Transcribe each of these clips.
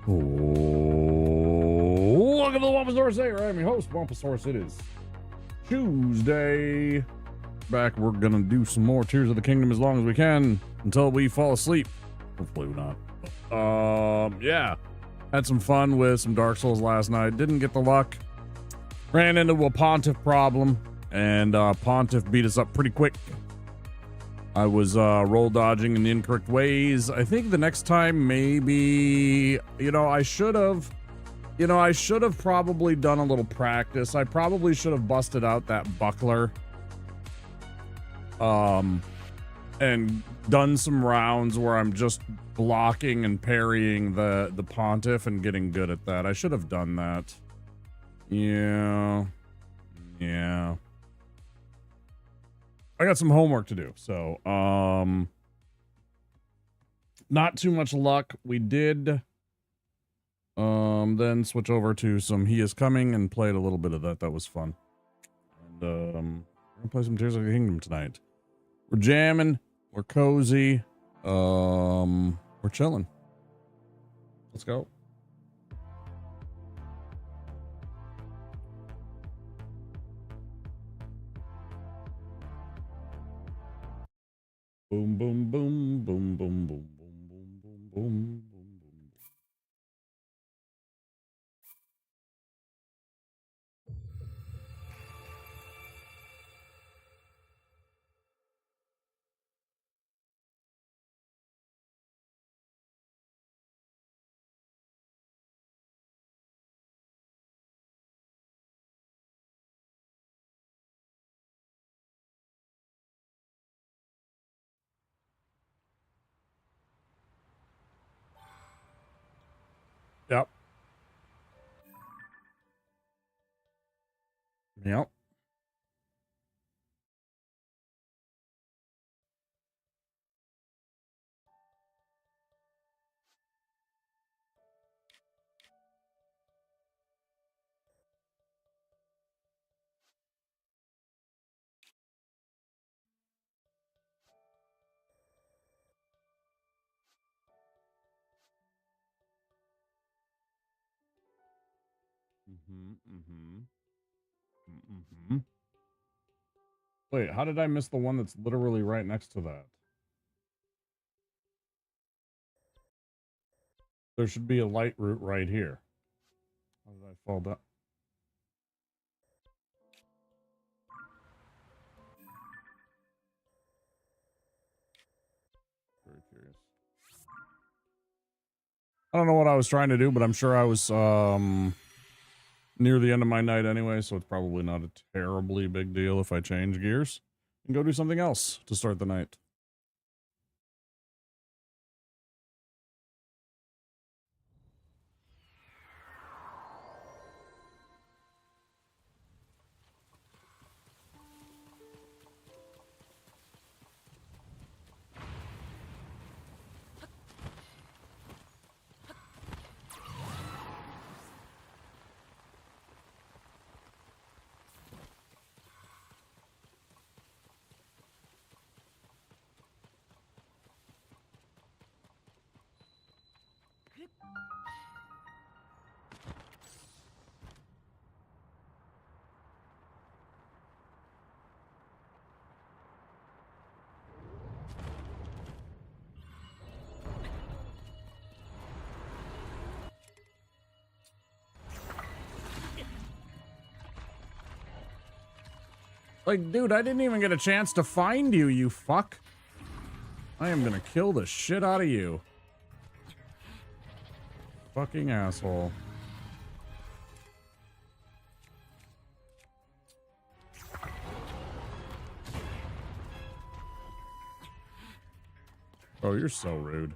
Welcome to the Wamposaurus Day, right? I'm your host, Wamposaurus. It is Tuesday. Back, we're gonna do some more Tears of the Kingdom as long as we can until we fall asleep. Hopefully not. Yeah. Had some fun with some Dark Souls last night. Didn't get the luck. Ran into a Pontiff problem, and Pontiff beat us up pretty quick. I was roll dodging in the incorrect ways. I think the next time maybe, I should have probably done a little practice. I probably should have busted out that buckler. And done some rounds where I'm just blocking and parrying the Pontiff and getting good at that. I should have done that. Yeah. I got some homework to do, so not too much luck. We did then switch over to some He Is Coming and played a little bit of that. That was fun. And we're gonna play some Tears of the Kingdom tonight. We're jamming, we're cozy, we're chilling. Let's go. Boom, boom, boom, boom, boom, boom, boom, boom, boom, boom, boom. Yep. Yep. Wait, how did I miss the one that's literally right next to that? There should be a light route right here. How did I fall down? Very curious. I don't know what I was trying to do, but I'm sure I was near the end of my night anyway, so it's probably not a terribly big deal if I change gears and go do something else to start the night. Like, dude, I didn't even get a chance to find you, you fuck. I am gonna kill the shit out of you. Fucking asshole. Oh, you're so rude.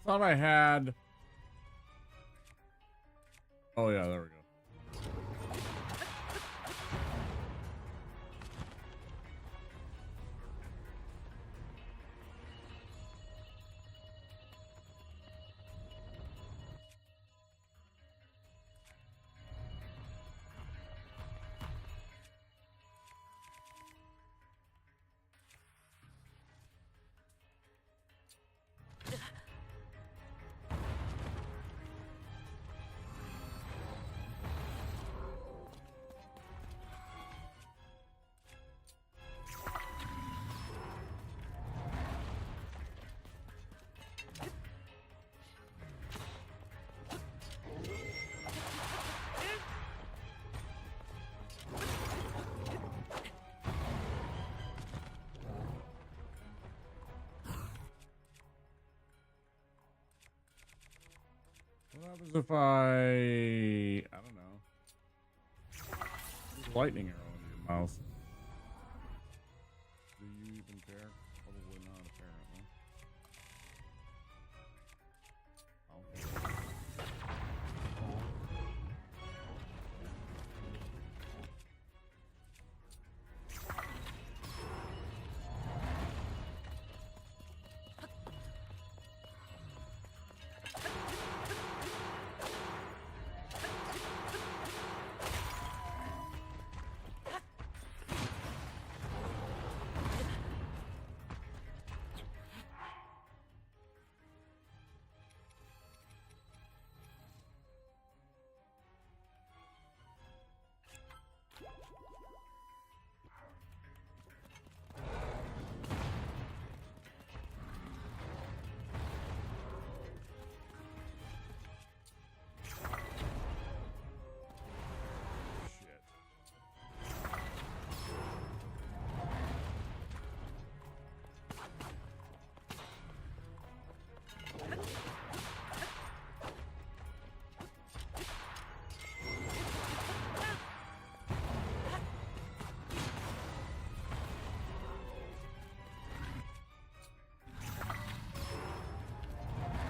thought I had. Oh yeah, there we go. What happens if I don't know, lightning arrow into your mouth? Do you even care? Probably not, apparently. Okay.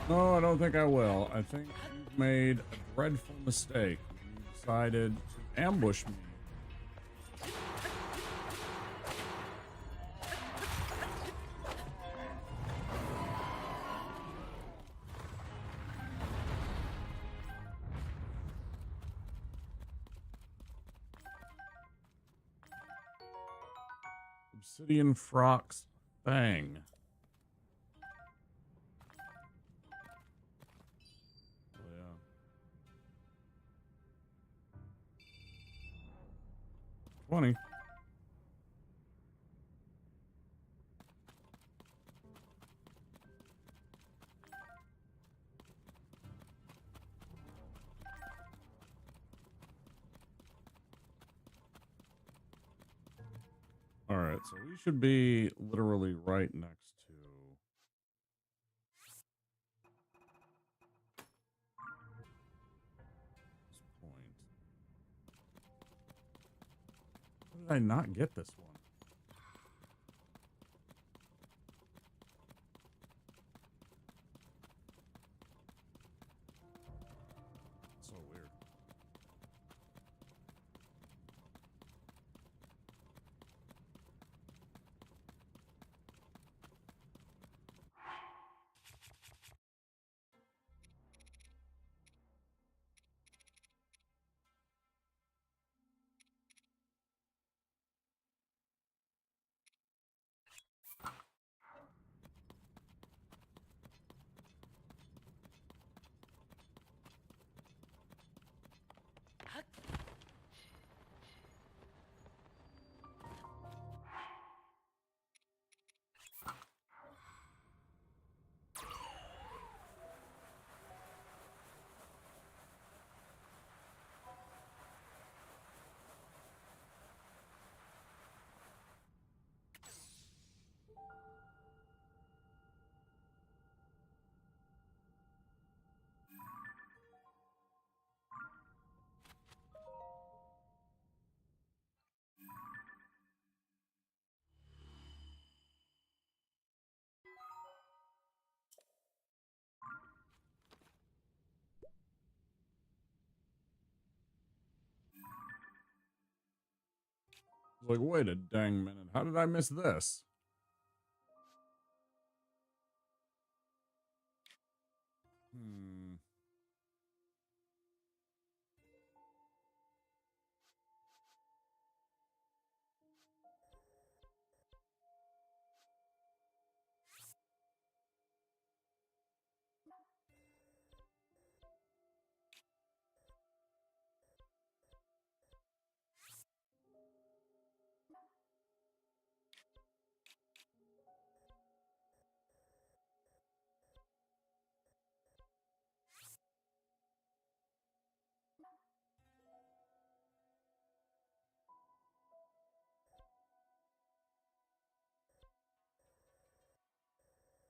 No, I don't think I will. I think you've made a dreadful mistake. You decided to ambush me. Obsidian Frock's Fang. Oh, yeah. $20. All right, so we should be literally right next to this point. How did I not get this one? So weird. Like, wait a dang minute. How did I miss this?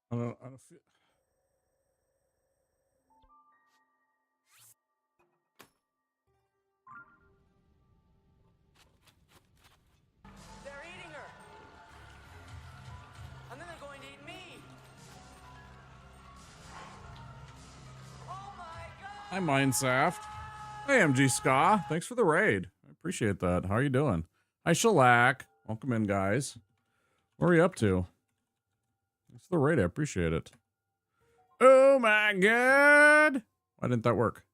I don't feel. They're eating her. And then they're going to eat me. Oh my god! Hi, Mindsaft. Hey, MG Ska. Thanks for the raid. I appreciate that. How are you doing? Hi, Shellac. Welcome in, guys. What are you up to? Thanks for the raid. I appreciate it. Oh my god! Why didn't that work?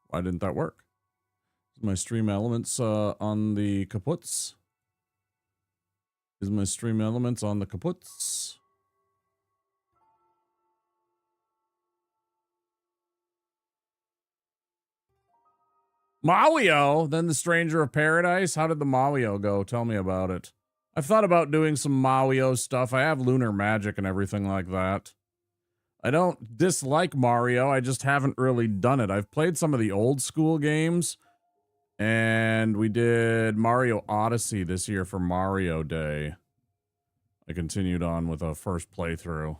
Why didn't that work? Is my stream elements on the kaputs? Is my stream elements on the kaputs? Mawio, then the Stranger of Paradise. How did the Mawio go? Tell me about it. I've thought about doing some Mawio stuff. I have lunar magic and everything like that. I don't dislike Mario. I just haven't really done it. I've played some of the old school games, and we did Mario Odyssey this year for Mario Day. I continued on with a first playthrough.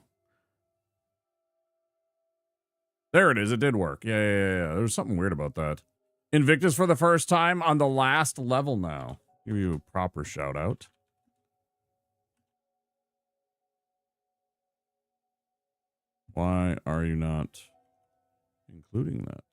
There it is. It did work. Yeah. There was something weird about that. Invictus for the first time on the last level now. Give you a proper shout out. Why are you not including that?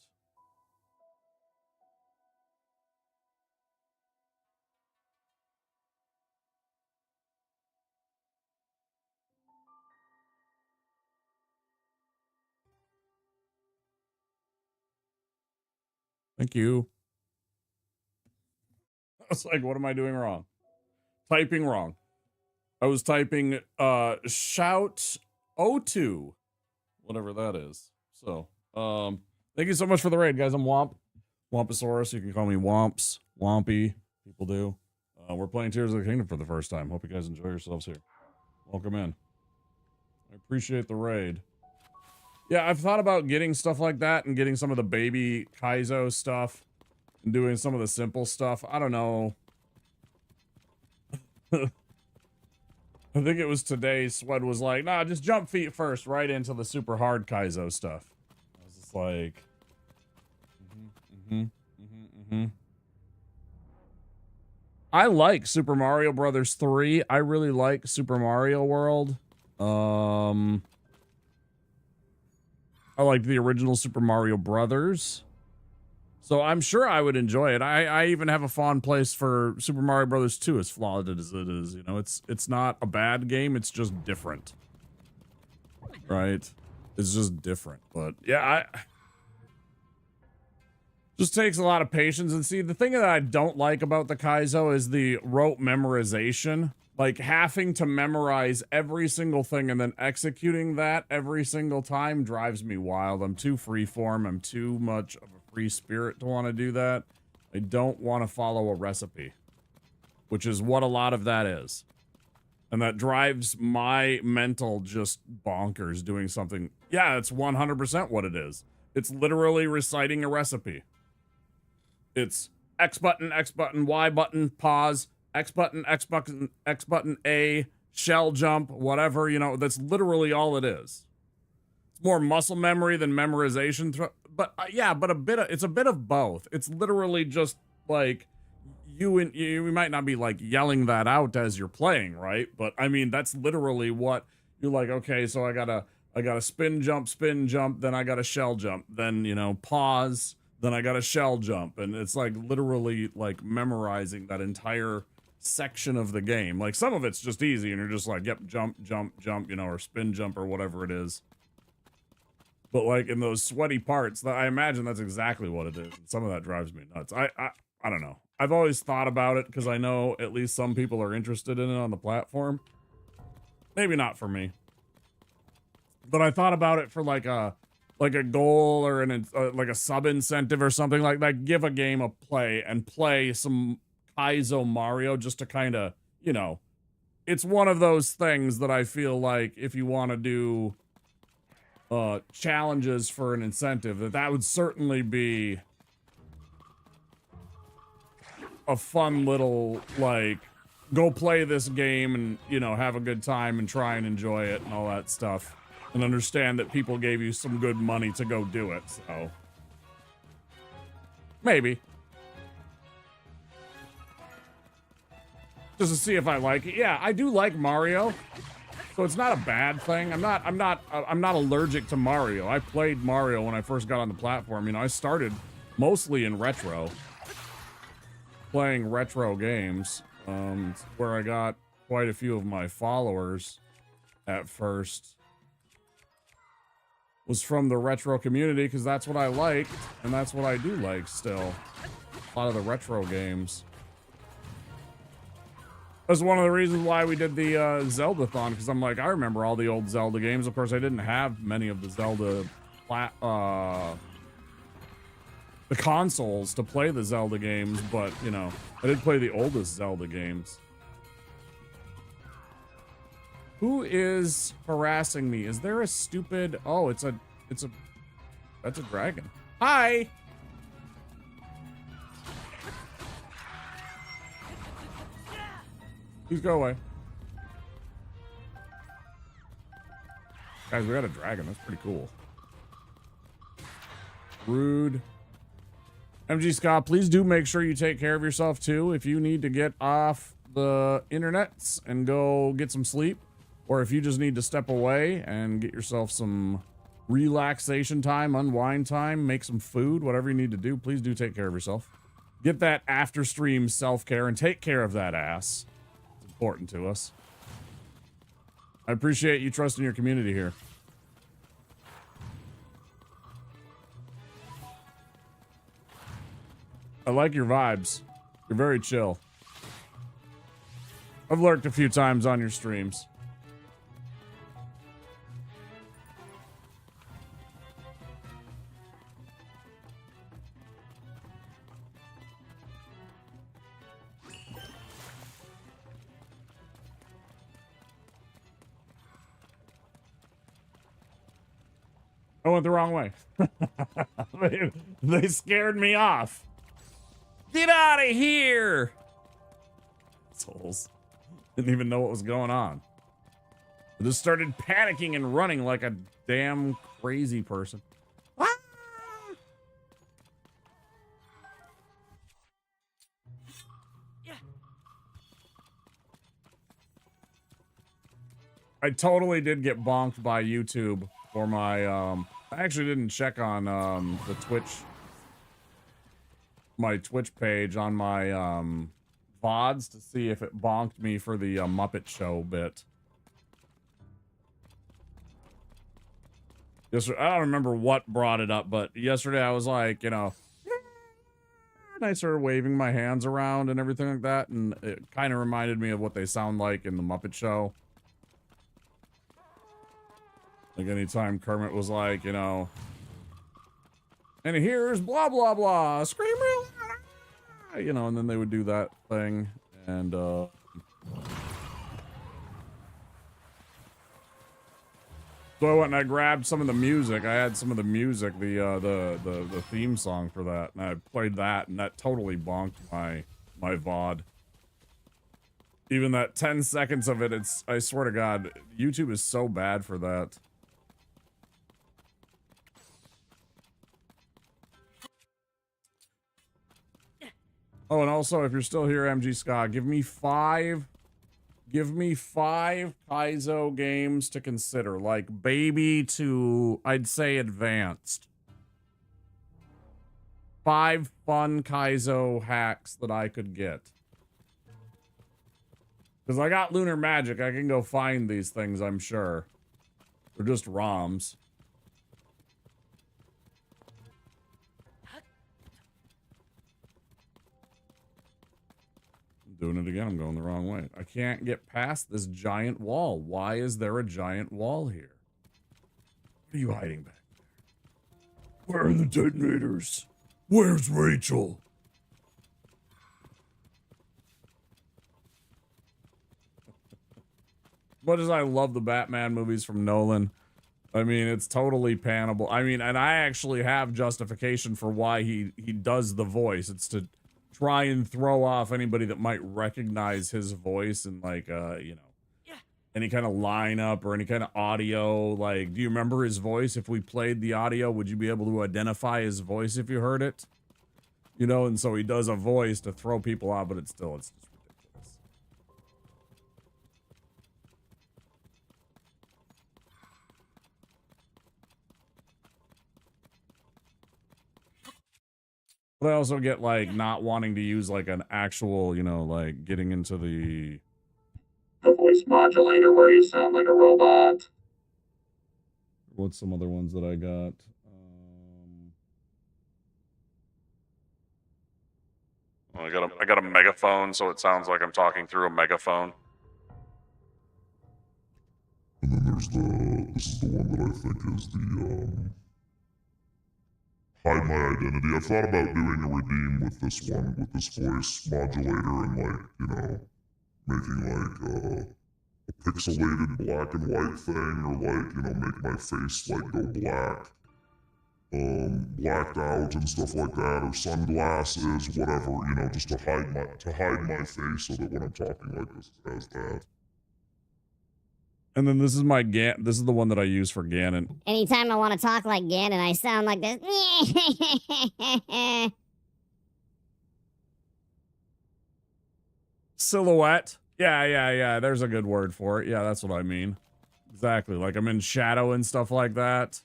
Thank you. I was like, what am I doing wrong? Typing wrong. I was typing shout O2, whatever that is. So, thank you so much for the raid, guys. I'm Womp. Womposaurus. You can call me Womps. Wompy. People do. We're playing Tears of the Kingdom for the first time. Hope you guys enjoy yourselves here. Welcome in. I appreciate the raid. Yeah, I've thought about getting stuff like that and getting some of the baby Kaizo stuff and doing some of the simple stuff. I don't know. I think it was today Swed was like, nah, just jump feet first right into the super hard Kaizo stuff. I was just like, I like Super Mario Brothers 3. I really like Super Mario World. I like the original Super Mario Brothers. So I'm sure I would enjoy it. I even have a fond place for Super Mario Brothers 2, as flawed as it is. You know, it's not a bad game. It's just different, right? It's just different. But yeah, just takes a lot of patience. And see, the thing that I don't like about the Kaizo is the rote memorization. Like having to memorize every single thing and then executing that every single time drives me wild. I'm too freeform. I'm too much of a free spirit to want to do that. I don't want to follow a recipe, which is what a lot of that is. And that drives my mental just bonkers doing something. Yeah, it's 100% what it is. It's literally reciting a recipe. It's X button, Y button, pause, X button, A, shell jump, whatever, you know, that's literally all it is. It's more muscle memory than memorization. But yeah, but it's a bit of both. It's literally just like you might not be like yelling that out as you're playing, right? But I mean, that's literally what you're like, okay, so I gotta spin jump, then I gotta shell jump, then, you know, pause, then I got a shell jump, and it's like literally like memorizing that entire section of the game. Like some of it's just easy and you're just like, yep, jump, jump, jump, you know, or spin jump or whatever it is. But like in those sweaty parts, I imagine that's exactly what it is. Some of that drives me nuts. I don't know. I've always thought about it because I know at least some people are interested in it on the platform. Maybe not for me, but I thought about it for like a goal or like a sub incentive or something like that. Give a game a play and play some Kaizo Mario just to kind of, you know, it's one of those things that I feel like if you want to do challenges for an incentive, that would certainly be a fun little, like, go play this game and, you know, have a good time and try and enjoy it and all that stuff. And understand that people gave you some good money to go do it, so. Maybe. Just to see if I like it. Yeah, I do like Mario. So it's not a bad thing. I'm not allergic to Mario. I played Mario when I first got on the platform. You know, I started mostly in retro. Playing retro games. It's where I got quite a few of my followers at first. Was from the retro community because that's what I liked, and that's what I do like still. A lot of the retro games. That's one of the reasons why we did the Zelda-thon, because I'm like, I remember all the old Zelda games. Of course, I didn't have many of the Zelda the consoles to play the Zelda games, but, you know, I did play the oldest Zelda games. Who is harassing me? Is there a stupid... Oh, that's a dragon. Hi! Please go away. Guys, we got a dragon. That's pretty cool. Rude. MG Scott, please do make sure you take care of yourself, too. If you need to get off the internets and go get some sleep, or if you just need to step away and get yourself some relaxation time, unwind time, make some food, whatever you need to do, please do take care of yourself. Get that after stream self-care and take care of that ass. It's important to us. I appreciate you trusting your community here. I like your vibes. You're very chill. I've lurked a few times on your streams. I went the wrong way. They scared me off. Get out of here! Assholes. Didn't even know what was going on. I just started panicking and running like a damn crazy person. Ah! I totally did get bonked by YouTube for my, I actually didn't check on, the my Twitch page on my, VODs to see if it bonked me for the, Muppet Show bit. Yesterday, I don't remember what brought it up, but yesterday I was like, you know, and I started waving my hands around and everything like that, and it kind of reminded me of what they sound like in the Muppet Show. Like anytime Kermit was like, you know, and here's blah, blah, blah, scream real loud, you know, and then they would do that thing, and, so I went and I grabbed some of the music. I had some of the music, the theme song for that, and I played that, and that totally bonked my VOD. Even that 10 seconds of it, I swear to God, YouTube is so bad for that. Oh, and also, if you're still here, MG Scott, give me five Kaizo games to consider, like baby to, I'd say, advanced. 5 fun Kaizo hacks that I could get. Because I got lunar magic. I can go find these things, I'm sure. They're just ROMs. I'm doing it again. I'm going the wrong way. I can't get past this giant wall. Why is there a giant wall here? What are you hiding back there? Where are the detonators? Where's Rachel? Much as I love the Batman movies from Nolan, I mean, it's totally pannable. I mean, and I actually have justification for why he does the voice. It's to try and throw off anybody that might recognize his voice in, like, you know, any kind of lineup or any kind of audio. Like, do you remember his voice? If we played the audio, would you be able to identify his voice if you heard it? You know, and so he does a voice to throw people out, but it's just ridiculous. But I also get, like, not wanting to use, like, an actual, you know, like, getting into the voice modulator where you sound like a robot. What's some other ones that I got? I got a megaphone, so it sounds like I'm talking through a megaphone. And then there's this is the one that I think is the, hide my identity. I've thought about doing a redeem with this one, with this voice modulator and, like, you know, making, like, a pixelated black and white thing, or, like, you know, make my face, like, go black. Blacked out and stuff like that, or sunglasses, whatever, you know, just to hide my face so that when I'm talking like this, it has that. And then this is my this is the one that I use for Ganon. Anytime I want to talk like Ganon, I sound like this. Silhouette. Yeah. There's a good word for it. Yeah, that's what I mean. Exactly. Like I'm in shadow and stuff like that.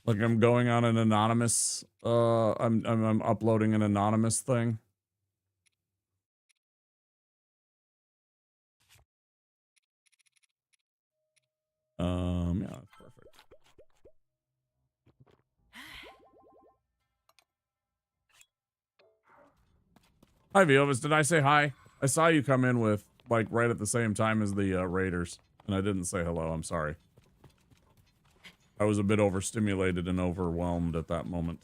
Like I'm going on an anonymous, I'm uploading an anonymous thing. Yeah, that's perfect. Hi, Viovis. Did I say hi? I saw you come in with, like, right at the same time as the Raiders, and I didn't say hello. I'm sorry. I was a bit overstimulated and overwhelmed at that moment.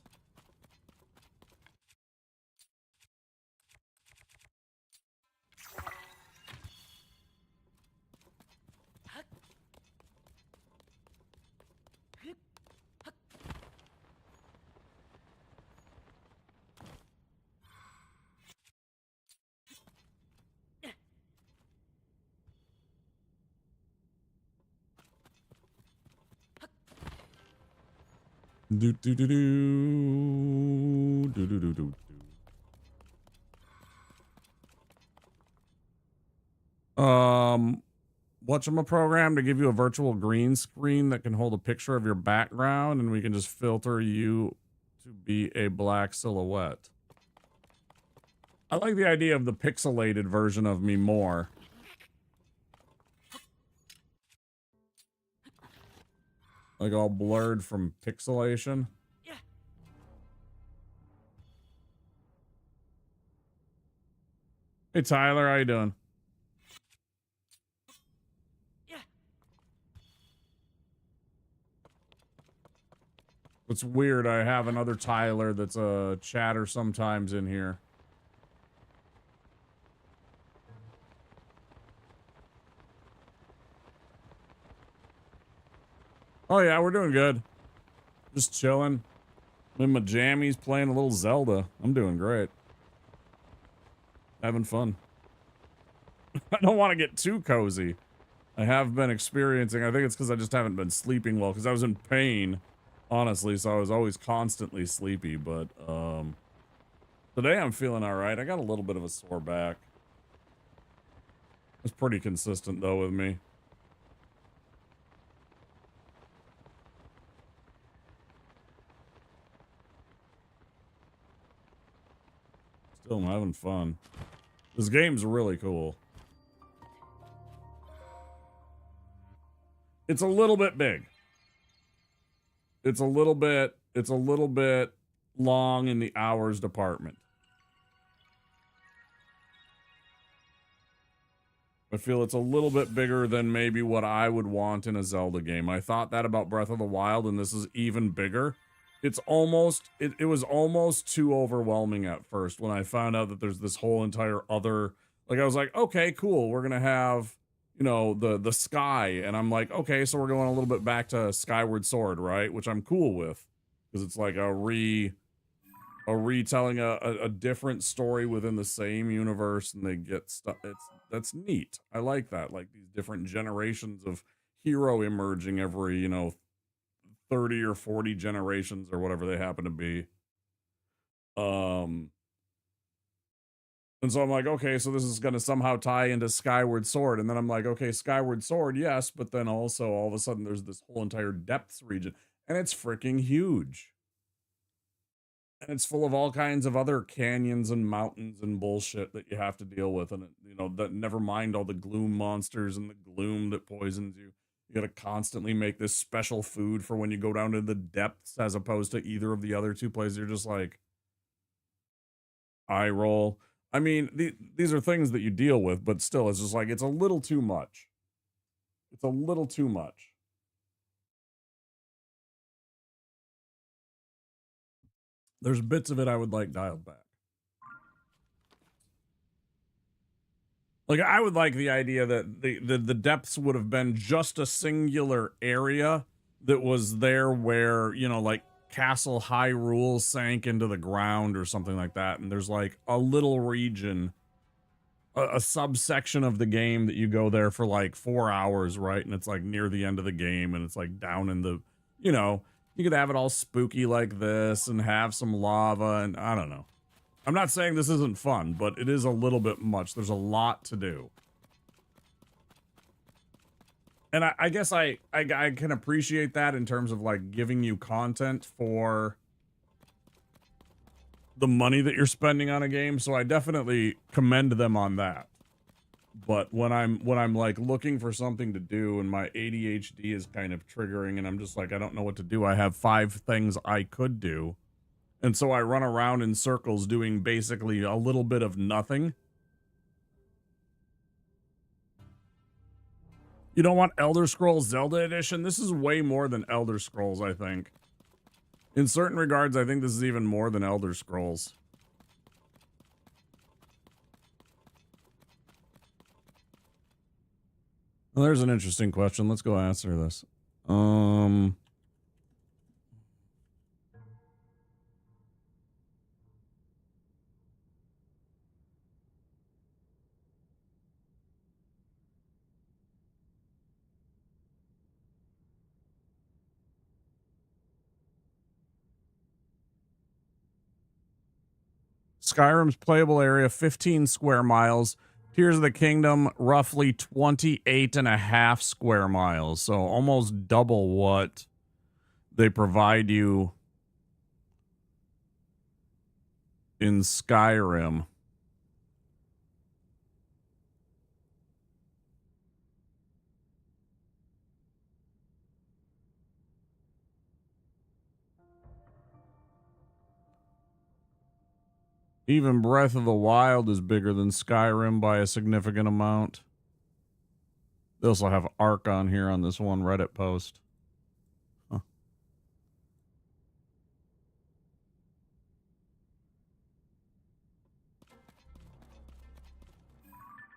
Whatchamaprogram to give you a virtual green screen that can hold a picture of your background, and we can just filter you to be a black silhouette. I like the idea of the pixelated version of me more. Like all blurred from pixelation. Hey Tyler, how you doing? It's weird, I have another Tyler that's a chatter sometimes in here. Oh yeah, we're doing good. Just chilling. I'm in my jammies playing a little Zelda. I'm doing great. Having fun. I don't want to get too cozy. I have been experiencing, I think it's because I just haven't been sleeping well, because I was in pain, honestly, so I was always constantly sleepy, but today I'm feeling all right. I got a little bit of a sore back. It's pretty consistent though with me. Still am having fun. This game's really cool. It's a little bit big. It's a little bit long in the hours department. I feel it's a little bit bigger than maybe what I would want in a Zelda game. I thought that about Breath of the Wild, and this is even bigger. It's almost, it was almost too overwhelming at first when I found out that there's this whole entire other, like I was like, okay, cool, we're gonna have, you know, the sky, and I'm like, okay, so we're going a little bit back to Skyward Sword, right? Which I'm cool with, because it's like a retelling a different story within the same universe, and they get stuff. That's neat. I like that, like these different generations of hero emerging every, you know, 30 or 40 generations or whatever they happen to be. And so I'm like, okay, so this is going to somehow tie into Skyward Sword. And then I'm like, okay, Skyward Sword, yes, but then also all of a sudden there's this whole entire depths region, and it's freaking huge. And it's full of all kinds of other canyons and mountains and bullshit that you have to deal with. And, you know, that never mind all the gloom monsters and the gloom that poisons you. You got to constantly make this special food for when you go down to the depths, as opposed to either of the other two places. You're just like, eye roll. I mean, these are things that you deal with, but still, it's just like, it's a little too much. It's a little too much. There's bits of it I would like dialed back. Like, I would like the idea that the depths would have been just a singular area that was there where, you know, like Castle Hyrule sank into the ground or something like that. And there's like a little region, a subsection of the game that you go there for like 4 hours, right? And it's like near the end of the game, and it's like down in the, you know, you could have it all spooky like this and have some lava, and I don't know. I'm not saying this isn't fun, but it is a little bit much. There's a lot to do. And I guess I can appreciate that in terms of like giving you content for the money that you're spending on a game. So I definitely commend them on that. But when I'm like looking for something to do and my ADHD is kind of triggering and I'm just like, I don't know what to do. I have 5 things I could do. And so I run around in circles doing basically a little bit of nothing. You don't want Elder Scrolls Zelda Edition? This is way more than Elder Scrolls, I think. In certain regards, I think this is even more than Elder Scrolls. Well, there's an interesting question. Let's go answer this. Skyrim's playable area, 15 square miles. Tears of the Kingdom, roughly 28.5 square miles. So almost double what they provide you in Skyrim. Even Breath of the Wild is bigger than Skyrim by a significant amount. They also have Ark on here on this one Reddit post. Huh.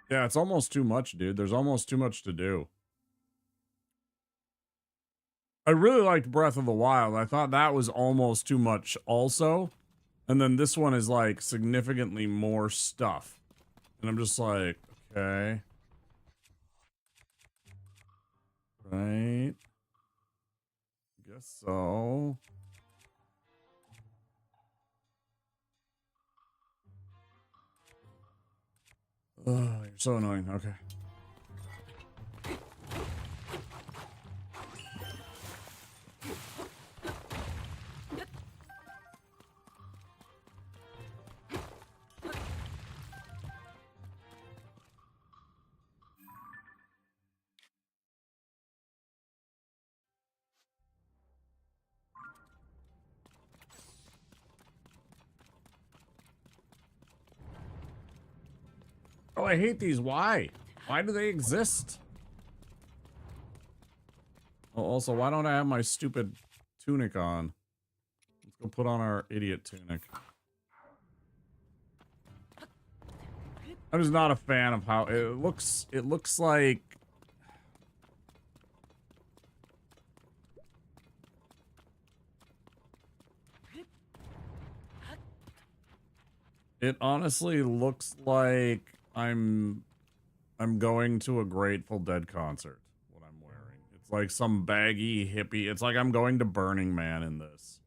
Yeah, it's almost too much, dude. There's almost too much to do. I really liked Breath of the Wild. I thought that was almost too much also. And then this one is like significantly more stuff. And I'm just like, okay. Right. Guess so. Oh, you're so annoying. Okay. I hate these. Why? Why do they exist? Oh, also, why don't I have my stupid tunic on? Let's go put on our idiot tunic. I'm just not a fan of how it looks. It looks like... It honestly looks like I'm going to a Grateful Dead concert, what I'm wearing. It's like some baggy hippie. It's like I'm going to Burning Man in this.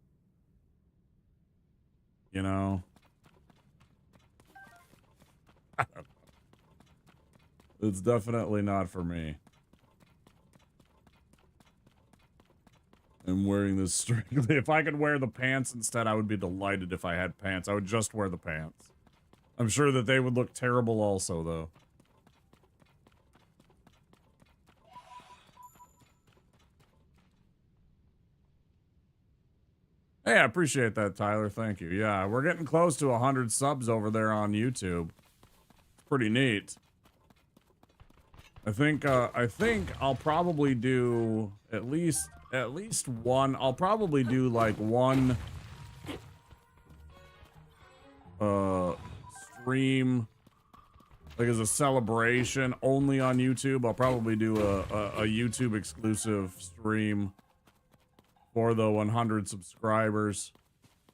You know? It's definitely not for me. I'm wearing this strictly. If I could wear the pants instead, I would be delighted if I had pants. I would just wear the pants. I'm sure that they would look terrible also, though. Hey, I appreciate that, Tyler. Thank you. Yeah, we're getting close to 100 subs over there on YouTube. It's pretty neat. I think I'll probably do at least one. I'll probably do like one stream like as a celebration only on YouTube. I'll probably do a YouTube exclusive stream for the 100 subscribers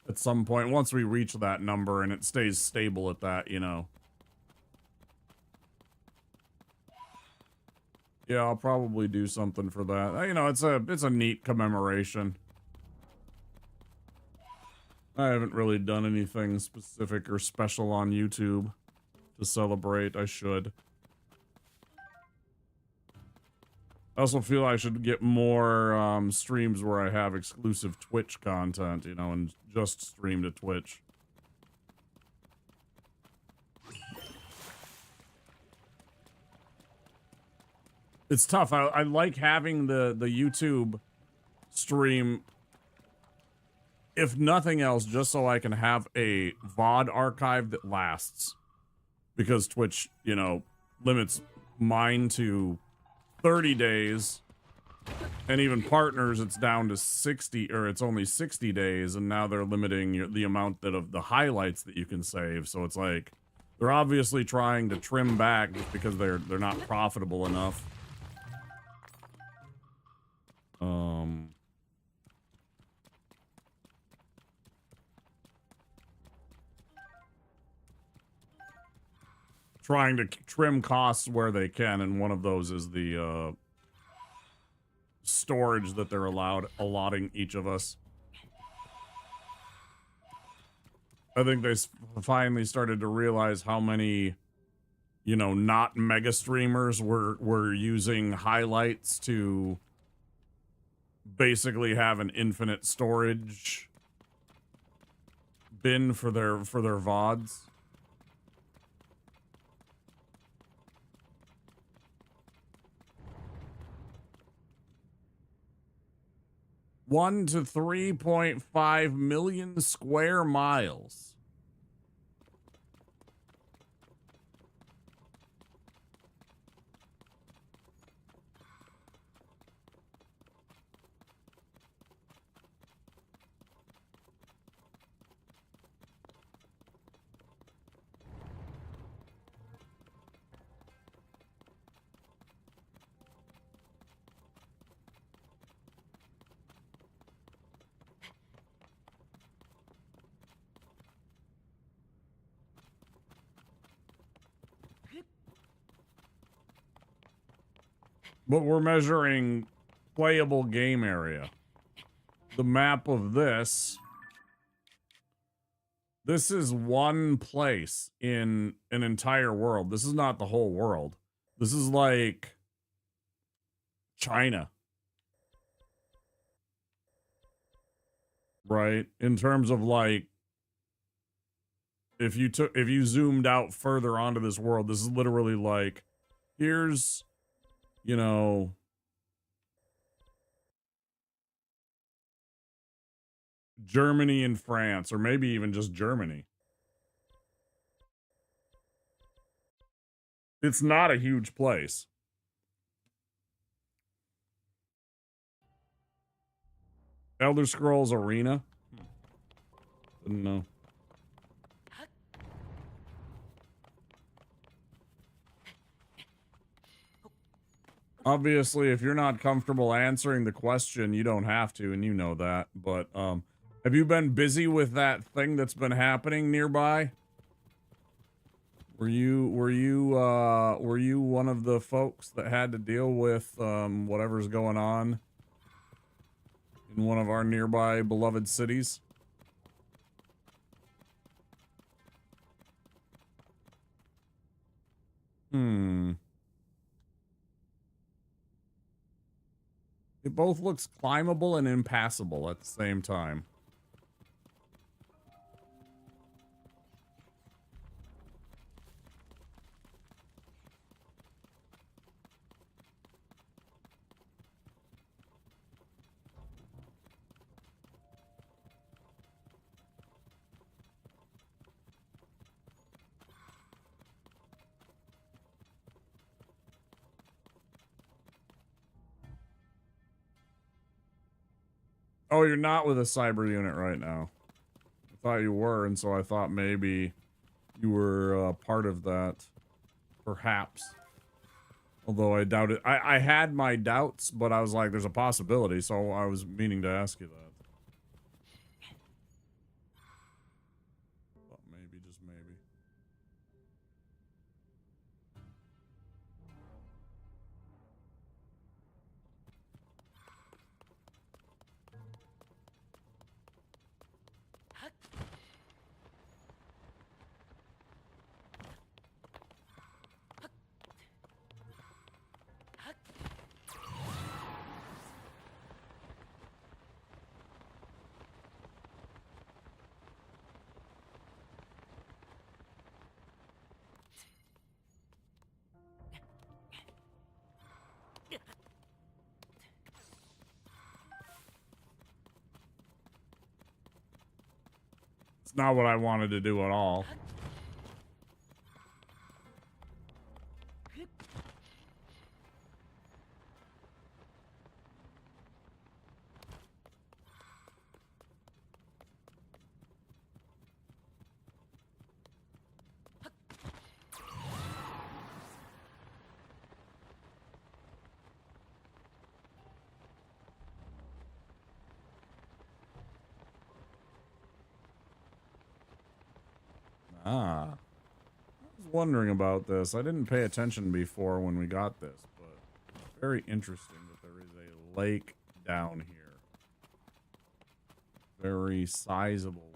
at some point once we reach that number and it stays stable at that, you know. Yeah, I'll probably do something for that. You know, it's a neat commemoration. I haven't really done anything specific or special on YouTube to celebrate. I should. I also feel I should get more streams where I have exclusive Twitch content, you know, and just stream to Twitch. It's tough. I like having the YouTube stream, if nothing else, just so I can have a VOD archive that lasts. Because Twitch, you know, limits mine to 30 days. And even partners, it's down to 60, or it's only 60 days. And now they're limiting the amount of the highlights that you can save. So it's like, they're obviously trying to trim back just because they're not profitable enough. Trying to trim costs where they can, and one of those is the storage that they're allotting each of us. I think they finally started to realize how many, you know, not mega streamers were using highlights to basically have an infinite storage bin for their VODs. One to 3.5 million square miles. But we're measuring playable game area. The map of this is one place in an entire world. This is not the whole world. This is like China. Right? In terms of like, if you zoomed out further onto this world, this is literally like, here's, you know, Germany and France, or maybe even just Germany. It's not a huge place. Elder Scrolls Arena? Didn't know. Obviously, if you're not comfortable answering the question, you don't have to, and you know that. But, have you been busy with that thing that's been happening nearby? Were you one of the folks that had to deal with, whatever's going on in one of our nearby beloved cities? It both looks climbable and impassable at the same time. Oh, you're not with a cyber unit right now. I thought you were, and so I thought maybe you were part of that. Perhaps. Although I doubt it. I had my doubts, but I was like, there's a possibility, so I was meaning to ask you that. But maybe, just maybe. It's not what I wanted to do at all. Ah. I was wondering about this. I didn't pay attention before when we got this, but it's very interesting that there is a lake down here. Very sizable one.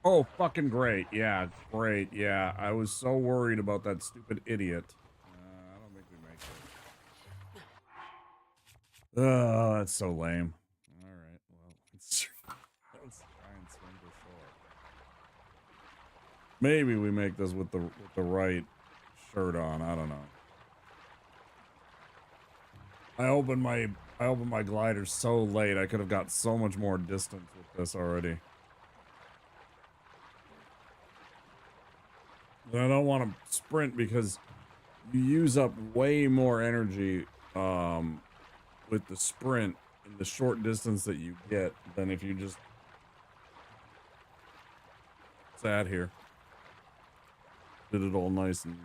Oh, fucking great. Yeah, great. Yeah, I was so worried about that stupid idiot. I don't think we make it. Oh, that's so lame. All right, well, let's try and swing this sword. Maybe we make this with the right shirt on. I don't know. I opened my glider so late. I could have got so much more distance with this already. I don't want to sprint because you use up way more energy with the sprint in the short distance that you get than if you just sat here. Did it all nice and,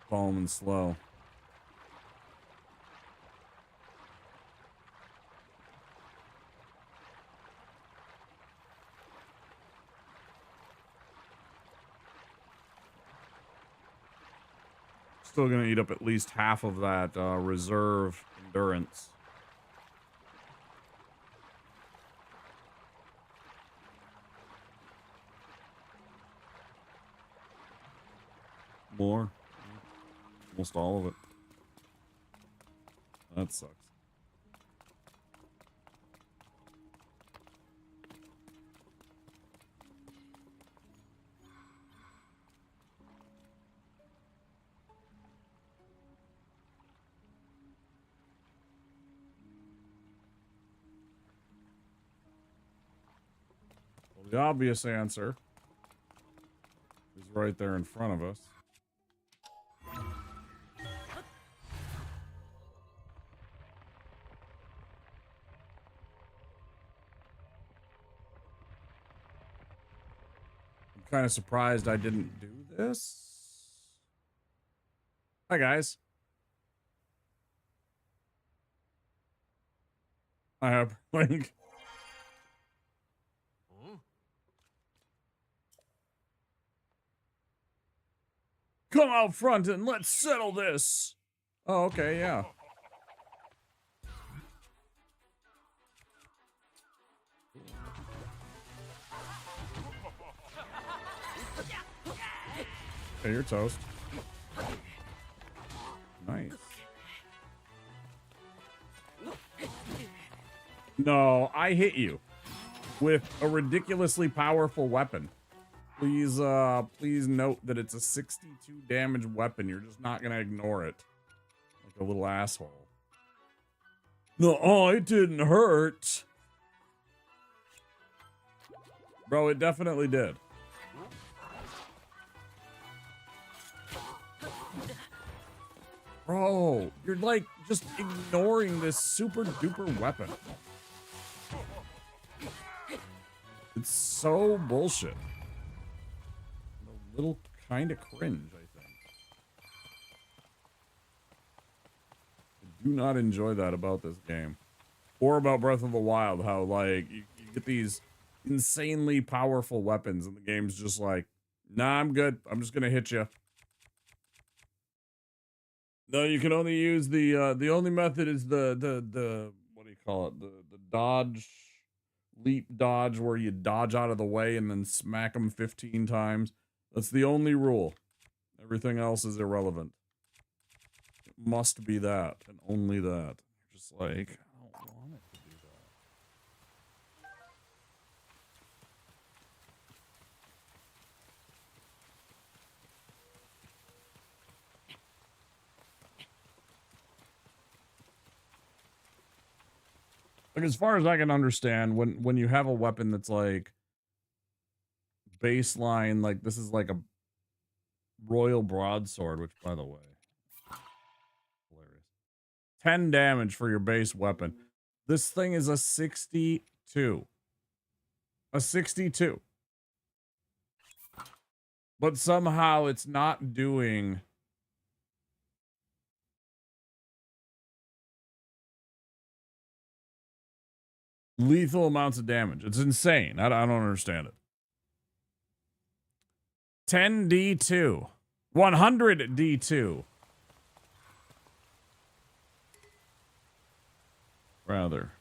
calm and slow. Still gonna eat up at least half of that reserve endurance. More. Almost all of it. That sucks. Well, the obvious answer is right there in front of us. Kind of surprised I didn't do this. Hi, guys. I have link. Come out front and let's settle this. Oh, okay, yeah. Okay, you're toast. Nice. No, I hit you with a ridiculously powerful weapon. Please, please note that it's a 62 damage weapon. You're just not gonna ignore it like a little asshole. No, oh, it didn't hurt. Bro, it definitely did. Bro, you're like just ignoring this super duper weapon. It's so bullshit. A little kind of cringe, I think. I do not enjoy that about this game. Or about Breath of the Wild, how like you get these insanely powerful weapons and the game's just like, nah, I'm good. I'm just gonna hit you. No, you can only use the only method is the what do you call it? The dodge, leap dodge, where you dodge out of the way and then smack them 15 times. That's the only rule. Everything else is irrelevant. It must be that and only that. You're just like, I don't want it to do that. Like, as far as I can understand, when you have a weapon that's like baseline, like this is like a royal broadsword, which by the way, hilarious. 10 damage for your base weapon. This thing is a 62. A 62. But somehow it's not doing lethal amounts of damage. It's insane. I don't understand it. 10d2. 100d2. Rather.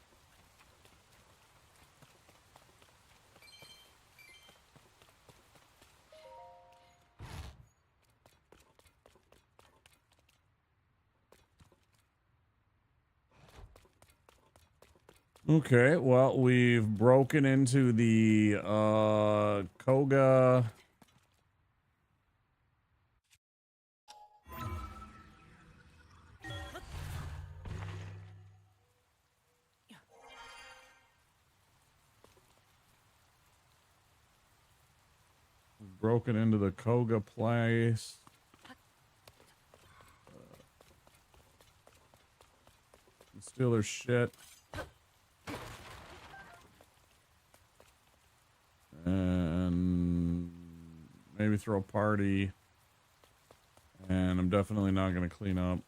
Okay, well, we've broken into the Koga. We've broken into the Koga place. Steal their shit. And Maybe throw a party. And I'm definitely not going to clean up.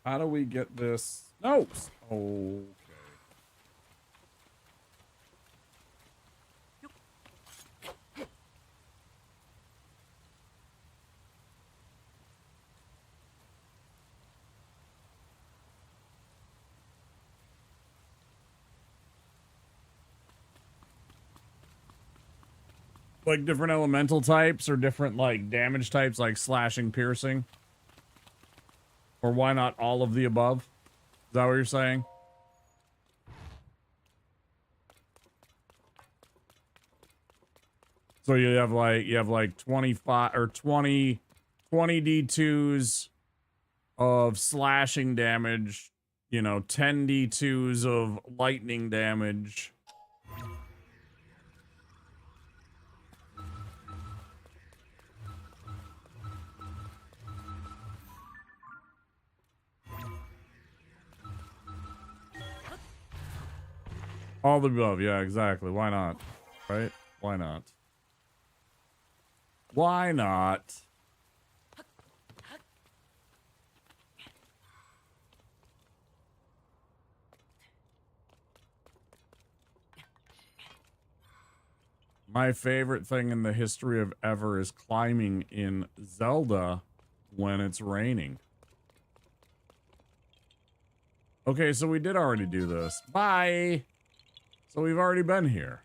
How do we get this? No! Okay. Like different elemental types or different like damage types like slashing, piercing? Or why not all of the above? Is that what you're saying? So you have like 25 or 20 D2s of slashing damage, you know, 10 D2s of lightning damage. All the above, yeah, exactly. Why not? Right? Why not? Why not? My favorite thing in the history of ever is climbing in Zelda when it's raining. Okay, so we did already do this. Bye! So we've already been here.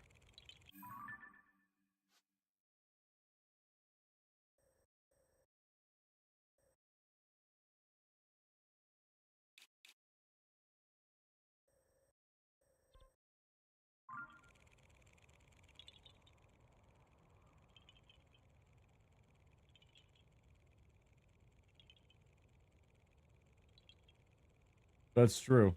That's true.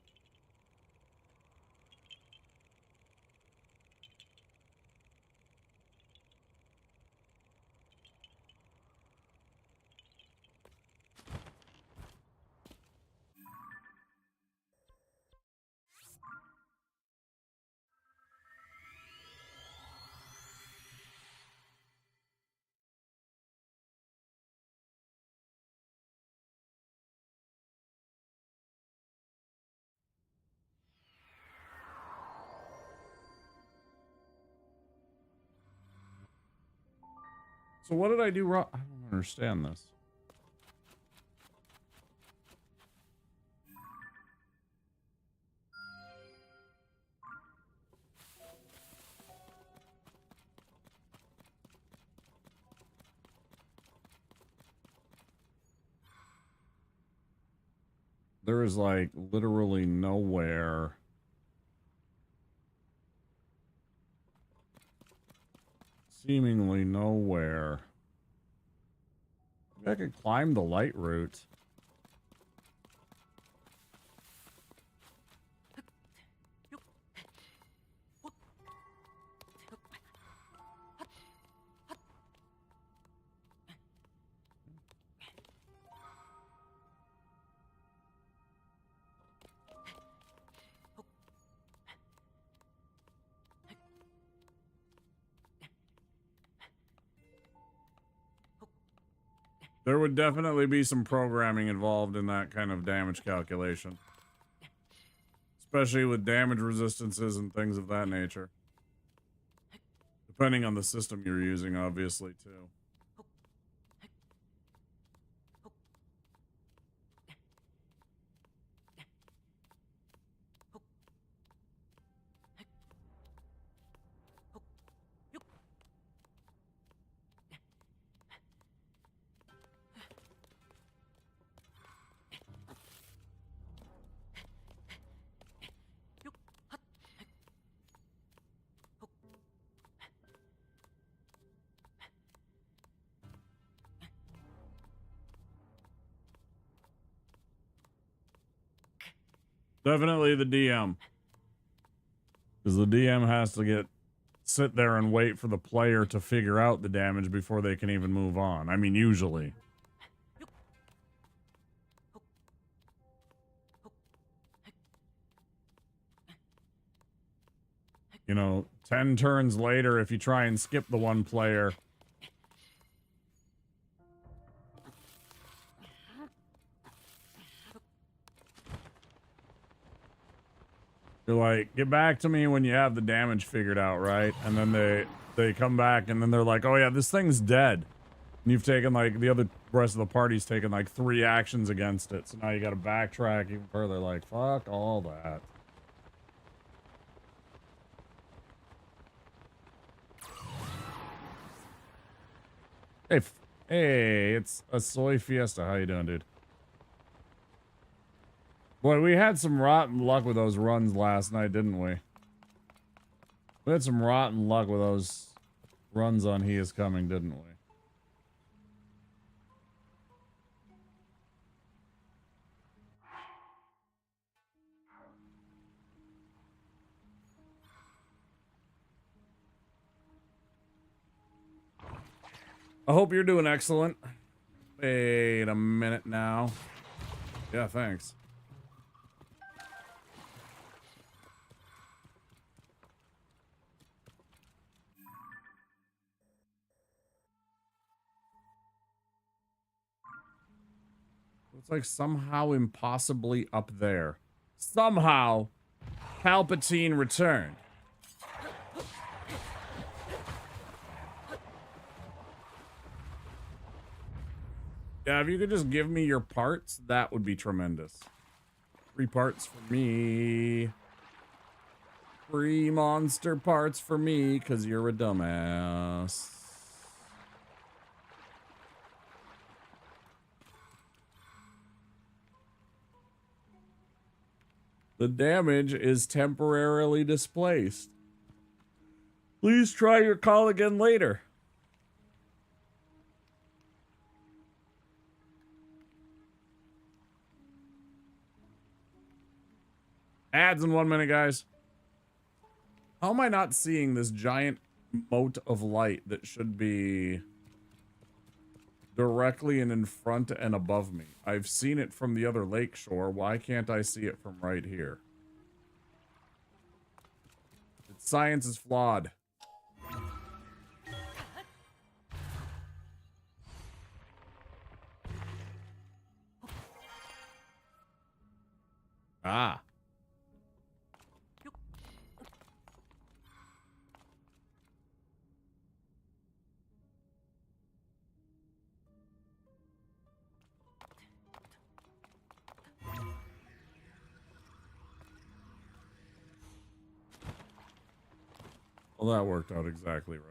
So what did I do wrong? I don't understand this. There is like literally nowhere. Seemingly nowhere. Maybe I could climb the light route. There would definitely be some programming involved in that kind of damage calculation. Especially with damage resistances and things of that nature. Depending on the system you're using, obviously, too. Definitely the DM. Because the DM has to get sit there and wait for the player to figure out the damage before they can even move on. I mean, usually. You know, 10 turns later, if you try and skip the one player, you're like, get back to me when you have the damage figured out, right? And then they come back and then they're like, oh yeah, this thing's dead. And you've taken like, the other rest of the party's taken like 3 actions against it. So now you gotta backtrack even further, like, fuck all that. Hey, hey, it's a soy fiesta. How you doing, dude? Boy, we had some rotten luck with those runs last night, didn't we? We had some rotten luck with those runs on He Is Coming, didn't we? I hope you're doing excellent. Wait a minute now. Yeah, thanks. It's like somehow impossibly up there. Somehow, Palpatine returned. Yeah, if you could just give me your parts, that would be tremendous. 3 parts for me. 3 monster parts for me, because you're a dumbass. The damage is temporarily displaced. Please try your call again later. Ads in 1 minute, guys. How am I not seeing this giant mote of light that should be directly and in front and above me? I've seen it from the other lake shore. Why can't I see it from right here? Science is flawed. Ah. Well, that worked out exactly right.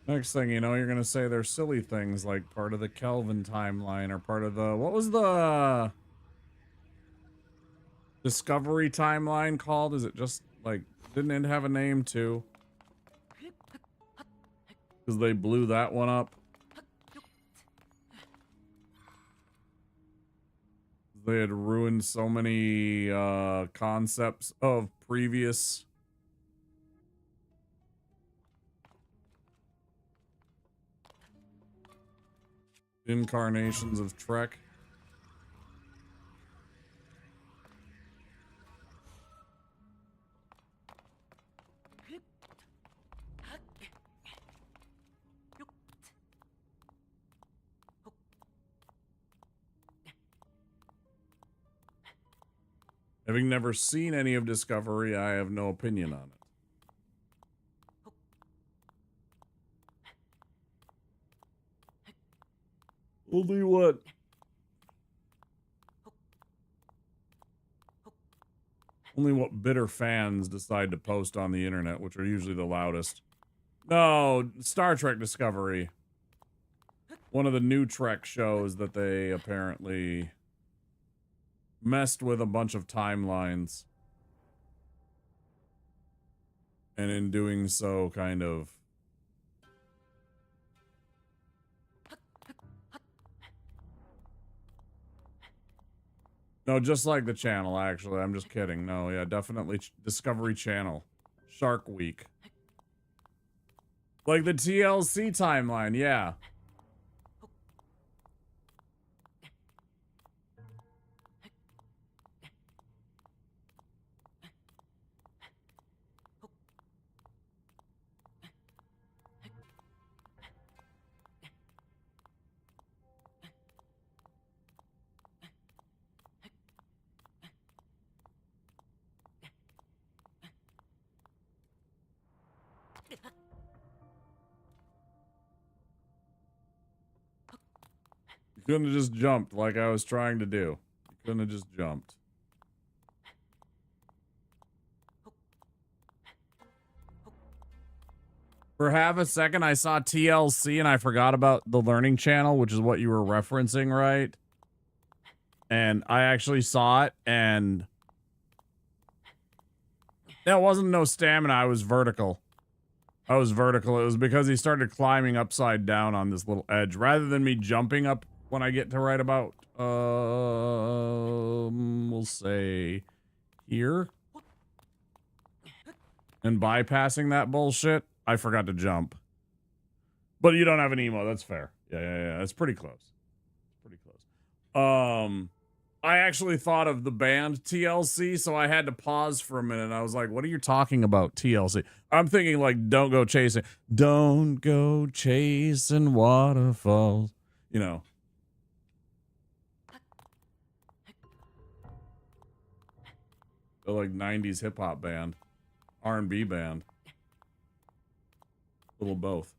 Next thing you know, you're gonna say they're silly things like part of the Kelvin timeline or part of the, what was the Discovery timeline called? Is it just like, didn't it have a name too? Because they blew that one up. They had ruined so many concepts of previous incarnations of Trek. Having never seen any of Discovery, I have no opinion on it. Only what? Only what bitter fans decide to post on the internet, which are usually the loudest. No, Star Trek Discovery. One of the new Trek shows that they apparently messed with a bunch of timelines. And in doing so, kind of... No, just like the channel, actually. I'm just kidding. No, yeah, definitely Discovery Channel. Shark Week. Like the TLC timeline, yeah. You couldn't have just jumped like I was trying to do. You couldn't have just jumped. For half a second, I saw TLC and I forgot about the Learning Channel, which is what you were referencing, right? And I actually saw it, and that wasn't no stamina. I was vertical. I was vertical. It was because he started climbing upside down on this little edge rather than me jumping up when I get to right about, we'll say here. And bypassing that bullshit, I forgot to jump. But you don't have an emo. That's fair. Yeah. It's pretty close. Pretty close. I actually thought of the band TLC, so I had to pause for a minute. I was like, what are you talking about, TLC? I'm thinking like, don't go chasing waterfalls. You know. They're like 90s hip hop band. R&B band. A little both.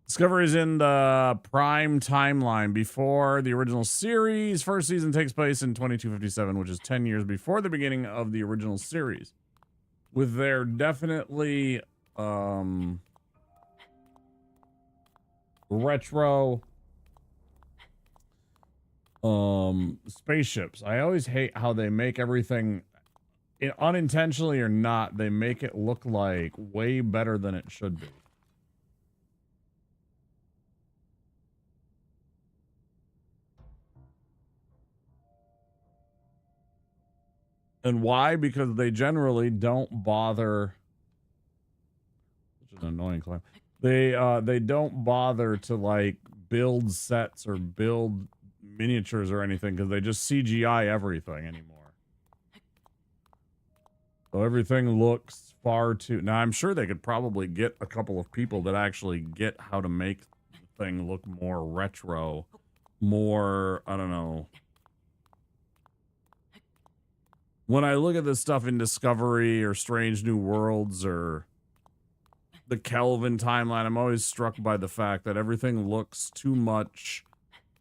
Discovery is in the prime timeline before the original series. First season takes place in 2257, which is 10 years before the beginning of the original series. With their definitely retro spaceships. I always hate how they make everything, unintentionally or not, they make it look like way better than it should be. And why? Because they generally don't bother. Which is an annoying climb. They don't bother to like build sets or build miniatures or anything because they just CGI everything anymore. So everything looks far too. Now I'm sure they could probably get a couple of people that actually get how to make the thing look more retro, more, I don't know. When I look at this stuff in Discovery or Strange New Worlds or the Kelvin timeline, I'm always struck by the fact that everything looks too much.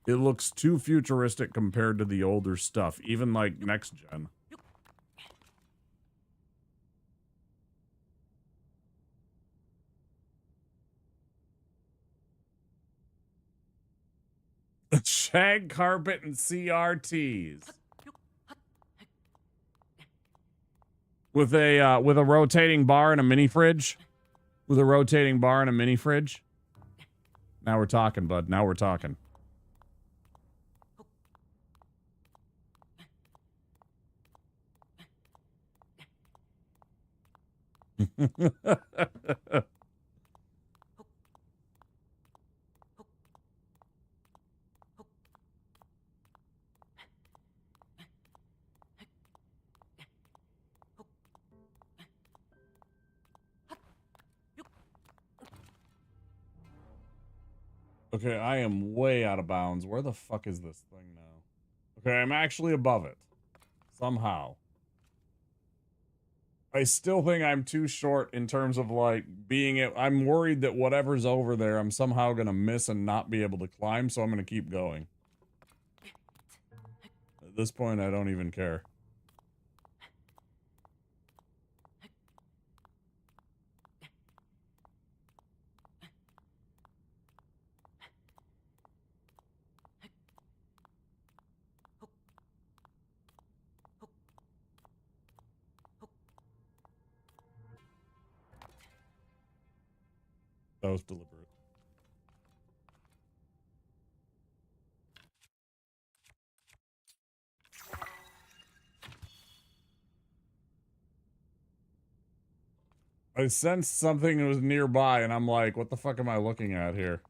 It looks too futuristic compared to the older stuff, even like next gen. Shag carpet and CRTs. With a rotating bar and a mini fridge. With a rotating bar and a mini fridge. Now we're talking, bud. Now we're talking. Okay, I am way out of bounds. Where the fuck is this thing now? Okay, I'm actually above it. Somehow. I still think I'm too short in terms of, like, I'm worried that whatever's over there, I'm somehow gonna miss and not be able to climb, so I'm gonna keep going. At this point, I don't even care. That was deliberate. I sensed something was nearby, and I'm like, what the fuck am I looking at here?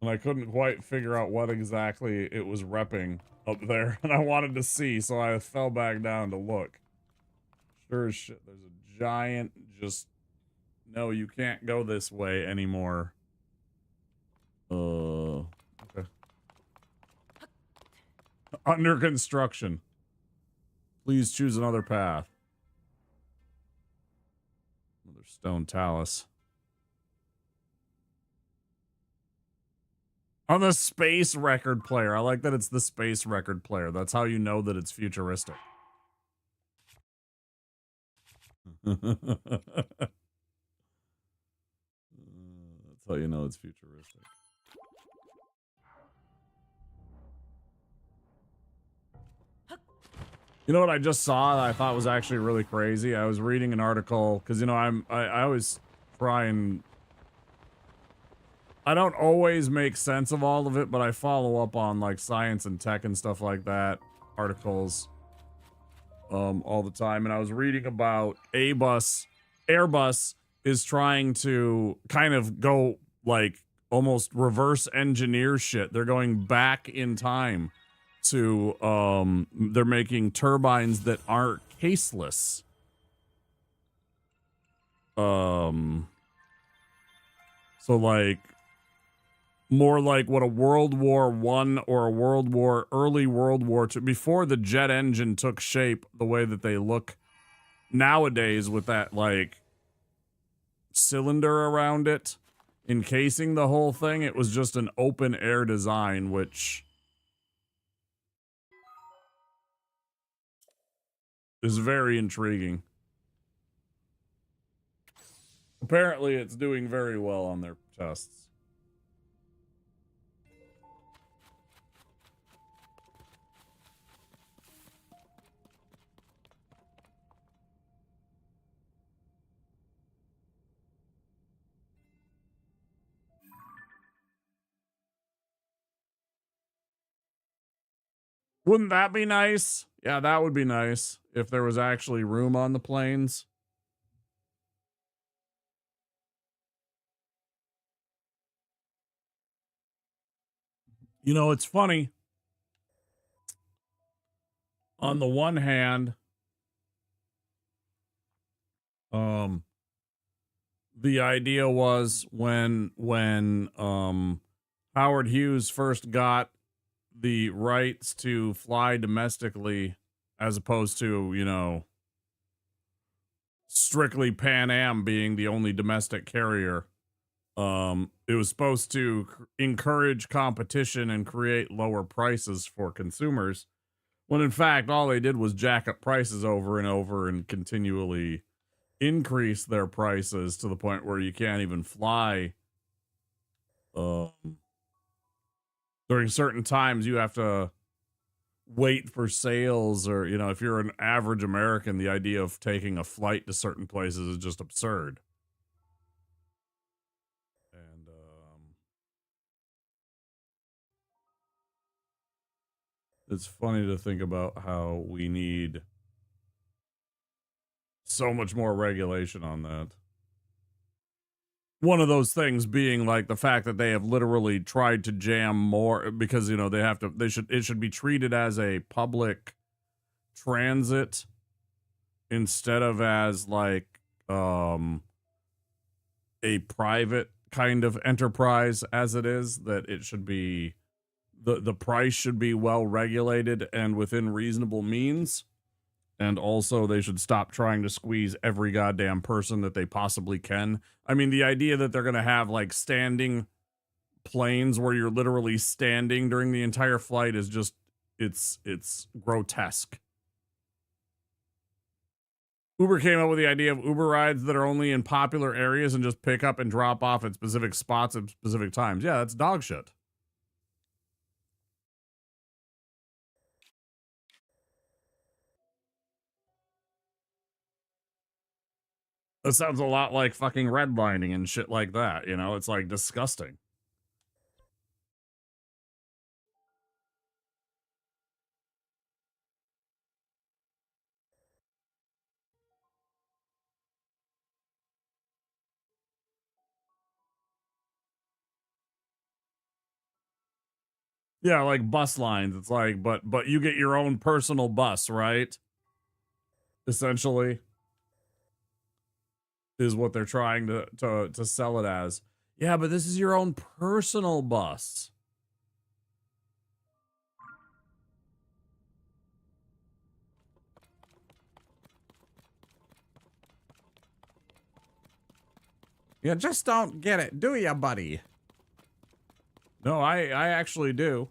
And I couldn't quite figure out what exactly it was repping up there, and I wanted to see, so I fell back down to look. Sure as shit, there's a giant, just, no, you can't go this way anymore. Okay. Under construction. Please choose another path. Another stone talus. On the space record player. I like that it's the space record player. That's how you know that it's futuristic. That's how you know it's futuristic. You know what I just saw that I thought was actually really crazy? I was reading an article because, you know, I always try and I don't always make sense of all of it, but I follow up on like science and tech and stuff like that, articles all the time. And I was reading about Airbus is trying to kind of go like almost reverse engineer shit. They're going back in time to they're making turbines that aren't caseless. So like more like what a World War One or a early World War Two, before the jet engine took shape the way that they look nowadays, with that like cylinder around it encasing the whole thing. It was just an open air design, which is very intriguing. Apparently it's doing very well on their tests. Wouldn't that be nice? Yeah, that would be nice if there was actually room on the planes. You know, it's funny. On the one hand, the idea was when Howard Hughes first got the rights to fly domestically, as opposed to, you know, strictly Pan Am being the only domestic carrier. It was supposed to encourage competition and create lower prices for consumers, when in fact all they did was jack up prices over and over and continually increase their prices to the point where you can't even fly. During certain times you have to wait for sales, or, you know, if you're an average American, the idea of taking a flight to certain places is just absurd. And it's funny to think about how we need so much more regulation on that. One of those things being like the fact that they have literally tried to jam more, because, you know, it should be treated as a public transit instead of as like a private kind of enterprise, as it is, that it should be the price should be well regulated and within reasonable means. And also, they should stop trying to squeeze every goddamn person that they possibly can. I mean, the idea that they're going to have like standing planes where you're literally standing during the entire flight is just, it's grotesque. Uber came up with the idea of Uber rides that are only in popular areas and just pick up and drop off at specific spots at specific times. Yeah, that's dog shit. It sounds a lot like fucking redlining and shit like that, you know? It's like disgusting. Yeah, like bus lines. It's like, but you get your own personal bus, right? Essentially, is what they're trying to sell it as. Yeah, but this is your own personal bus. You just don't get it, do ya, buddy? No, I actually do.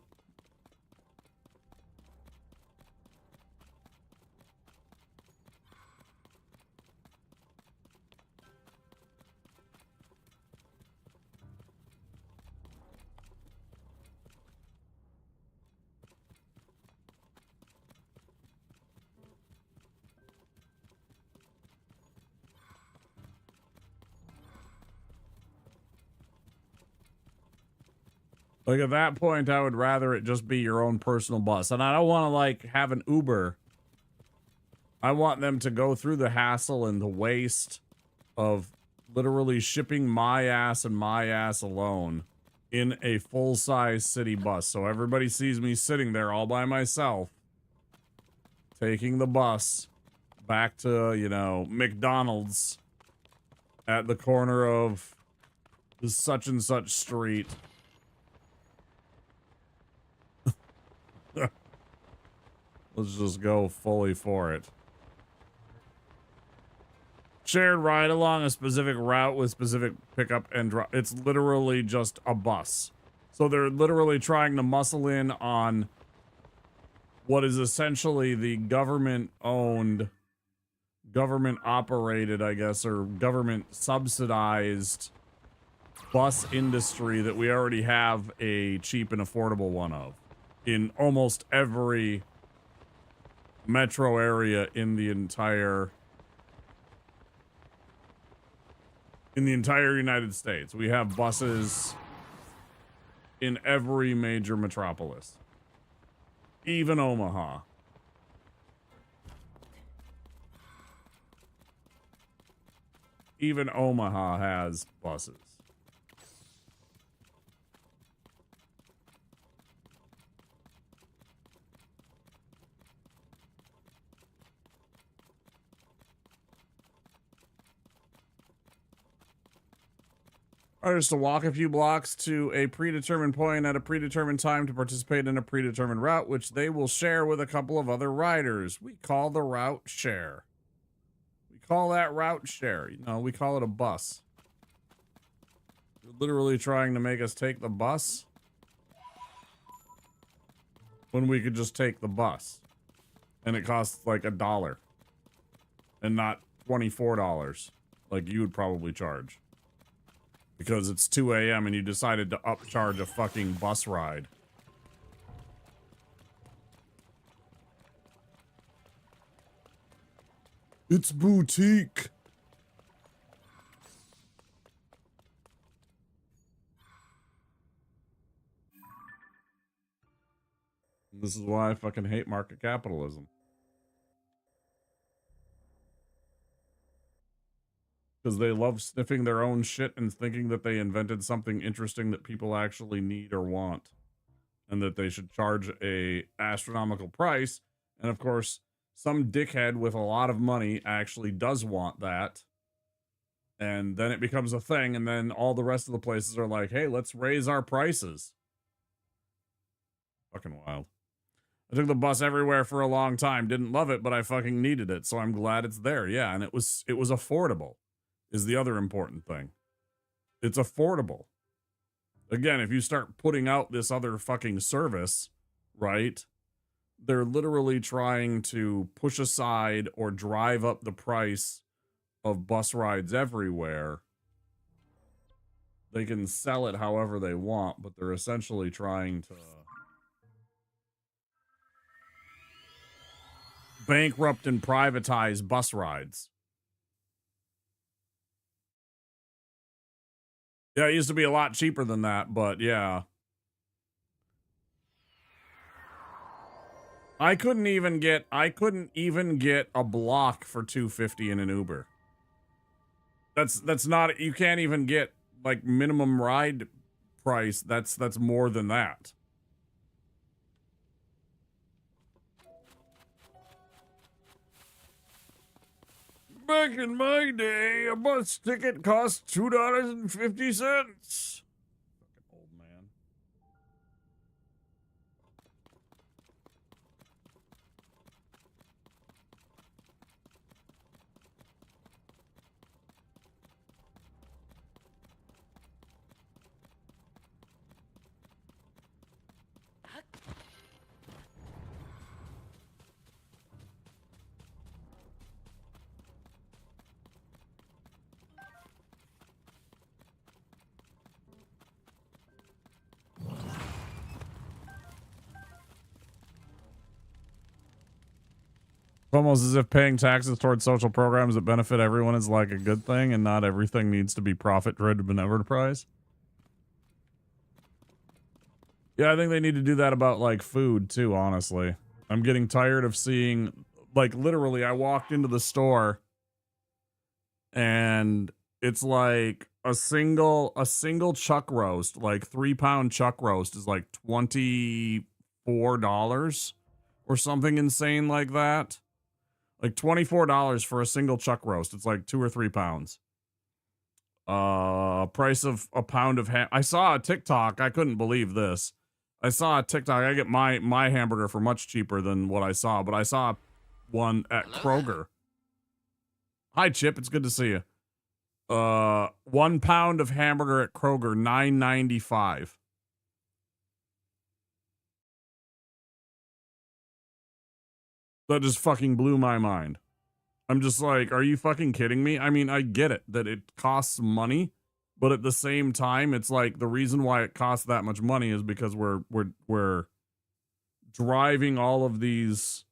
Like at that point, I would rather it just be your own personal bus. And I don't want to like have an Uber. I want them to go through the hassle and the waste of literally shipping my ass and my ass alone in a full-size city bus. So everybody sees me sitting there all by myself, taking the bus back to, you know, McDonald's at the corner of the such and such street. Let's just go fully for it. Shared ride along a specific route with specific pickup and drop. It's literally just a bus. So they're literally trying to muscle in on what is essentially the government-owned, government-operated, I guess, or government-subsidized bus industry that we already have a cheap and affordable one of in almost every metro area in the entire United States. We have buses in every major metropolis, even Omaha. Even Omaha has buses. Riders to walk a few blocks to a predetermined point at a predetermined time to participate in a predetermined route, which they will share with a couple of other riders. We call the route share. We call that route share. You know, we call it a bus. You're literally trying to make us take the bus when we could just take the bus. And it costs like $1 and not $24 like you would probably charge. Because it's 2 a.m. and you decided to upcharge a fucking bus ride. It's boutique. This is why I fucking hate market capitalism. Because they love sniffing their own shit and thinking that they invented something interesting that people actually need or want. And that they should charge a astronomical price. And of course, some dickhead with a lot of money actually does want that. And then it becomes a thing. And then all the rest of the places are like, hey, let's raise our prices. Fucking wild. I took the bus everywhere for a long time. Didn't love it, but I fucking needed it. So I'm glad it's there. Yeah, and it was affordable. Is the other important thing. It's affordable. Again, if you start putting out this other fucking service, right? They're literally trying to push aside or drive up the price of bus rides everywhere. They can sell it however they want, but they're essentially trying to bankrupt and privatize bus rides. Yeah, it used to be a lot cheaper than that, but yeah. I couldn't even get a block for $2.50 in an Uber. That's not, you can't even get like minimum ride price. That's more than that. Back in my day, a bus ticket cost $2.50. Fucking old man. Almost as if paying taxes towards social programs that benefit everyone is like a good thing, and not everything needs to be profit-driven enterprise. Yeah, I think they need to do that about like food too, honestly. I'm getting tired of seeing, like, literally I walked into the store and it's like a single chuck roast, like 3-pound chuck roast is like $24 or something insane like that. Like $24 for a single chuck roast. It's like 2 or 3 pounds. Price of a pound of ham. I saw a TikTok. I couldn't believe this. I saw a TikTok. I get my hamburger for much cheaper than what I saw, but I saw one at Kroger. Hi, Chip. It's good to see you. 1 pound of hamburger at Kroger, $9.95. That just fucking blew my mind. I'm just like, are you fucking kidding me? I mean, I get it that it costs money, but at the same time, it's like the reason why it costs that much money is because we're driving all of these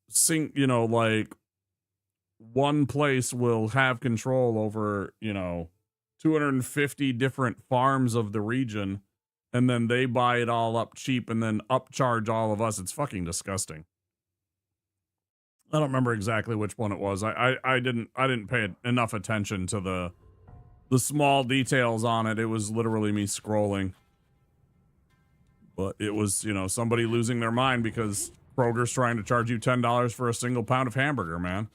like one place will have control over, 250 different farms of the region, and then they buy it all up cheap and then upcharge all of us. It's fucking disgusting. I don't remember exactly which one it was. I didn't pay enough attention to the small details on it. It was literally me scrolling. But it was, somebody losing their mind because Kroger's trying to charge you $10 for a single pound of hamburger, man.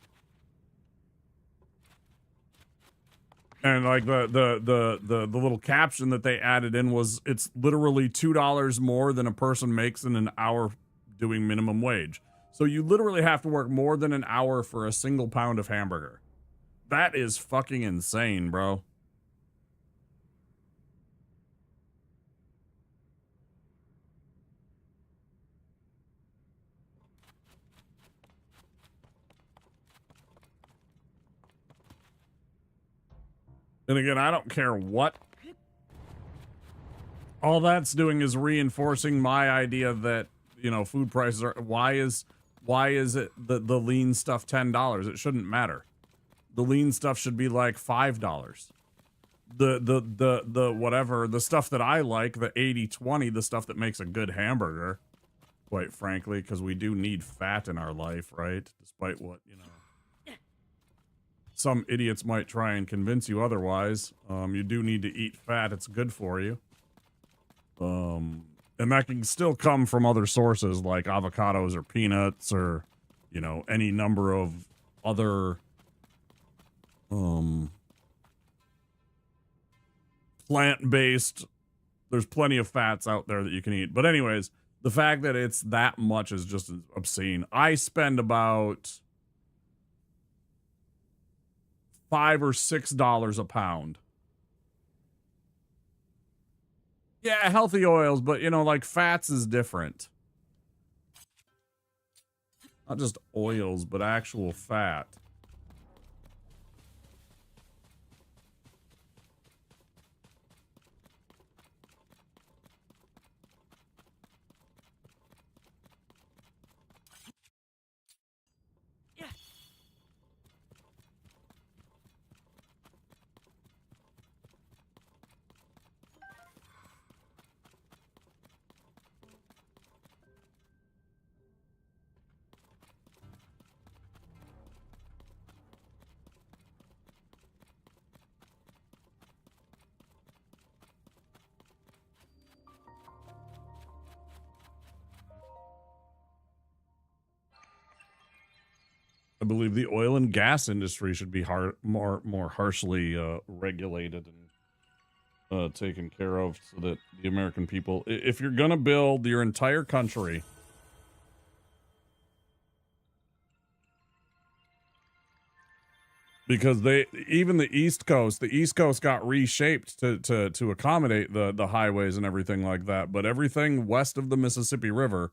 And like the little caption that they added in was, it's literally $2 more than a person makes in an hour doing minimum wage. So you literally have to work more than an hour for a single pound of hamburger. That is fucking insane, bro. And again, I don't care what. All that's doing is reinforcing my idea that, food prices are, why is it the lean stuff $10? It shouldn't matter. The lean stuff should be like $5. The whatever, the stuff that I like, the 80-20, the stuff that makes a good hamburger, quite frankly, because we do need fat in our life, right? Despite what, some idiots might try and convince you otherwise. You do need to eat fat. It's good for you. And that can still come from other sources like avocados or peanuts or, any number of other, plant-based. There's plenty of fats out there that you can eat. But anyways, the fact that it's that much is just obscene. I spend about $5 or $6 a pound. Yeah, healthy oils, but like fats is different. Not just oils, but actual fat. I believe the oil and gas industry should be more harshly regulated and taken care of, so that the American people, if you're gonna build your entire country, because even the East Coast got reshaped to accommodate the highways and everything like that, but everything west of the Mississippi River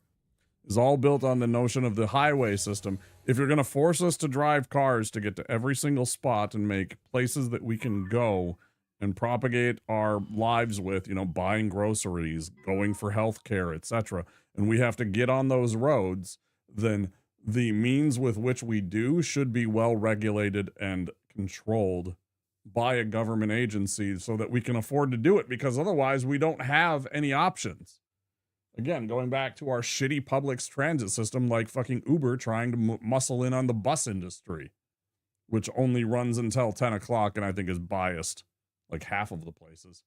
is all built on the notion of the highway system. If you're going to force us to drive cars to get to every single spot and make places that we can go and propagate our lives with, you know, buying groceries, going for health care, etc., and we have to get on those roads, then the means with which we do should be well regulated and controlled by a government agency so that we can afford to do it, because otherwise we don't have any options. Again, going back to our shitty public transit system, like fucking Uber trying to muscle in on the bus industry, which only runs until 10 o'clock and I think is biased, like half of the places.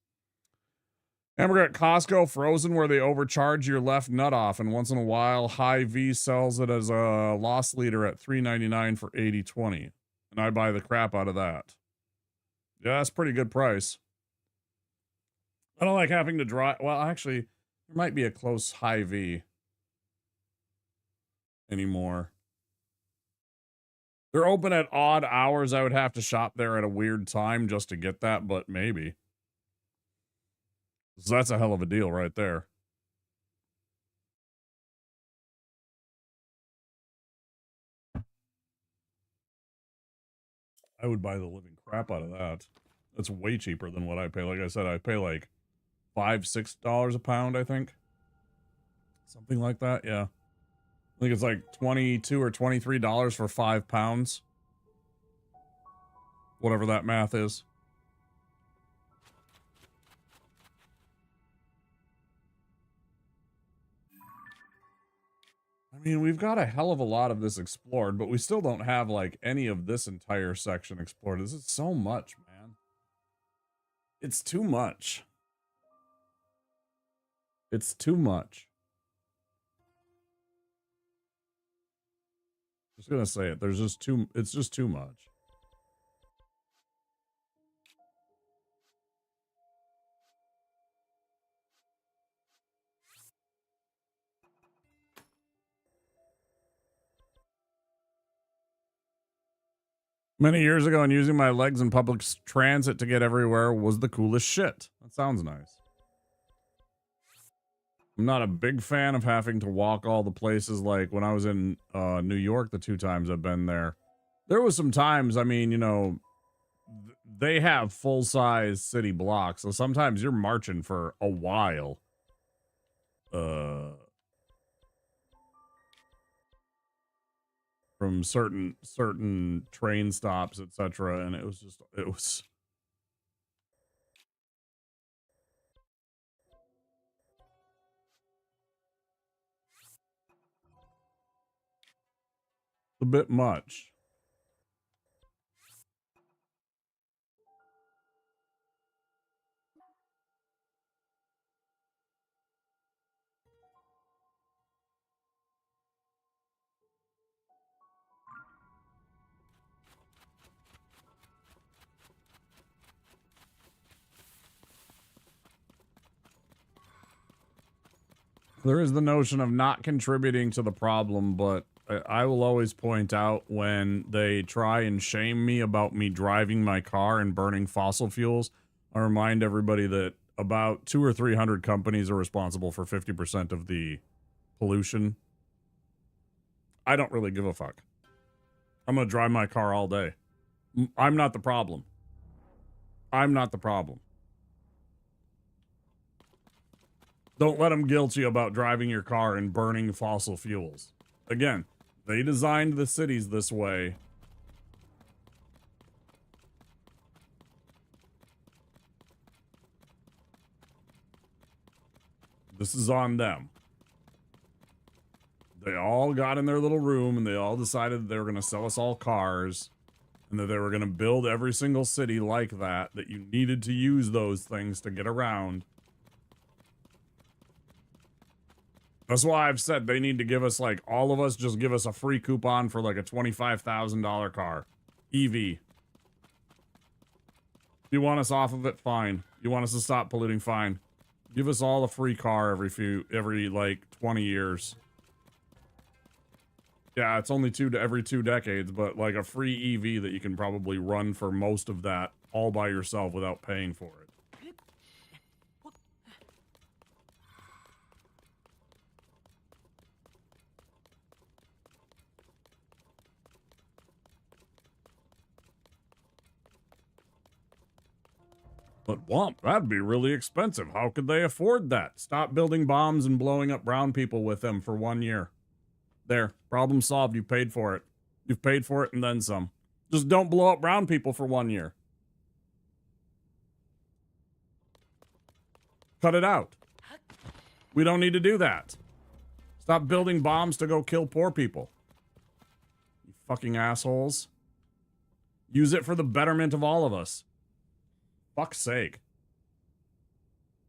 Hamburger at Costco frozen, where they overcharge your left nut off, and once in a while Hy-Vee sells it as a loss leader at $3.99 for 80/20, and I buy the crap out of that. Yeah, that's a pretty good price. I don't like having to drive. Well, actually, there might be a close Hy-Vee anymore. They're open at odd hours. I would have to shop there at a weird time just to get that, but maybe. So that's a hell of a deal right there. I would buy the living crap out of that. That's way cheaper than what I pay. Like I said, I pay like $5-6 a pound, I think. Something like that, yeah. I think it's like $22 or $23 for 5 pounds. Whatever that math is. I mean, we've got a hell of a lot of this explored, but we still don't have like any of this entire section explored. This is so much, man. It's too much. It's too much. Just gonna say it. There's just too, it's just too much. Many years ago, and using my legs in public transit to get everywhere was the coolest shit. That sounds nice. I'm not a big fan of having to walk all the places. Like when I was in New York, the 2 times I've been there, there was some times, I mean, you know, they have full-size city blocks, so sometimes you're marching for a while. From certain train stops, etc., and it was a bit much. There is the notion of not contributing to the problem, but I will always point out when they try and shame me about me driving my car and burning fossil fuels, I remind everybody that about 200 or 300 companies are responsible for 50% of the pollution. I don't really give a fuck. I'm going to drive my car all day. I'm not the problem. I'm not the problem. Don't let them guilt you about driving your car and burning fossil fuels. Again, they designed the cities this way. This is on them. They all got in their little room and they all decided they were going to sell us all cars and that they were going to build every single city like that you needed to use those things to get around. That's why I've said they need to give us, like, all of us, just give us a free coupon for, like, a $25,000 car. EV. You want us off of it, fine. You want us to stop polluting, fine. Give us all a free car every like 20 years. Yeah, it's only every 2 decades, but like a free EV that you can probably run for most of that all by yourself without paying for it. But womp, that'd be really expensive. How could they afford that? Stop building bombs and blowing up brown people with them for 1 year. There, problem solved. You paid for it. You've paid for it and then some. Just don't blow up brown people for 1 year. Cut it out. We don't need to do that. Stop building bombs to go kill poor people. You fucking assholes. Use it for the betterment of all of us. Fuck's sake.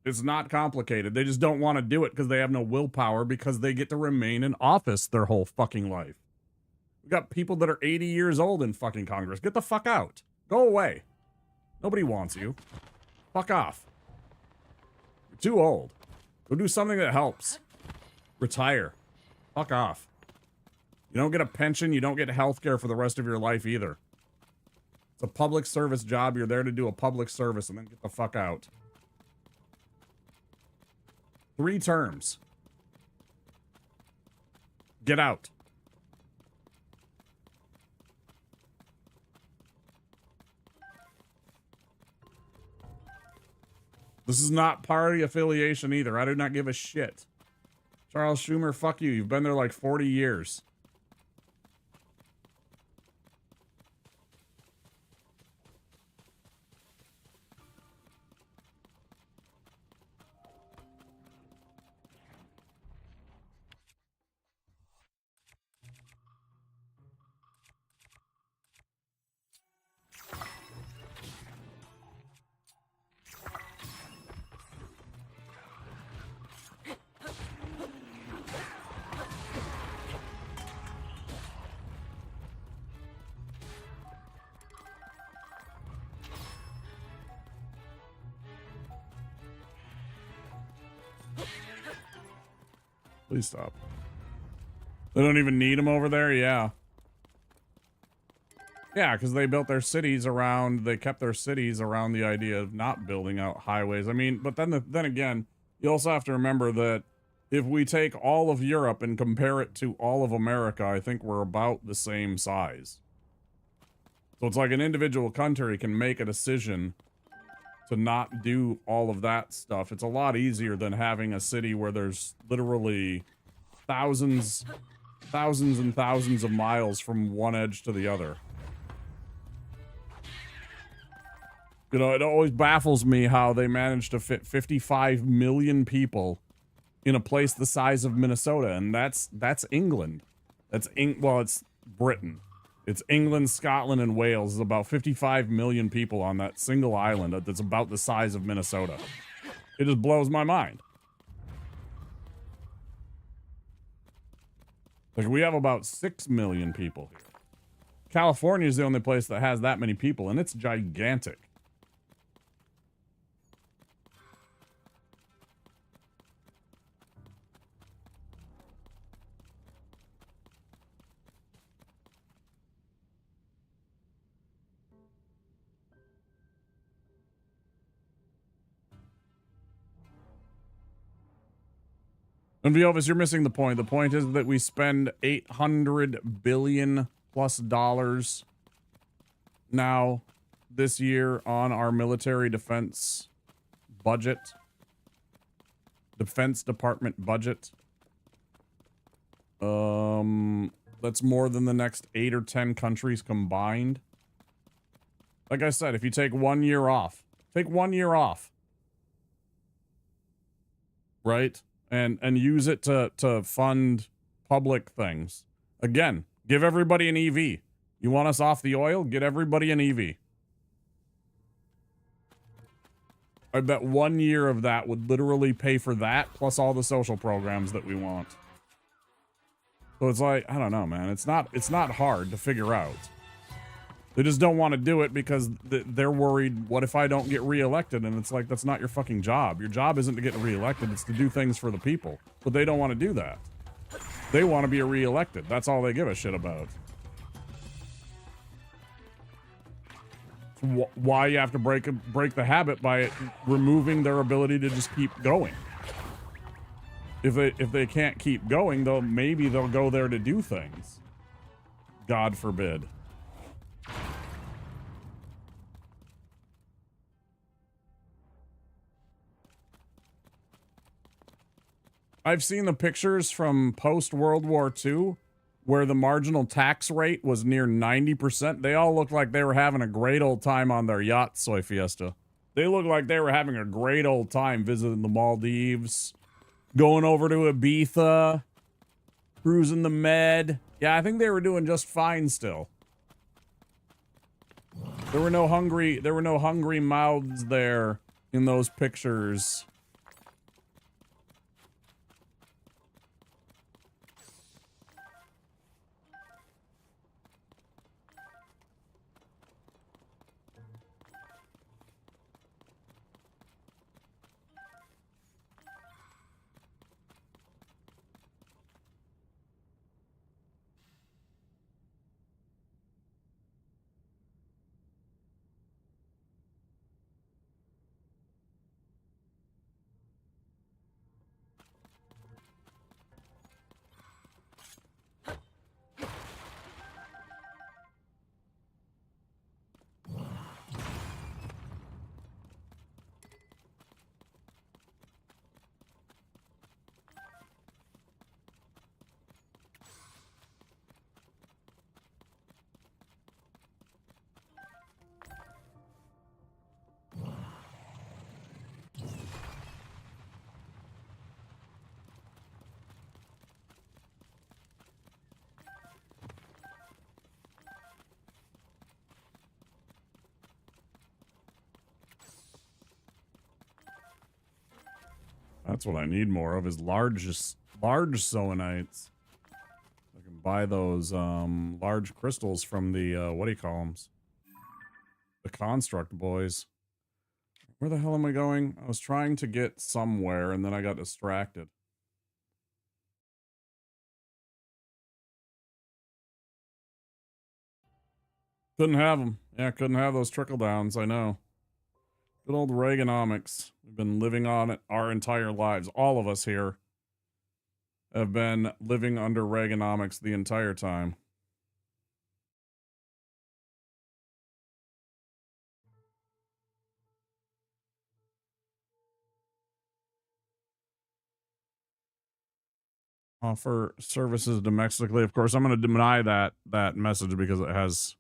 It's not complicated. They just don't want to do it because they have no willpower because they get to remain in office their whole fucking life. We got people that are 80 years old in fucking Congress. Get the fuck out. Go away. Nobody wants you. Fuck off. You're too old. Go do something that helps. Retire. Fuck off. You don't get a pension. You don't get health care for the rest of your life either. It's a public service job. You're there to do a public service and then get the fuck out. 3 terms. Get out. This is not party affiliation either. I do not give a shit. Charles Schumer, fuck you. You've been there like 40 years. Please stop. They don't even need them over there? Yeah. Yeah, because they built their cities around, they kept their cities around the idea of not building out highways. I mean, but then again, you also have to remember that if we take all of Europe and compare it to all of America, I think we're about the same size. So it's like an individual country can make a decision to not do all of that stuff. It's a lot easier than having a city where there's literally thousands and thousands of miles from one edge to the other. You know, it always baffles me how they managed to fit 55 million people in a place the size of Minnesota, and that's England. Well, it's Britain. It's England, Scotland, and Wales. There's about 55 million people on that single island that's about the size of Minnesota. It just blows my mind. Like, we have about 6 million people here. California is the only place that has that many people, and it's gigantic. And Viovis, you're missing the point. The point is that we spend $800 billion plus now this year on our military defense budget. Defense Department budget. That's more than the next 8 or 10 countries combined. Like I said, if you take 1 year off, take 1 year off. Right? And use it to fund public things. Again, give everybody an EV. You want us off the oil? Get everybody an EV. I bet 1 year of that would literally pay for that plus all the social programs that we want. So it's like, I don't know, man. It's not hard to figure out. They just don't want to do it because they're worried, what if I don't get reelected? And it's like, that's not your fucking job. Your job isn't to get reelected, it's to do things for the people. But they don't want to do that. They want to be reelected. That's all they give a shit about. Why you have to break the habit by removing their ability to just keep going. If they can't keep going, maybe they'll go there to do things. God forbid. I've seen the pictures from post-World War II where the marginal tax rate was near 90%. They all looked like they were having a great old time on their yacht, Soy Fiesta. They looked like they were having a great old time visiting the Maldives, going over to Ibiza, cruising the Med. Yeah, I think they were doing just fine still. There were no hungry mouths there in those pictures. That's what I need more of, is large zoanites. I can buy those large crystals from the what do you call them? The construct boys. Where the hell am I going? I was trying to get somewhere and then I got distracted. Couldn't have them. Yeah, couldn't have those trickle downs, I know. Good old Reaganomics. We've been living on it our entire lives. All of us here have been living under Reaganomics the entire time. Offer services domestically. Of course, I'm going to deny that message because it has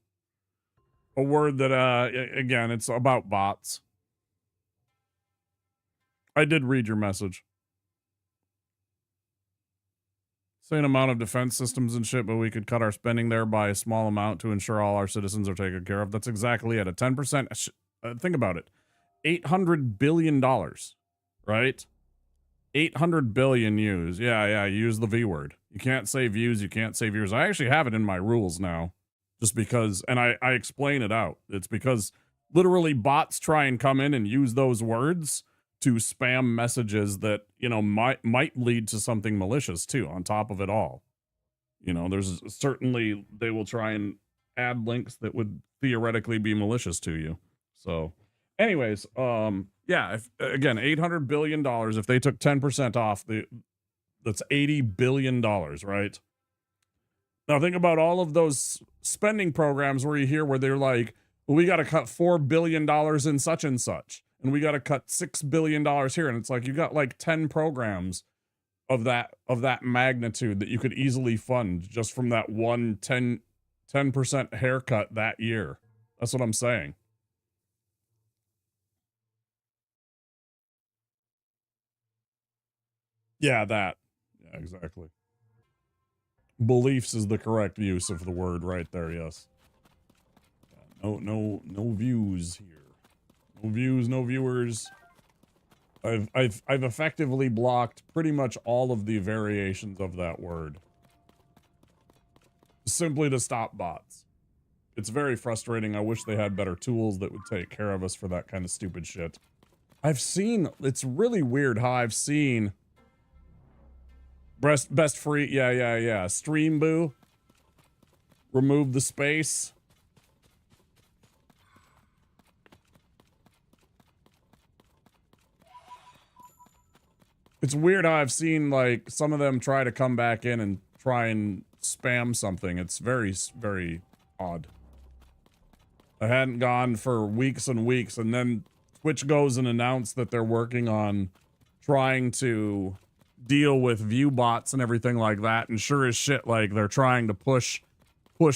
a word that, again, it's about bots. I did read your message. Same amount of defense systems and shit, but we could cut our spending there by a small amount to ensure all our citizens are taken care of. That's exactly it. A 10%. Think about it. $800 billion, right? 800 billion use. Yeah, use the V word. You can't say views, you can't say viewers. I actually have it in my rules now. Just because, and I explain it out. It's because literally bots try and come in and use those words to spam messages that, you know, might lead to something malicious too, on top of it all. You know, there's certainly, they will try and add links that would theoretically be malicious to you. So anyways, yeah, again, $800 billion, if they took 10% off, that's $80 billion, right? Now think about all of those spending programs where you hear where they're like, well, we got to cut $4 billion in such and such, and we got to cut $6 billion here. And it's like, you got like 10 programs of that magnitude that you could easily fund just from that 10% haircut that year. That's what I'm saying. Yeah, that. Yeah, exactly. Beliefs is the correct use of the word right there, yes. No views here. No views, no viewers. I've effectively blocked pretty much all of the variations of that word. Simply to stop bots. It's very frustrating. I wish they had better tools that would take care of us for that kind of stupid shit. I've seen, it's really weird how I've seen best free, yeah. Stream boo. Remove the space. It's weird how I've seen, like, some of them try to come back in and try and spam something. It's very, very odd. I hadn't gone for weeks and weeks, and then Twitch goes and announced that they're working on trying to deal with view bots and everything like that, and sure as shit, like, they're trying to push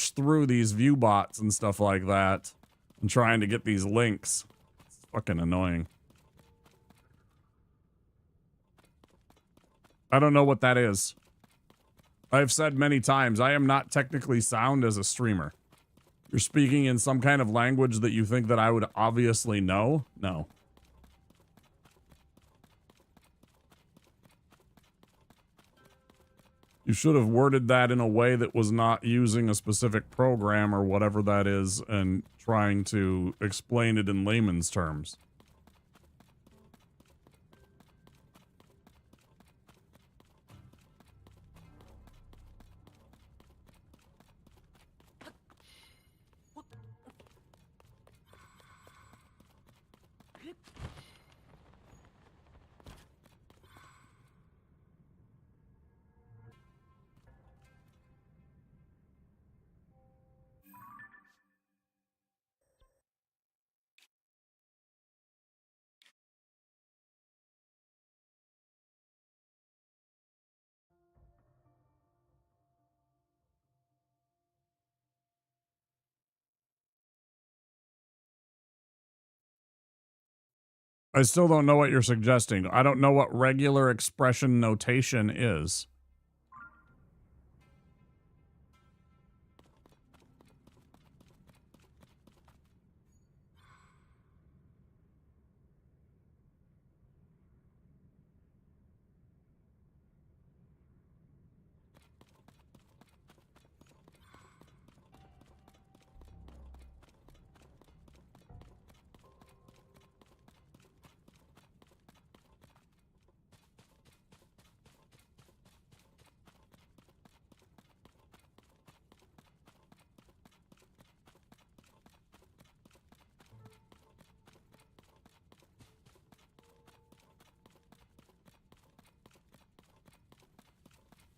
through these view bots and stuff like that, and trying to get these links. It's fucking annoying. I don't know what that is. I've said many times, I am not technically sound as a streamer. You're speaking in some kind of language that you think that I would obviously know? No. You should have worded that in a way that was not using a specific program or whatever that is and trying to explain it in layman's terms. I still don't know what you're suggesting. I don't know what regular expression notation is.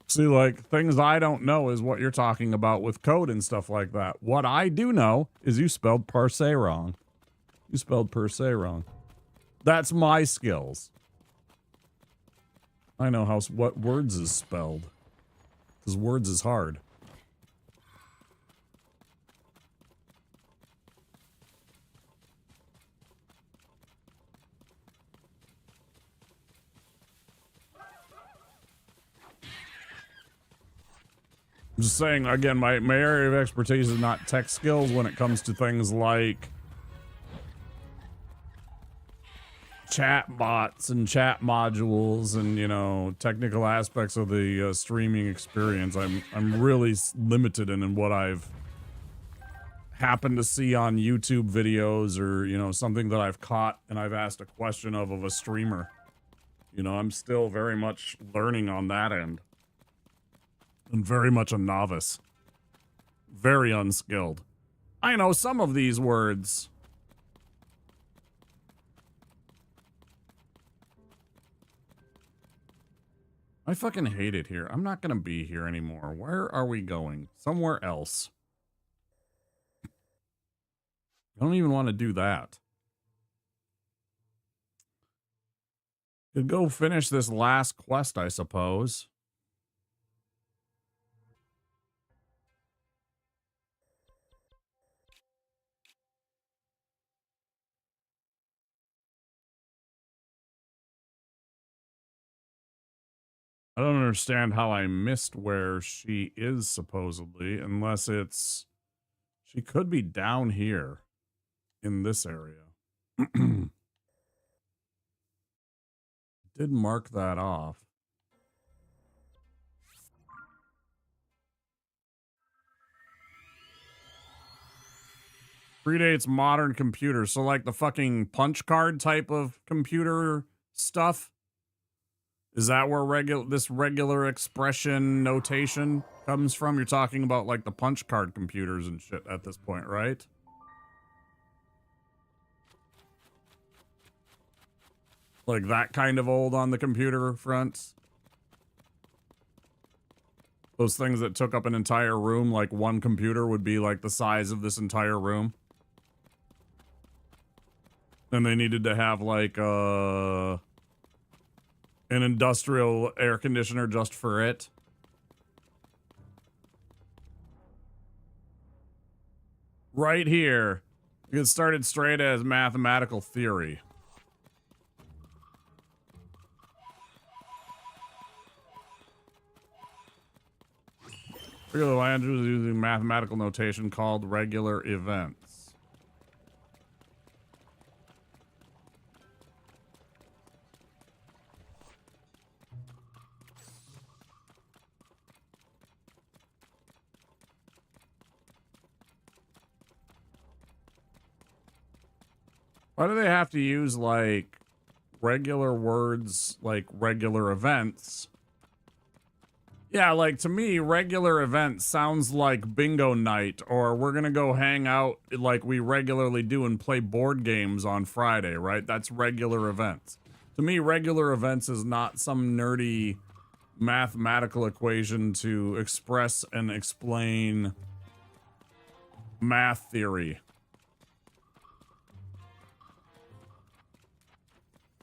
See, like, things I don't know is what you're talking about with code and stuff like that. What I do know is you spelled per se wrong. You spelled per se wrong. That's my skills. I know how what words is spelled. Because words is hard. I'm just saying, again, my area of expertise is not tech skills when it comes to things like chat bots and chat modules and, you know, technical aspects of the streaming experience. I'm really limited in what I've happened to see on YouTube videos or, you know, something that I've caught and I've asked a question of a streamer. You know, I'm still very much learning on that end. And very much a novice. Very unskilled. I know some of these words. I fucking hate it here. I'm not gonna be here anymore. Where are we going? Somewhere else. I don't even want to do that. Could go finish this last quest, I suppose. I don't understand how I missed where she is, supposedly, unless it's... She could be down here in this area. did mark that off. Predates modern computers. So like the fucking punch card type of computer stuff. Is that where this regular expression notation comes from? You're talking about like the punch card computers and shit at this point, right? Like that kind of old on the computer front. Those things that took up an entire room, like one computer would be like the size of this entire room. And they needed to have like an industrial air conditioner just for it. Right here, you get started straight as mathematical theory. Regular language is using mathematical notation called regular events. Why do they have to use, like, regular words, like regular events? Yeah, like, to me, regular events sounds like bingo night, or we're gonna go hang out like we regularly do and play board games on Friday, right? That's regular events. To me, regular events is not some nerdy mathematical equation to express and explain math theory.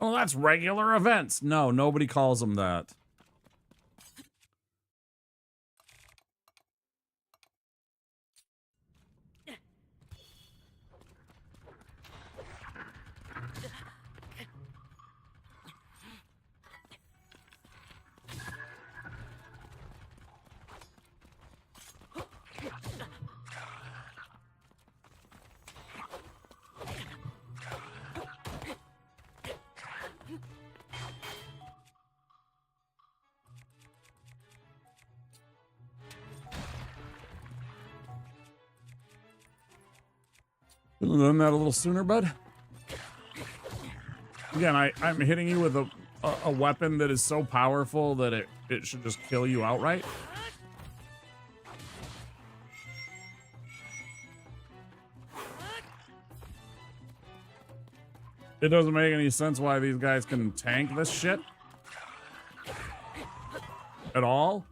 Oh, that's regular events. No, nobody calls them that. Done that a little sooner, bud. Again, I'm hitting you with a weapon that is so powerful that it should just kill you outright. It doesn't make any sense why these guys can tank this shit at all.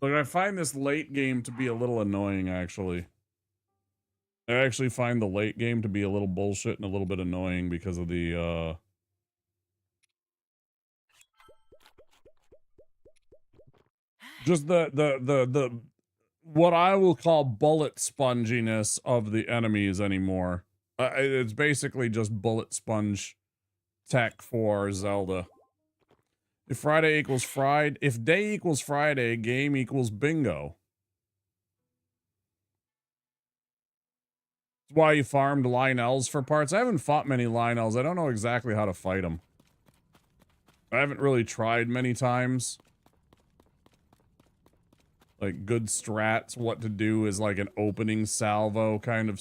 Look, I find this late game to be a little annoying, actually. I actually find the late game to be a little bullshit and a little bit annoying because of the, just the what I will call bullet sponginess of the enemies anymore. It's basically just bullet sponge tech for Zelda. If Friday equals Friday, if day equals Friday, game equals bingo. That's why you farmed Lionels for parts. I haven't fought many Lionels. I don't know exactly how to fight them. I haven't really tried many times. Like, good strats, what to do is like an opening salvo kind of,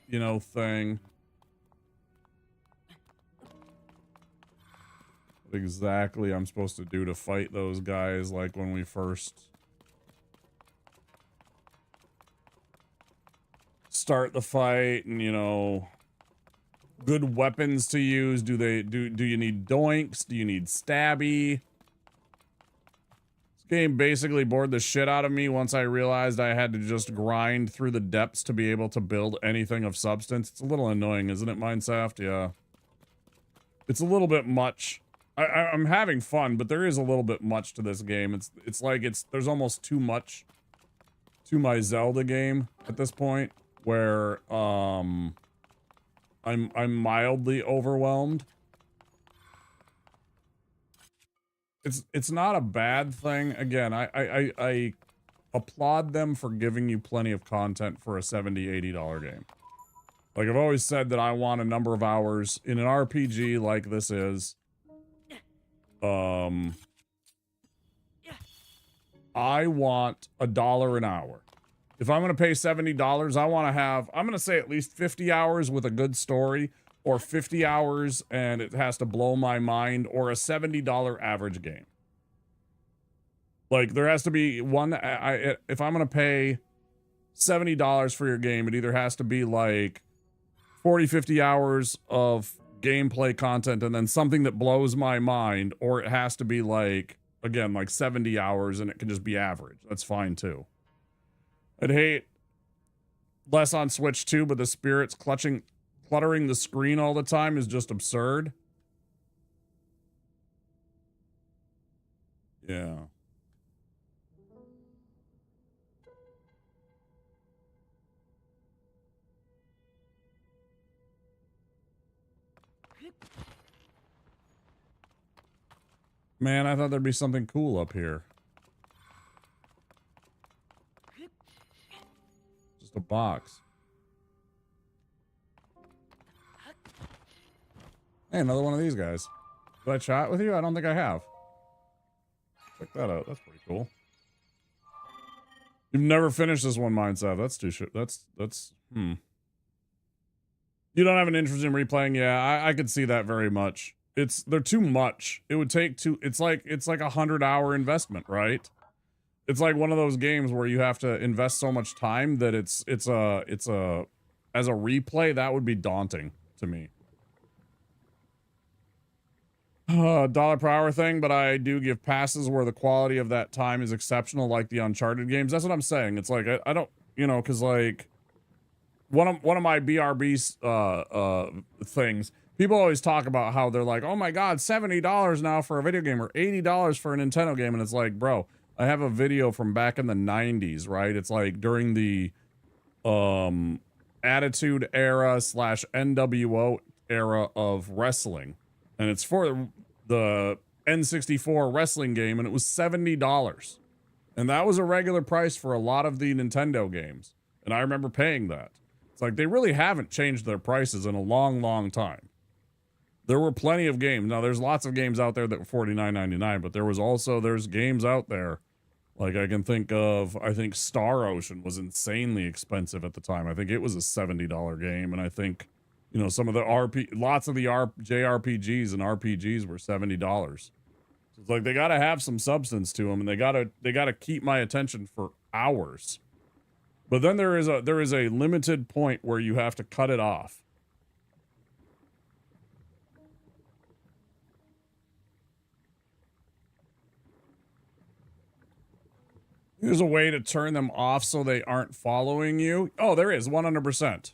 you know, thing. What exactly I'm supposed to do to fight those guys, like when we first start the fight, and, you know, good weapons to use. Do you need doinks? Do you need stabby? This game basically bored the shit out of me once I realized I had to just grind through the depths to be able to build anything of substance. It's a little annoying, isn't it, Mindsaft? Yeah. It's a little bit much. I'm having fun, but there is a little bit much to this game. It's like there's almost too much to my Zelda game at this point, where I'm mildly overwhelmed. It's not a bad thing. Again, I applaud them for giving you plenty of content for a $70-80 game. Like, I've always said that I want a number of hours in an RPG like this is. I want $1 an hour. If I'm going to pay $70, I want to have, I'm going to say at least 50 hours with a good story, or 50 hours and it has to blow my mind, or a $70 average game. Like, there has to be one, if I'm going to pay $70 for your game, it either has to be like 40, 50 hours of gameplay content and then something that blows my mind, or it has to be like, again, like 70 hours and it can just be average. That's fine too. I'd hate less on Switch too, but the spirits cluttering the screen all the time is just absurd. Yeah. Man, I thought there'd be something cool up here. Just a box. Hey, another one of these guys. Did I chat with you? I don't think I have. Check that out. That's pretty cool. You've never finished this one, Mindset. That's too shit. That's You don't have an interest in replaying? Yeah, I could see that very much. They're too much. It would take it's like a 100-hour investment, right? It's like one of those games where you have to invest so much time that as a replay, that would be daunting to me. Dollar per hour thing, but I do give passes where the quality of that time is exceptional, like the Uncharted games. That's what I'm saying. It's like, I don't, because like one of my BRB's things, people always talk about how they're like, oh my God, $70 now for a video game or $80 for a Nintendo game. And it's like, bro, I have a video from back in the 90s, right? It's like during the Attitude Era / NWO era of wrestling. And it's for the N64 wrestling game, and it was $70. And that was a regular price for a lot of the Nintendo games. And I remember paying that. It's like, they really haven't changed their prices in a long, long time. There were plenty of games. Now, there's lots of games out there that were $49.99, but there's games out there. Like, I can think of, I think Star Ocean was insanely expensive at the time. I think it was a $70 game, and I think, some of the lots of the JRPGs and RPGs were $70. So it's like, they got to have some substance to them, and they got to keep my attention for hours. But then there is a limited point where you have to cut it off. There's a way to turn them off so they aren't following you. Oh, there is, 100%.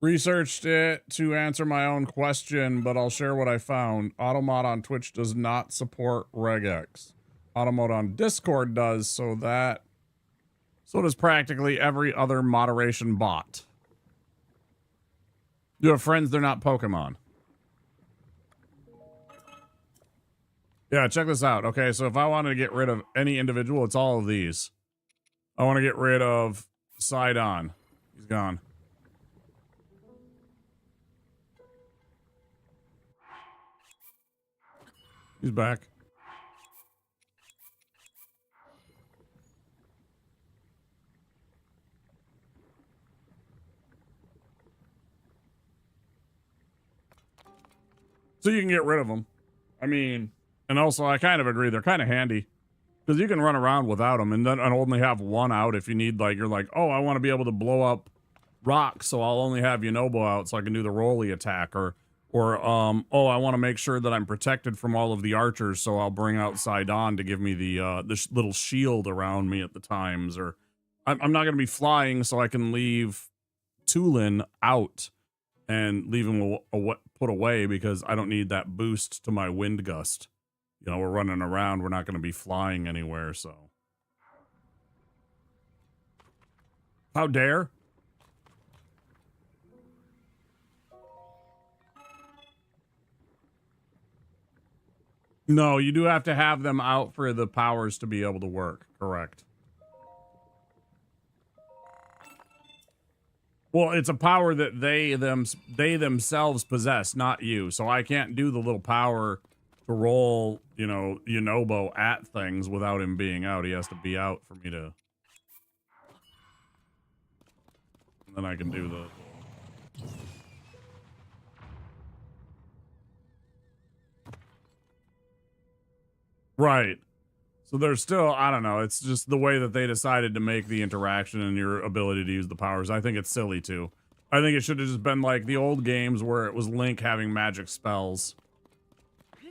Researched it to answer my own question, but I'll share what I found. Automod on Twitch does not support regex. Automod on Discord does, so does practically every other moderation bot. You have friends, they're not Pokemon. Yeah, check this out. Okay, so if I wanted to get rid of any individual, it's all of these. I want to get rid of Sidon. He's gone. He's back. So you can get rid of them. I mean, and also I kind of agree, they're kind of handy. Because you can run around without them and then only have one out if you need, like, you're like, oh, I want to be able to blow up rocks, so I'll only have Yunobo out so I can do the rolly attack, or oh, I want to make sure that I'm protected from all of the archers, so I'll bring out Sidon to give me the little shield around me at the times, or I'm not going to be flying, so I can leave Tulin out and leave him put away because I don't need that boost to my wind gust. We're running around, we're not going to be flying anywhere, so. How dare? No, you do have to have them out for the powers to be able to work. Correct. Well, it's a power that they themselves possess, not you. So I can't do the little power to roll, you know, Yunobo at things without him being out. He has to be out for me to. And then I can do the. Right. So there's still, I don't know, it's just the way that they decided to make the interaction and your ability to use the powers. I think it's silly too. I think it should have just been like the old games where it was Link having magic spells.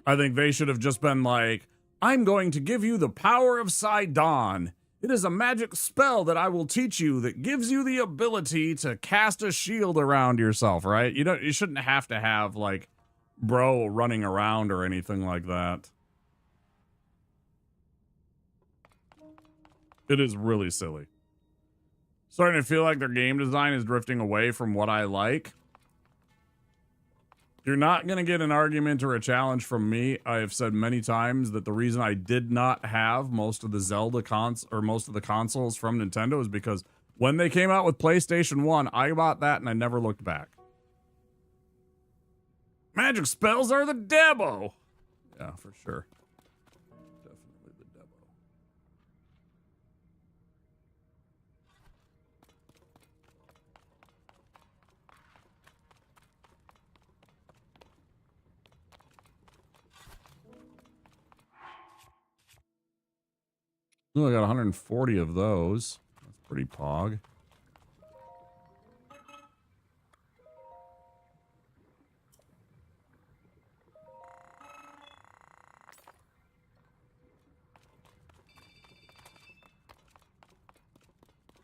I think they should have just been like, I'm going to give you the power of Sidon. It is a magic spell that I will teach you that gives you the ability to cast a shield around yourself, right? You shouldn't have to have like bro running around or anything like that. It is really silly. Starting to feel like their game design is drifting away from what I like. You're not going to get an argument or a challenge from me. I have said many times that the reason I did not have most of the Zelda most of the consoles from Nintendo is because when they came out with PlayStation 1, I bought that and I never looked back. Magic spells are the demo. Yeah, for sure. Definitely the demo. Oh, I got 140 of those. That's pretty pog.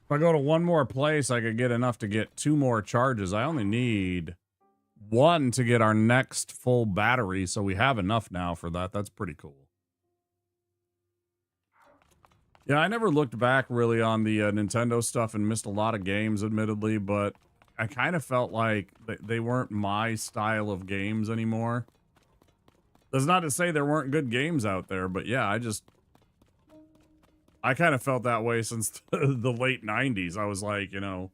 If I go to one more place, I could get enough to get 2 more charges. I only need 1 to get our next full battery, so we have enough now for that. That's pretty cool. Yeah, I never looked back really on the Nintendo stuff and missed a lot of games, admittedly, but I kind of felt like they weren't my style of games anymore. That's not to say there weren't good games out there, but yeah, I kind of felt that way since the late 90s. I was like, you know,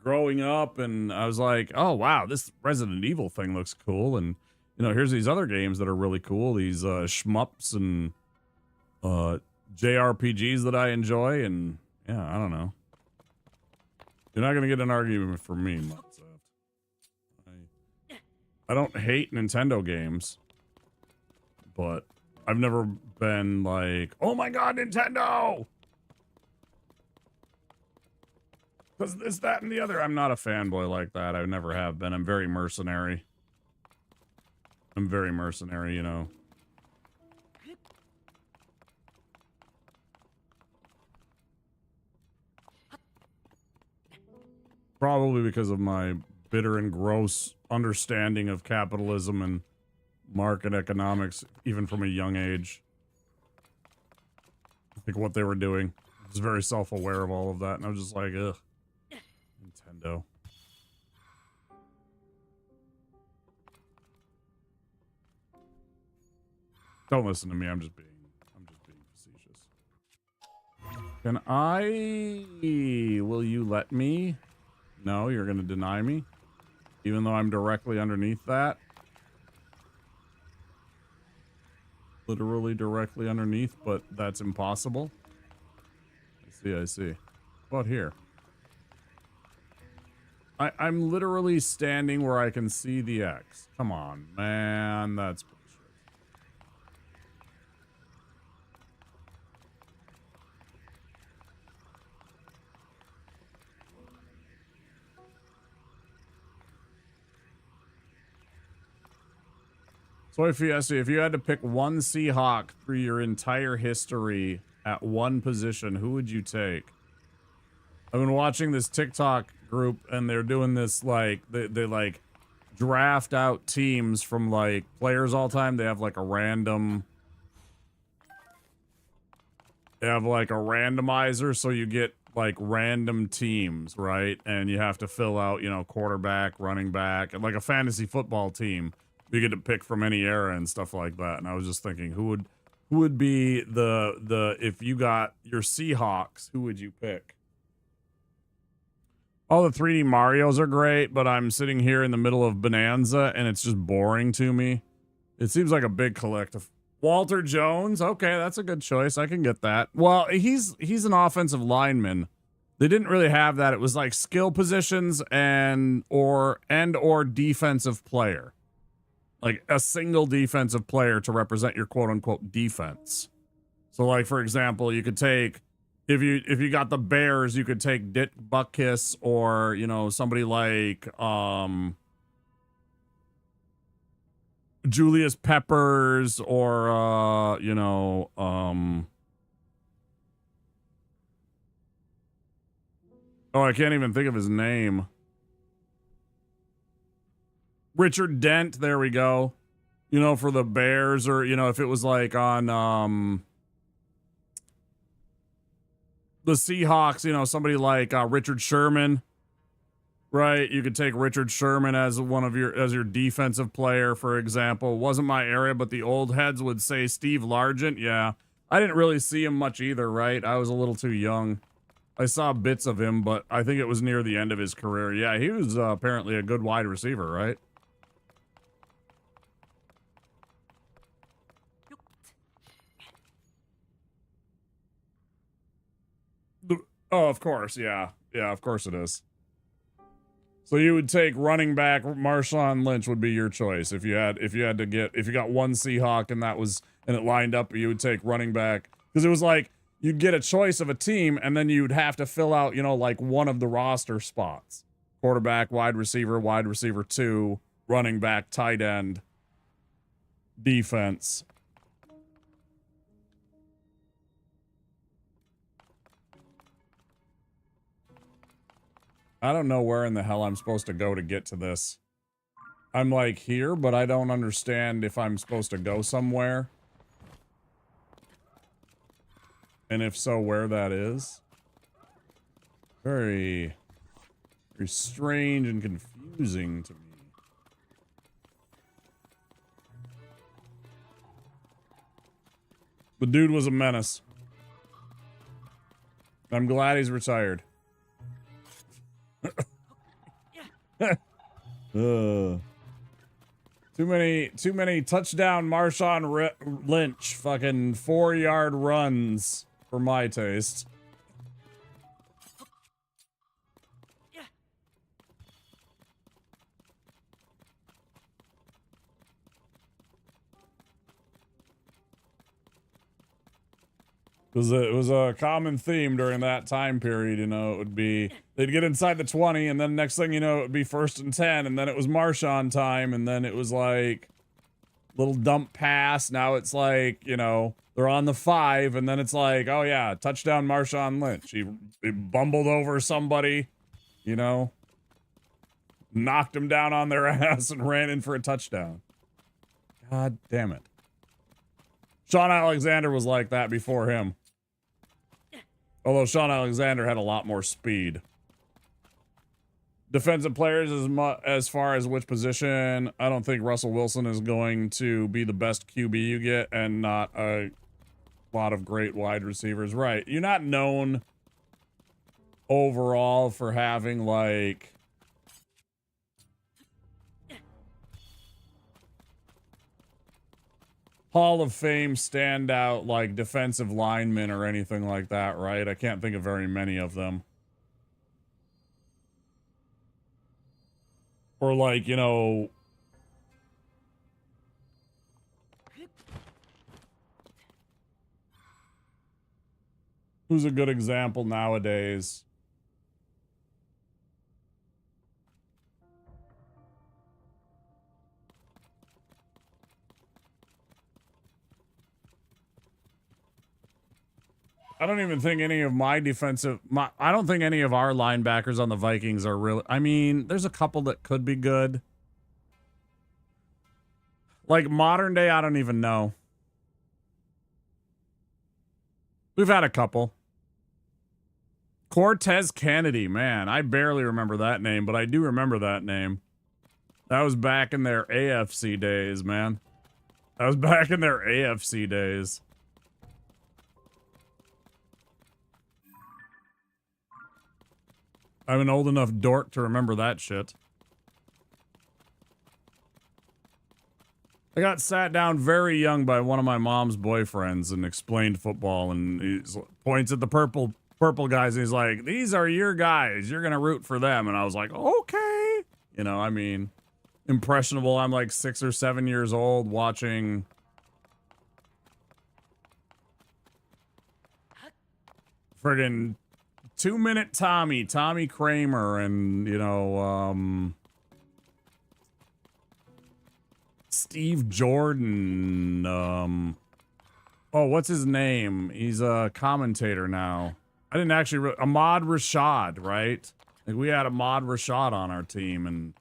growing up and I was like, oh, wow, this Resident Evil thing looks cool. And, you know, here's these other games that are really cool. These shmups and JRPGs that I enjoy. And yeah, I don't know. You're not going to get an argument from me, Mutsaft. I don't hate Nintendo games, but I've never been like, oh my god, Nintendo! Because this, that, and the other. I'm not a fanboy like that. I never have been. I'm very mercenary. You know. Probably because of my bitter and gross understanding of capitalism and market economics, even from a young age. I think what they were doing. I was very self-aware of all of that, and I was just like, ugh. Nintendo. Don't listen to me, I'm just being facetious. Can I... Will you let me? No, you're gonna deny me? Even though I'm directly underneath that? Literally directly underneath, but that's impossible. I see. What about here? I'm literally standing where I can see the X. Come on, man, that's bullshit. Soy Fiesta, if you had to pick one Seahawk through your entire history at one position, who would you take? I've been watching this TikTok group and they're doing this like they like draft out teams from like players all time. They have like a randomizer, so you get like random teams, right? And you have to fill out, you know, quarterback, running back, and like a fantasy football team. You get to pick from any era and stuff like that. And I was just thinking, who would be the if you got your Seahawks, who would you pick? All the 3D Marios are great, but I'm sitting here in the middle of Bonanza and it's just boring to me. It seems like a big collective. Walter Jones, okay, that's a good choice. I can get that. Well, he's an offensive lineman. They didn't really have that. It was like skill positions and or defensive player. Like a single defensive player to represent your quote unquote defense. So like for example, you could take if you got the Bears, you could take Dick Butkus or, you know, somebody like Julius Peppers or you know, oh, I can't even think of his name. Richard Dent, there we go. You know, for the Bears, or, you know, if it was like on the Seahawks, you know, somebody like Richard Sherman, right? You could take Richard Sherman as your defensive player, for example. Wasn't my area, but the old heads would say Steve Largent. Yeah, I didn't really see him much either, right? I was a little too young. I saw bits of him, but I think it was near the end of his career. Yeah, he was apparently a good wide receiver, right? Oh, of course, yeah. Yeah, of course it is. So you would take running back Marshawn Lynch would be your choice if you got one Seahawk and it lined up, you would take running back, because it was like you'd get a choice of a team and then you'd have to fill out, you know, like one of the roster spots. Quarterback, wide receiver 2, running back, tight end, defense. I don't know where in the hell I'm supposed to go to get to this. I'm like here, but I don't understand if I'm supposed to go somewhere. And if so, where that is. Very, very strange and confusing to me. The dude was a menace. I'm glad he's retired. Too many touchdown Marshawn Lynch fucking 4-yard runs for my taste. Because it was a common theme during that time period, you know, it would be, they'd get inside the 20, and then next thing you know, it would be 1st and 10, and then it was Marshawn time, and then it was like, little dump pass, now it's like, you know, they're on the 5, and then it's like, oh yeah, touchdown Marshawn Lynch. He bumbled over somebody, you know, knocked him down on their ass and ran in for a touchdown. God damn it. Sean Alexander was like that before him. Although Sean Alexander had a lot more speed. Defensive players, as far as which position, I don't think Russell Wilson is going to be the best QB you get, and not a lot of great wide receivers. Right. You're not known overall for having, like, Hall of Fame standout, like, defensive linemen or anything like that, right? I can't think of very many of them. Or, like, you know, who's a good example nowadays? I don't even think any of I don't think any of our linebackers on the Vikings are really, I mean, there's a couple that could be good. Like modern day, I don't even know. We've had a couple. Cortez Kennedy, man, I barely remember that name, but I do remember that name. That was back in their AFC days, man. That was back in their AFC days. I'm an old enough dork to remember that shit. I got sat down very young by one of my mom's boyfriends and explained football, and he points at the purple guys and he's like, "These are your guys. You're gonna root for them." And I was like, "Okay." You know, I mean, impressionable. I'm like 6 or 7 years old watching friggin' 2-Minute Tommy Kramer, and, you know, Steve Jordan, oh, what's his name? He's a commentator now. I didn't actually, Ahmad Rashad, right? Like, we had Ahmad Rashad on our team and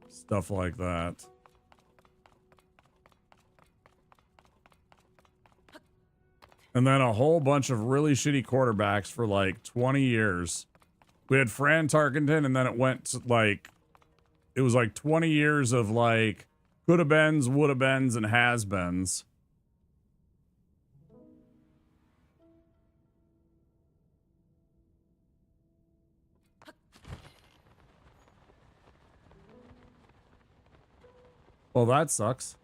stuff like that. And then a whole bunch of really shitty quarterbacks for like 20 years. We had Fran Tarkenton, and then it went to like, it was like 20 years of like coulda-beens, woulda-beens, and has-beens. Well, that sucks.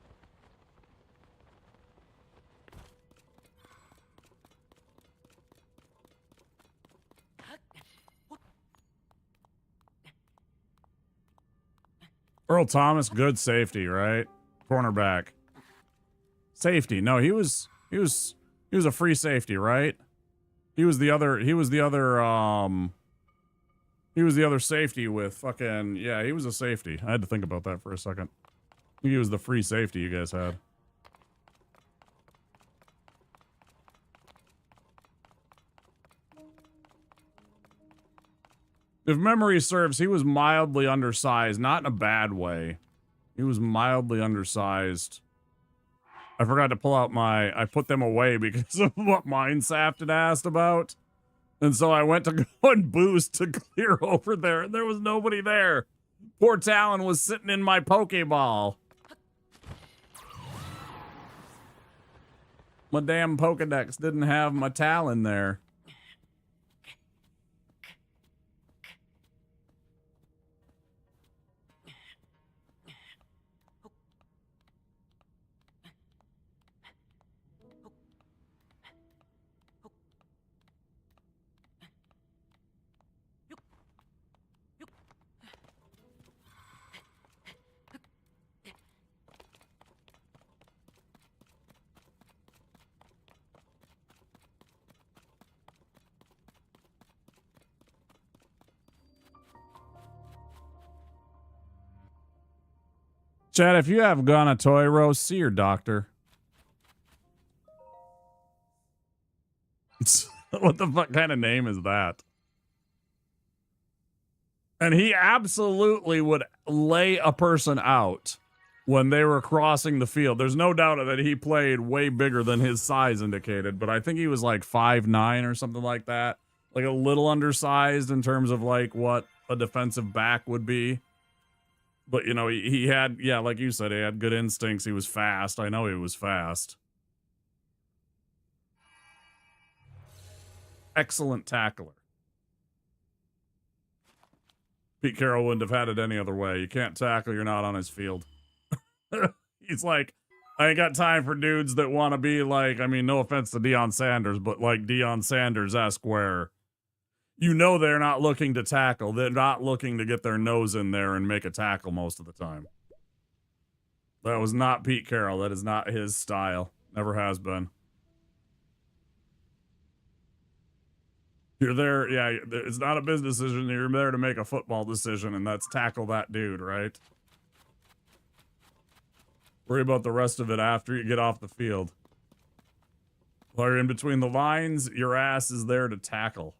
Earl Thomas, good safety, right? Cornerback. Safety. No, he was a free safety, right? He was the other safety with fucking, yeah, he was a safety. I had to think about that for a second. He was the free safety you guys had. If memory serves, he was mildly undersized, not in a bad way. He was mildly undersized. I forgot to pull out I put them away because of what Mindsaft had asked about. And so I went to go and boost to clear over there, and there was nobody there. Poor Talon was sitting in my Pokeball. My damn Pokedex didn't have my Talon there. Chad, if you have gone a toy roast, see your doctor. What the fuck kind of name is that? And he absolutely would lay a person out when they were crossing the field. There's no doubt that he played way bigger than his size indicated, but I think he was like 5'9" or something like that. Like a little undersized in terms of like what a defensive back would be. But, you know, he had, yeah, like you said, he had good instincts. He was fast. I know he was fast. Excellent tackler. Pete Carroll wouldn't have had it any other way. You can't tackle, you're not on his field. He's like, I ain't got time for dudes that want to be like, I mean, no offense to Deion Sanders, but like Deion Sanders-esque where you know they're not looking to tackle. They're not looking to get their nose in there and make a tackle most of the time. That was not Pete Carroll. That is not his style. Never has been. You're there, yeah, it's not a business decision. You're there to make a football decision, and that's tackle that dude, right? Worry about the rest of it after you get off the field. While you're in between the lines, your ass is there to tackle.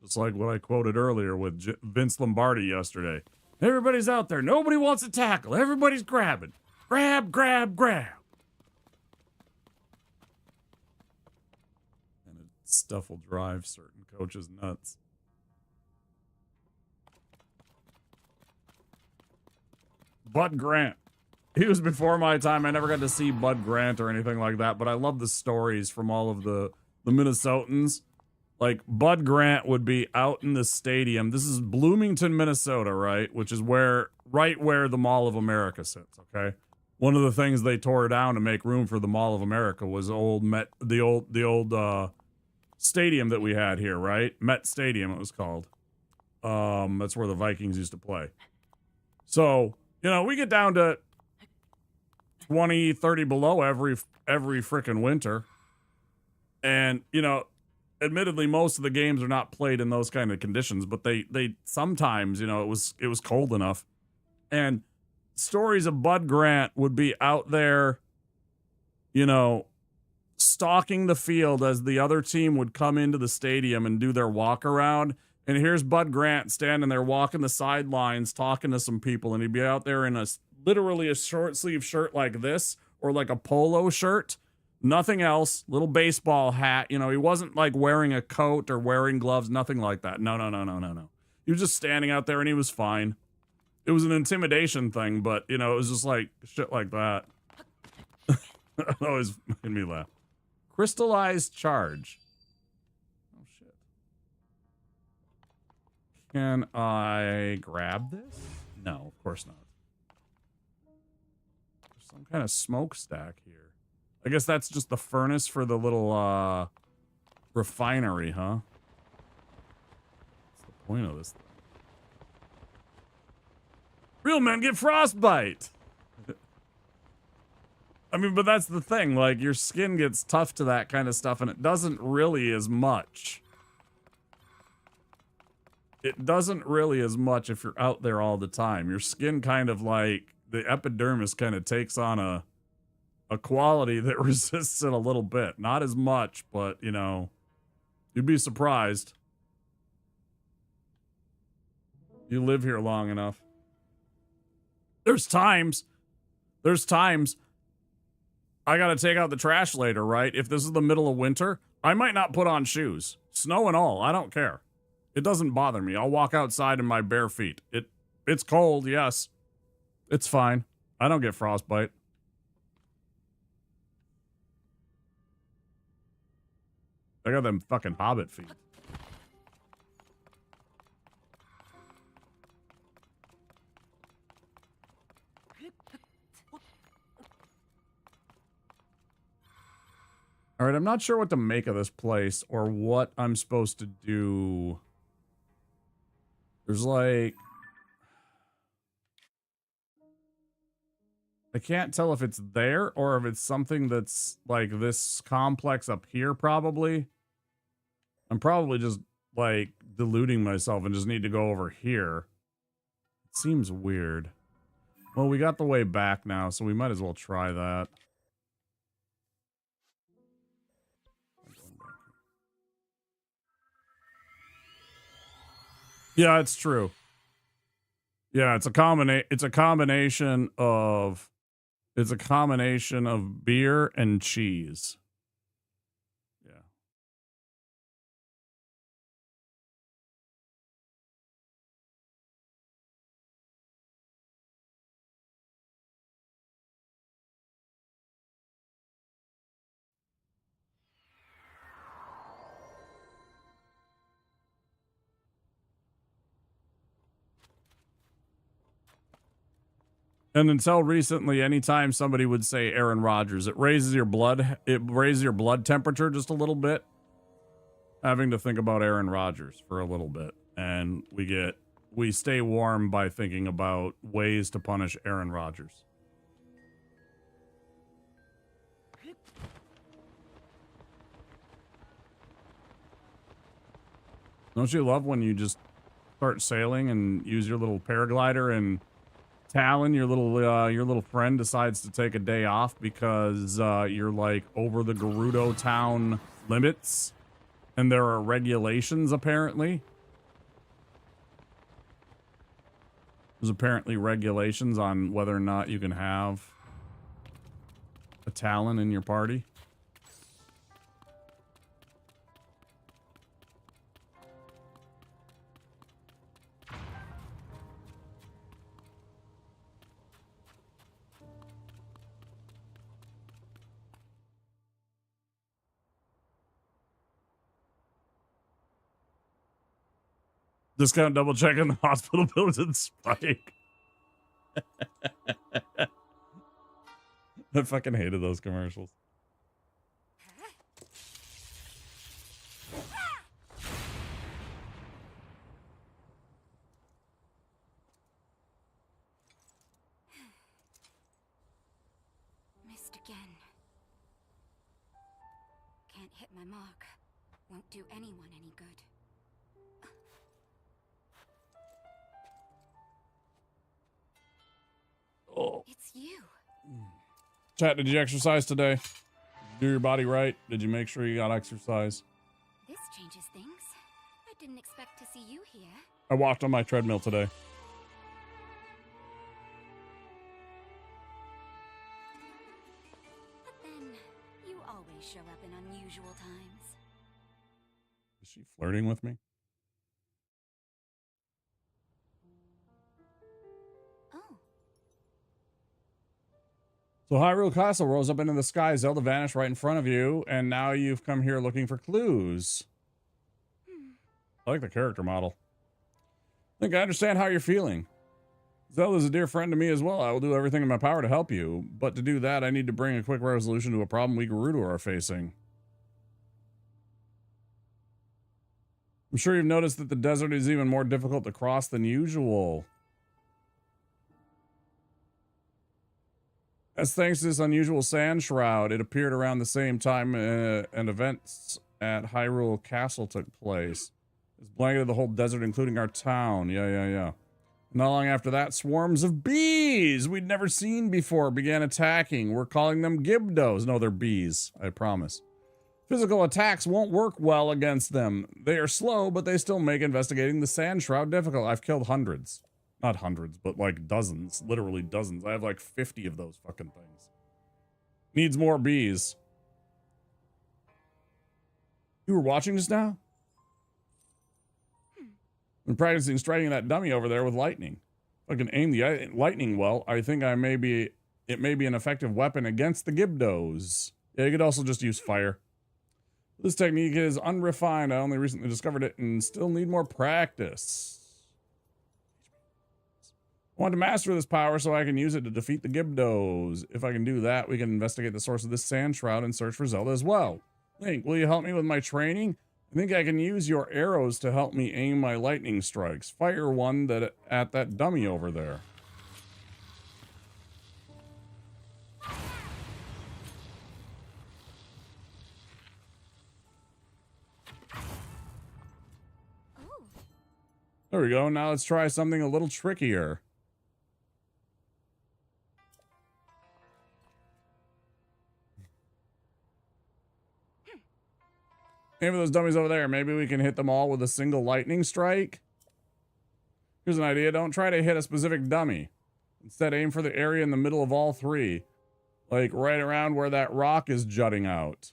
Just like what I quoted earlier with Vince Lombardi yesterday. Everybody's out there. Nobody wants to tackle. Everybody's grabbing. Grab, grab, grab. And Stuff will drive certain coaches nuts. Bud Grant. He was before my time. I never got to see Bud Grant or anything like that, but I love the stories from all of the Minnesotans. Like, Bud Grant would be out in the stadium. This is Bloomington, Minnesota, right? Which is right where the Mall of America sits, okay? One of the things they tore down to make room for the Mall of America was the old stadium that we had here, right? Met Stadium, it was called. That's where the Vikings used to play. So, you know, we get down to 20, 30 below every freaking winter. And, you know, admittedly, most of the games are not played in those kind of conditions, but they sometimes, you know, it was cold enough. And stories of Bud Grant would be out there, you know, stalking the field as the other team would come into the stadium and do their walk around. And here's Bud Grant standing there walking the sidelines, talking to some people, and he'd be out there in literally a short sleeve shirt like this, or like a polo shirt, nothing else, little baseball hat. You know, he wasn't like wearing a coat or wearing gloves, nothing like that. No. He was just standing out there and he was fine. It was an intimidation thing, but, you know, it was just like shit like that. That always made me laugh. Crystallized charge. Oh, shit. Can I grab this? No, of course not. There's some kind of smokestack here. I guess that's just the furnace for the little refinery, huh? What's the point of this thing? Real men get frostbite! I mean, but that's the thing. Like, your skin gets tough to that kind of stuff, and it doesn't really as much. It doesn't really as much if you're out there all the time. Your skin kind of like, the epidermis kind of takes on a quality that resists it a little bit. Not as much, but, you know, you'd be surprised. You live here long enough. There's times I gotta take out the trash later, right? If this is the middle of winter, I might not put on shoes. Snow and all, I don't care. It doesn't bother me. I'll walk outside in my bare feet. It's cold, yes. It's fine. I don't get frostbite. I got them fucking hobbit feet. All right, I'm not sure what to make of this place or what I'm supposed to do. There's like... I can't tell if it's there or if it's something that's like this complex up here, probably. I'm probably just like deluding myself and just need to go over here. It seems weird. Well, we got the way back now, so we might as well try that. Yeah, it's true. Yeah, it's a combination of beer and cheese. Yeah. And until recently, anytime somebody would say Aaron Rodgers, it raises your blood temperature just a little bit. Having to think about Aaron Rodgers for a little bit. And we stay warm by thinking about ways to punish Aaron Rodgers. Don't you love when you just start sailing and use your little paraglider and Talon, your little friend, decides to take a day off because you're like over the Gerudo town limits, and there are regulations apparently. There's apparently regulations on whether or not you can have a Talon in your party. Discount double checking the hospital bills and Spike. I fucking hated those commercials. Missed again. Can't hit my mark. Won't do anyone any good. Oh. It's you. Chat, did you exercise today? Did you do your body right? Did you make sure you got exercise? This changes things. I didn't expect to see you here. I walked on my treadmill today. But then, you always show up in unusual times. Is she flirting with me? Oh, So Hyrule Castle rose up into the sky, Zelda vanished right in front of you, and now you've come here looking for clues. I like the character model. I think I understand how you're feeling. Zelda's a dear friend to me as well. I will do everything in my power to help you, but to do that, I need to bring a quick resolution to a problem we Gerudo are facing. I'm sure you've noticed that the desert is even more difficult to cross than usual. As thanks to this unusual sand shroud, it appeared around the same time and events at Hyrule Castle took place. It's blanketed the whole desert, including our town. Yeah. Not long after that, swarms of bees we'd never seen before began attacking. We're calling them Gibdos. No, they're bees, I promise. Physical attacks won't work well against them. They are slow, but they still make investigating the sand shroud difficult. I've killed hundreds. Not hundreds, but like dozens. Literally dozens. I have like 50 of those fucking things. Needs more bees. You were watching just now? I'm practicing striking that dummy over there with lightning. If I can aim the lightning well, I think it may be an effective weapon against the Gibdos. Yeah, you could also just use fire. This technique is unrefined. I only recently discovered it and still need more practice. I want to master this power so I can use it to defeat the Gibdos. If I can do that, we can investigate the source of this sand shroud and search for Zelda as well. Link, will you help me with my training? I think I can use your arrows to help me aim my lightning strikes. Fire one at that dummy over there. oh. There we go. Now let's try something a little trickier. Aim for those dummies over there. Maybe we can hit them all with a single lightning strike. Here's an idea. Don't try to hit a specific dummy. Instead, aim for the area in the middle of all three. Like right around where that rock is jutting out.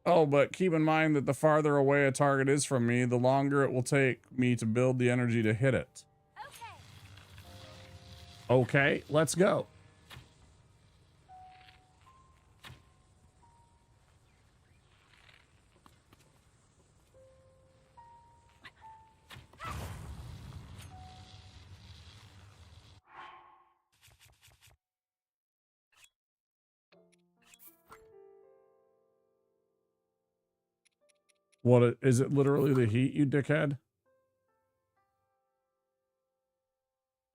Oh, but keep in mind that the farther away a target is from me, the longer it will take me to build the energy to hit it. Okay, let's go. What is it? Literally the heat, you dickhead?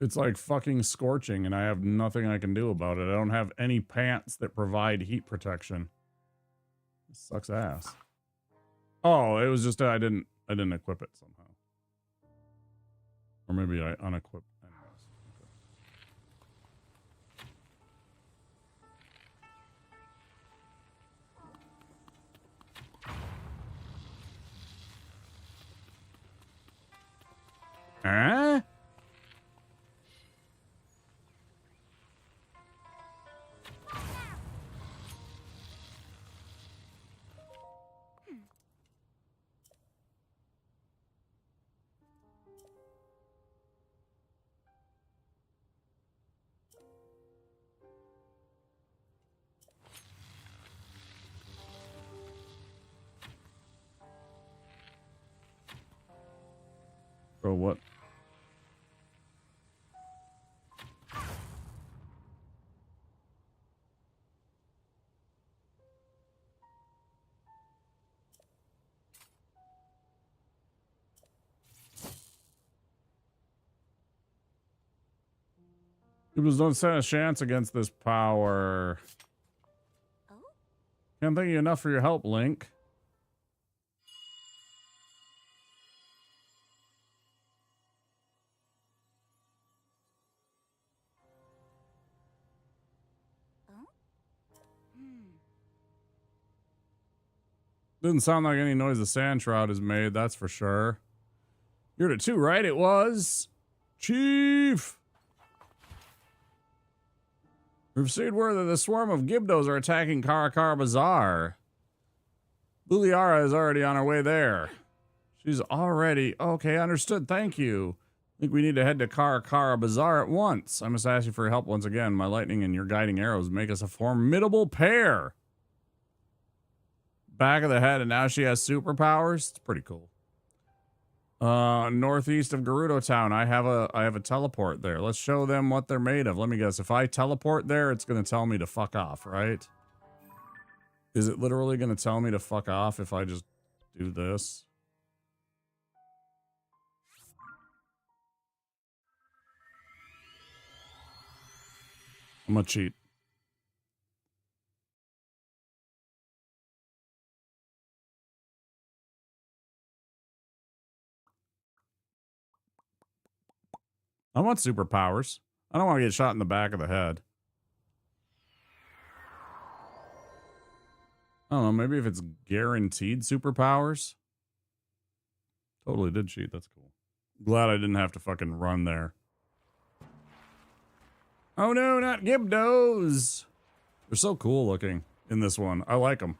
It's like fucking scorching and I have nothing I can do about it. I don't have any pants that provide heat protection. This sucks ass. Oh, it was just I didn't equip it somehow. Or maybe I unequipped. Anyways. Okay. Huh? Bro, what? People don't stand a chance against this power. Oh? Can't thank you enough for your help, Link. Oh? Hmm. Didn't sound like any noise the sand shroud has made, that's for sure. You're the two, right? It was. Chief! We've received word that the swarm of Gibdos are attacking Karakara Bazaar. Buliara is already on her way there. She's already... Okay, understood. Thank you. I think we need to head to Karakara Bazaar at once. I must ask you for your help once again. My lightning and your guiding arrows make us a formidable pair. Back of the head, and now she has superpowers. It's pretty cool. Northeast of Gerudo Town. I have a teleport there. Let's show them what they're made of. Let me guess. If I teleport there, it's gonna tell me to fuck off, right? Is it literally gonna tell me to fuck off if I just do this? I'm gonna cheat. I want superpowers. I don't want to get shot in the back of the head. I don't know, maybe if it's guaranteed superpowers. Totally did cheat, that's cool. Glad I didn't have to fucking run there. Oh no, not Gibdos! They're so cool looking in this one. I like them.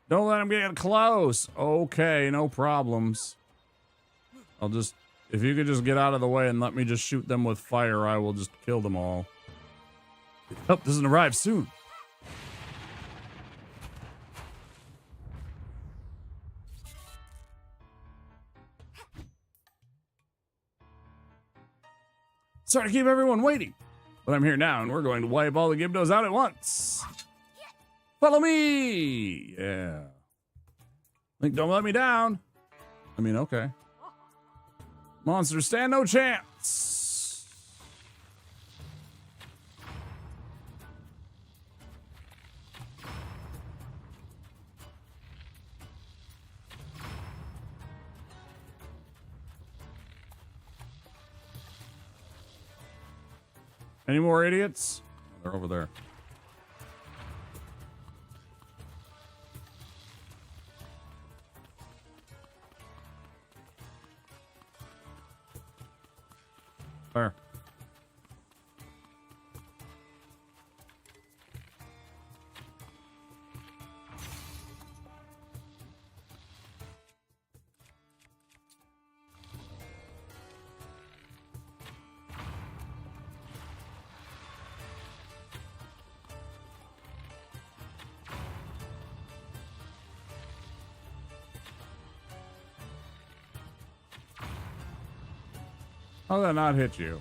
Don't let them get close. Okay, no problems. I'll just... If you could just get out of the way and let me just shoot them with fire, I will just kill them all. Help doesn't arrive soon. Sorry to keep everyone waiting, but I'm here now and we're going to wipe all the Gibdos out at once. Follow me! Yeah. Link, don't let me down. I mean, okay. Monsters stand no chance. Any more idiots? They're over there. There. How did that not hit you?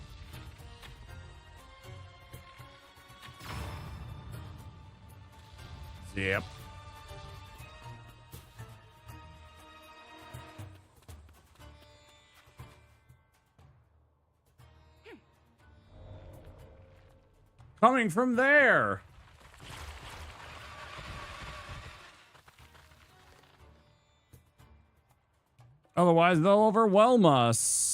Yep. Coming from there. Otherwise, they'll overwhelm us.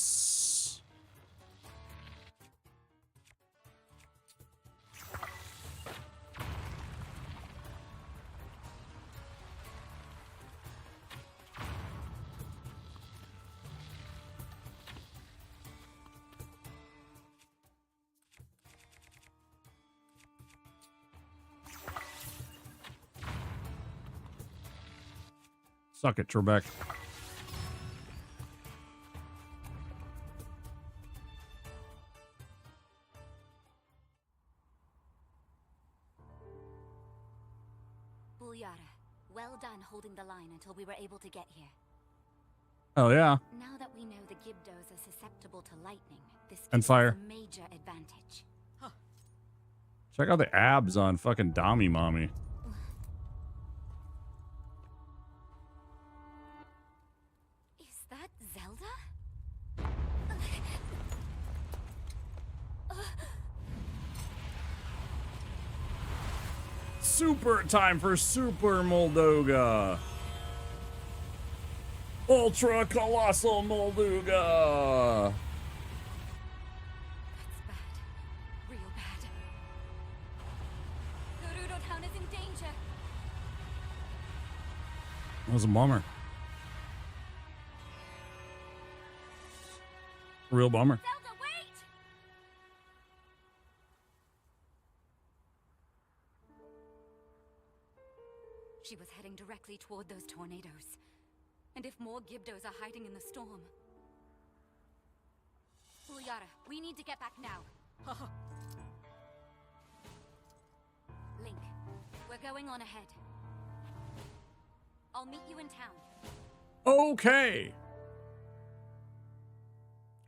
Suck it, Trebek. Buliara, well done holding the line until we were able to get here. Hell yeah. Now that we know the Gibdos are susceptible to lightning, this And gives us fire. a major advantage. Check out the abs on fucking Dommy Mommy. Is that Zelda? Super time for Super Molduga. Ultra Colossal Molduga. That's bad. Real bad. Gerudo Town is in danger. That was a bummer. Real bummer. Zelda, wait! She was heading directly toward those tornadoes. And if more Gibdos are hiding in the storm... Ulyara, we need to get back now. Link, we're going on ahead. I'll meet you in town. Okay.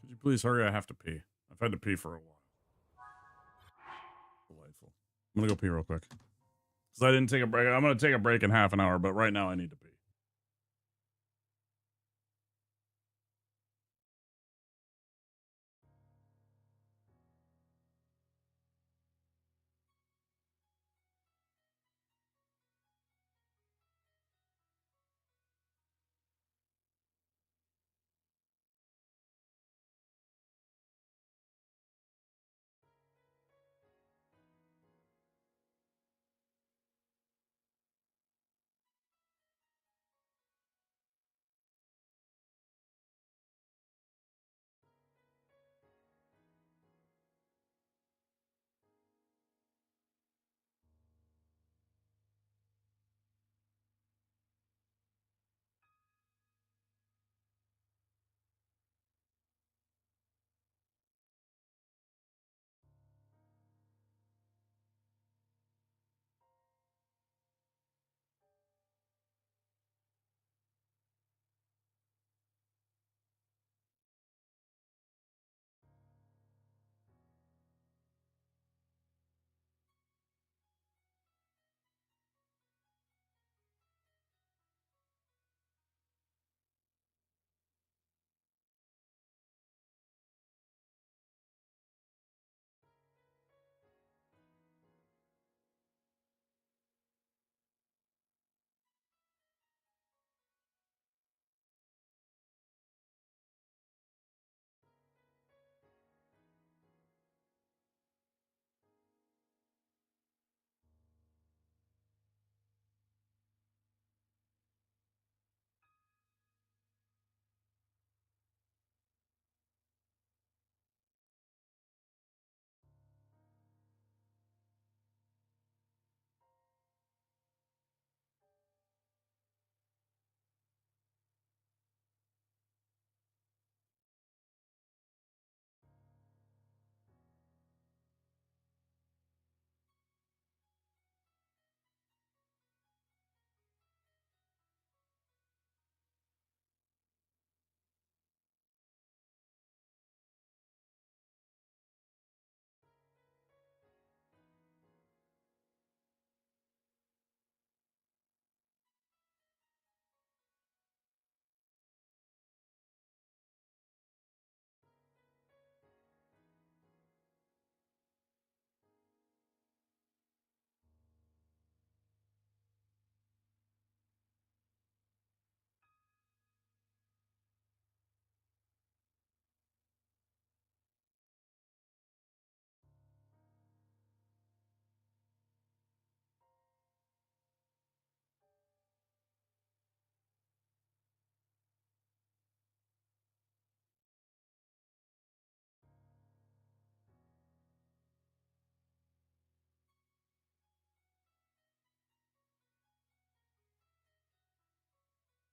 Could you please hurry? I have to pee. I've had to pee for a while. Delightful. I'm gonna go pee real quick. Because I didn't take a break. I'm gonna take a break in half an hour, but right now I need to pee.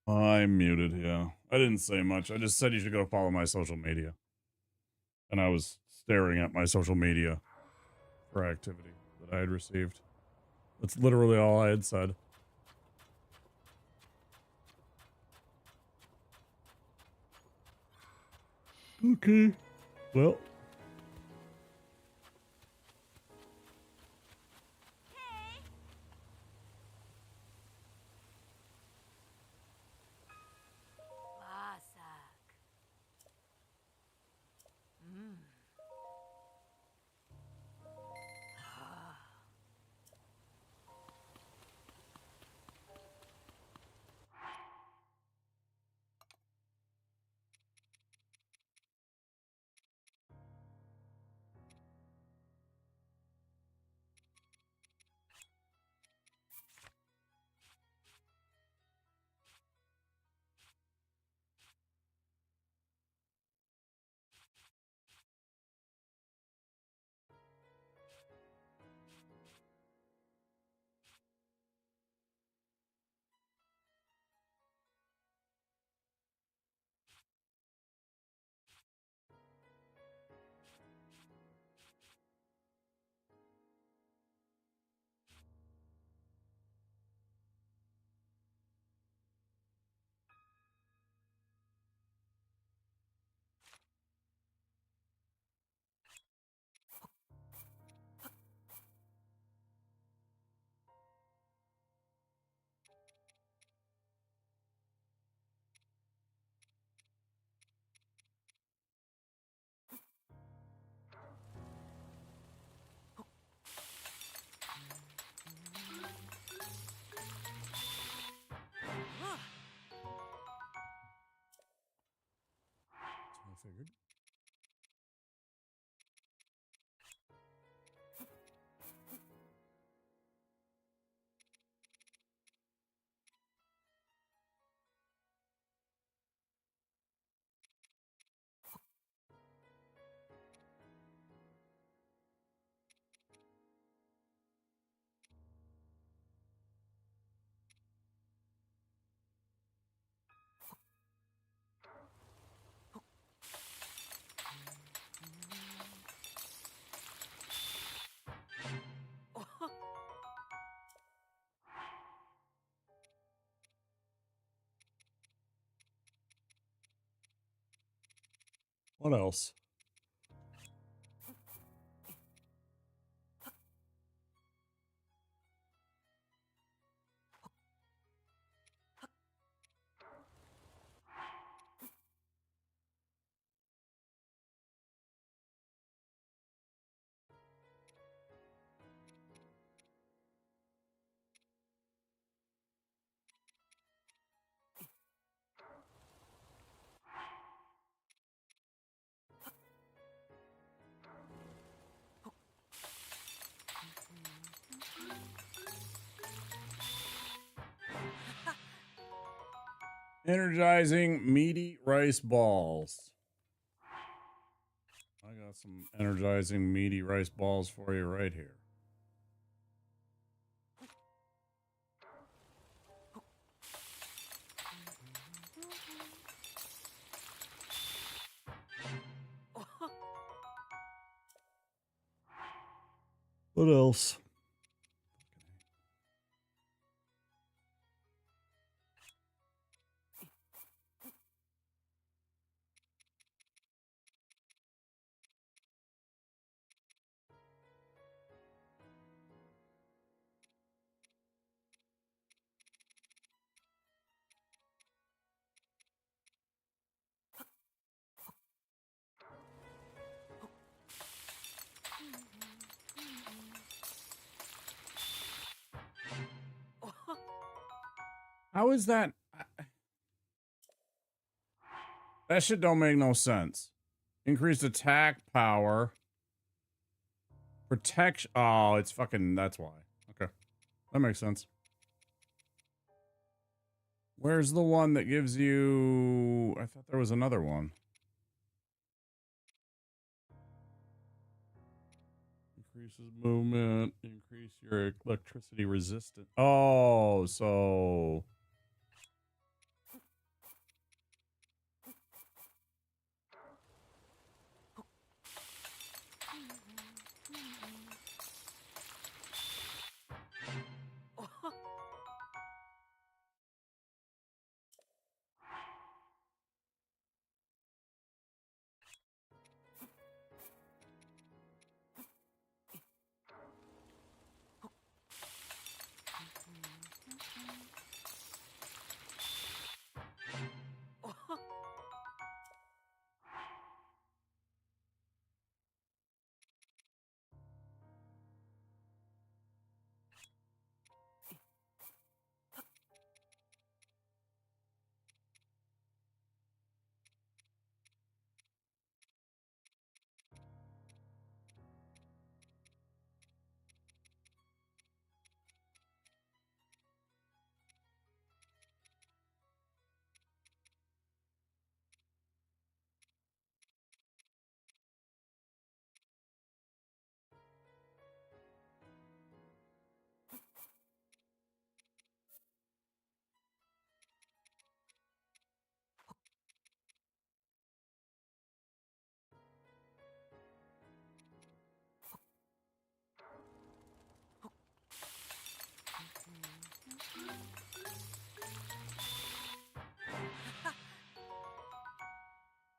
I'm muted, yeah. I didn't say much. I just said you should go follow my social media. And I was staring at my social media for activity that I had received. That's literally all I had said. Okay. Well. Vasak. I figured. What else? Energizing meaty rice balls. I got some energizing meaty rice balls for you right here. What else? How is that? That shit don't make no sense. Increased attack power. Protection. Oh, it's fucking. That's why. Okay. That makes sense. Where's the one that gives you. I thought there was another one. Increases movement. Increase your electricity resistance. Oh, so.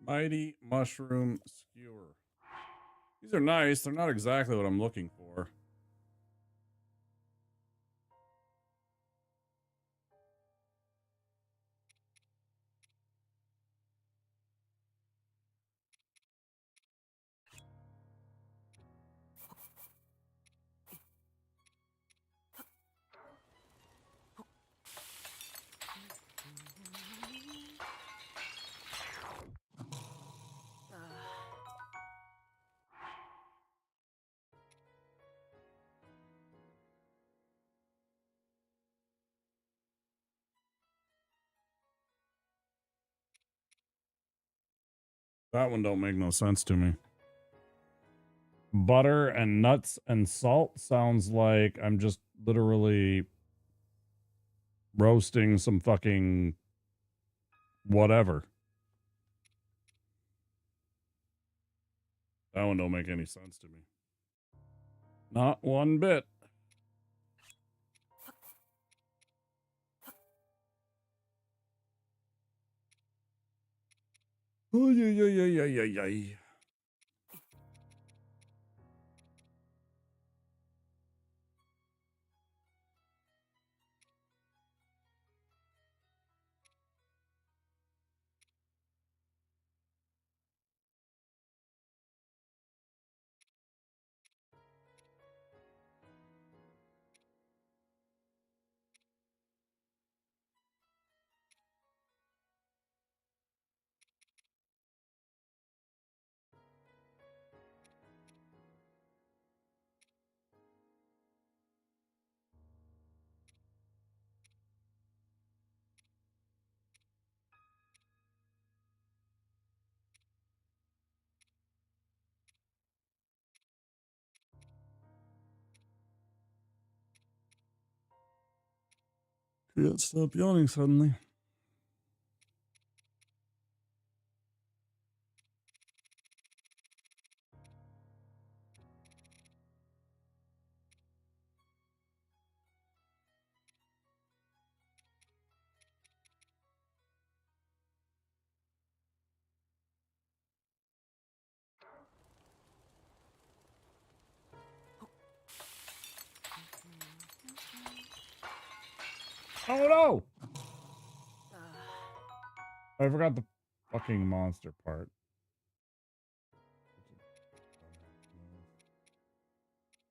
Mighty mushroom skewer. These are nice. They're not exactly what I'm looking for. That one don't make no sense to me. Butter and nuts and salt sounds like I'm just literally roasting some fucking whatever. That one don't make any sense to me. Not one bit. Oh, yeah. Can't stop yawning suddenly. Oh no! I forgot the fucking monster part.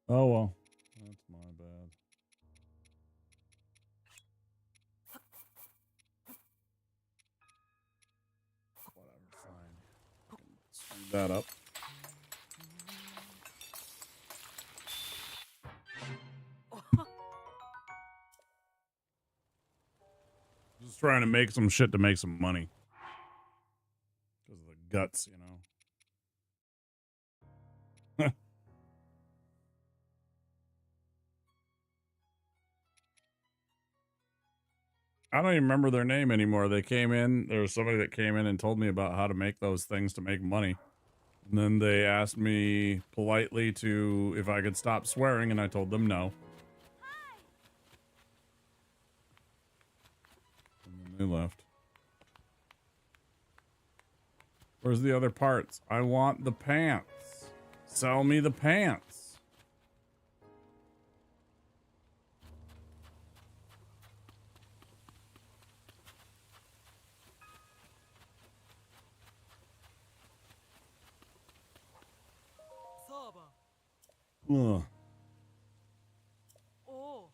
Oh well. That's my bad. Whatever, fine. Screw that up. Just trying to make some shit to make some money. Because of the guts, you know. I don't even remember their name anymore. They came in, there was somebody that came in and told me about how to make those things to make money. And then they asked me politely to if I could stop swearing, and I told them no. And then they left. Where's the other parts? I want the pants. Sell me the pants. Ugh. Oh.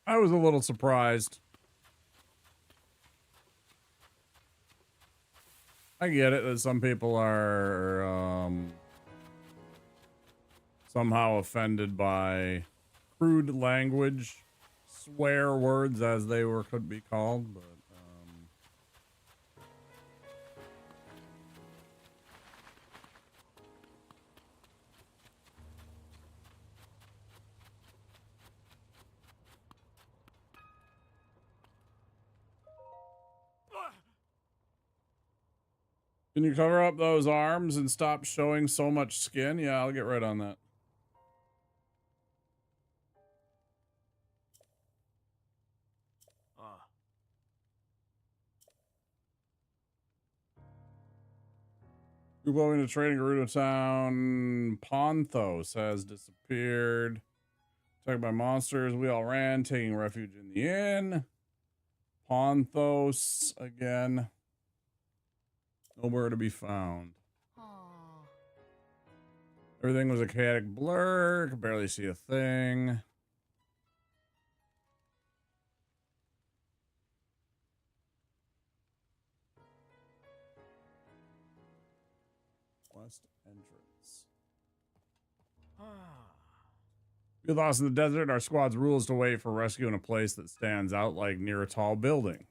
I was a little surprised. I get it that some people are somehow offended by crude language, swear words as they were could be called, but Can you cover up those arms and stop showing so much skin? Yeah, I'll get right on that. Group owing to trading Gerudo Town. Ponthos has disappeared. Attacked by monsters. We all ran, taking refuge in the inn. Ponthos again. Nowhere to be found. Everything was a chaotic blur. Could barely see a thing. West entrance. We lost in the desert. Our squad's rule is to wait for rescue in a place that stands out, like near a tall building.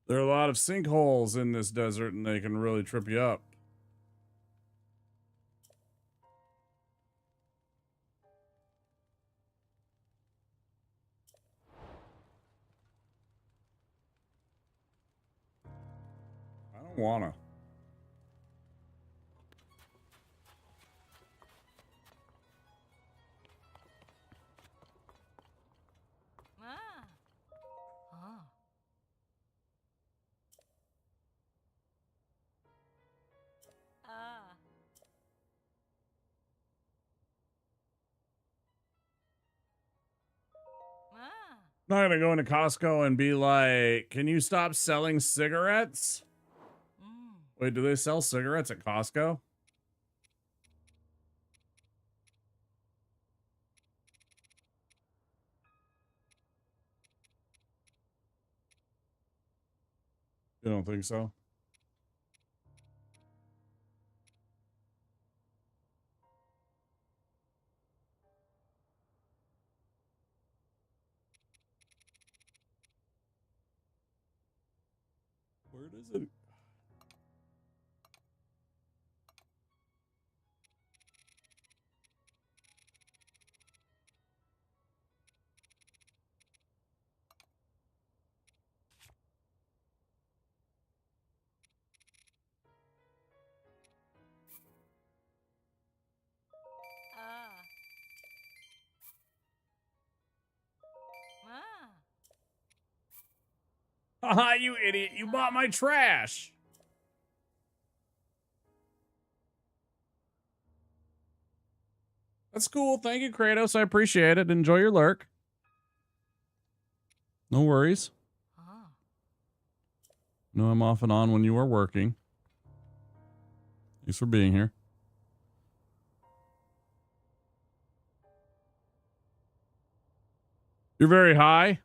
There are a lot of sinkholes in this desert, and they can really trip you up. I don't wanna. Not gonna go into Costco and be like, can you stop selling cigarettes? Wait, do they sell cigarettes at Costco? You don't think so? Where does it? Haha, you idiot. You bought my trash. That's cool. Thank you, Kratos. I appreciate it. Enjoy your lurk. No worries. No, I'm off and on when you are working. Thanks for being here. You're very high.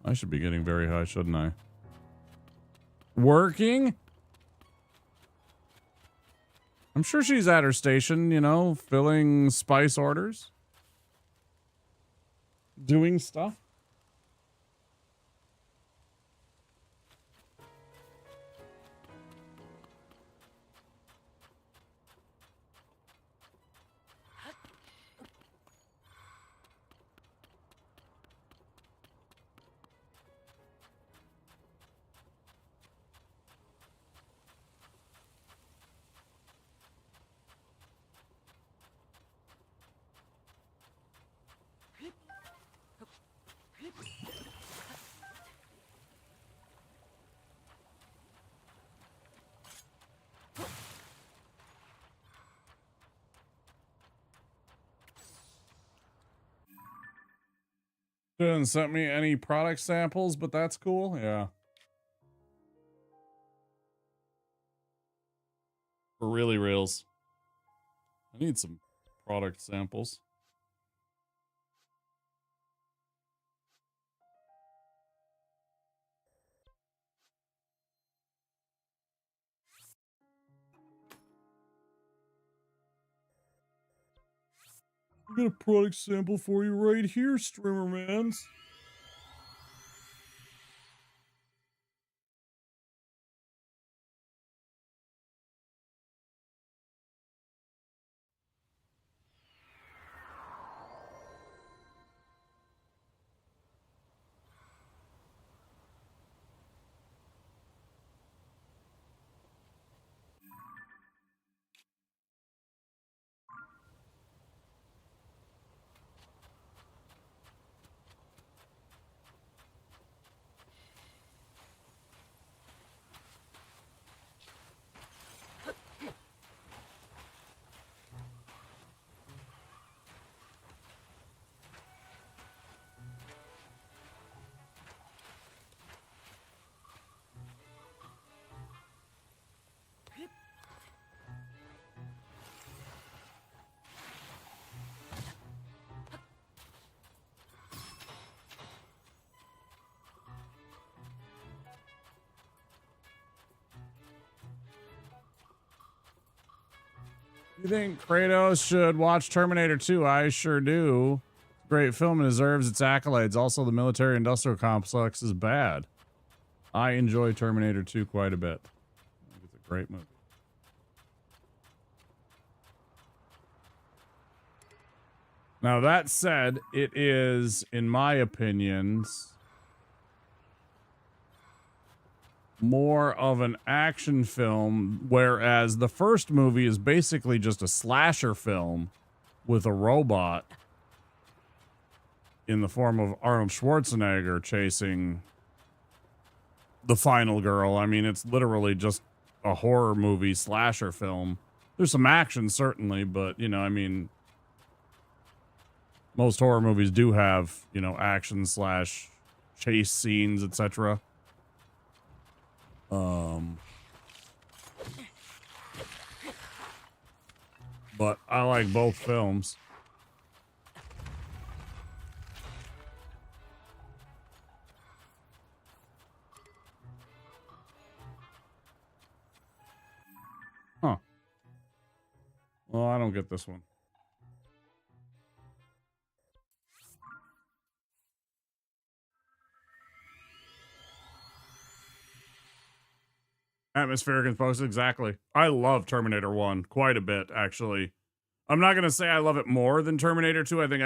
I should be getting very high, shouldn't I? Working? I'm sure she's at her station, you know, filling spice orders. Doing stuff. Didn't sent me any product samples, but that's cool. Yeah. For really reals. I need some product samples. I got a product sample for you right here, streamer mans. You think Kratos should watch Terminator 2? I sure do. Great film and deserves its accolades. Also, the military industrial complex is bad. I enjoy Terminator 2 quite a bit. I think it's a great movie. Now, that said, it is, in my opinions, more of an action film, whereas the first movie is basically just a slasher film with a robot in the form of Arnold Schwarzenegger chasing the final girl. I mean, it's literally just a horror movie slasher film. There's some action, certainly, but, you know, I mean, most horror movies do have, you know, action slash chase scenes, etc. But I like both films. Huh. Well, I don't get this one. Atmospheric and post, exactly. I love Terminator 1 quite a bit, actually. I'm not going to say I love it more than Terminator 2. I think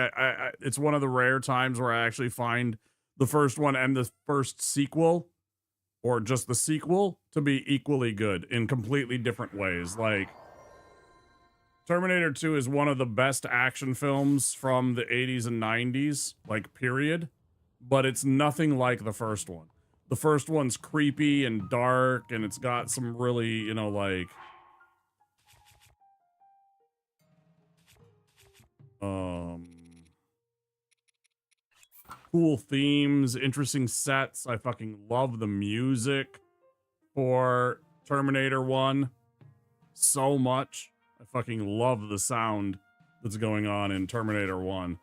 it's one of the rare times where I actually find the first one and the first sequel, or just the sequel, to be equally good in completely different ways. Like, Terminator 2 is one of the best action films from the 80s and 90s, like, period. But it's nothing like the first one. The first one's creepy and dark, and it's got some really, you know, like, cool themes, interesting sets. I fucking love the music for Terminator 1 so much. I fucking love the sound that's going on in Terminator 1.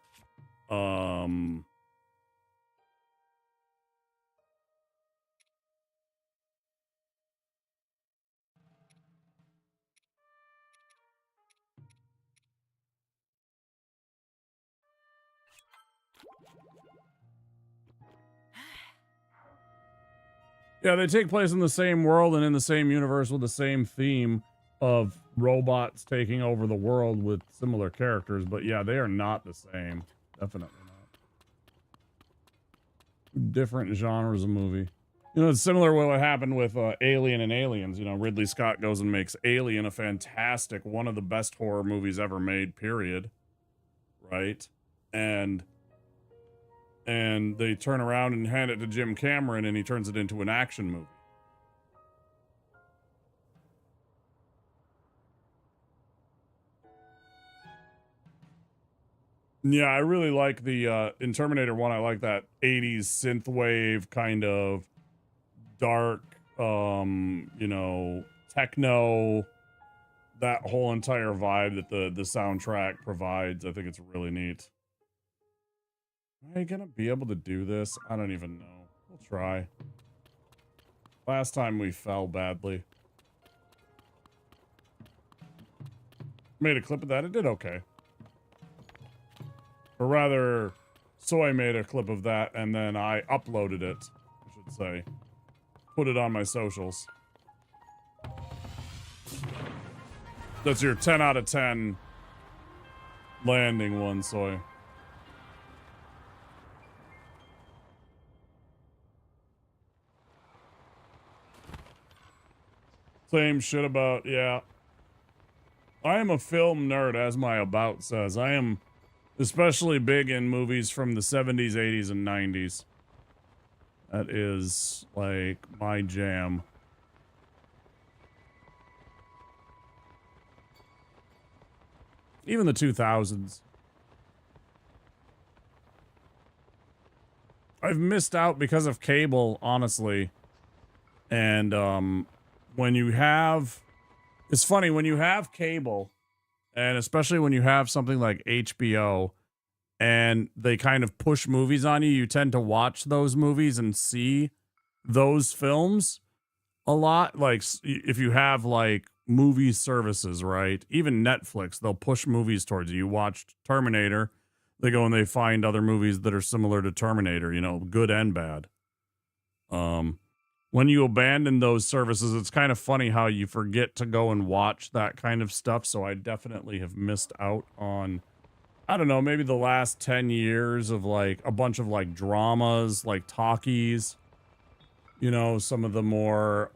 Yeah, they take place in the same world and in the same universe with the same theme of robots taking over the world with similar characters. But yeah, they are not the same. Definitely not. Different genres of movie. You know, it's similar to what happened with Alien and Aliens. You know, Ridley Scott goes and makes Alien a fantastic, one of the best horror movies ever made, period. Right? And they turn around and hand it to Jim Cameron, and he turns it into an action movie. Yeah, I really like the, in Terminator 1, I like that 80s synthwave kind of dark, you know, techno, that whole entire vibe that the soundtrack provides. I think it's really neat. Am I gonna be able to do this? I don't even know. We'll try. Last time we fell badly. Made a clip of that. It did okay. Or rather, Soy made a clip of that and then I uploaded it, I should say. Put it on my socials. That's your 10 out of 10 landing one, Soy. Same shit about, yeah. I am a film nerd, as my about says. I am especially big in movies from the 70s, 80s, and 90s. That is, like, my jam. Even the 2000s. I've missed out because of cable, honestly. And, when you have... It's funny, when you have cable, and especially when you have something like HBO, and they kind of push movies on you, you tend to watch those movies and see those films a lot. Like, if you have, like, movie services, right? Even Netflix, they'll push movies towards you. You watched Terminator, they go and they find other movies that are similar to Terminator, you know, good and bad. When you abandon those services, it's kind of funny how you forget to go and watch that kind of stuff. So I definitely have missed out on, I don't know, maybe the last 10 years of like a bunch of like dramas, like talkies, you know, some of the more,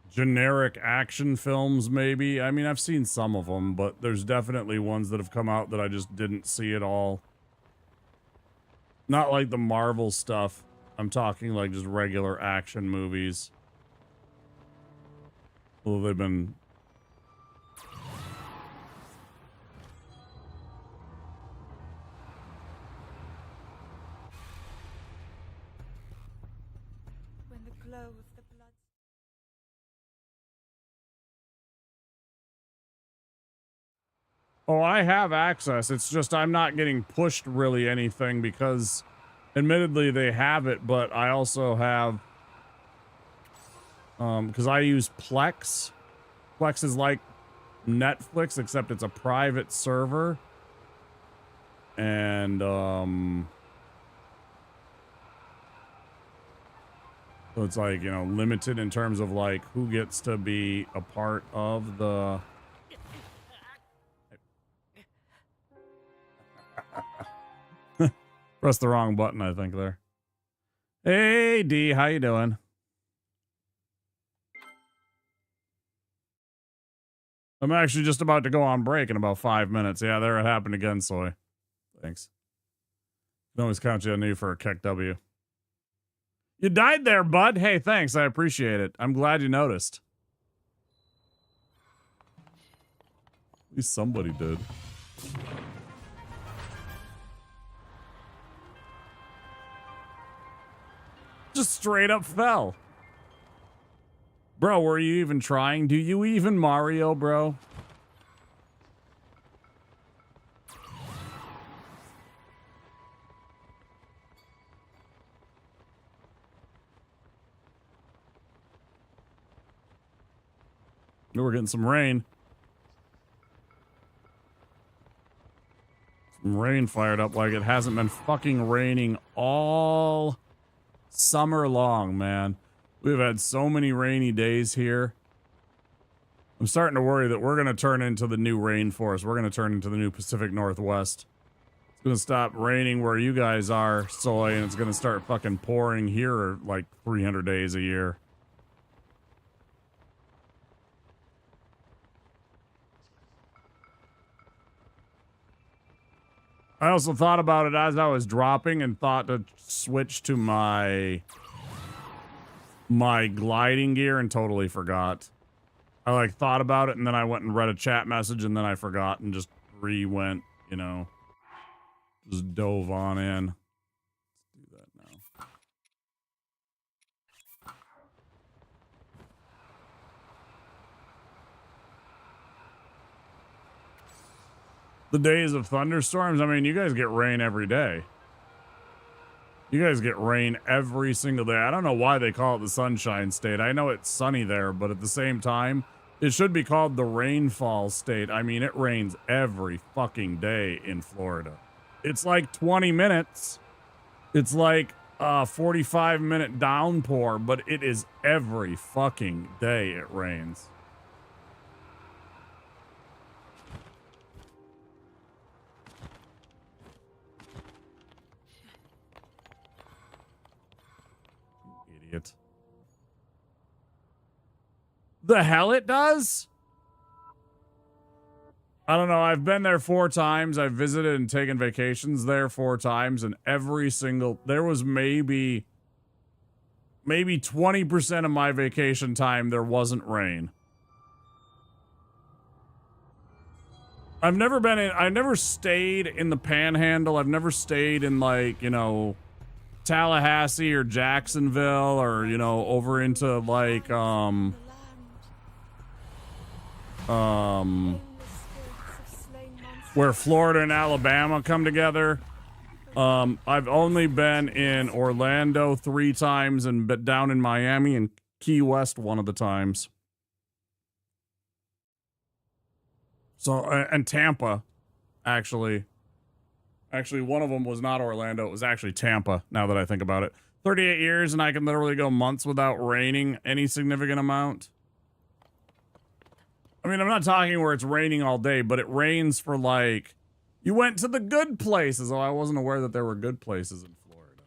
generic action films, maybe. I mean, I've seen some of them, but there's definitely ones that have come out that I just didn't see at all. Not like the Marvel stuff. I'm talking like just regular action movies. Well, they've been... When the glow of the blood. Oh, I have access. It's just I'm not getting pushed really anything because admittedly they have it, but I also have because I use Plex. Plex is like Netflix, except it's a private server. And so it's like, you know, limited in terms of like who gets to be a part of the press the wrong button, I think, there. Hey, D, how you doing? I'm actually just about to go on break in about 5 minutes. Yeah, there it happened again, Soy. Thanks. Can always count you on you for a Keck W. You died there, bud. Hey, thanks. I appreciate it. I'm glad you noticed. At least somebody did. Just straight up fell. Bro, were you even trying? Do you even Mario, bro? We're getting some rain. Some rain fired up like it hasn't been fucking raining all summer long, man. We've had so many rainy days here. I'm starting to worry that we're going to turn into the new rainforest. We're going to turn into the new Pacific Northwest. It's going to stop raining where you guys are, Soy, and it's going to start fucking pouring here like 300 days a year. I also thought about it as I was dropping and thought to switch to my gliding gear and totally forgot. I like thought about it and then I went and read a chat message and then I forgot and just went, you know, just dove on in. Let's do that now. The days of thunderstorms, I mean, you guys get rain every day. You guys get rain every single day. I don't know why they call it the Sunshine State. I know it's sunny there, but at the same time, it should be called the Rainfall State. I mean, it rains every fucking day in Florida. It's like 20 minutes. It's like a 45-minute downpour, but it is every fucking day it rains. Idiot. The hell it does? I don't know. I've been there 4 times. I've visited and taken vacations there 4 times, and every single there was maybe 20% of my vacation time there wasn't rain. I've never stayed in the Panhandle. I've never stayed in, like, you know, Tallahassee or Jacksonville or, you know, over into like where Florida and Alabama come together. I've only been in Orlando 3 times and down in Miami and Key West one of the times. So, and Tampa, actually. Actually, one of them was not Orlando. It was actually Tampa, now that I think about it. 38 years, and I can literally go months without raining any significant amount. I mean, I'm not talking where it's raining all day, but it rains for like... You went to the good places. Oh, I wasn't aware that there were good places in Florida.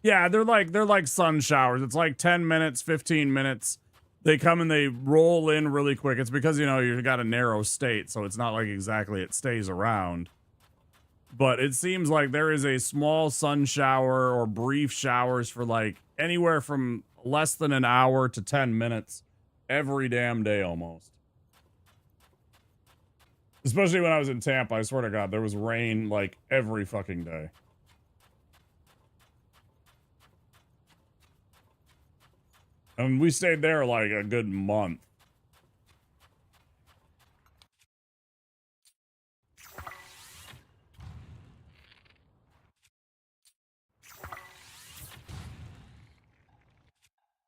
Yeah, they're like sun showers. It's like 10 minutes, 15 minutes. They come and they roll in really quick. It's because, you know, you've got a narrow state, so it's not like exactly it stays around. But it seems like there is a small sun shower or brief showers for like anywhere from less than an hour to 10 minutes every damn day almost. Especially when I was in Tampa, I swear to God, there was rain like every fucking day. And we stayed there like a good month.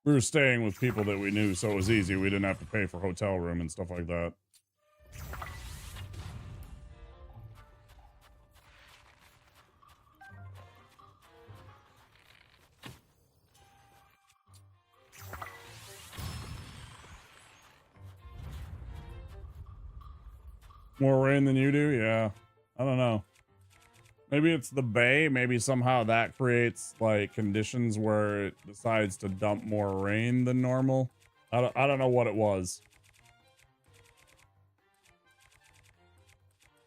We were staying with people that we knew, so it was easy. We didn't have to pay for hotel room and stuff like that. More rain than you do? Yeah. I don't know. Maybe it's the bay. Maybe somehow that creates like conditions where it decides to dump more rain than normal. I don't know what it was.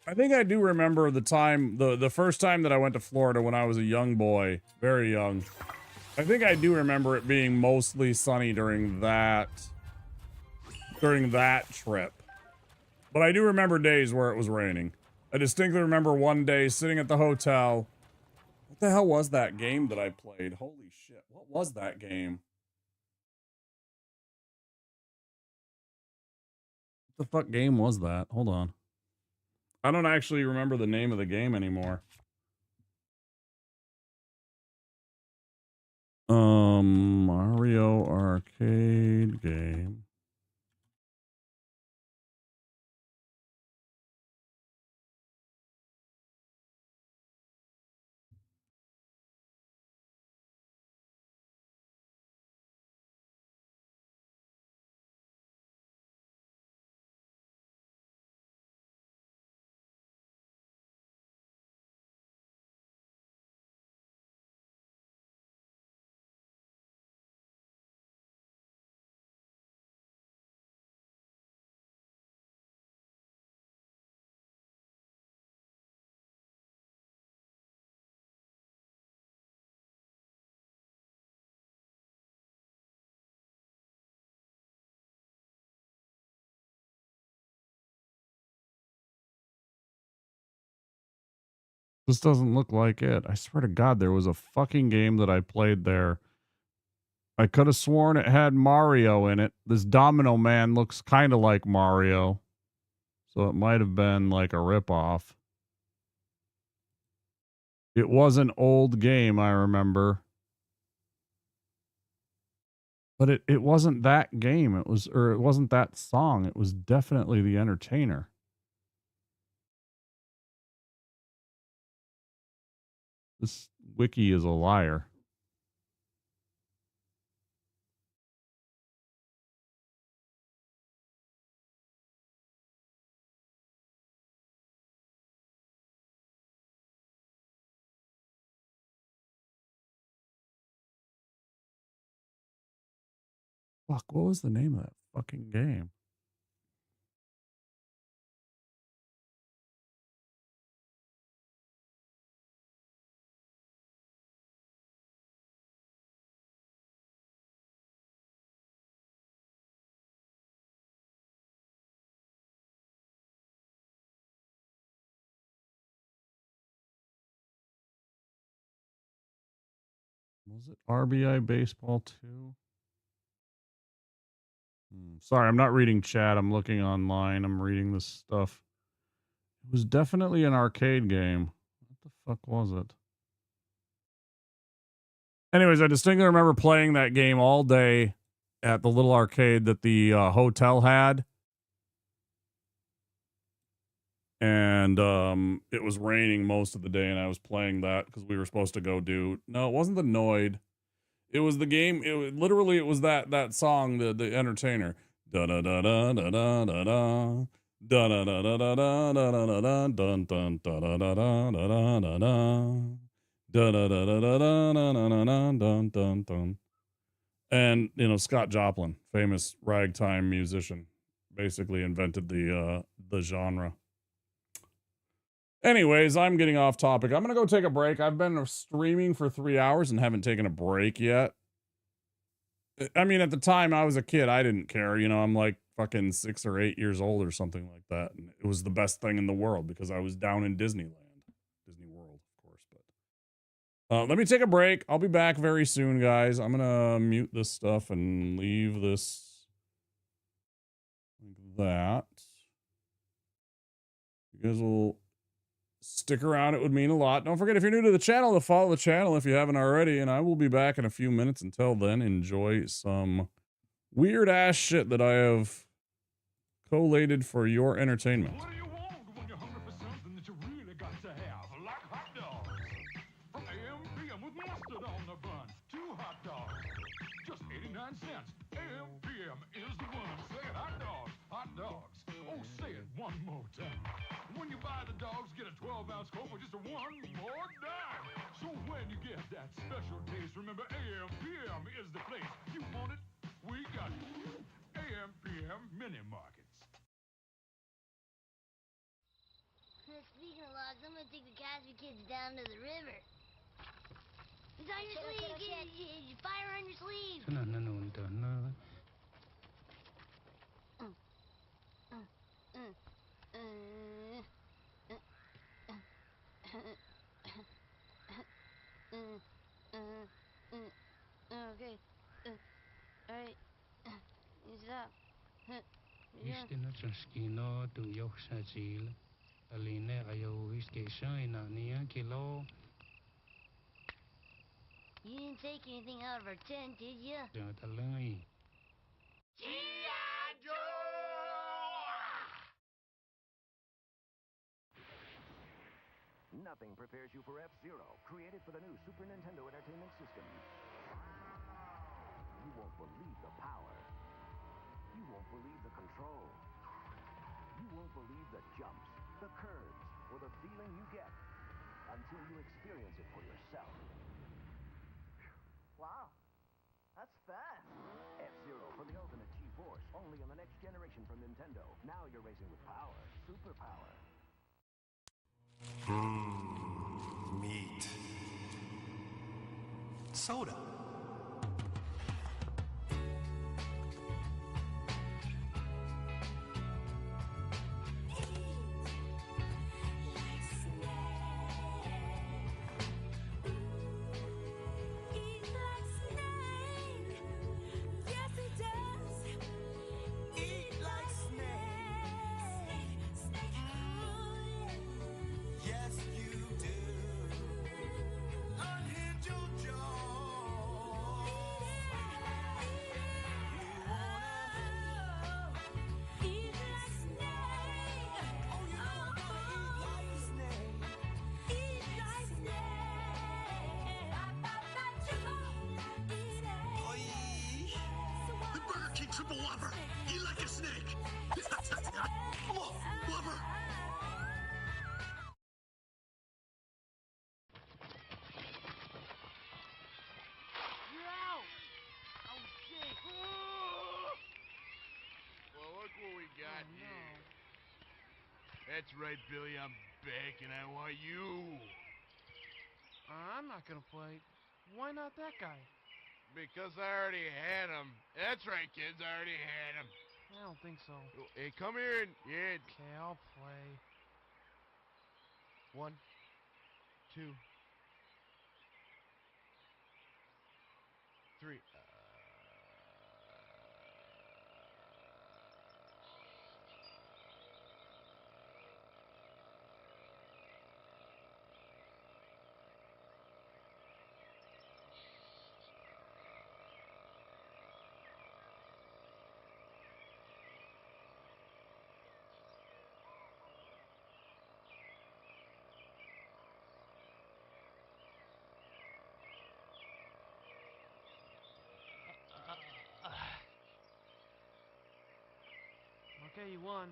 I think I do remember the time, the first time that I went to Florida when I was a young boy, very young. I think I do remember it being mostly sunny during that trip. But I do remember days where it was raining. I distinctly remember one day sitting at the hotel. What the hell was that game that I played? Holy shit. What was that game? What the fuck game was that? Hold on. I don't actually remember the name of the game anymore. Mario arcade game. This doesn't look like it. I swear to God, there was a fucking game that I played there. I could have sworn it had Mario in it. This Domino Man looks kind of like Mario. So it might have been like a ripoff. It was an old game, I remember. But it wasn't that game. It wasn't that song. It was definitely The Entertainer. This wiki is a liar. Fuck, what was the name of that fucking game? Was it RBI Baseball 2? Sorry, I'm not reading chat. I'm looking online. I'm reading this stuff. It was definitely an arcade game. What the fuck was it? Anyways, I distinctly remember playing that game all day at the little arcade that the hotel had. And it was raining most of the day, and I was playing that because we were supposed to go do. No, it wasn't the Noid. It was the game. Literally it was that song, the Entertainer. Da da da da da da da da. Da da da da da da da da da dun dun da da da da da da da. Da da da da da da da da da dun dun dun. And Scott Joplin, famous ragtime musician, basically invented the genre. Anyways, I'm getting off topic. I'm going to go take a break. I've been streaming for 3 hours and haven't taken a break yet. I mean, at the time I was a kid, I didn't care. I'm like fucking 6 or 8 years old or something like that. And it was the best thing in the world because I was down in Disney World, of course. But let me take a break. I'll be back very soon, guys. I'm going to mute this stuff and leave this like that. You guys will stick around. It would mean a lot. Don't forget, if you're new to the channel, to follow the channel if you haven't already. And I will be back in a few minutes. Until then, enjoy some weird ass shit that I have collated for your entertainment. What do you want when you're hungry for something that you really got to have? Like hot dogs. From AM/PM with mustard on the bun. 2 hot dogs. Just 89 cents. AM/PM is the one. Say it, hot dogs. Hot dogs. Oh, say it one more time. When you buy the dogs, get a 12-ounce Coke for just a one more dime. So when you get that special taste, remember AM/PM is the place. You want it? We got it. AM/PM Mini Markets. Speaking of logs, I'm gonna take the Casby kids down to the river. It's on your sleeve, kid. Fire on your sleeve. Okay. Alright. Stop. Istino Transkino to Yoksajil. Aline Ayo Iskation Ania Kilo. You didn't take anything out of our tent, did you? Talai. G.I. Joe! Nothing prepares you for F-Zero, created for the new Super Nintendo Entertainment System. You won't believe the power. You won't believe the control. You won't believe the jumps, the curves, or the feeling you get until you experience it for yourself. Wow, that's fast. F-Zero for the ultimate G-Force, only in the next generation from Nintendo. Now you're racing with power, superpower. Meat. Soda. Triple Whopper! Eat like a snake! Whopper! You're out! Oh, shit! Well, look what we got here. That's right, Billy. I'm back, and I want you. I'm not gonna play. Why not that guy? Because I already had him. That's right, kids. I already had him. I don't think so. Hey, come here and... Yeah. Okay, I'll play. 1, 2. Okay, you won.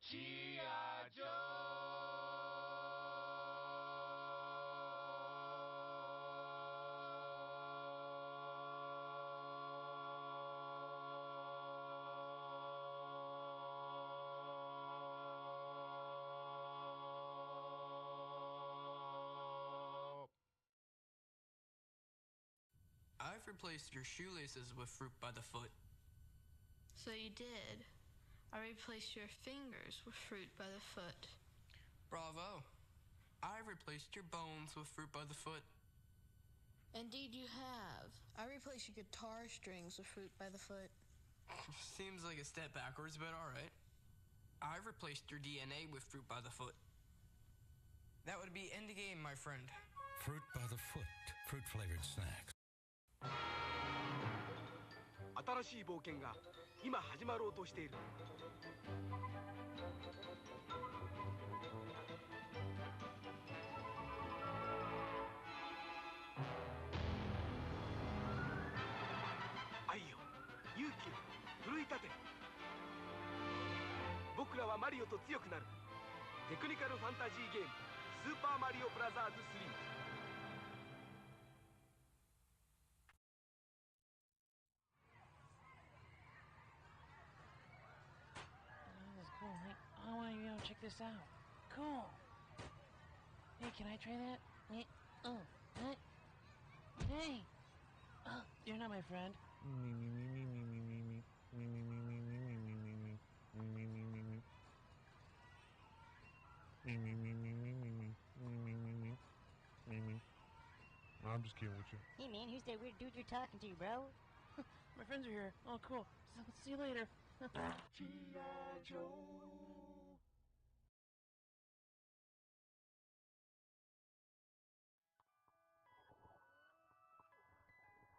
G.I. Joe. I've replaced your shoelaces with fruit by the foot. So you did. I replaced your fingers with fruit by the foot. Bravo. I replaced your bones with fruit by the foot. Indeed you have. I replaced your guitar strings with fruit by the foot. Seems like a step backwards, but alright. I replaced your DNA with fruit by the foot. That would be end game, my friend. Fruit by the foot. Fruit-flavored snacks. 新しい冒険が今始まろうとしている。愛よ、勇気を奮い立て。僕らはマリオと強くなる。テクニカルファンタジーゲームスーパーマリオブラザーズ3。Cool. Hey, I want to check this out. Cool. Hey, can I try that? Hey. You're not my friend. I'm just kidding with you. Hey man, who's that weird dude you're talking to, bro? My friends are here. Oh, cool. So, see you later. G.I. Joe.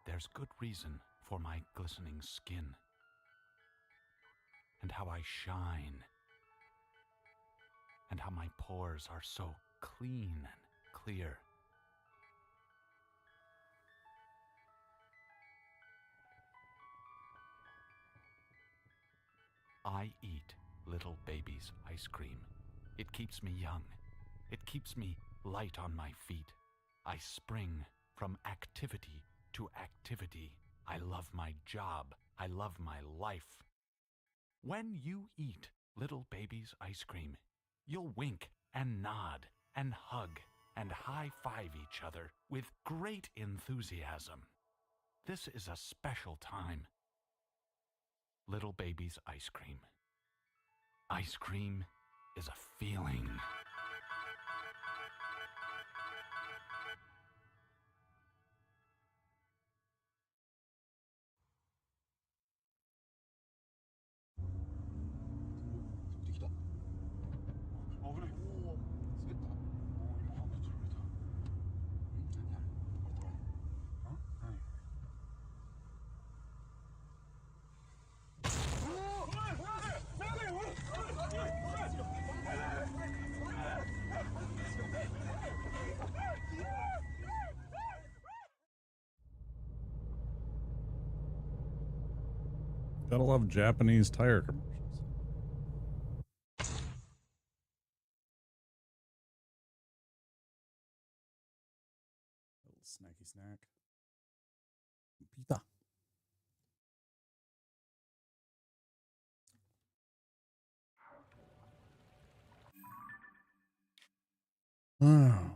There's good reason for my glistening skin, and how I shine, and how my pores are so clean and clear. I eat little baby's ice cream. It keeps me young. It keeps me light on my feet. I spring from activity to activity. I love my job. I love my life. When you eat little baby's ice cream, you'll wink and nod and hug and high-five each other with great enthusiasm. This is a special time. Little baby's ice cream. Ice cream is a feeling. Gotta love Japanese tire commercials. Little snacky snack. Pita. Oh.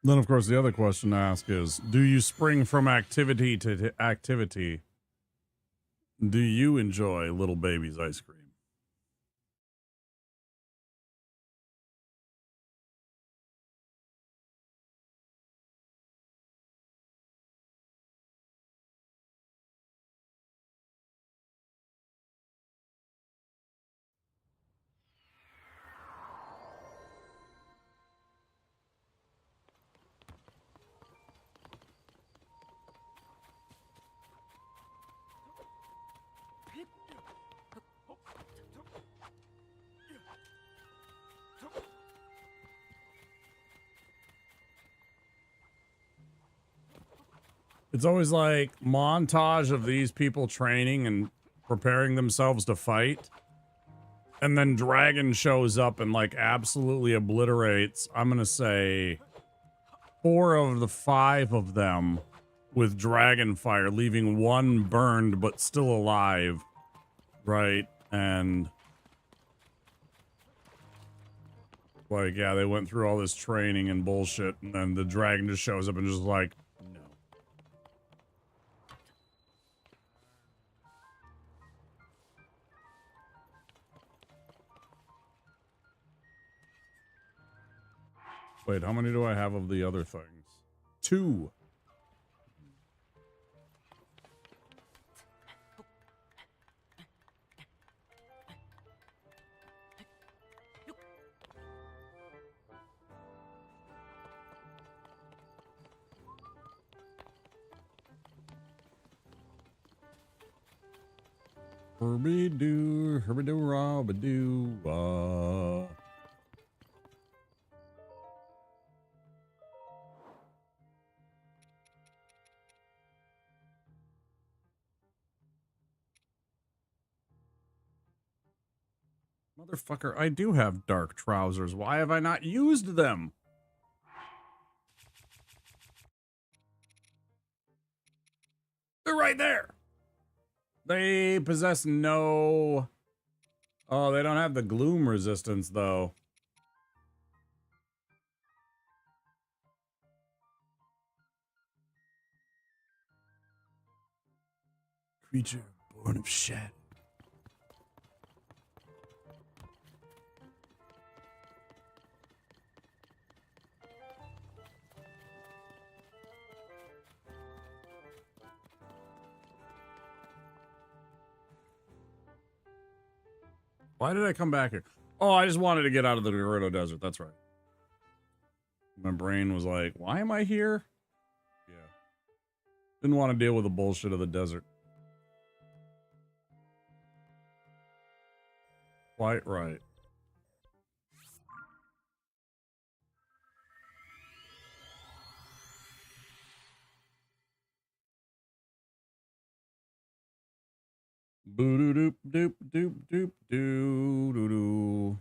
Then, of course, the other question to ask is, do you spring from activity to activity? Do you enjoy little baby's ice cream? It's always like montage of these people training and preparing themselves to fight. And then Dragon shows up and like absolutely obliterates, I'm going to say 4 of the 5 of them with dragon fire, leaving one burned but still alive. Right? And like, yeah, they went through all this training and bullshit, and then the dragon just shows up and just like, no. Wait, how many do I have of the other things? 2. Herbie-doo, robba-doo. Motherfucker, I do have dark trousers. Why have I not used them? They're right there. They possess no... Oh, they don't have the gloom resistance, though. Creature born of shadow. Why did I come back here? Oh, I just wanted to get out of the Gerudo Desert. That's right. My brain was like, why am I here? Yeah. Didn't want to deal with the bullshit of the desert. Quite right. Boo doo doop doop doop doop doo doo doo.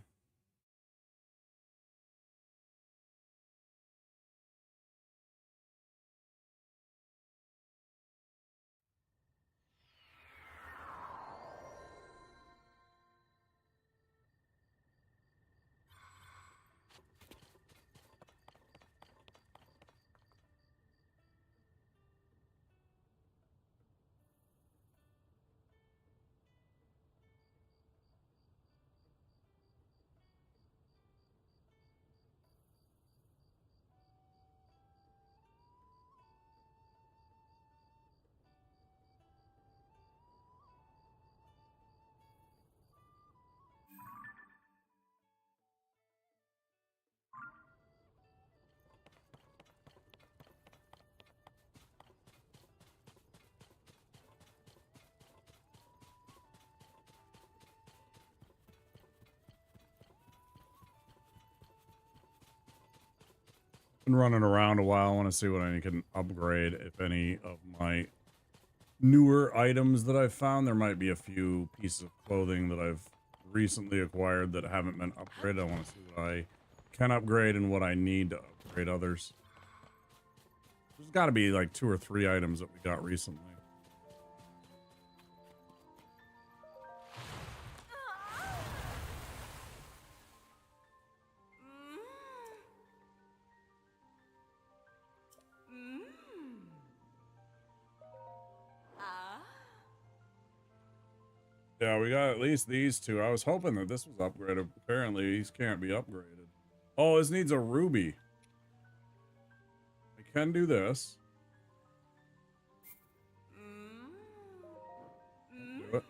Been running around a while. I want to see what I can upgrade, if any, of my newer items that I've found. There might be a few pieces of clothing that I've recently acquired that haven't been upgraded. I want to see what I can upgrade and what I need to upgrade others. There's got to be like 2 or 3 items that we got recently. Yeah, we got at least these two. I was hoping that this was upgraded. Apparently, these can't be upgraded. Oh, this needs a ruby. I can do this. Do it.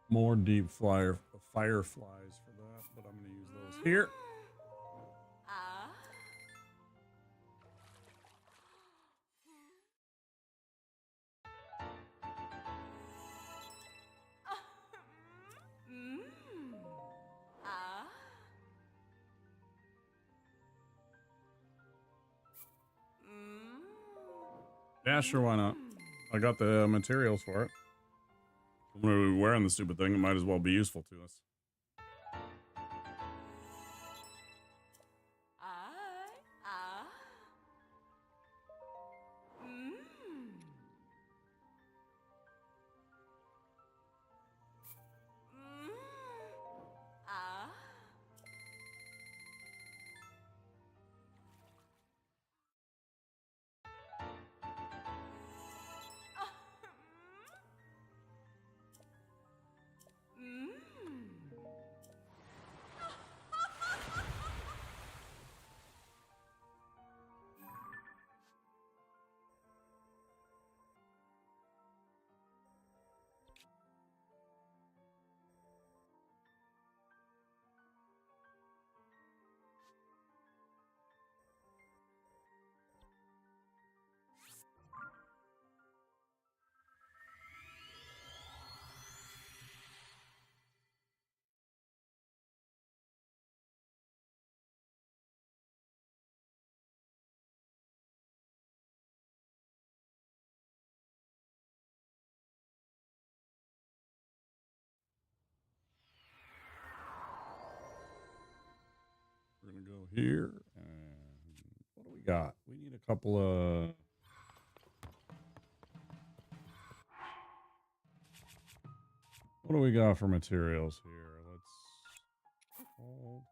More deep fireflies for that, but I'm going to use those here. Yeah, sure, why not? I got the materials for it. I'm going to be wearing the stupid thing. It might as well be useful to us. We're going to go here. And what do we got? We need a couple of... What do we got for materials here? Let's hold.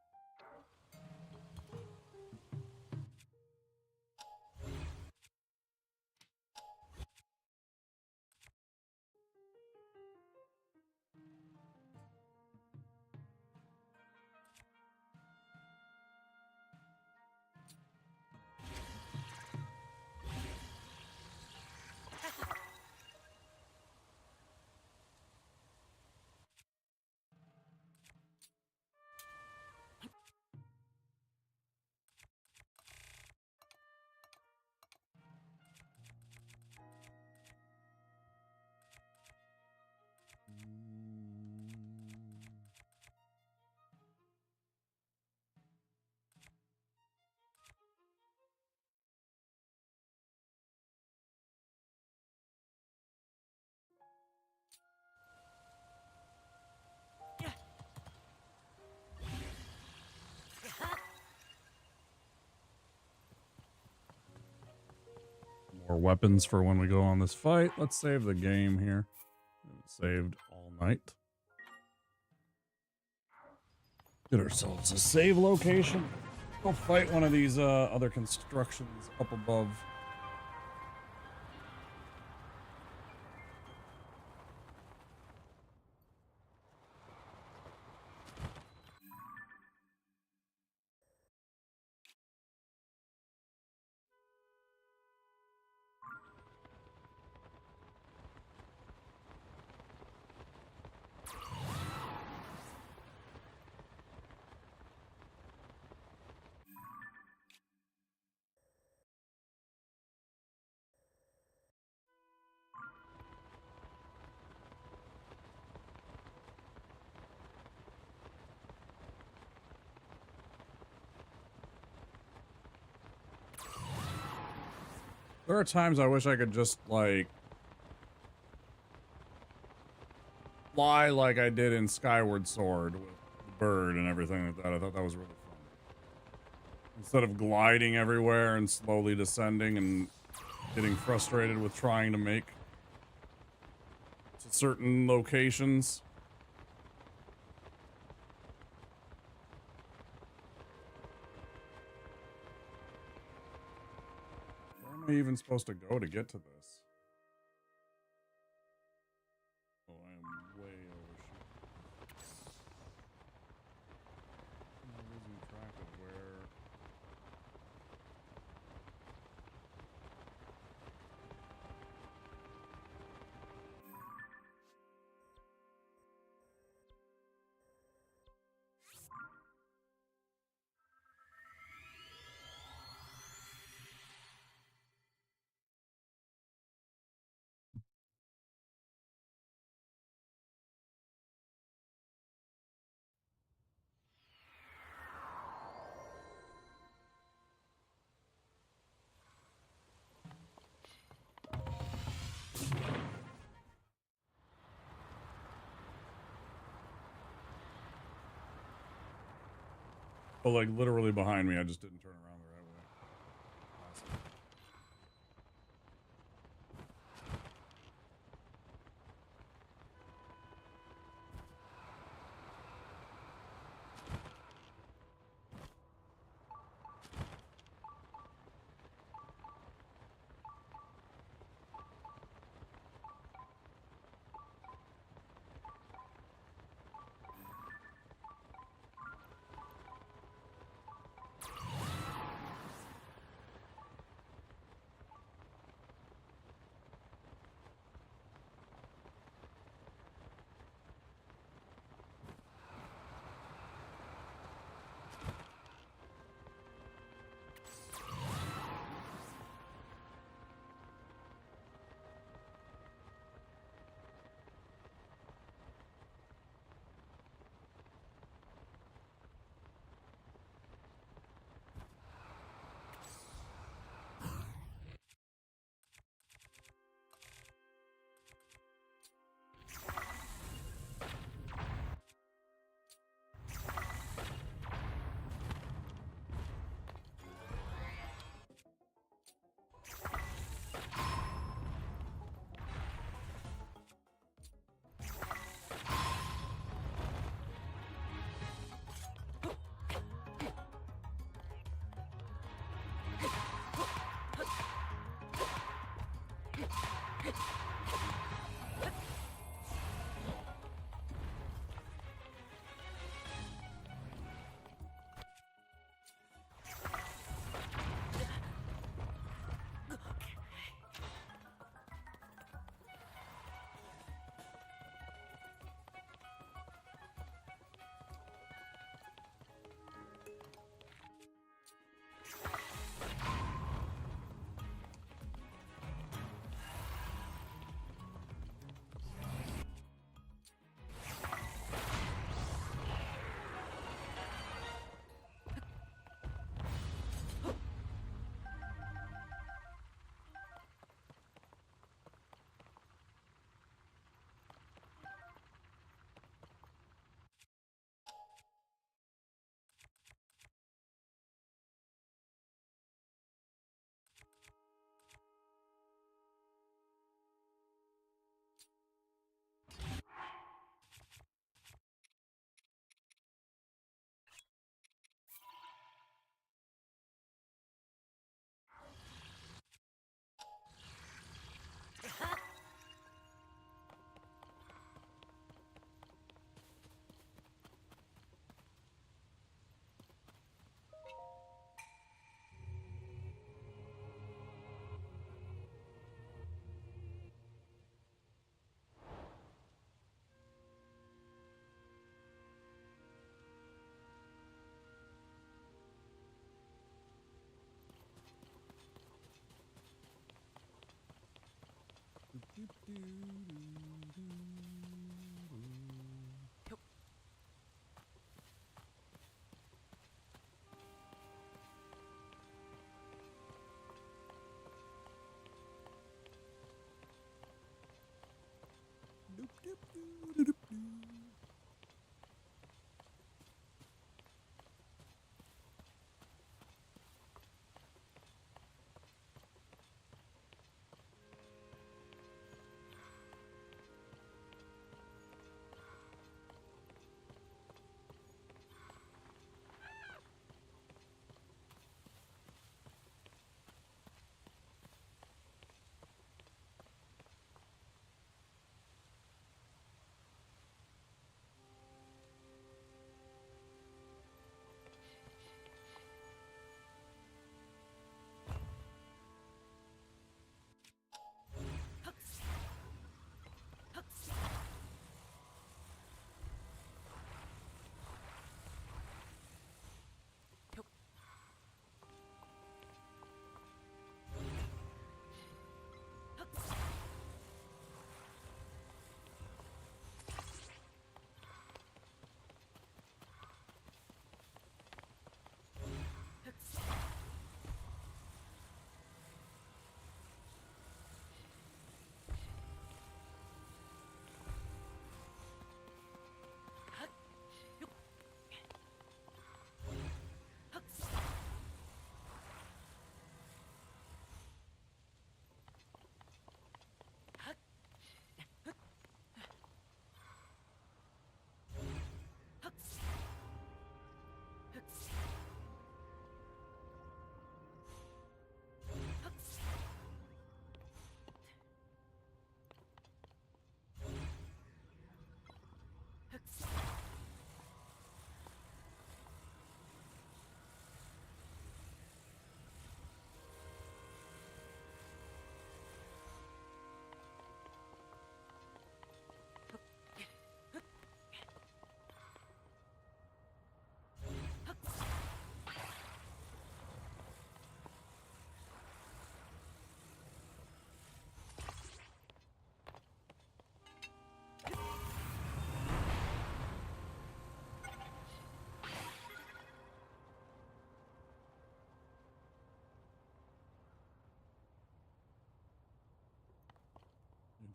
More weapons for when we go on this fight. Let's save the game here. Saved all night. Get ourselves a save location. Go fight one of these other constructions up above. There are times I wish I could just, like, fly like I did in Skyward Sword with the bird and everything like that. I thought that was really fun. Instead of gliding everywhere and slowly descending and getting frustrated with trying to make to certain locations. Where am I even supposed to go to get to this? Oh, I am way overshooting. I'm losing track of where. Oh, like literally behind me. I just didn't turn around the right way. Awesome.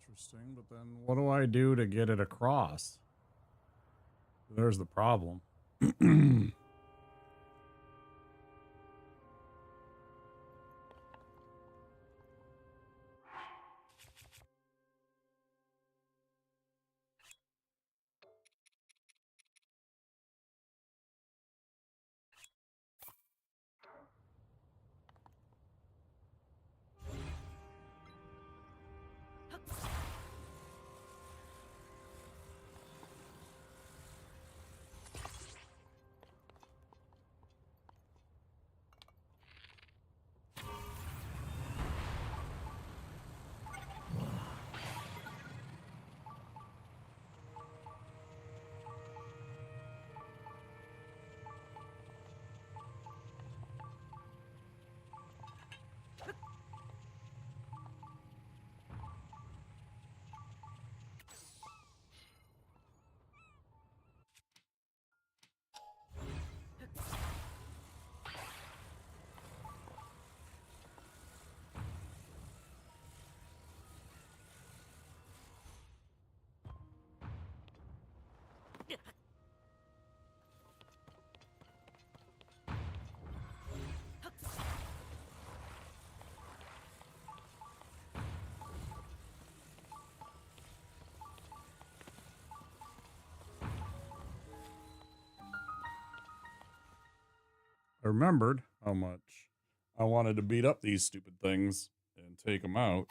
Interesting, but then what do I do to get it across? There's the problem. I remembered how much I wanted to beat up these stupid things and take them out.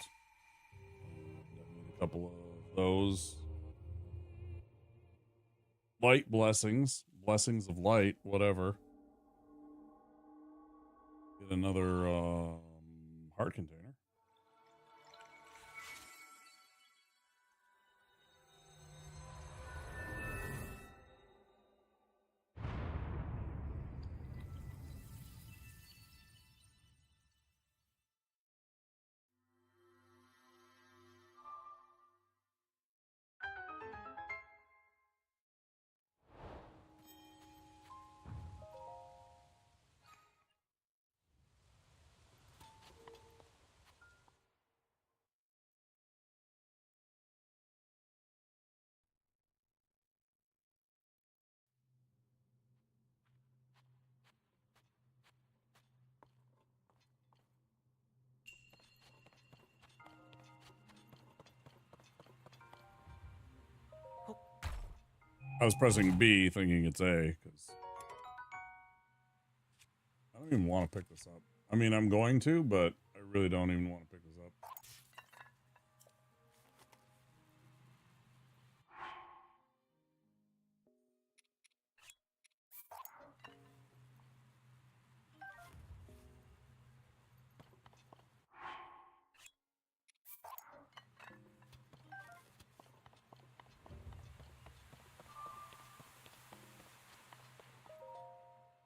A couple of those light blessings of light, whatever. Get another heart container. I was pressing B thinking it's A because I don't even want to pick this up. I mean, I'm going to, but I really don't even want to pick this up.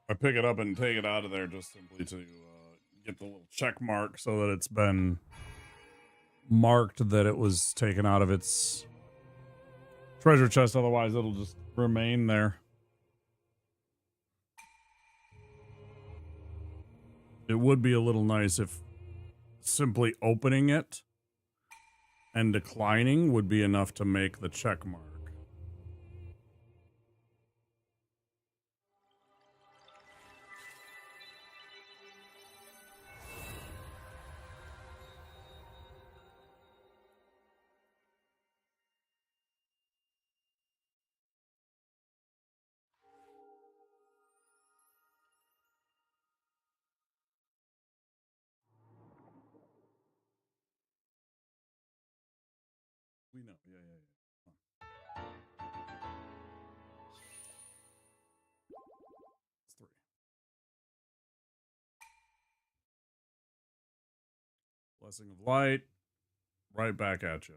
I pick it up and take it out of there just simply to get the little check mark so that it's been marked that it was taken out of its treasure chest. Otherwise, it'll just remain there. It would be a little nice if simply opening it and declining would be enough to make the check mark. We know. Yeah. It's 3. Blessing of light. Right back at you.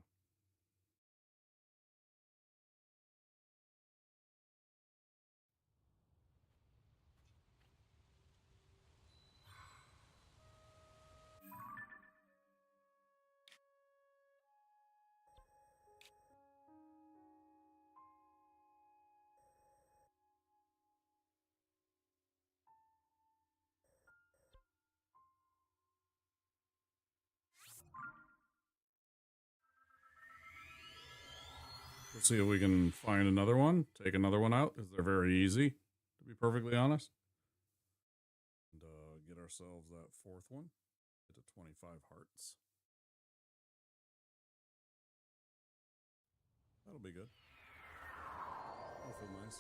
Let's see if we can find another one. Take another one out because they're very easy, to be perfectly honest. And get ourselves that 4th one. Get to 25 hearts. That'll be good. That'll feel nice.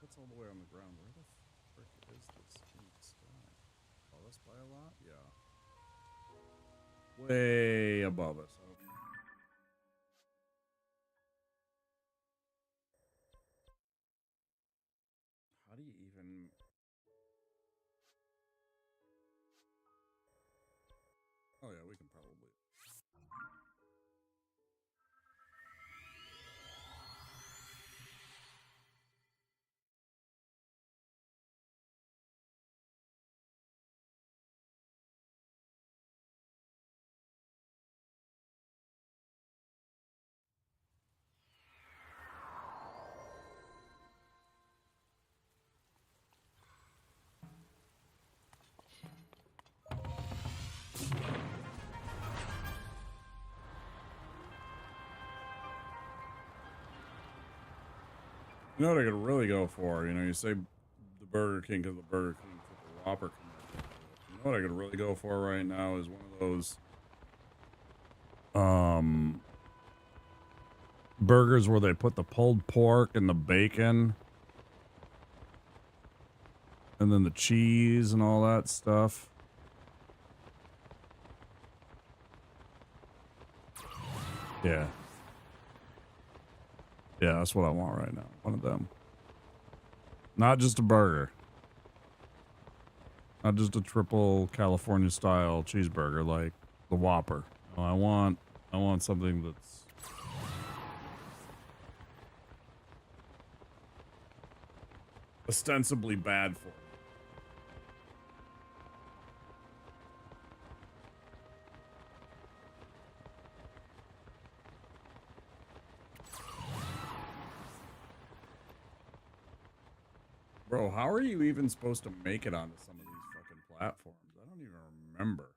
What's all the way on the ground? Where the frick is this in the sky? Oh, that's by a lot? Yeah. Way above us. Okay. How do you even... Oh yeah, we can probably... You know what I could really go for? You know, you say the Burger King because the Burger King Triple Whopper commercial. You know what I could really go for right now is one of those burgers where they put the pulled pork and the bacon and then the cheese and all that stuff. Yeah. Yeah, that's what I want right now. One of them. Not just a burger. Not just a triple California style cheeseburger. Like the Whopper. No, I want something that's ostensibly bad for me. Bro, how are you even supposed to make it onto some of these fucking platforms? I don't even remember.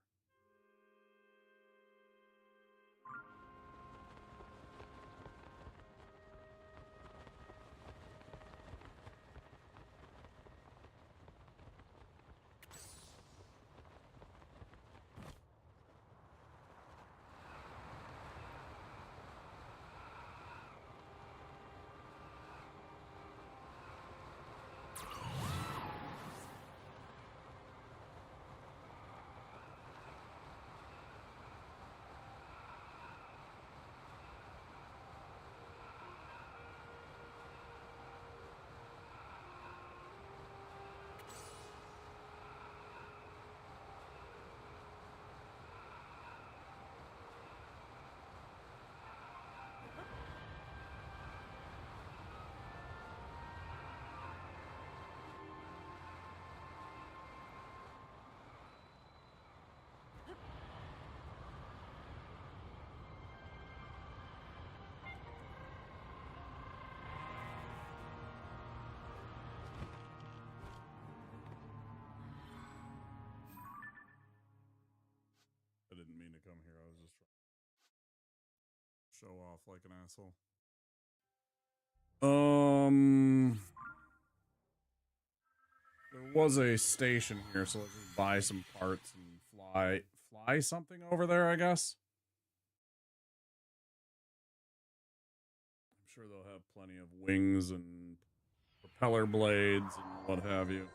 I didn't mean to come here. I was just trying to show off like an asshole. There was a station here, so let's just buy some parts and fly something over there, I guess. I'm sure they'll have plenty of wings and propeller blades and what have you.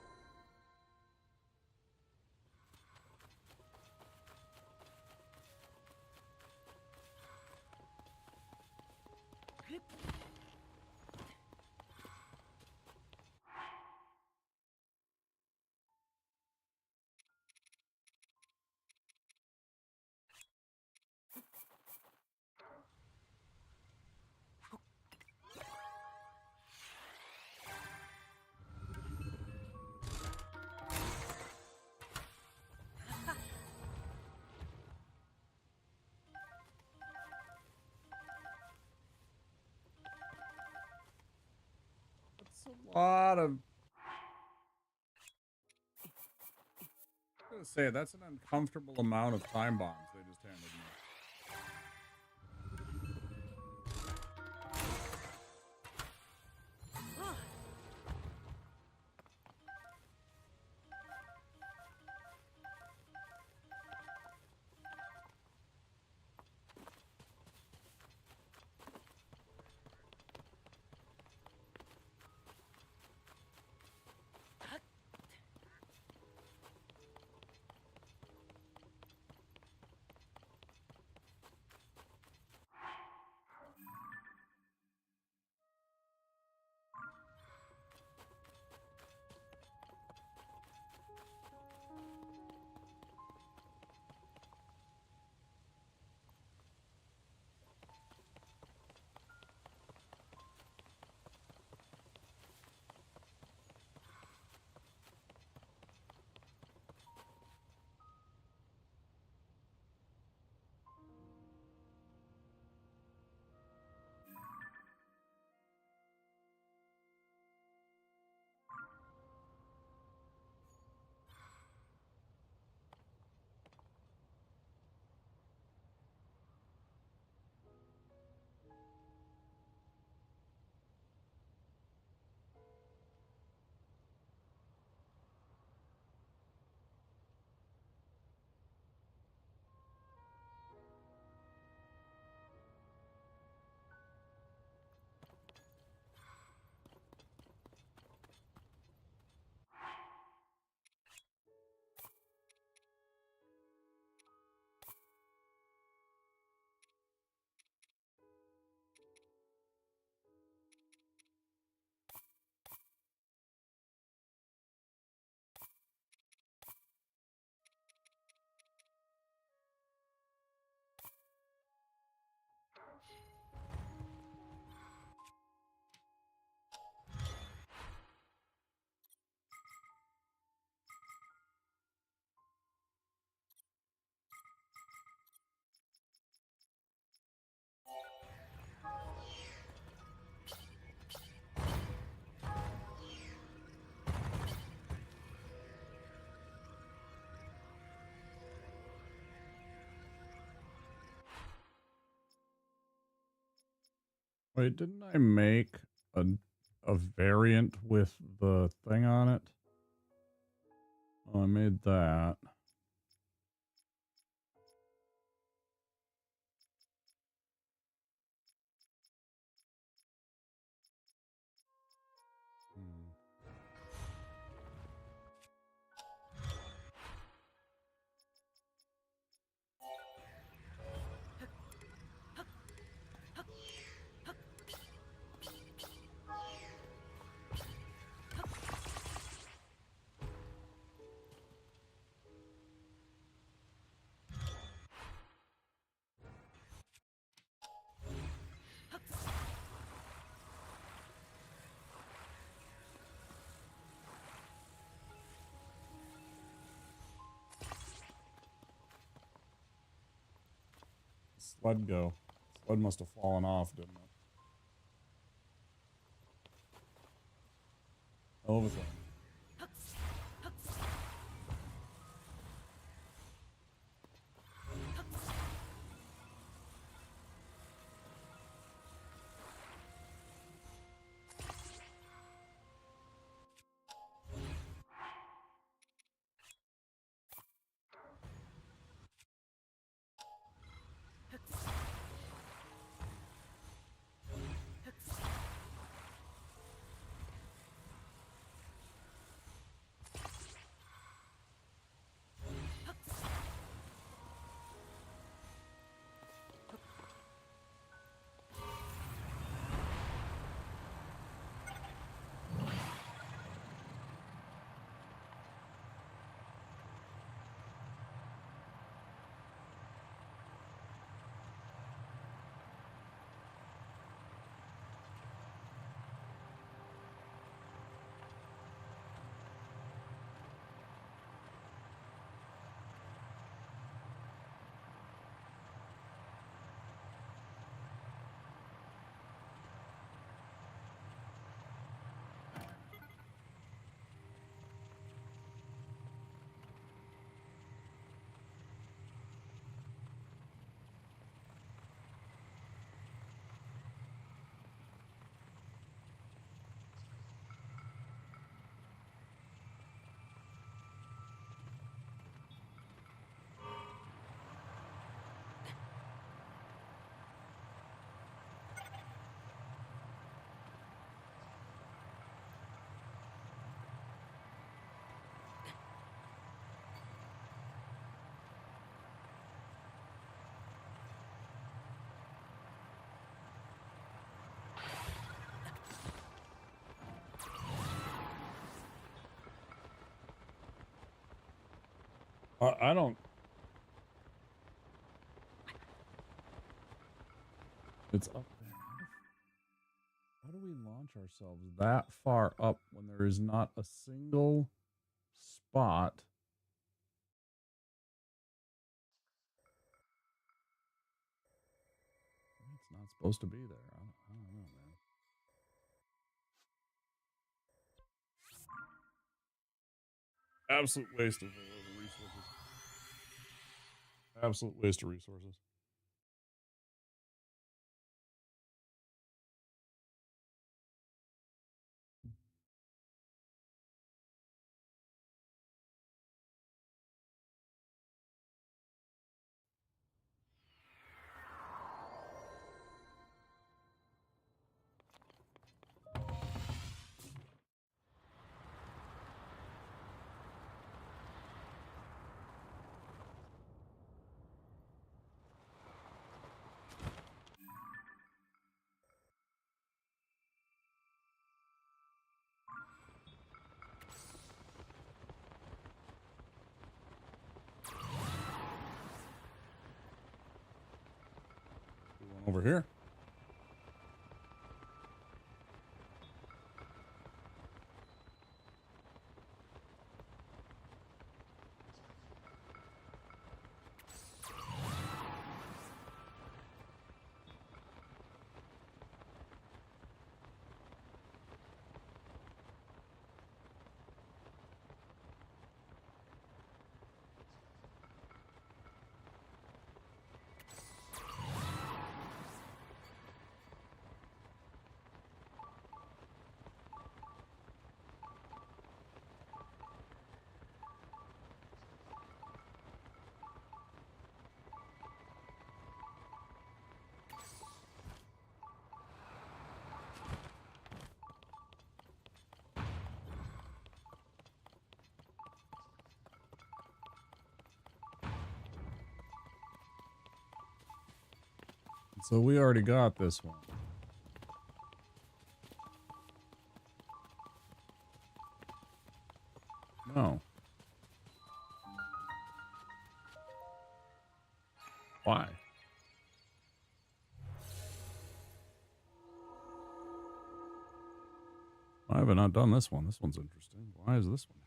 A lot of. I was gonna say that's an uncomfortable amount of time bombs they just handed me. Wait, didn't I make a variant with the thing on it? Oh, I made that. Sled go. Sled must have fallen off, didn't it? Hell of a thing. I don't. It's up there. How do we launch ourselves that far up when there is not a single spot? It's not supposed to be there. I don't know, man. Absolute waste of resources. Absolute waste of resources. Over here. So we already got this one. No. Why? Why have I not done this one? This one's interesting. Why is this one here?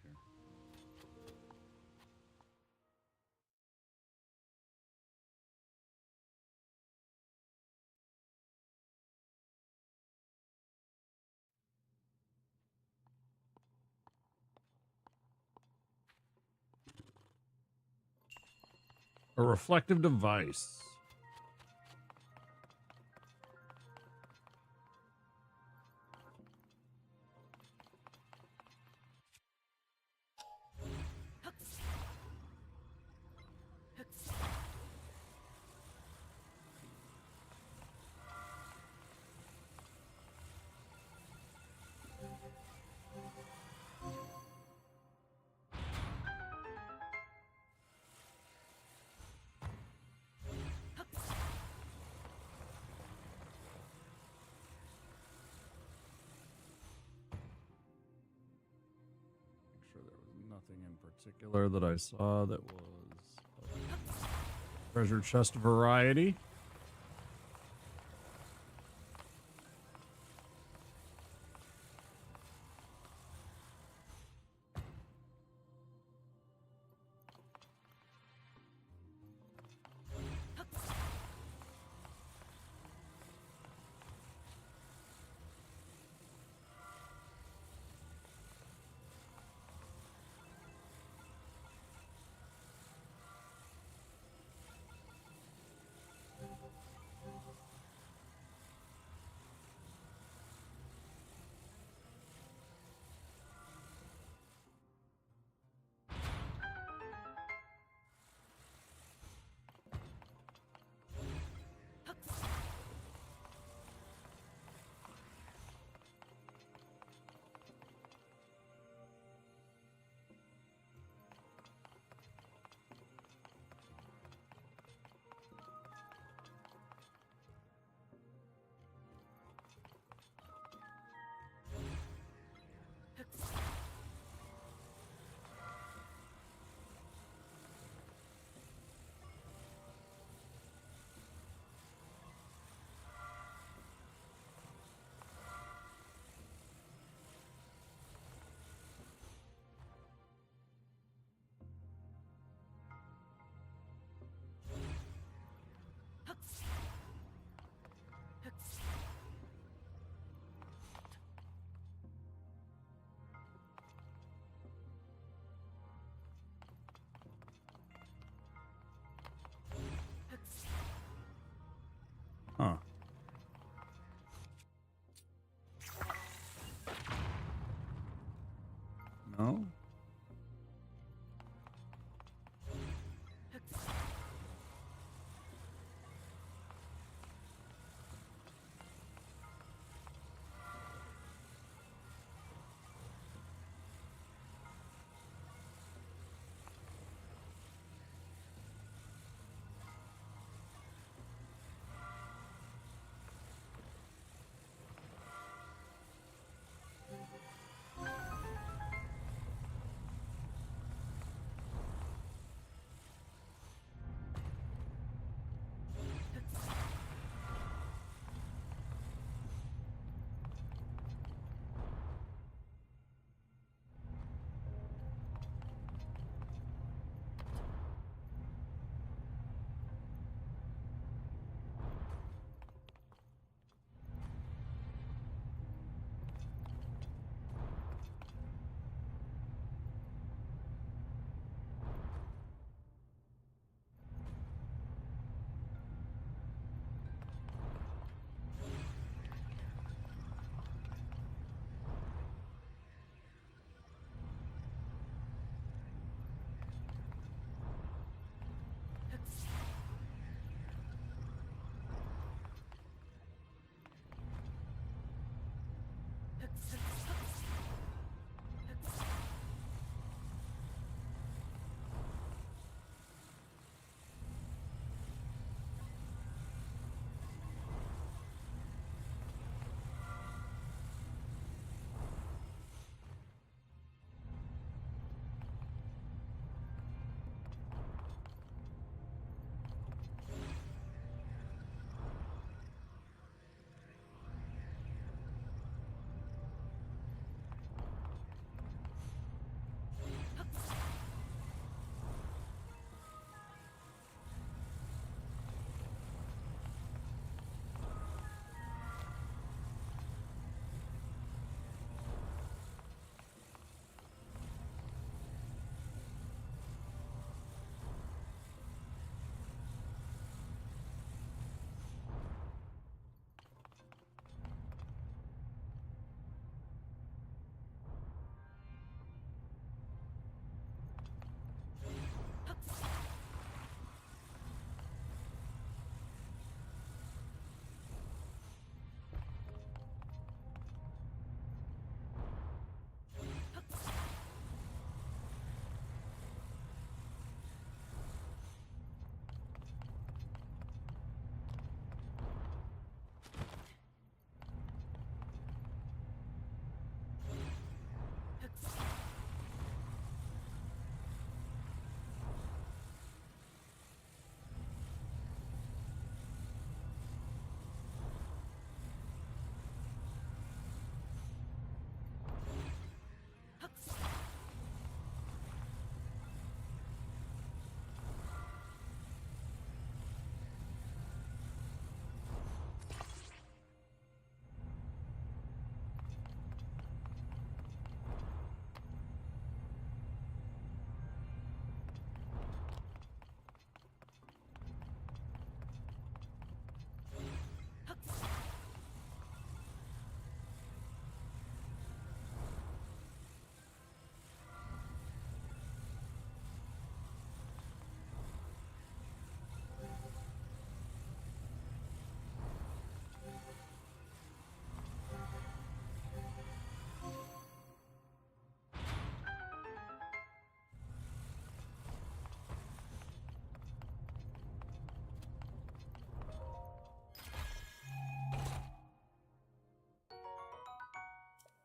A reflective device. Nothing in particular that I saw that was treasure chest variety. Huh. No?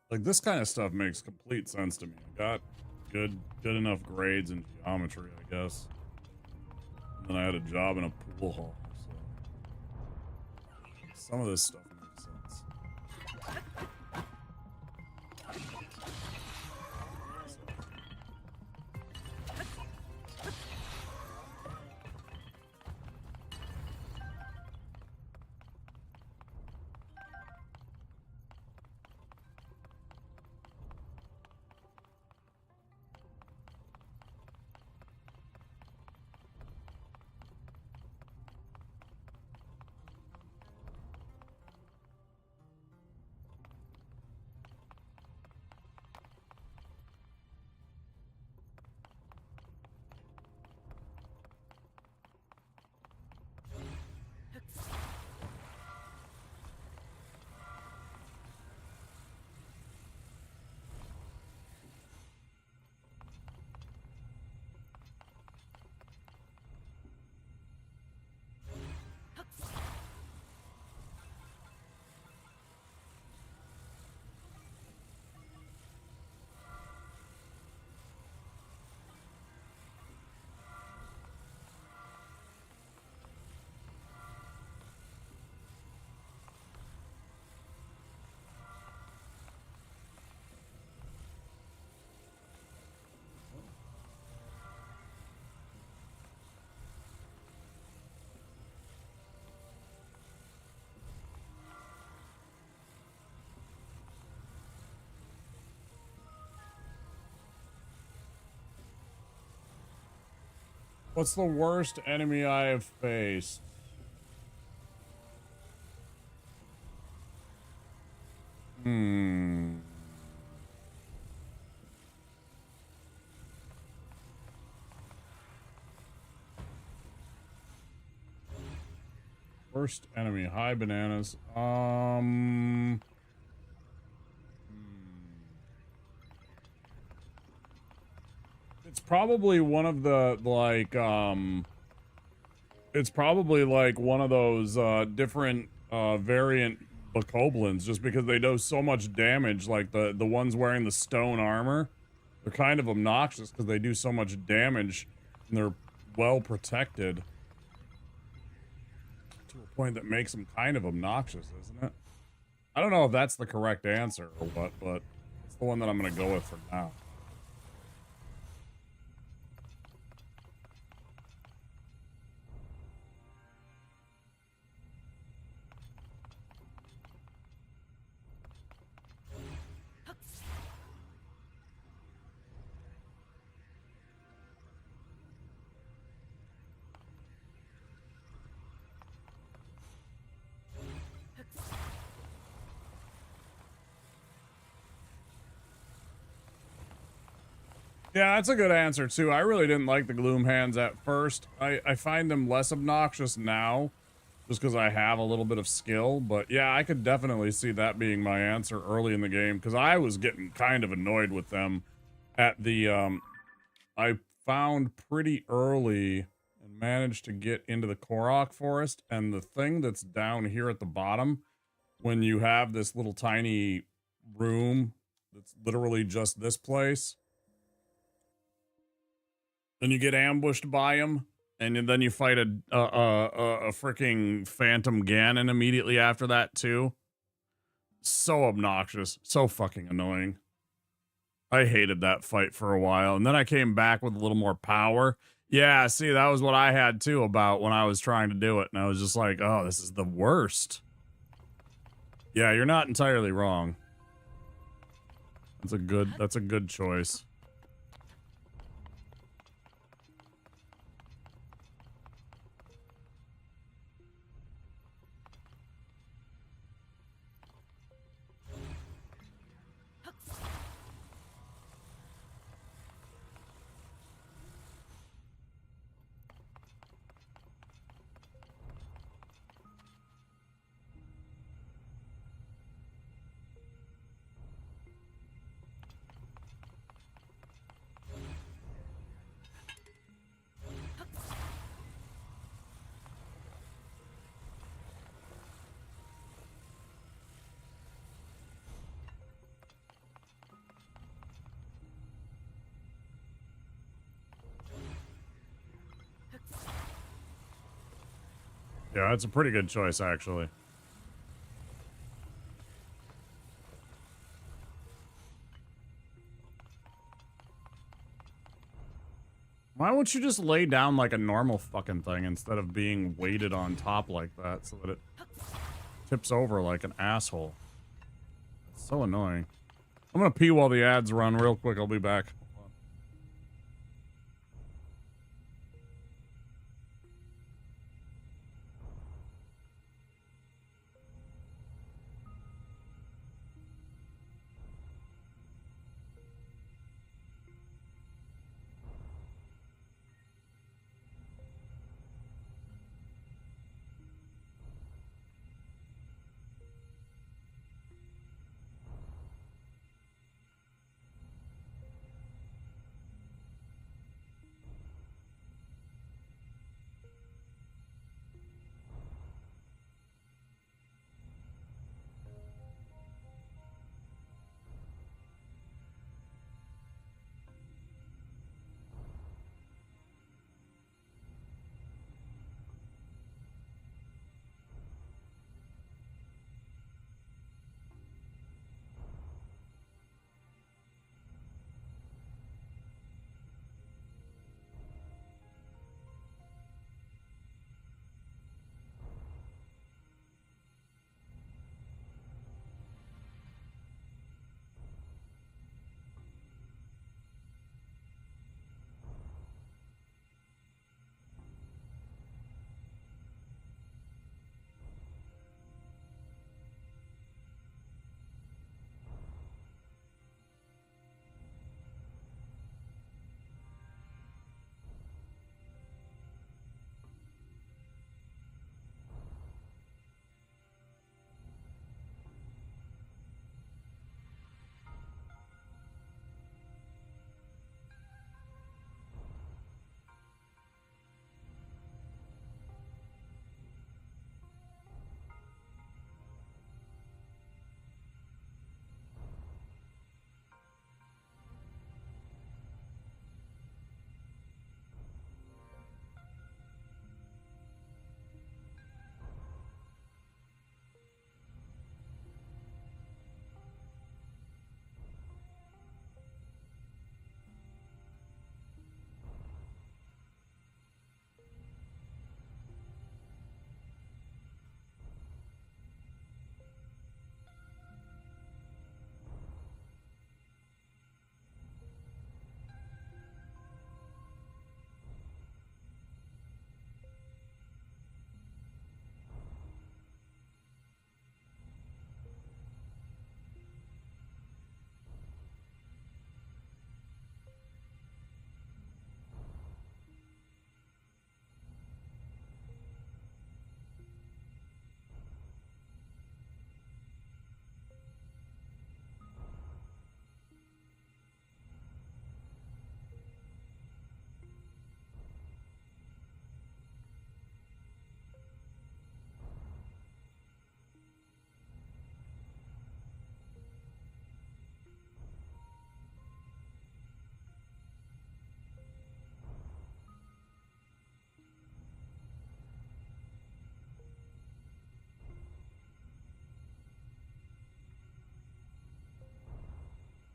Like, this kind of stuff makes complete sense to me. I got good enough grades in geometry, I guess. And then I had a job in a pool hall, so some of this stuff makes sense. What's the worst enemy I have faced? Worst enemy, high bananas. It's probably one of the, like, it's probably like one of those different variant bokoblins, just because they do so much damage. Like the ones wearing the stone armor, they're kind of obnoxious because they do so much damage and they're well protected to a point that makes them kind of obnoxious, isn't it? I don't know if that's the correct answer or what, but it's the one that I'm gonna go with for now. Yeah, that's a good answer too. I really didn't like the Gloom Hands at first. I find them less obnoxious now, just because I have a little bit of skill. But yeah, I could definitely see that being my answer early in the game, because I was getting kind of annoyed with them at the, I found pretty early and managed to get into the Korok Forest, and the thing that's down here at the bottom, when you have this little tiny room that's literally just this place, and you get ambushed by him, and then you fight a freaking Phantom Ganon immediately after that too. So obnoxious, so fucking annoying. I hated that fight for a while, and then I came back with a little more power. Yeah, see, that was what I had too about when I was trying to do it, and I was just like, oh, this is the worst. Yeah, you're not entirely wrong. That's a good choice. Yeah, that's a pretty good choice, actually. Why won't you just lay down like a normal fucking thing instead of being weighted on top like that so that it tips over like an asshole? It's so annoying. I'm gonna pee while the ads run real quick. I'll be back.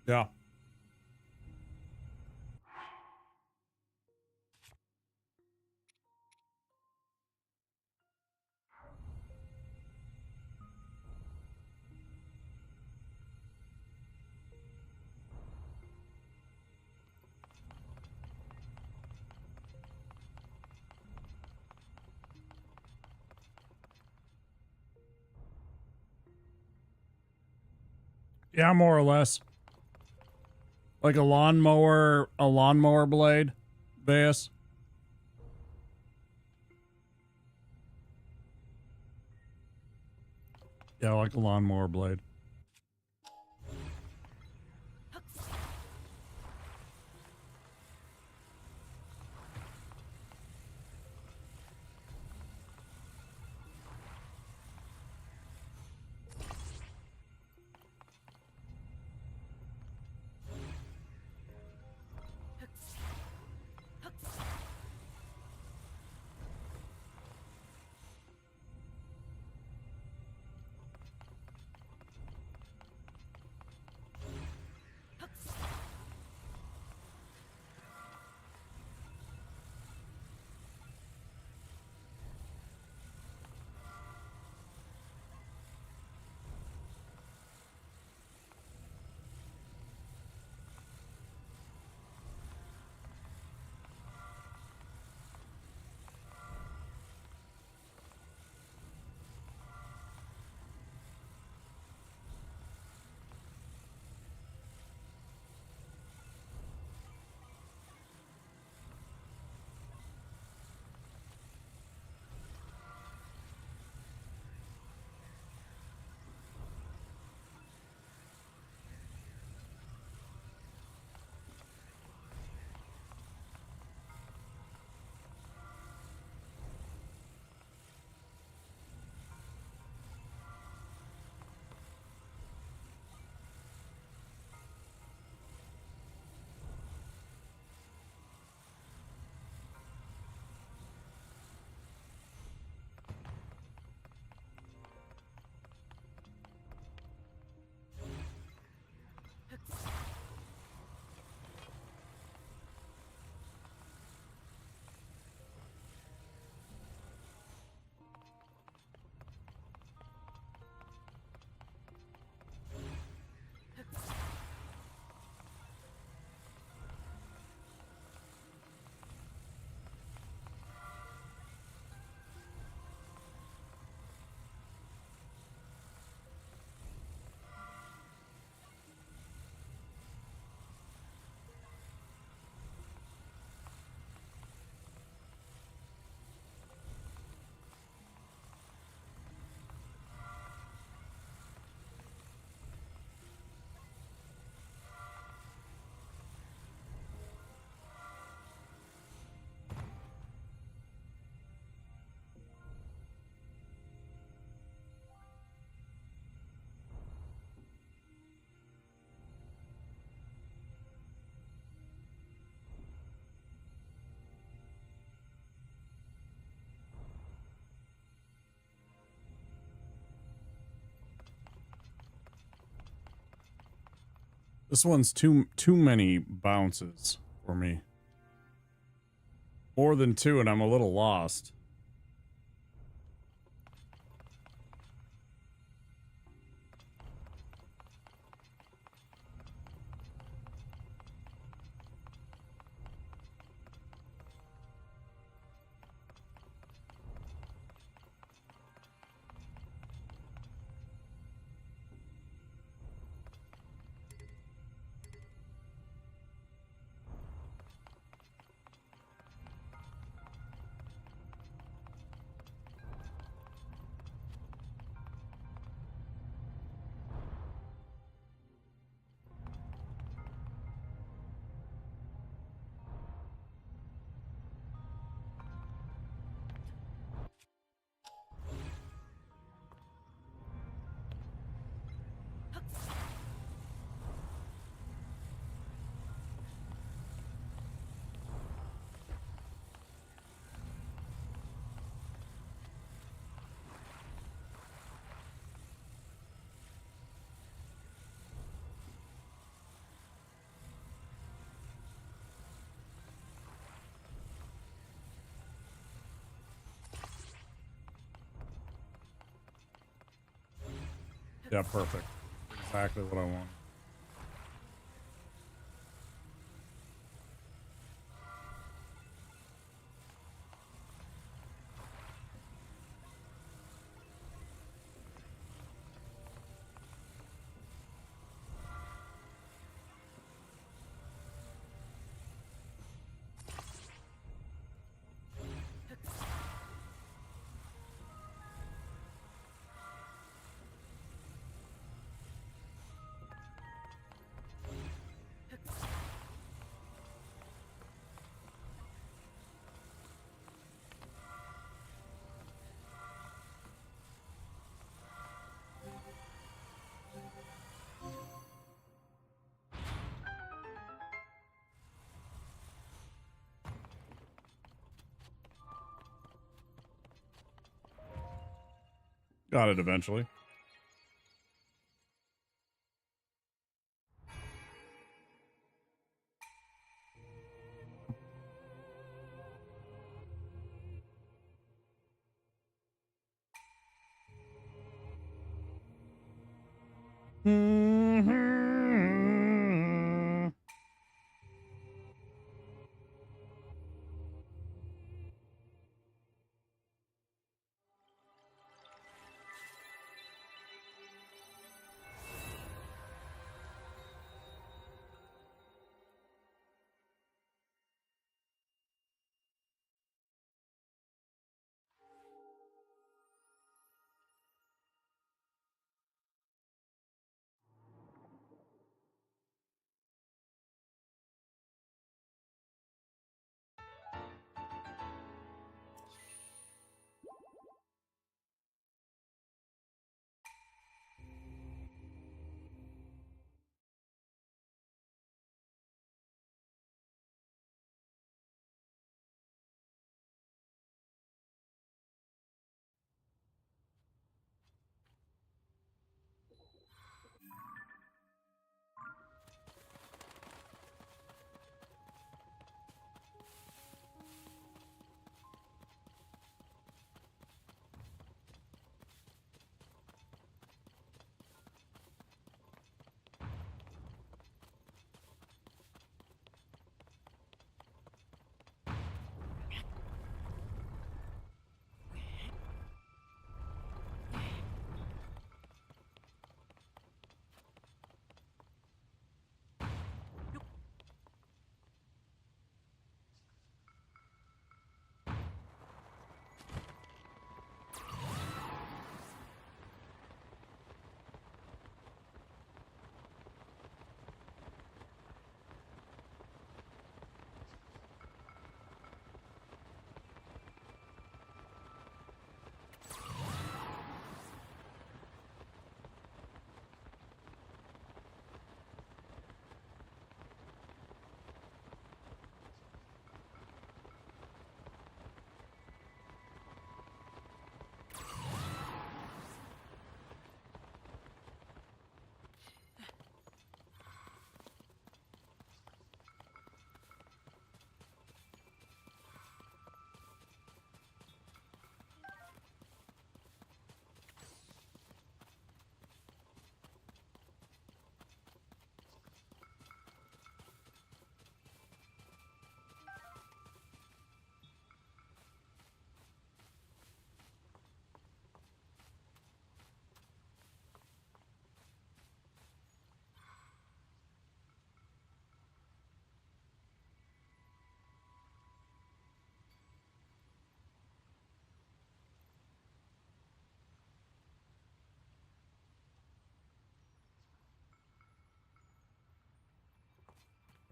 Yeah. Yeah, more or less. Like a lawnmower blade base. Yeah, like a lawnmower blade. This one's too many bounces for me. More than 2 and I'm a little lost. Yeah, perfect. Exactly what I want. Got it eventually.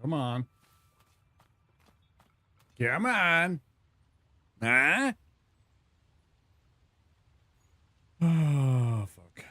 Come on. Come on. Huh? Oh, fuck.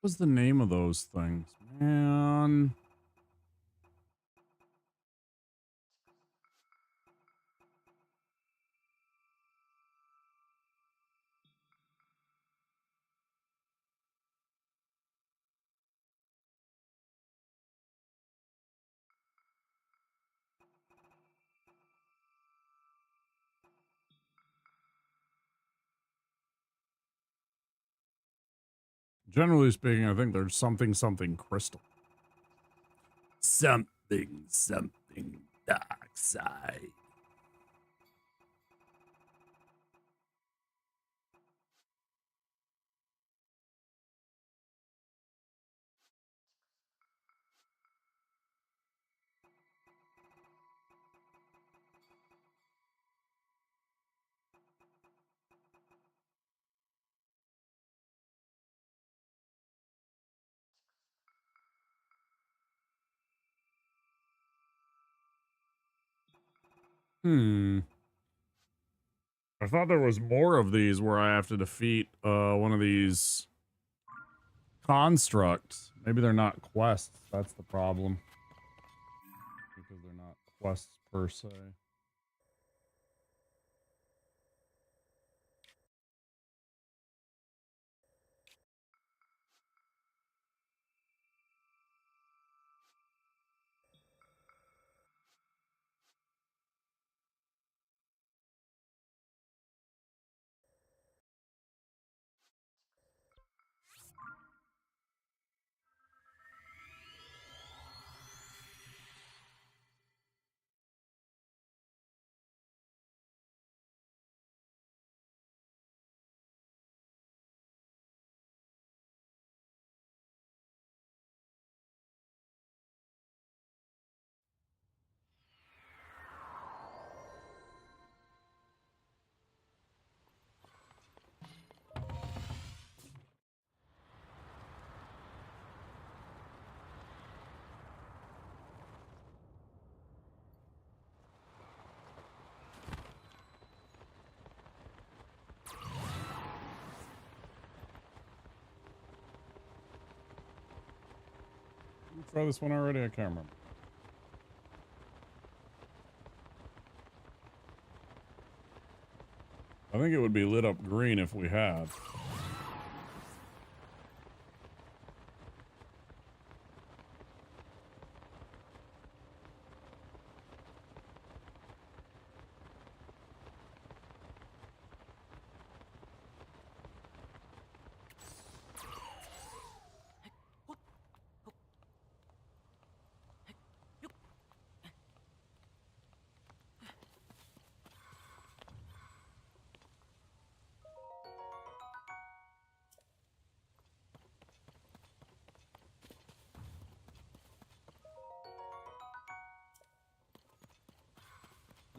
What's the name of those things? Man. Generally speaking, I think there's something crystal. Something dark side. I thought there was more of these where I have to defeat one of these constructs. Maybe they're not quests. That's the problem. Because they're not quests per se. Did we try this one already? I can't remember. I think it would be lit up green if we had.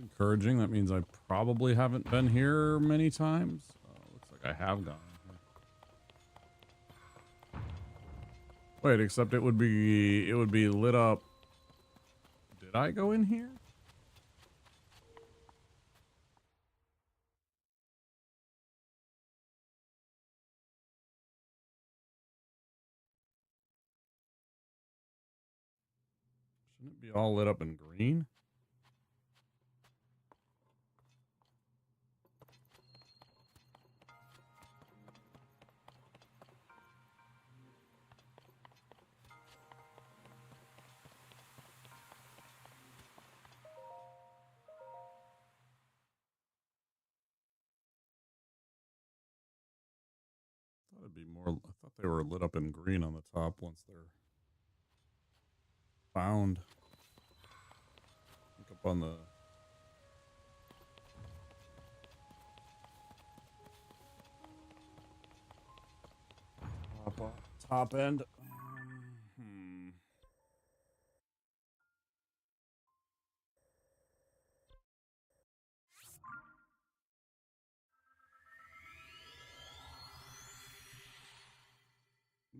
encouraging. That means I probably haven't been here many times. Looks like I have gone here. Wait, except it would be lit up. Did I go in here? Shouldn't it be all lit up in green? It'd be more. I thought they were lit up in green on the top once they're found. Look up on the top end.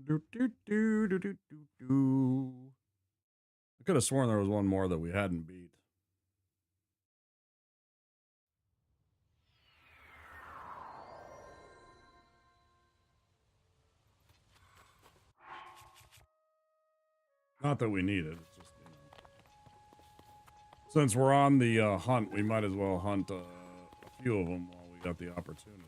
Do, do, do, do, do, do, do. I could have sworn there was one more that we hadn't beat. Not that we need it. It's just, you know, since we're on the hunt, we might as well hunt a few of them while we got the opportunity.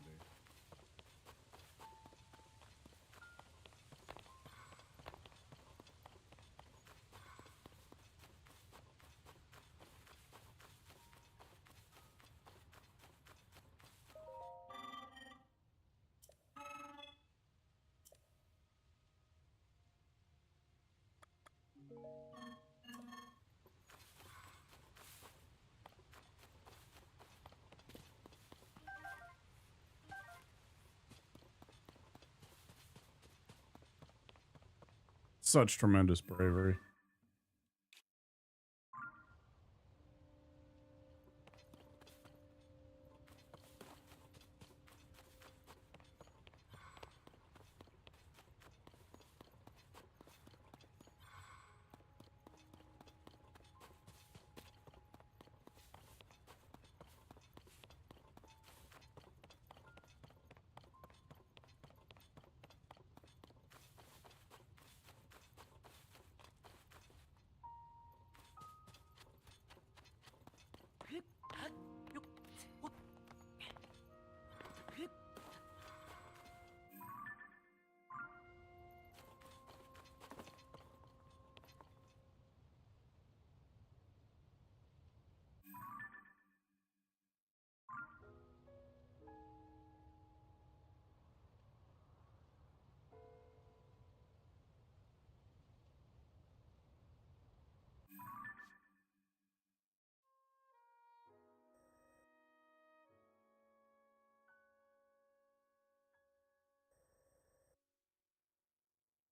Such tremendous bravery.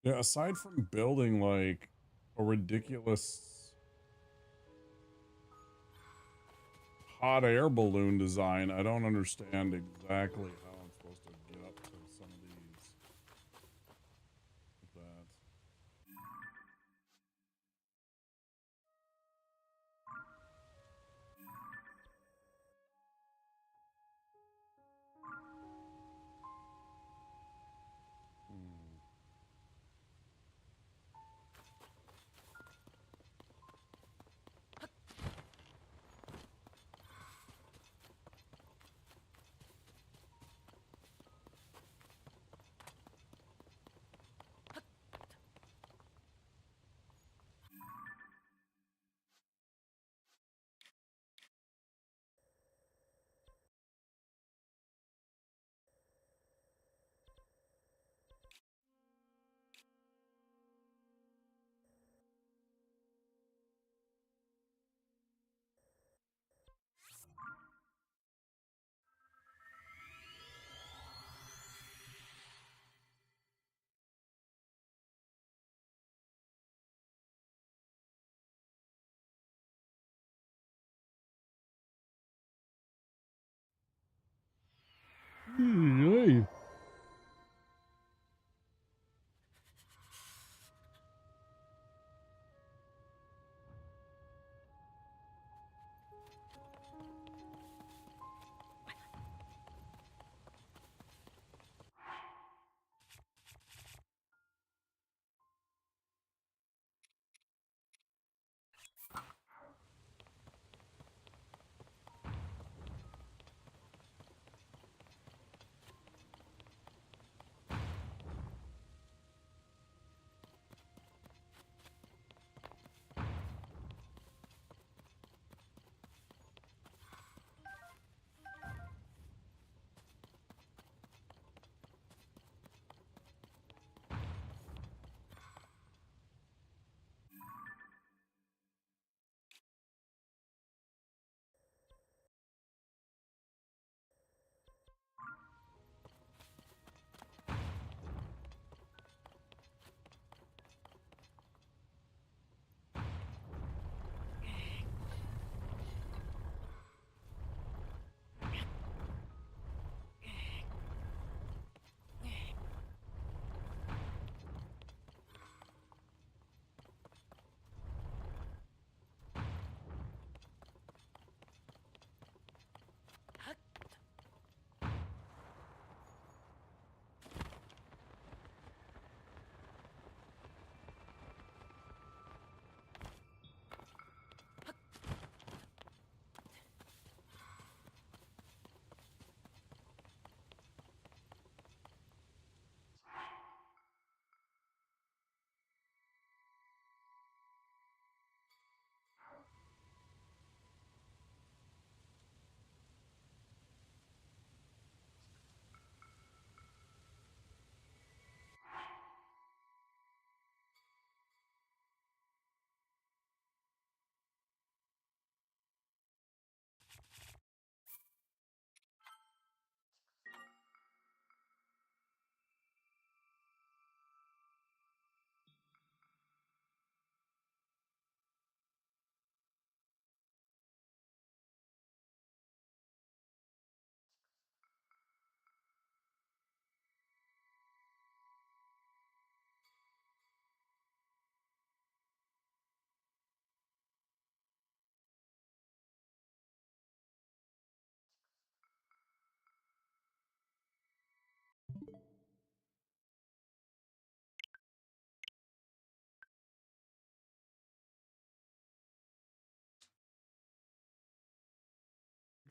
Yeah, aside from building like a ridiculous hot air balloon design, I don't understand exactly how I'm supposed to get up to some of these. With that.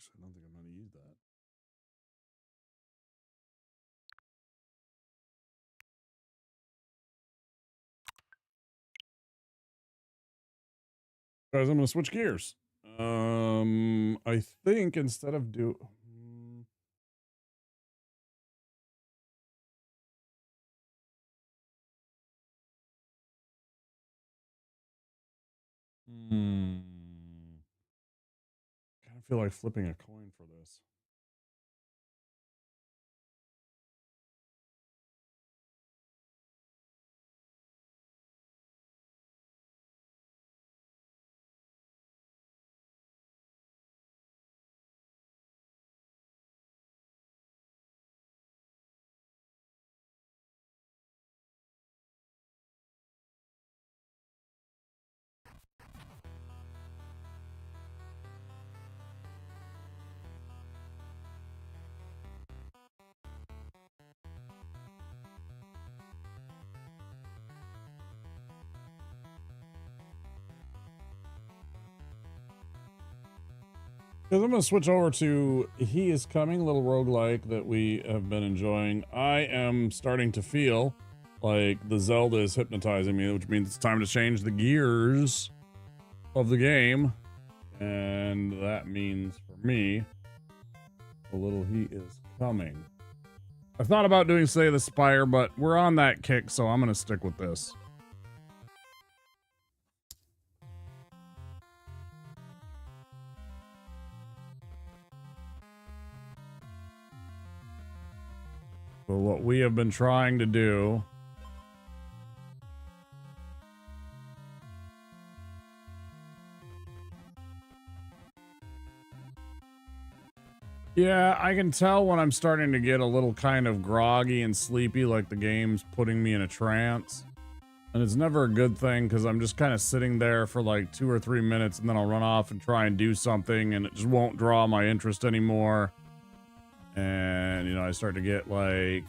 works. I don't think I'm going to use that. Guys, I'm going to switch gears. I think instead of kind of feel like flipping a coin for this. Because I'm going to switch over to He Is Coming, a little roguelike that we have been enjoying. I am starting to feel like the Zelda is hypnotizing me, which means it's time to change the gears of the game. And that means for me, a little He Is Coming. I thought about doing Slay the Spire, but we're on that kick, so I'm going to stick with this. But what we have been trying to do yeah, I can tell when I'm starting to get a little kind of groggy and sleepy, like the game's putting me in a trance. And it's never a good thing because I'm just kind of sitting there for like 2 or 3 minutes and then I'll run off and try and do something and it just won't draw my interest anymore. And, you know, I start to get like...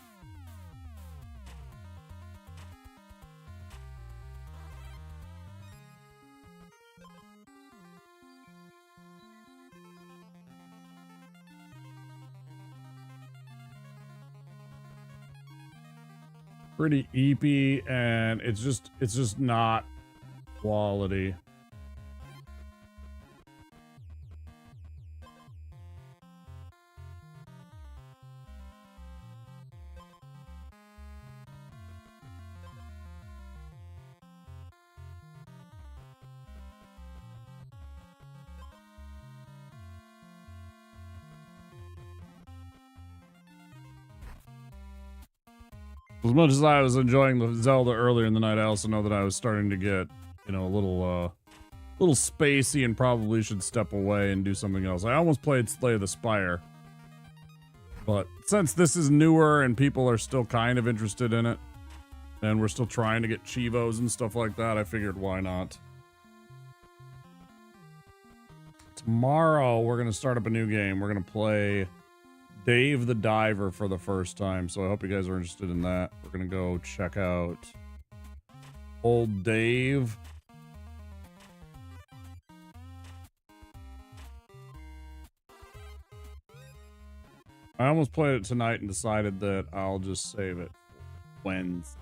pretty eepy, and it's just not quality. As much as I was enjoying the Zelda earlier in the night, I also know that I was starting to get, you know, a little spacey and probably should step away and do something else. I almost played Slay the Spire. But since this is newer and people are still kind of interested in it, and we're still trying to get Chivos and stuff like that, I figured why not. Tomorrow, we're going to start up a new game. We're going to play Dave the Diver for the first time, so I hope you guys are interested in that. We're gonna go check out Old Dave. I almost played it tonight and decided that I'll just save it for Wednesday.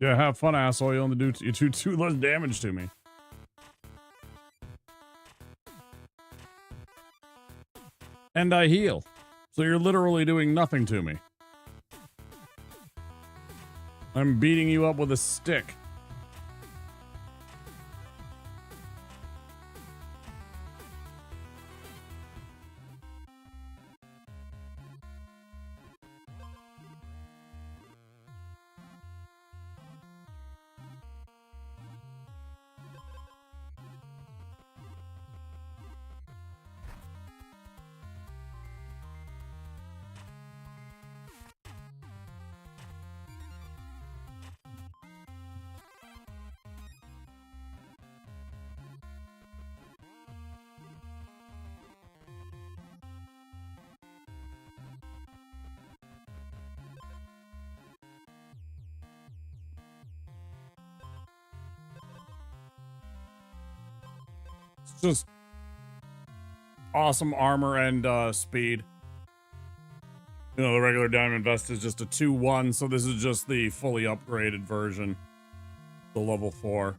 Yeah, have fun, asshole. You only do two less damage to me. And I heal. So you're literally doing nothing to me. I'm beating you up with a stick. It's just awesome armor and speed. You know, the regular Diamond Vest is just a 2-1, so this is just the fully upgraded version. The level 4.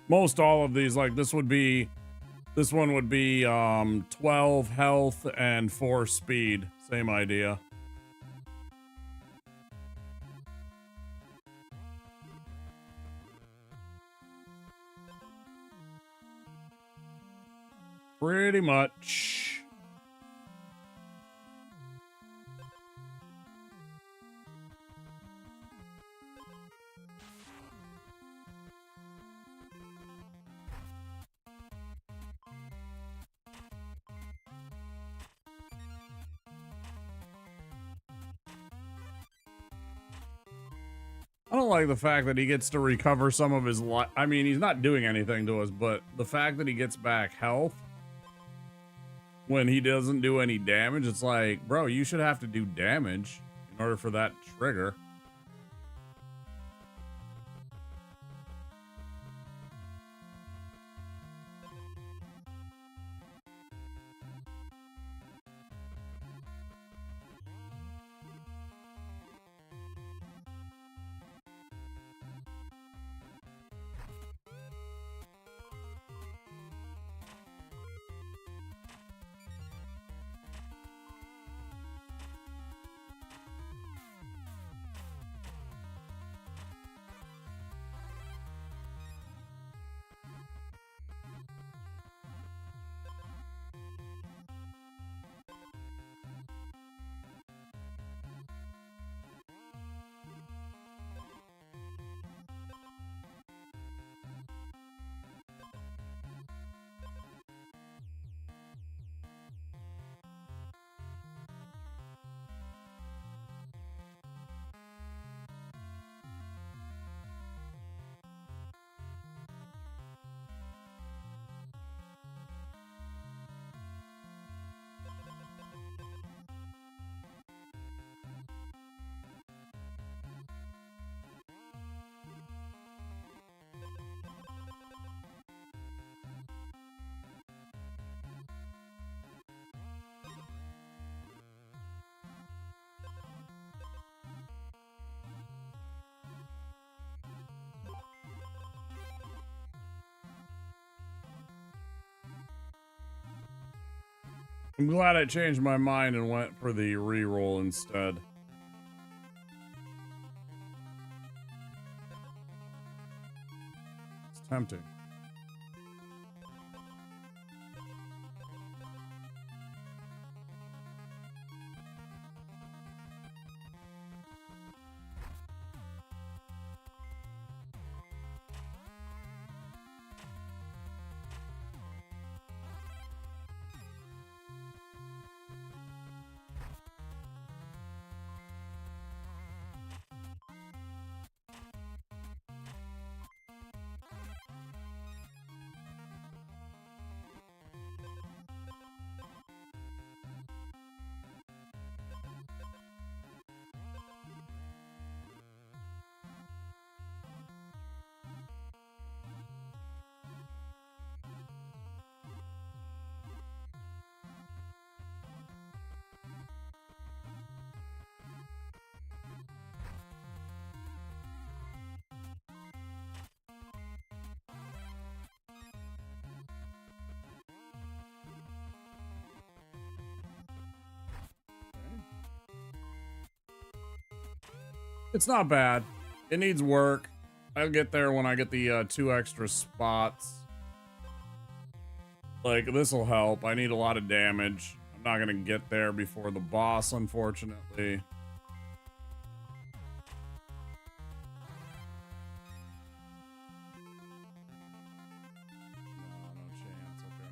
Most all of these, like this one would be 12 health and 4 speed. Same idea. Pretty much. I don't like the fact that he gets to recover some of his life. I mean, he's not doing anything to us, but the fact that he gets back health when he doesn't do any damage, it's like, bro, you should have to do damage in order for that to trigger. I'm glad I changed my mind and went for the reroll instead. It's tempting. It's not bad. It needs work. I'll get there when I get the 2 extra spots. Like, this'll help. I need a lot of damage. I'm not gonna get there before the boss, unfortunately. No chance. Okay.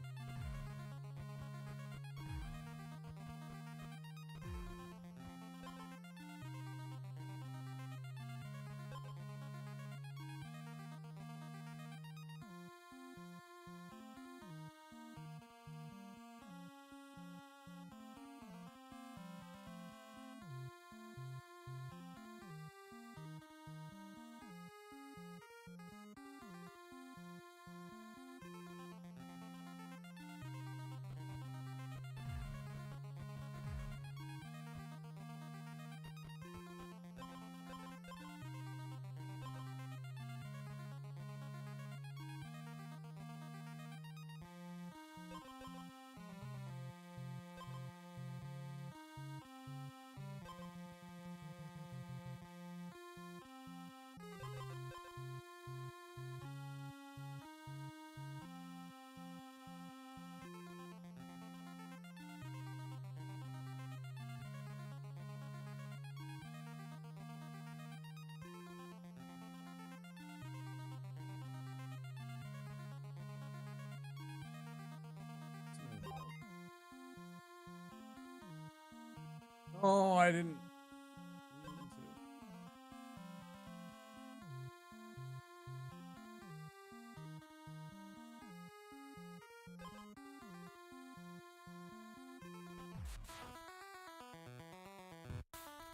Oh, I didn't.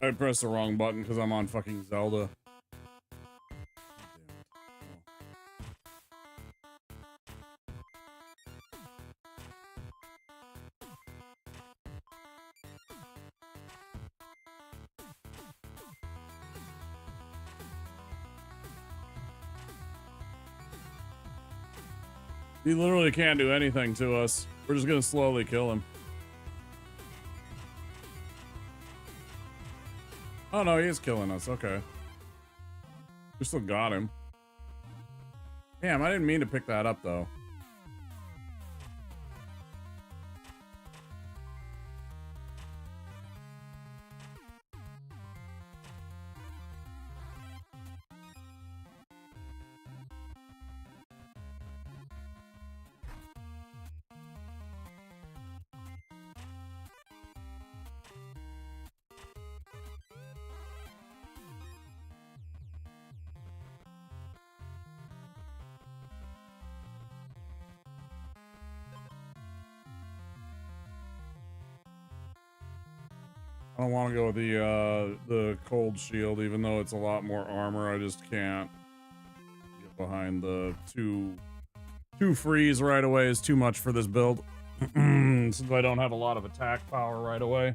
I pressed the wrong button because I'm on fucking Zelda. He literally can't do anything to us. We're just gonna slowly kill him. Oh no, he is killing us. Okay. We still got him. Damn, I didn't mean to pick that up though. I don't want to go with the cold shield, even though it's a lot more armor. I just can't get behind the two freeze right away is too much for this build. Since I don't have a lot of attack power right away.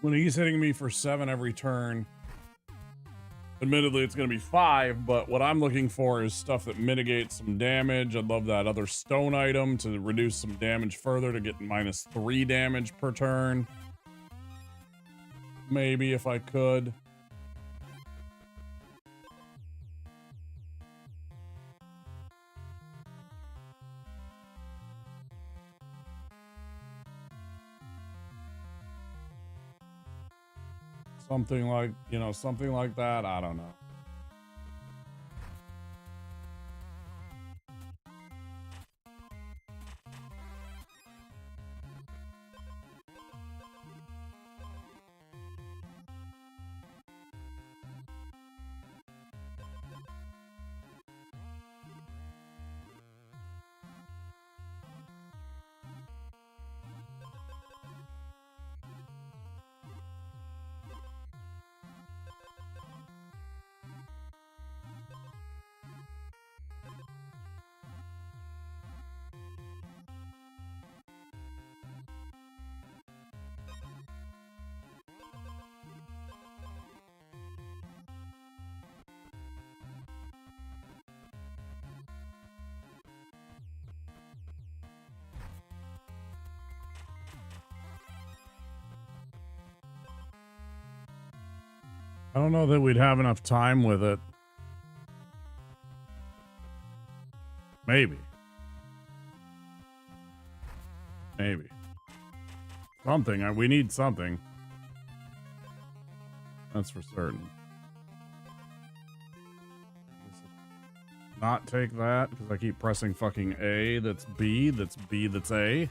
When he's hitting me for 7 every turn, admittedly it's going to be 5, but what I'm looking for is stuff that mitigates some damage. I'd love that other stone item to reduce some damage further to get -3 damage per turn. Maybe if I could. Something like, you know, something like that. I don't know. I don't know that we'd have enough time with it. Maybe. Maybe. Something. We need something. That's for certain. Not take that because I keep pressing fucking A. That's B. That's B. That's A.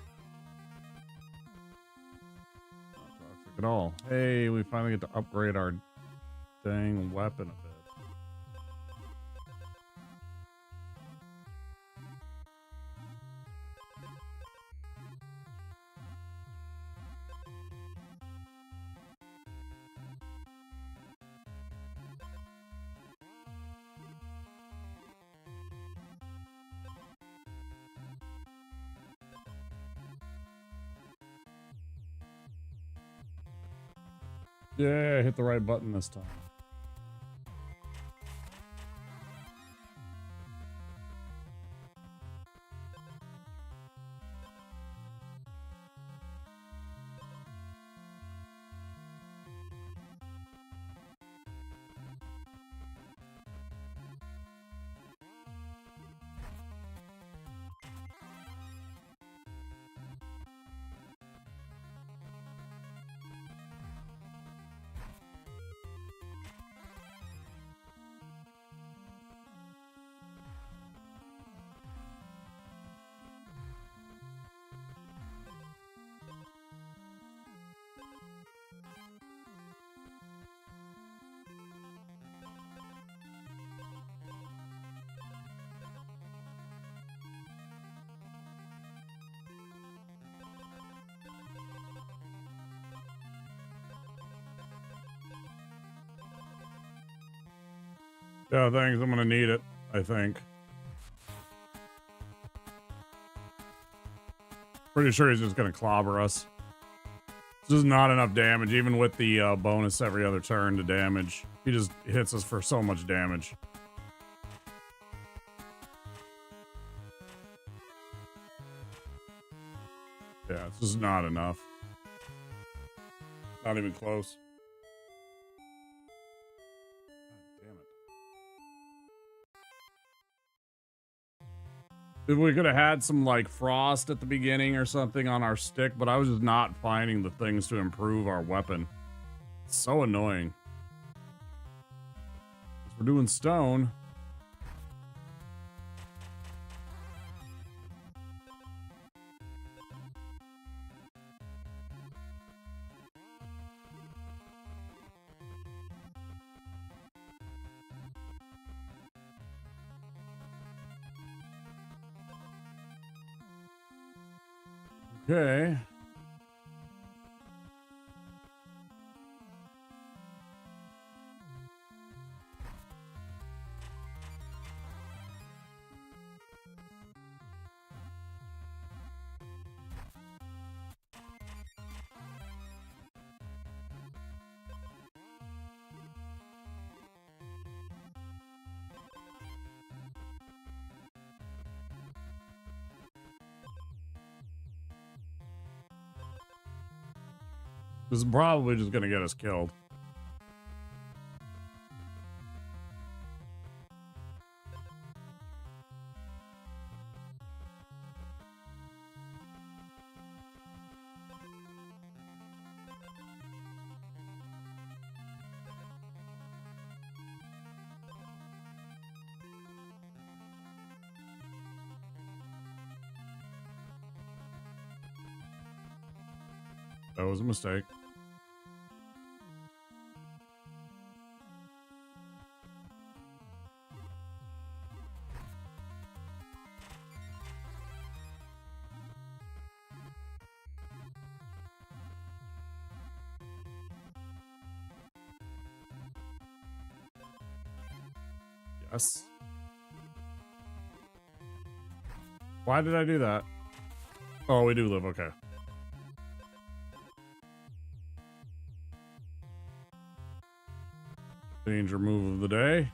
Not toxic at all. Hey, we finally get to upgrade our dang weapon a bit. Yeah, I hit the right button this time. Yeah, thanks. I'm gonna need it, I think. Pretty sure he's just gonna clobber us. It's just not enough damage, even with the bonus every other turn to damage. He just hits us for so much damage. Yeah, it's just not enough. Not even close. If we could have had some like frost at the beginning or something on our stick, but I was just not finding the things to improve our weapon. It's so annoying. We're doing stone. Okay. This is probably just gonna get us killed. That was a mistake. Yes. Why did I do that? Oh, we do live. Okay. Danger move of the day.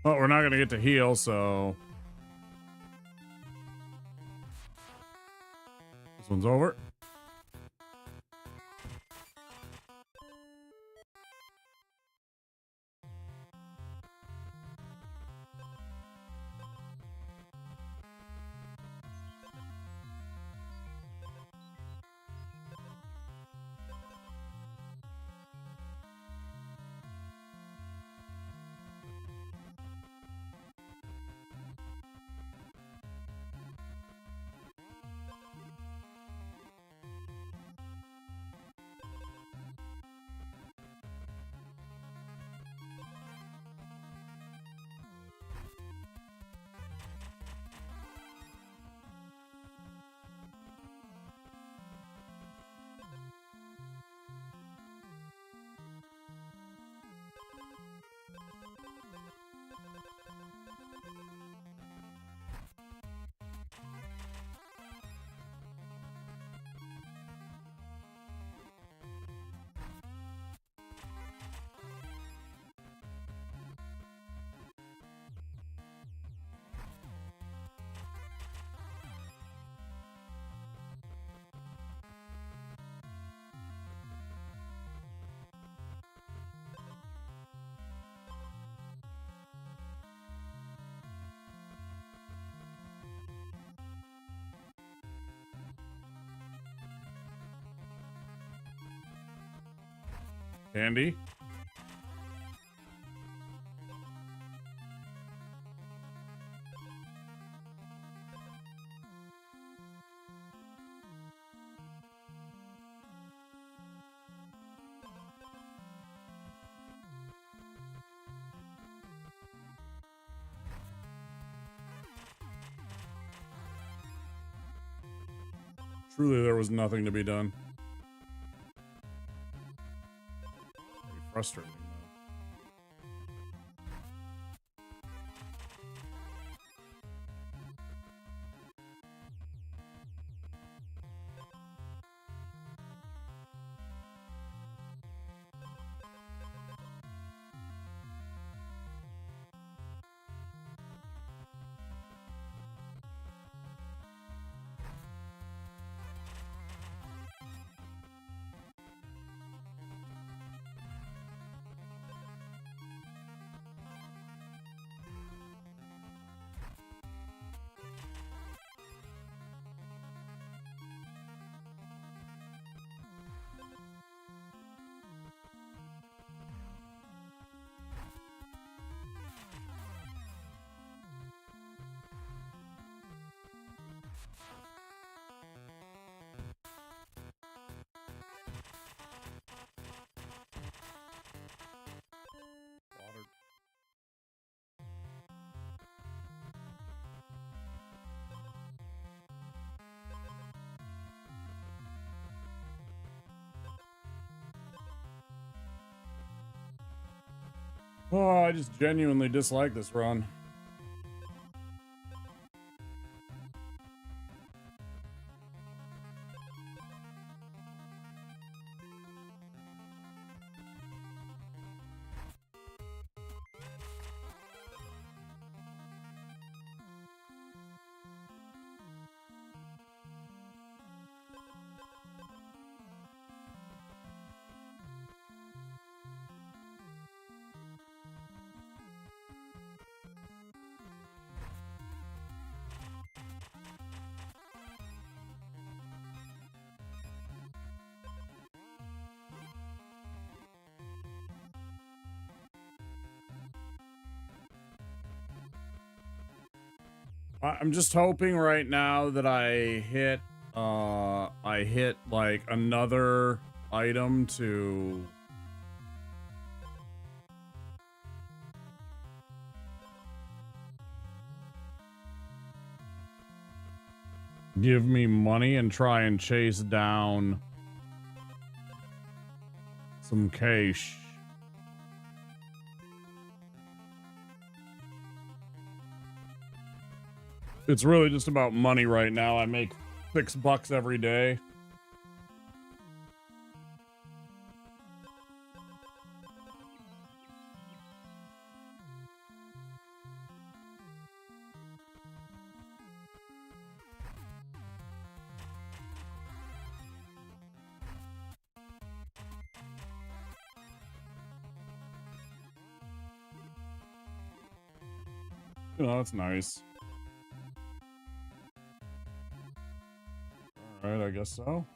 Well, we're not going to get to heal, so... This one's over. Candy? Truly, there was nothing to be done. Pretty frustrating, though. Water. Oh, I just genuinely dislike this run. I'm just hoping right now that I hit like another item to give me money and try and chase down some cash. It's really just about money right now. I make $6 every day. You know, that's nice. All right, I guess so.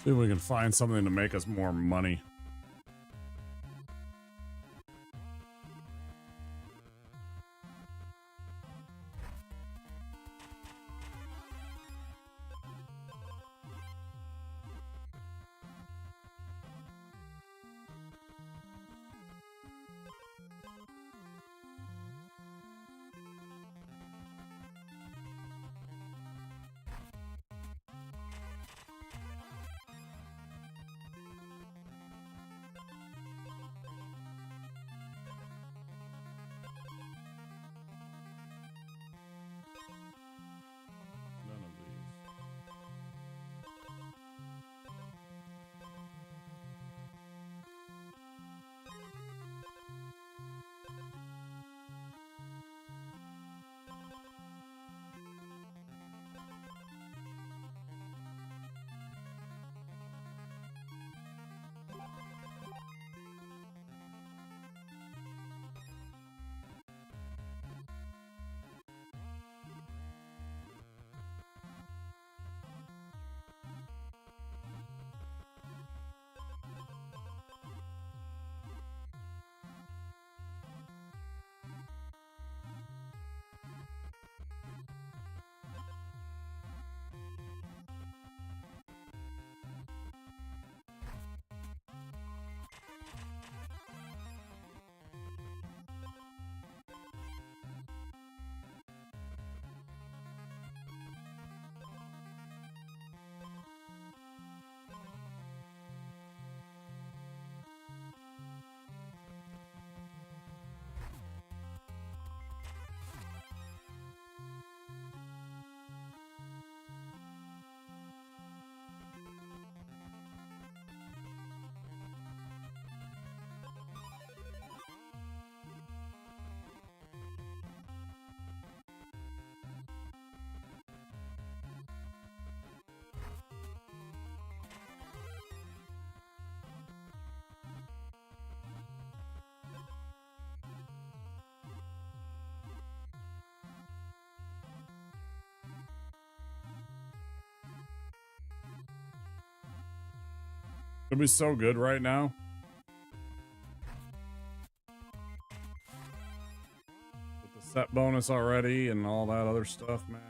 See if we can find something to make us more money. It'll be so good right now. With the set bonus already and all that other stuff, man.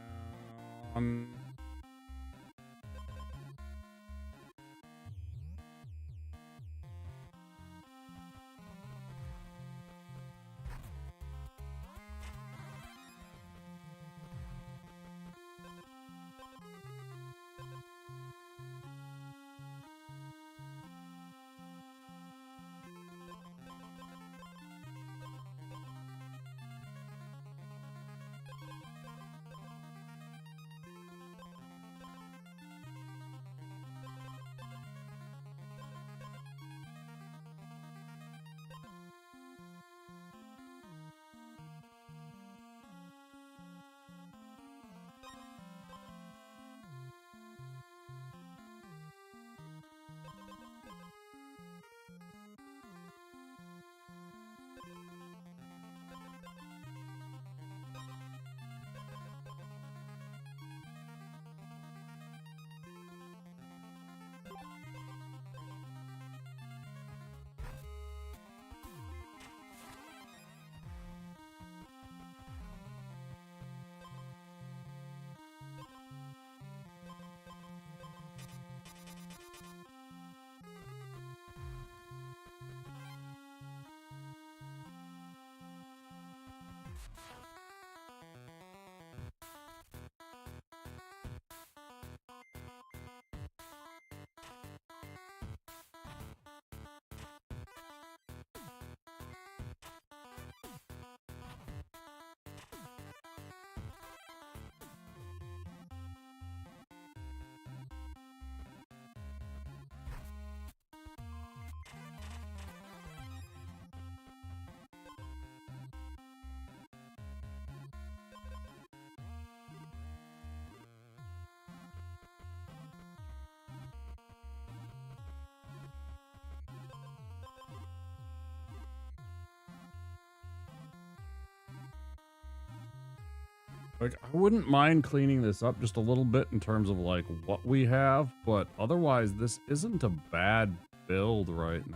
Like, I wouldn't mind cleaning this up just a little bit in terms of like what we have, but otherwise this isn't a bad build right now.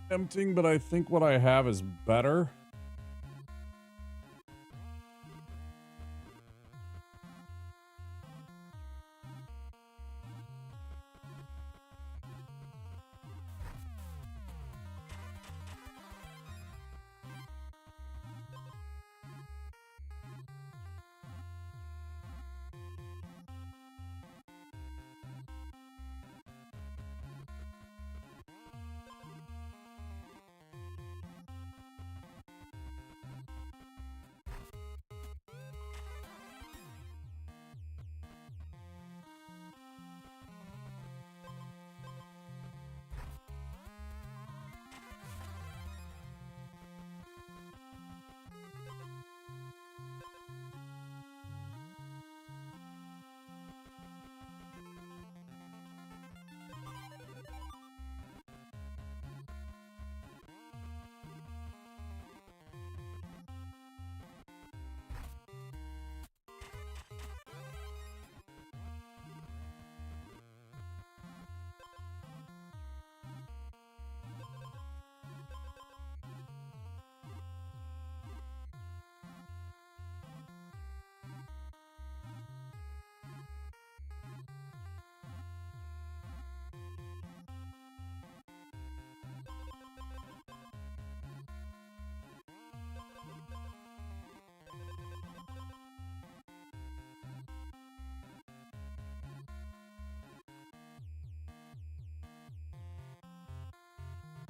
Tempting, but I think what I have is better.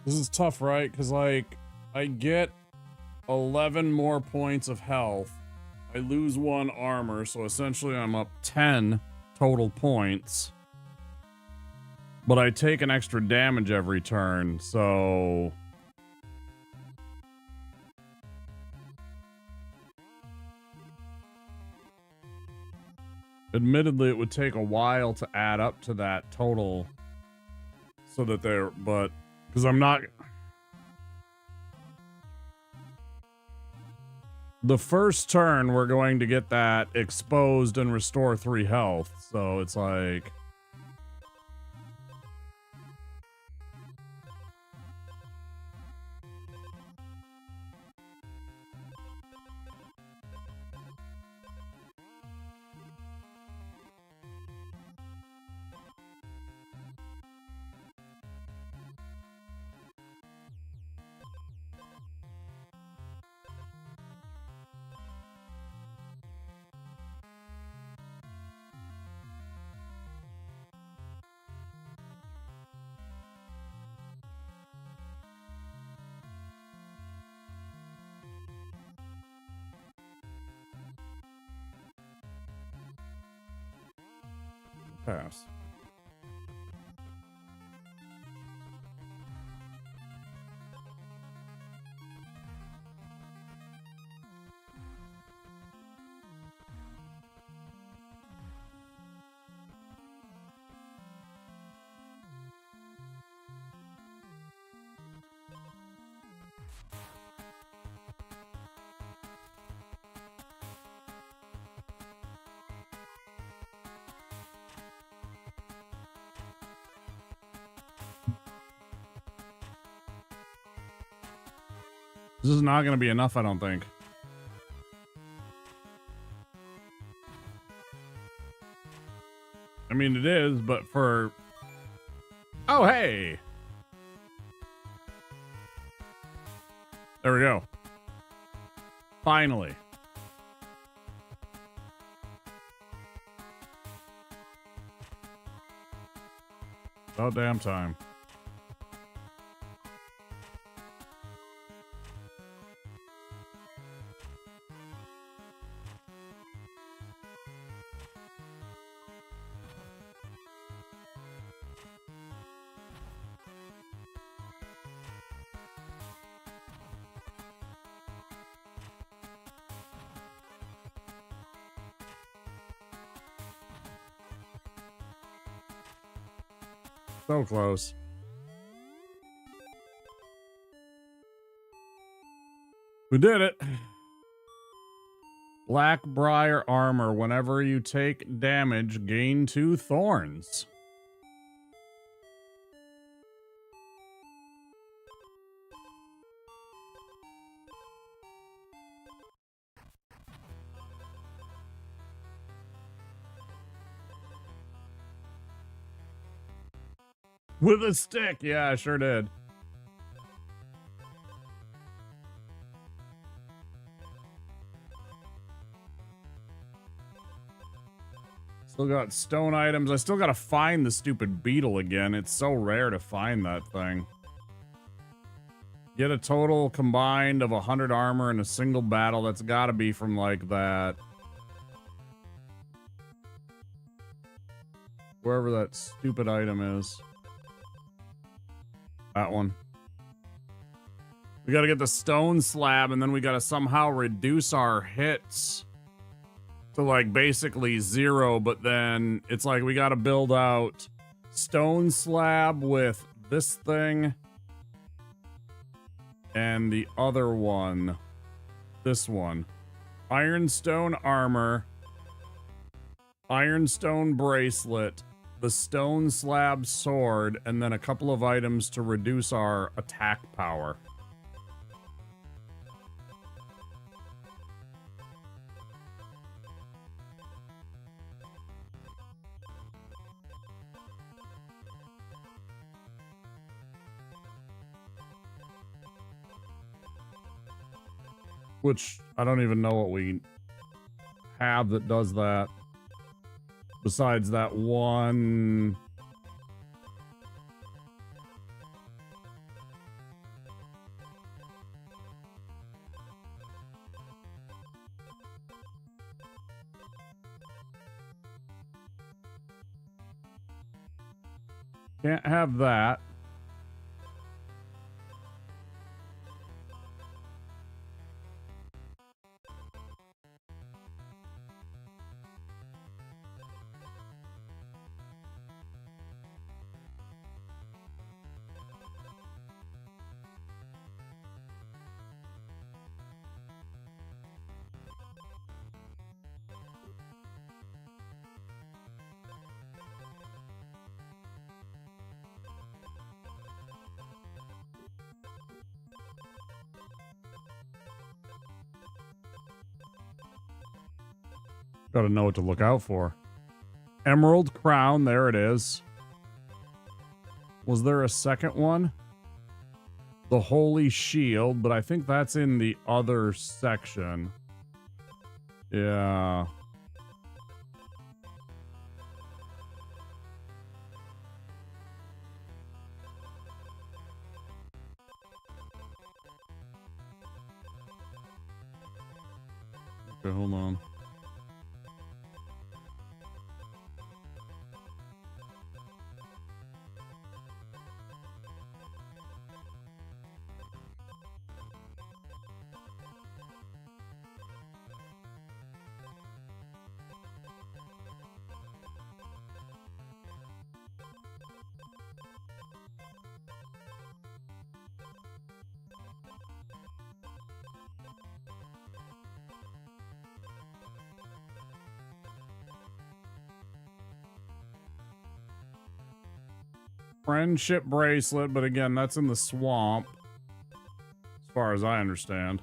This is tough, right? Because, like, I get 11 more points of health. I lose 1 armor, so essentially I'm up 10 total points. But I take an extra damage every turn, so... Admittedly, it would take a while to add up to that total. So that they're... But... Because I'm not... The first turn, we're going to get that exposed and restore 3 health. So it's like... Pass. This is not going to be enough, I don't think. I mean, it is, but for... Oh, hey! There we go. Finally. About damn time. So close. We did it. Blackbriar armor. Whenever you take damage, gain 2 thorns. With a stick. Yeah, I sure did. Still got stone items. I still gotta find the stupid beetle again. It's so rare to find that thing. Get a total combined of 100 armor in a single battle. That's gotta be from like that. Wherever that stupid item is. That one. We gotta get the stone slab and then we gotta somehow reduce our hits to like basically 0, but then it's like we gotta build out stone slab with this thing and the other one, this one. Ironstone armor, ironstone bracelet, the stone slab sword, and then a couple of items to reduce our attack power. Which I don't even know what we have that does that. Besides that one. Can't have that. Gotta know what to look out for. Emerald crown, there it is. Was there a second one? The holy shield, but I think that's in the other section. Yeah. Okay, hold on. Friendship bracelet, but again, that's in the swamp. As far as I understand.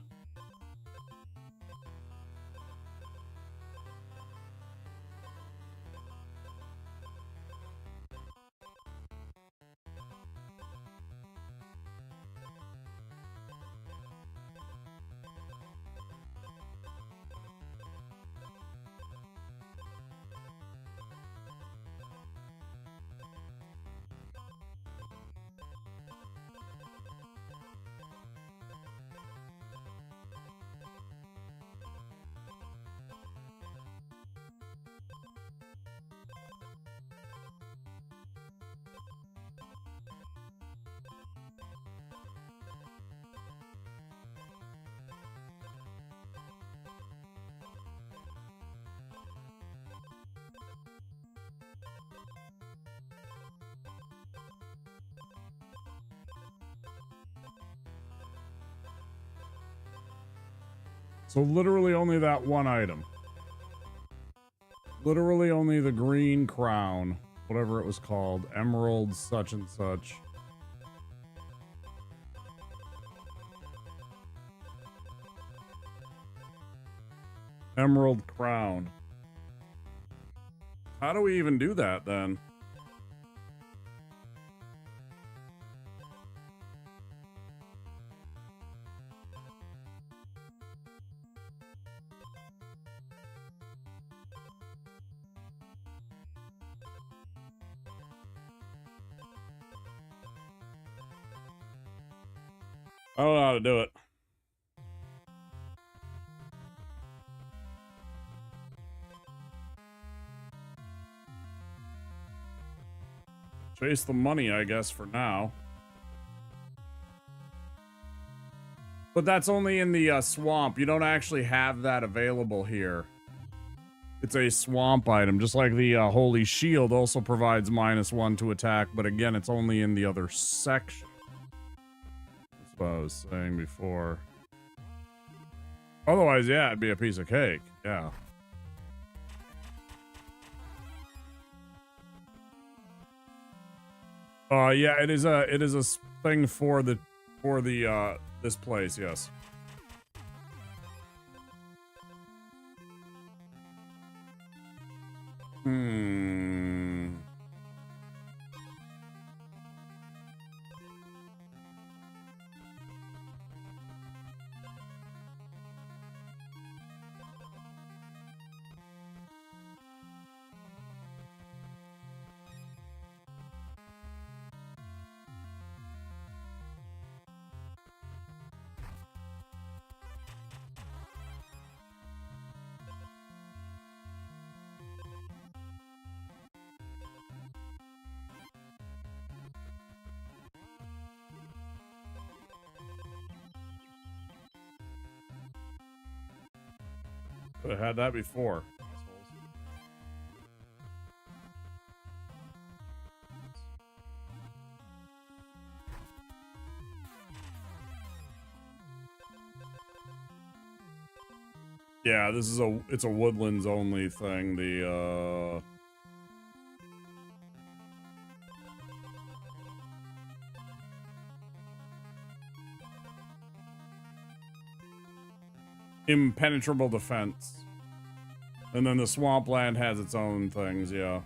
So literally only that one item. Literally only the green crown. Whatever it was called. Emerald such and such. Emerald crown. How do we even do that then? I don't know how to do it. Chase the money, I guess, for now. But that's only in the swamp. You don't actually have that available here. It's a swamp item, just like the Holy Shield also provides -1 to attack, but again, it's only in the other section. That's what I was saying before. Otherwise, yeah, it'd be a piece of cake. Yeah. Yeah, it is a thing for the this place, yes. Could have had that before. Yeah, this is it's a woodlands only thing. The impenetrable defense. And then the swampland has its own things, yeah.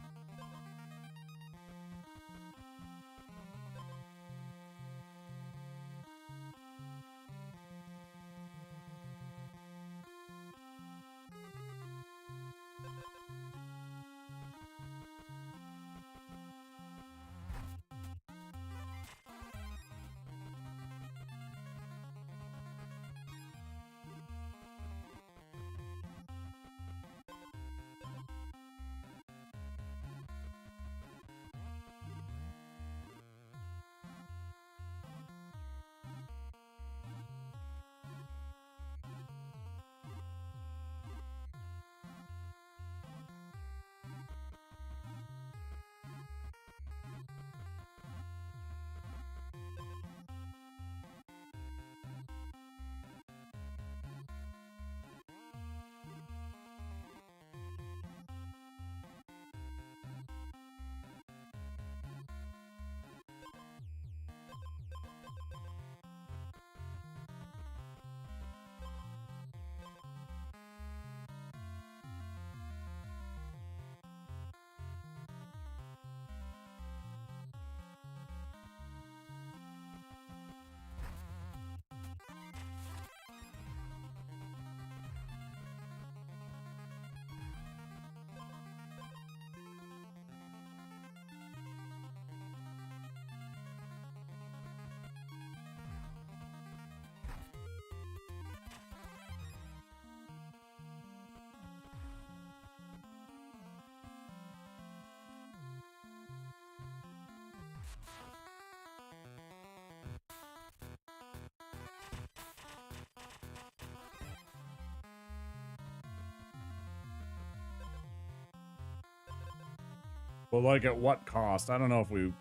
But like at what cost? I don't know if we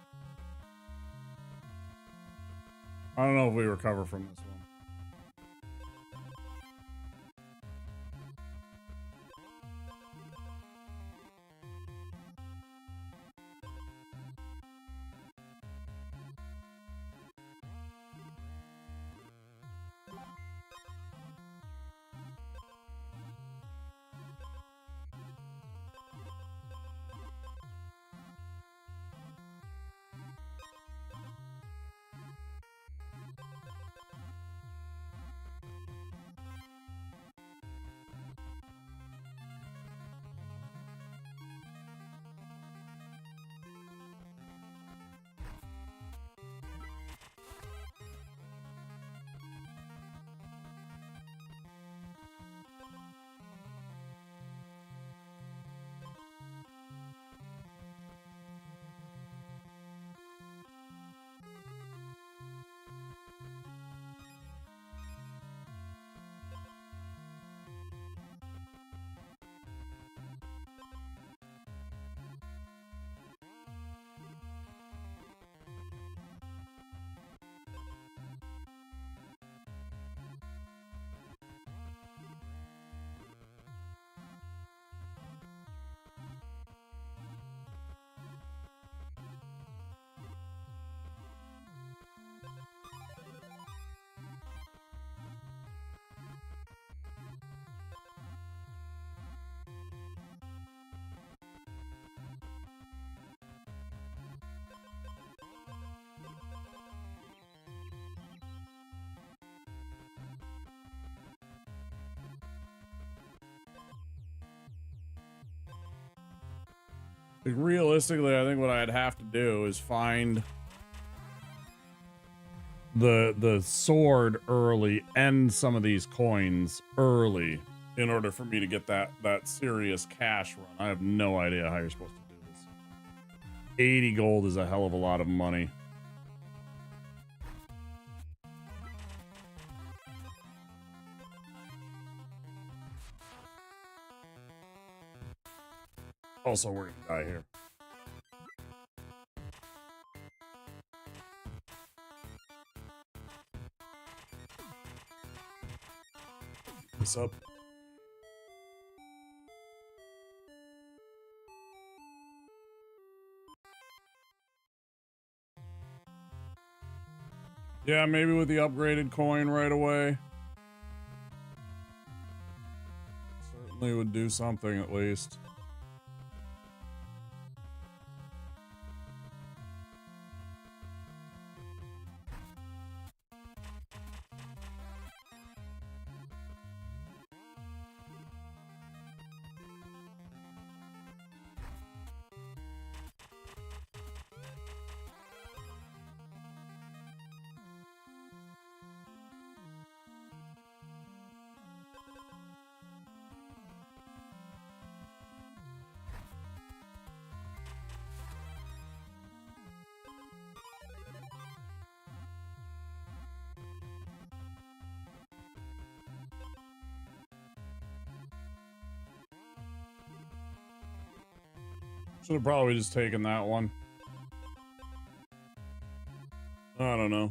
recover from this one. Like, realistically, I think what I'd have to do is find the sword early, end some of these coins early in order for me to get that serious cash run. I have no idea how you're supposed to do this. 80 gold is a hell of a lot of money. Also, we're gonna die here. What's up? Yeah, maybe with the upgraded coin right away. Certainly would do something at least. Should have probably just taken that one. I don't know.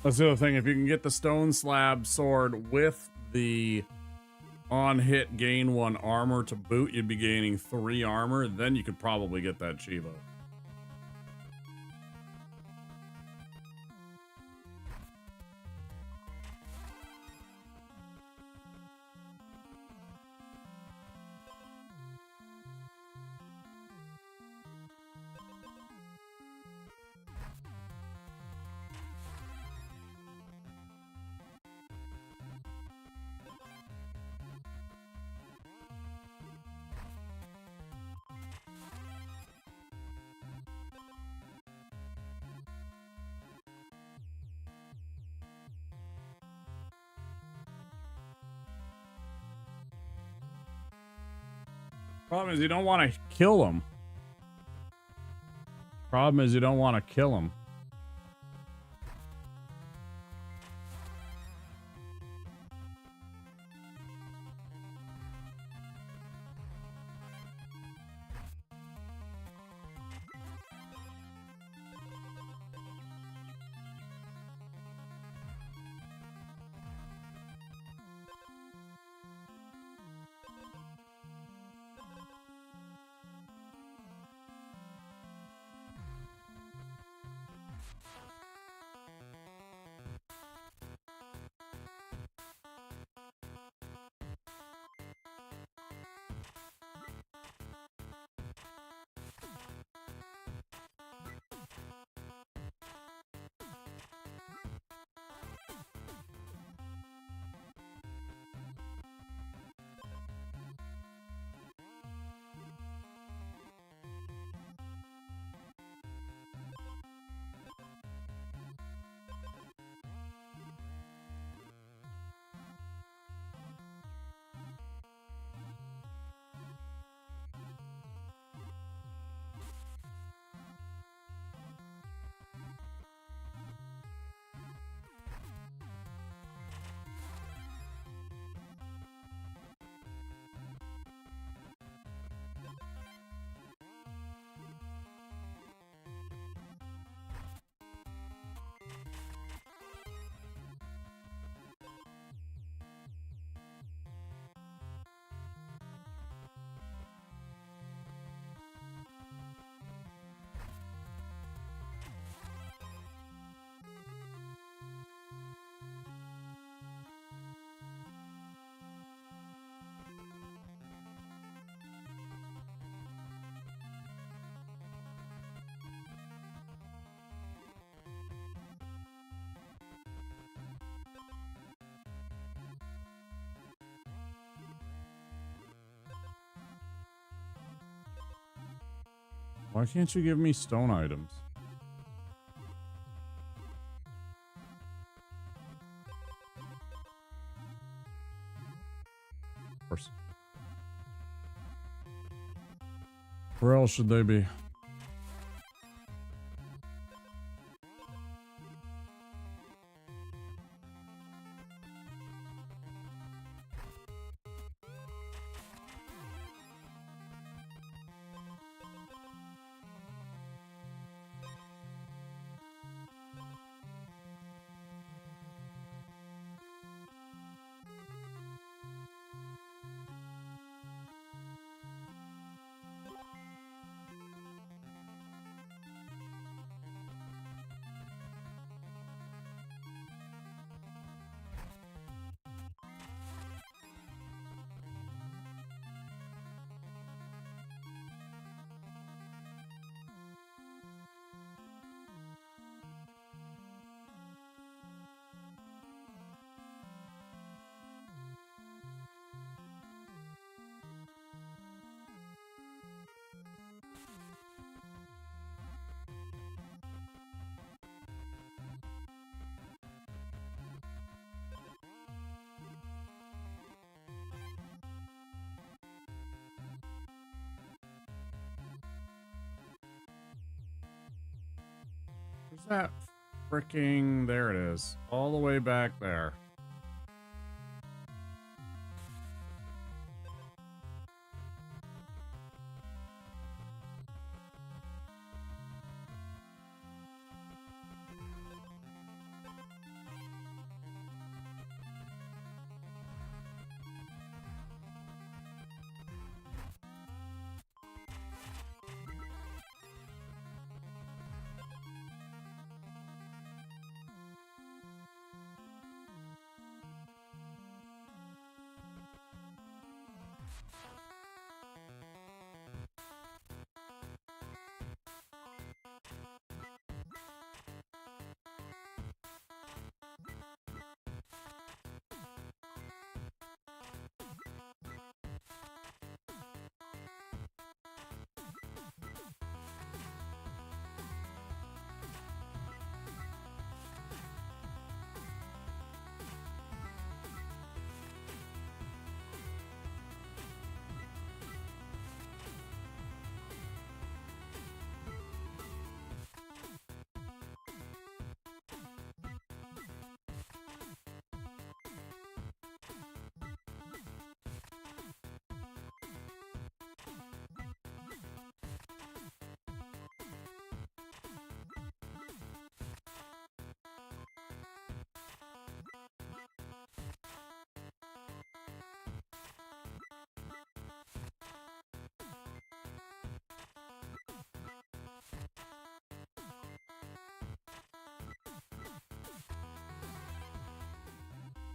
That's the other thing. If you can get the stone slab sword with the on hit gain 1 armor to boot, you'd be gaining 3 armor. Then you could probably get that Chivo. Problem is you don't want to kill them. Problem is you don't want to kill them. Why can't you give me stone items? Of course. Where else should they be? Where's that freaking... There it is. All the way back there.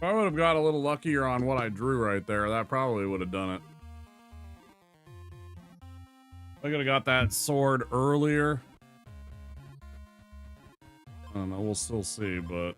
If I would have got a little luckier on what I drew right there, that probably would have done it. I could have got that sword earlier. I don't know, we'll still see, but...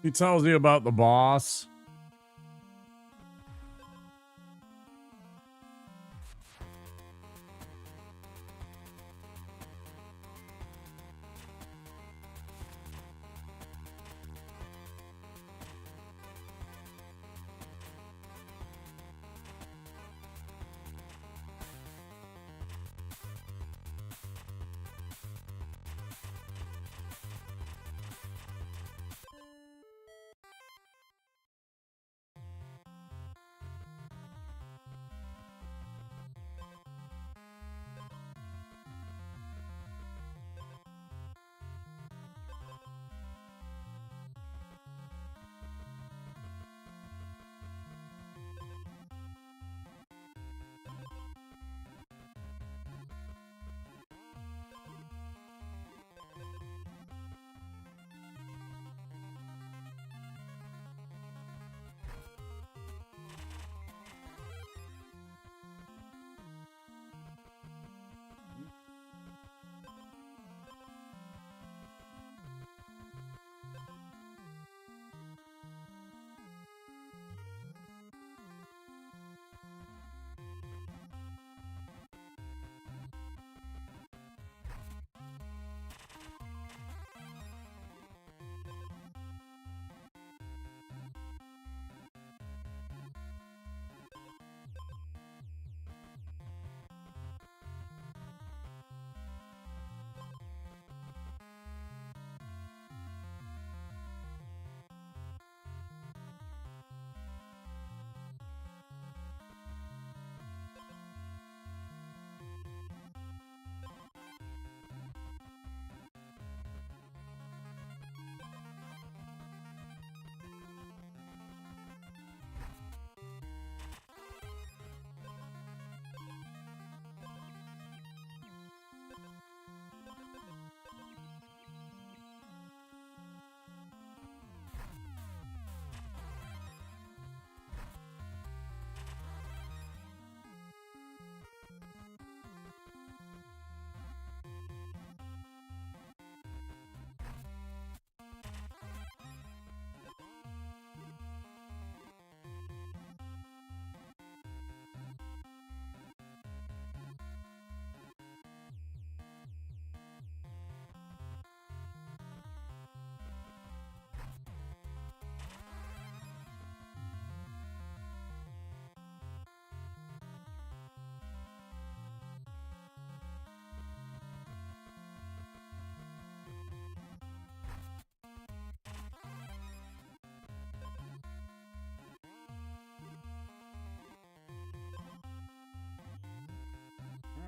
He tells you about the boss.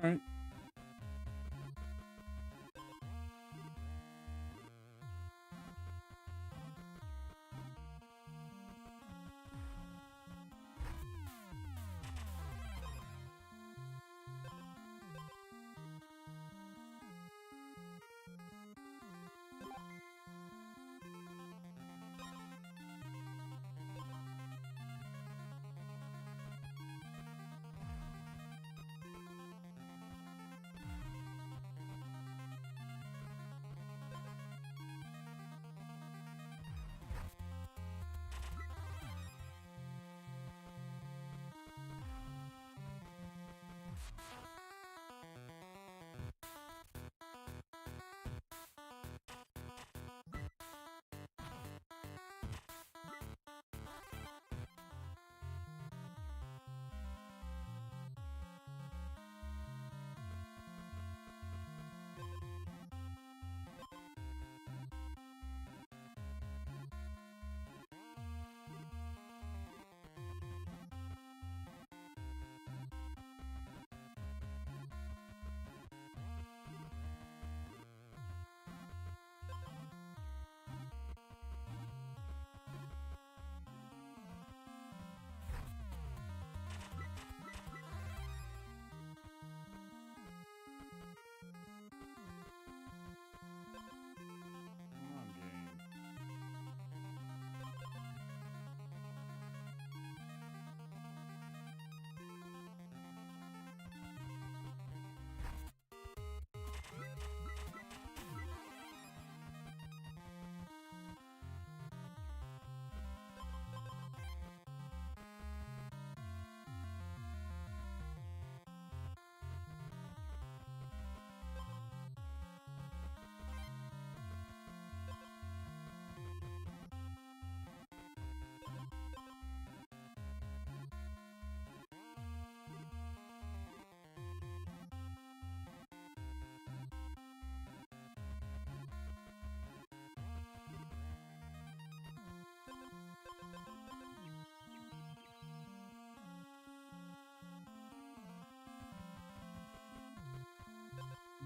All right.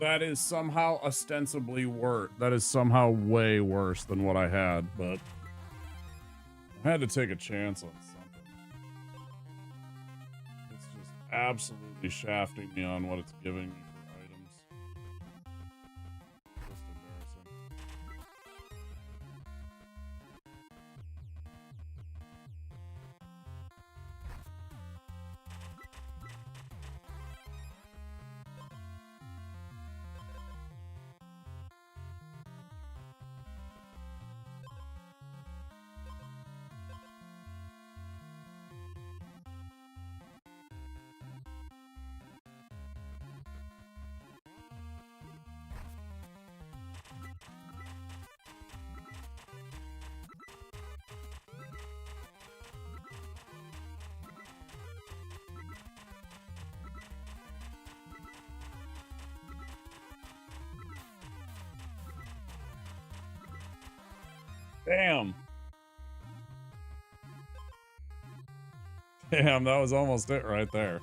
That is somehow ostensibly worse. That is somehow way worse than what I had, but I had to take a chance on something. It's just absolutely shafting me on what it's giving me for items. Just embarrassing. Damn. Damn, that was almost it right there.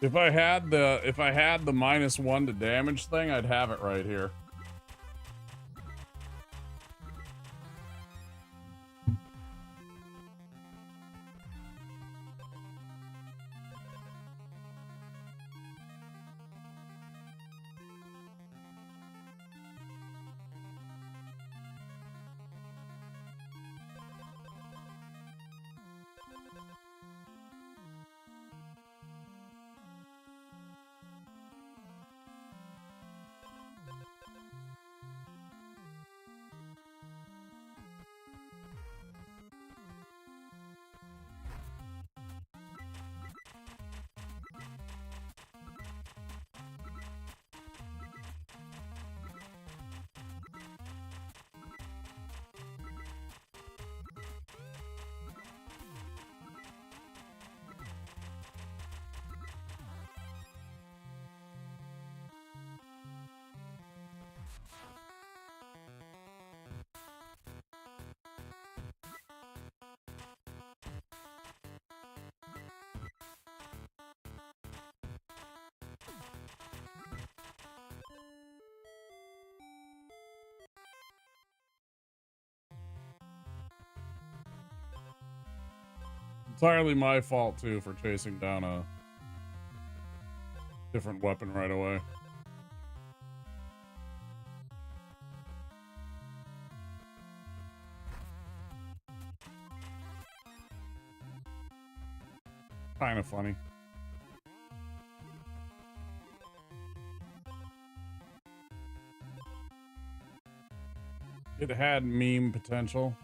If I had the -1 to damage thing, I'd have it right here. Entirely my fault, too, for chasing down a different weapon right away. Kind of funny. It had meme potential.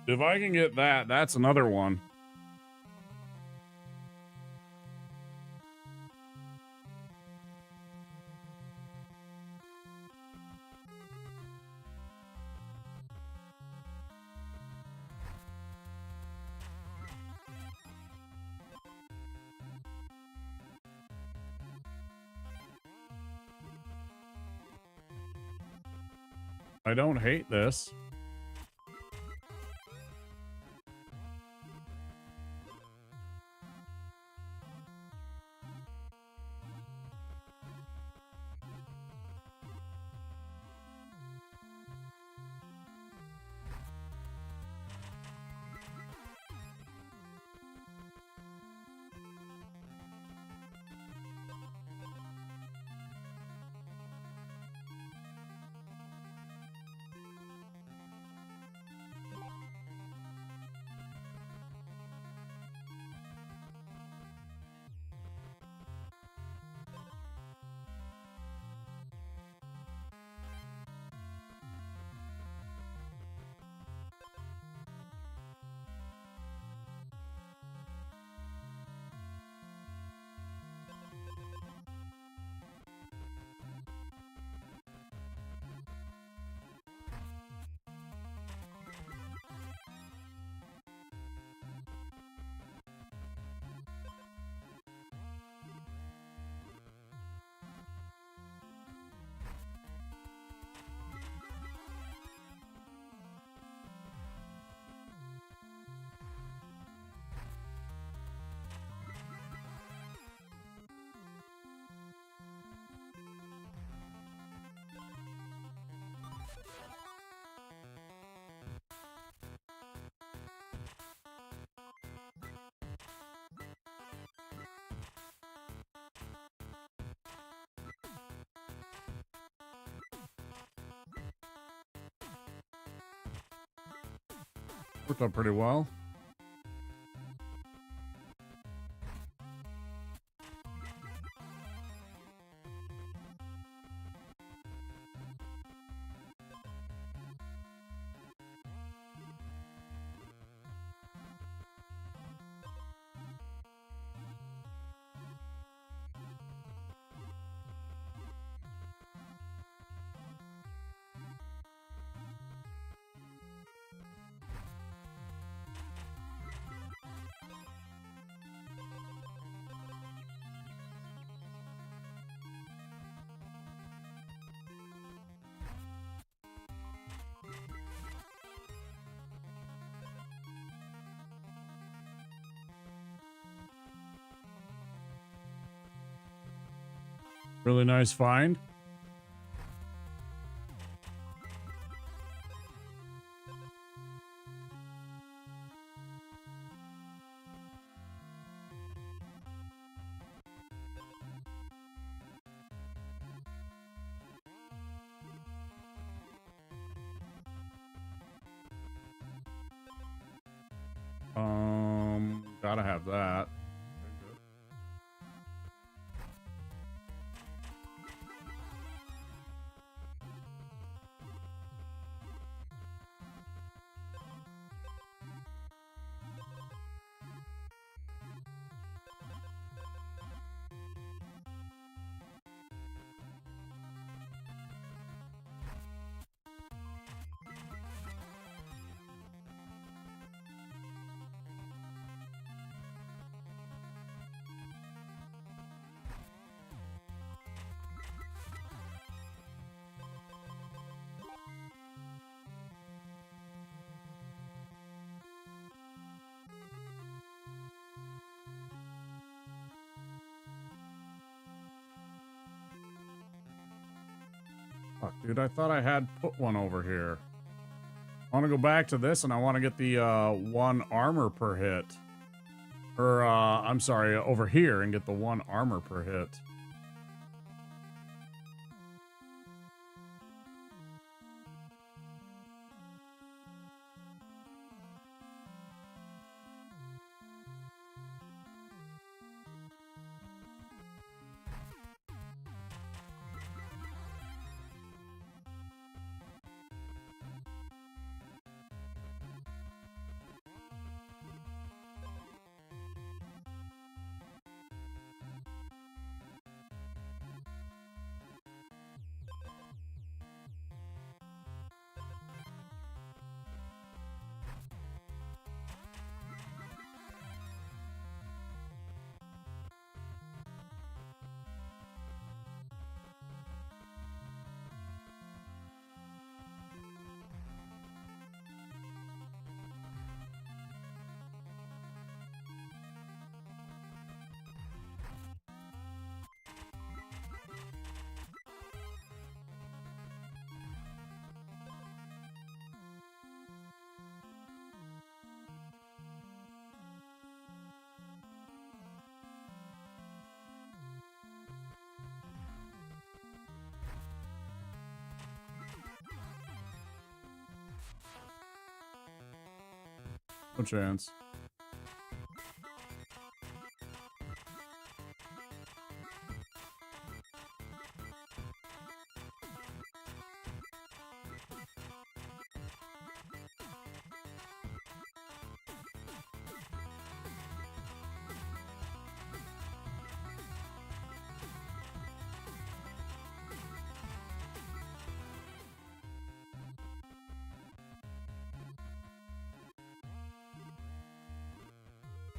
If I can get that, that's another one. I don't hate this. Worked out pretty well. Really nice find. Gotta have that. Fuck, dude, I thought I had put one over here. I want to go back to this, and I want to get the 1 armor per hit. Or, I'm sorry, over here and get the 1 armor per hit. No chance.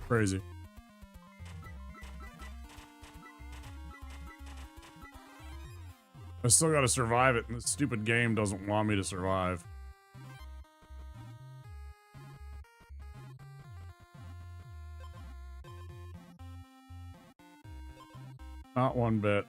Crazy. I still gotta survive it, and this stupid game doesn't want me to survive. Not one bit.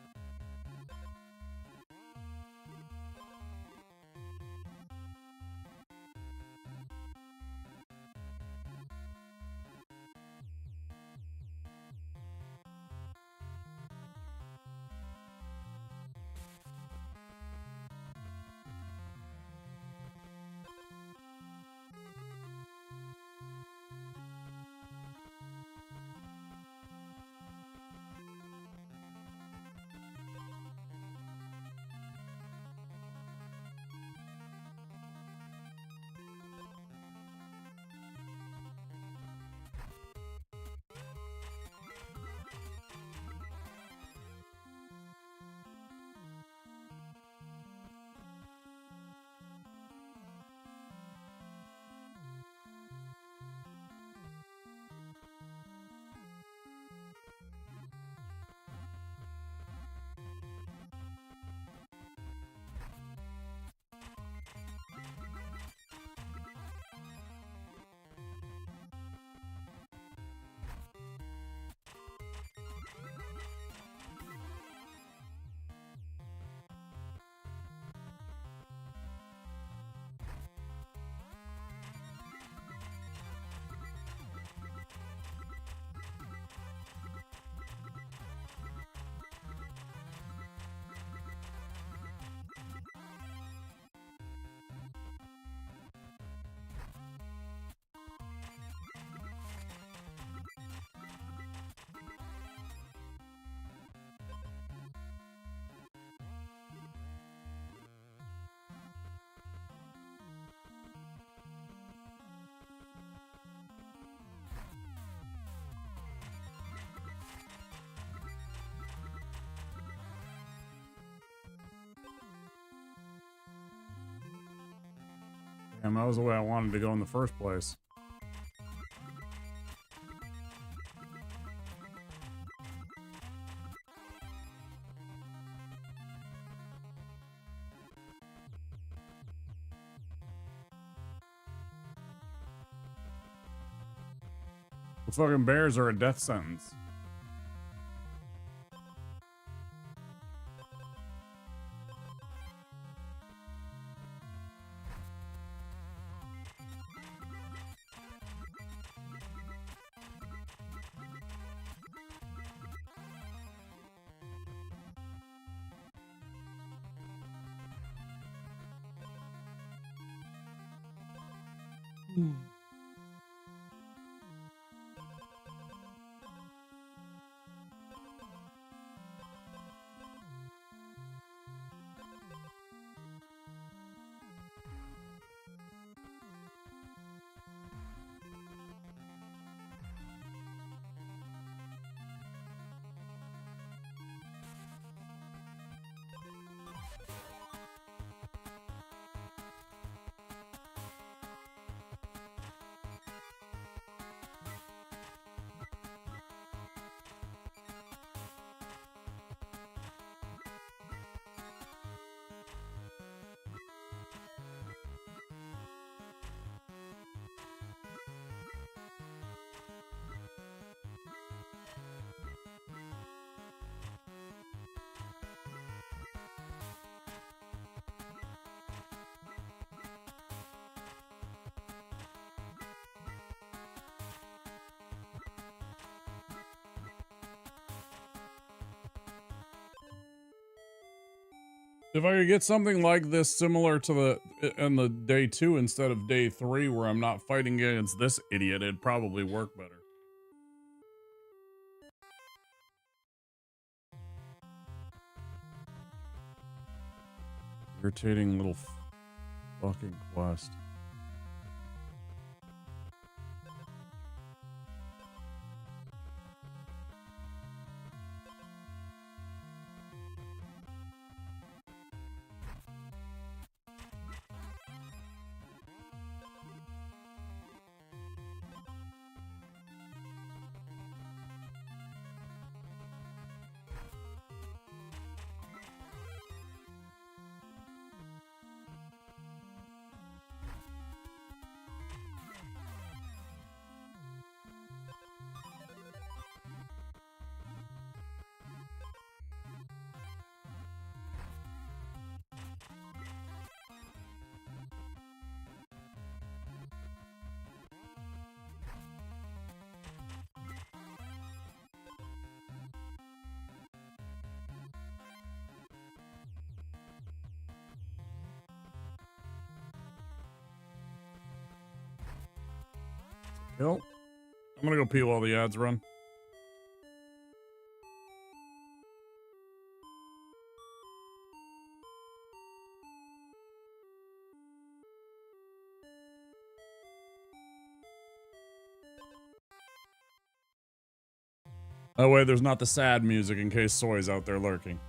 And that was the way I wanted to go in the first place. The fucking bears are a death sentence. If I could get something like this similar to the day 2 instead of day 3 where I'm not fighting against this idiot, it'd probably work better. Irritating little fucking quest. Well, I'm gonna go pee while the ads run. That way there's not the sad music in case Soy's out there lurking.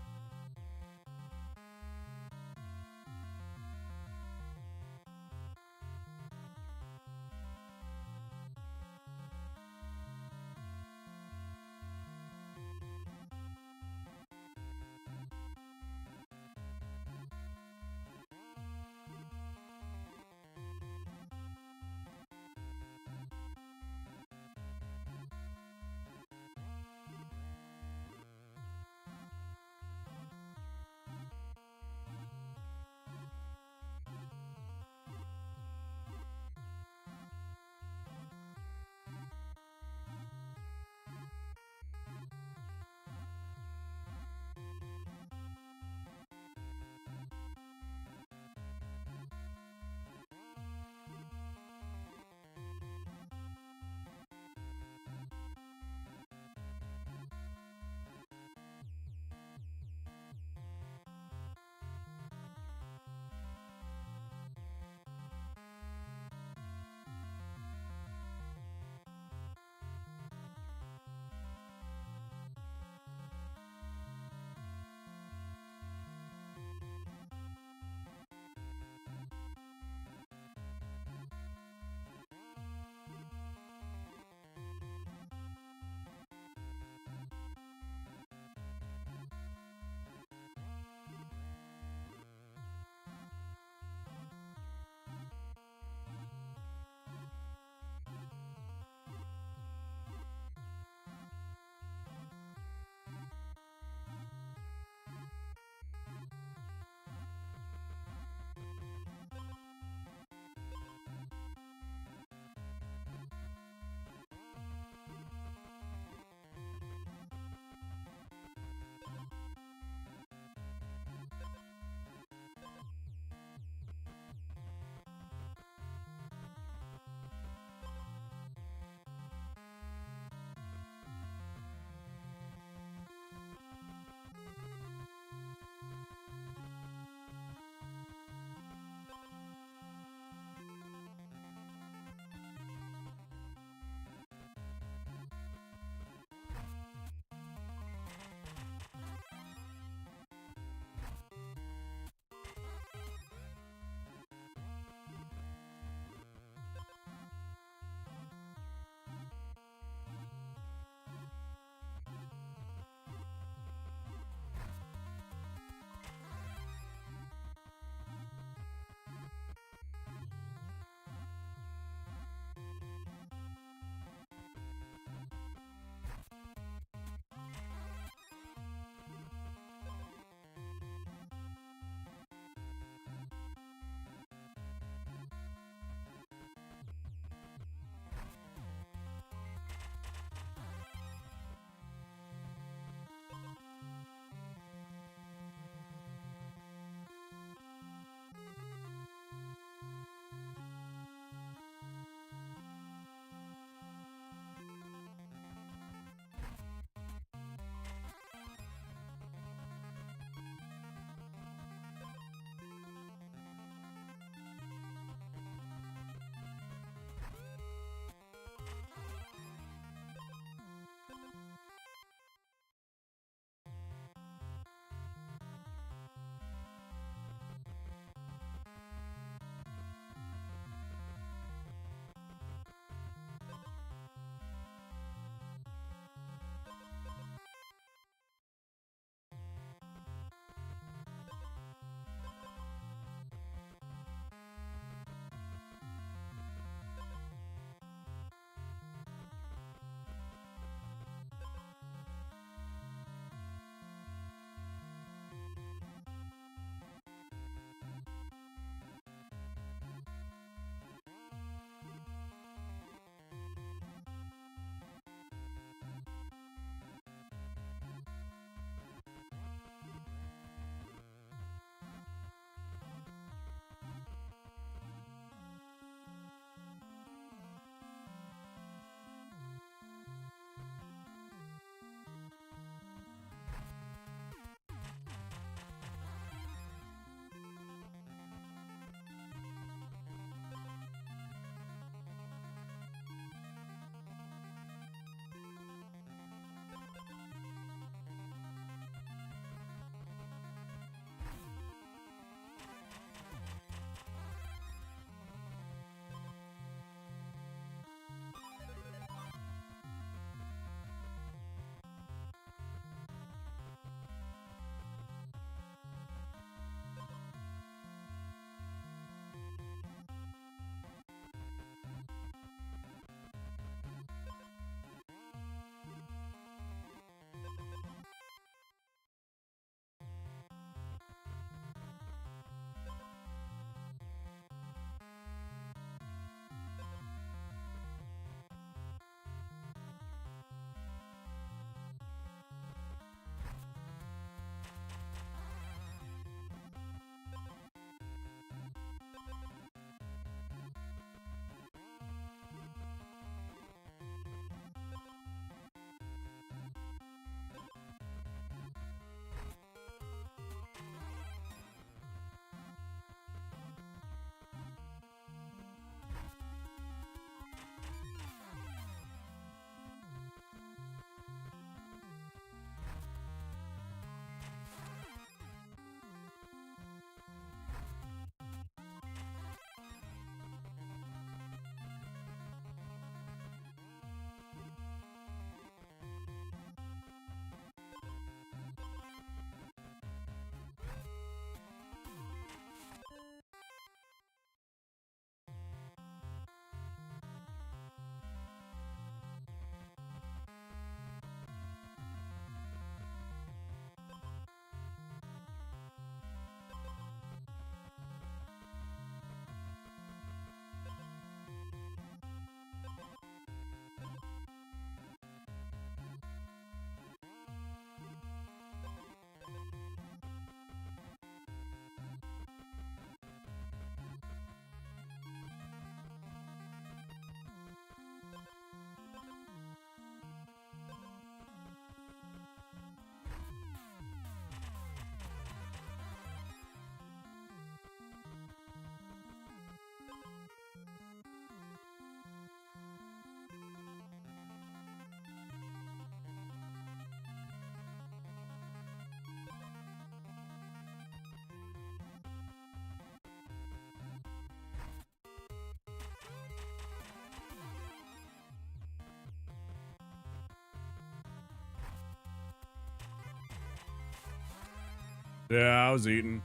Yeah, I was eating.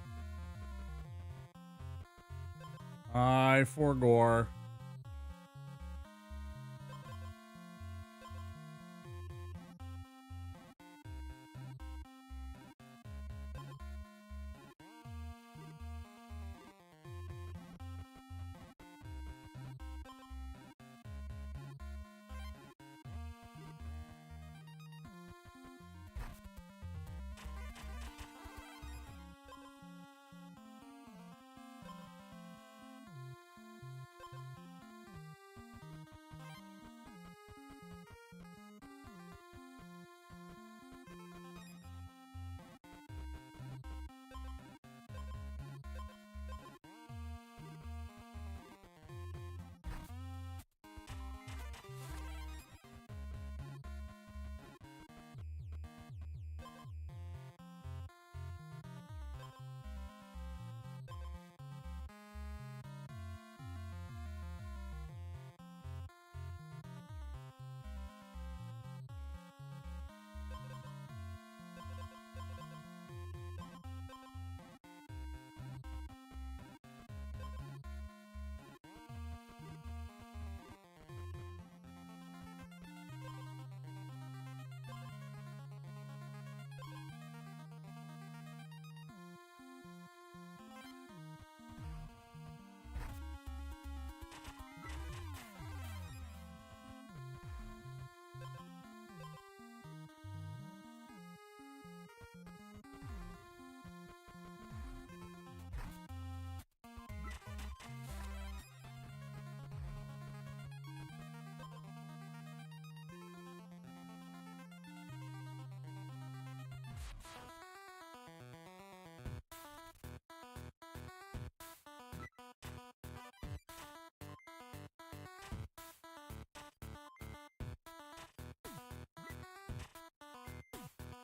I forgore.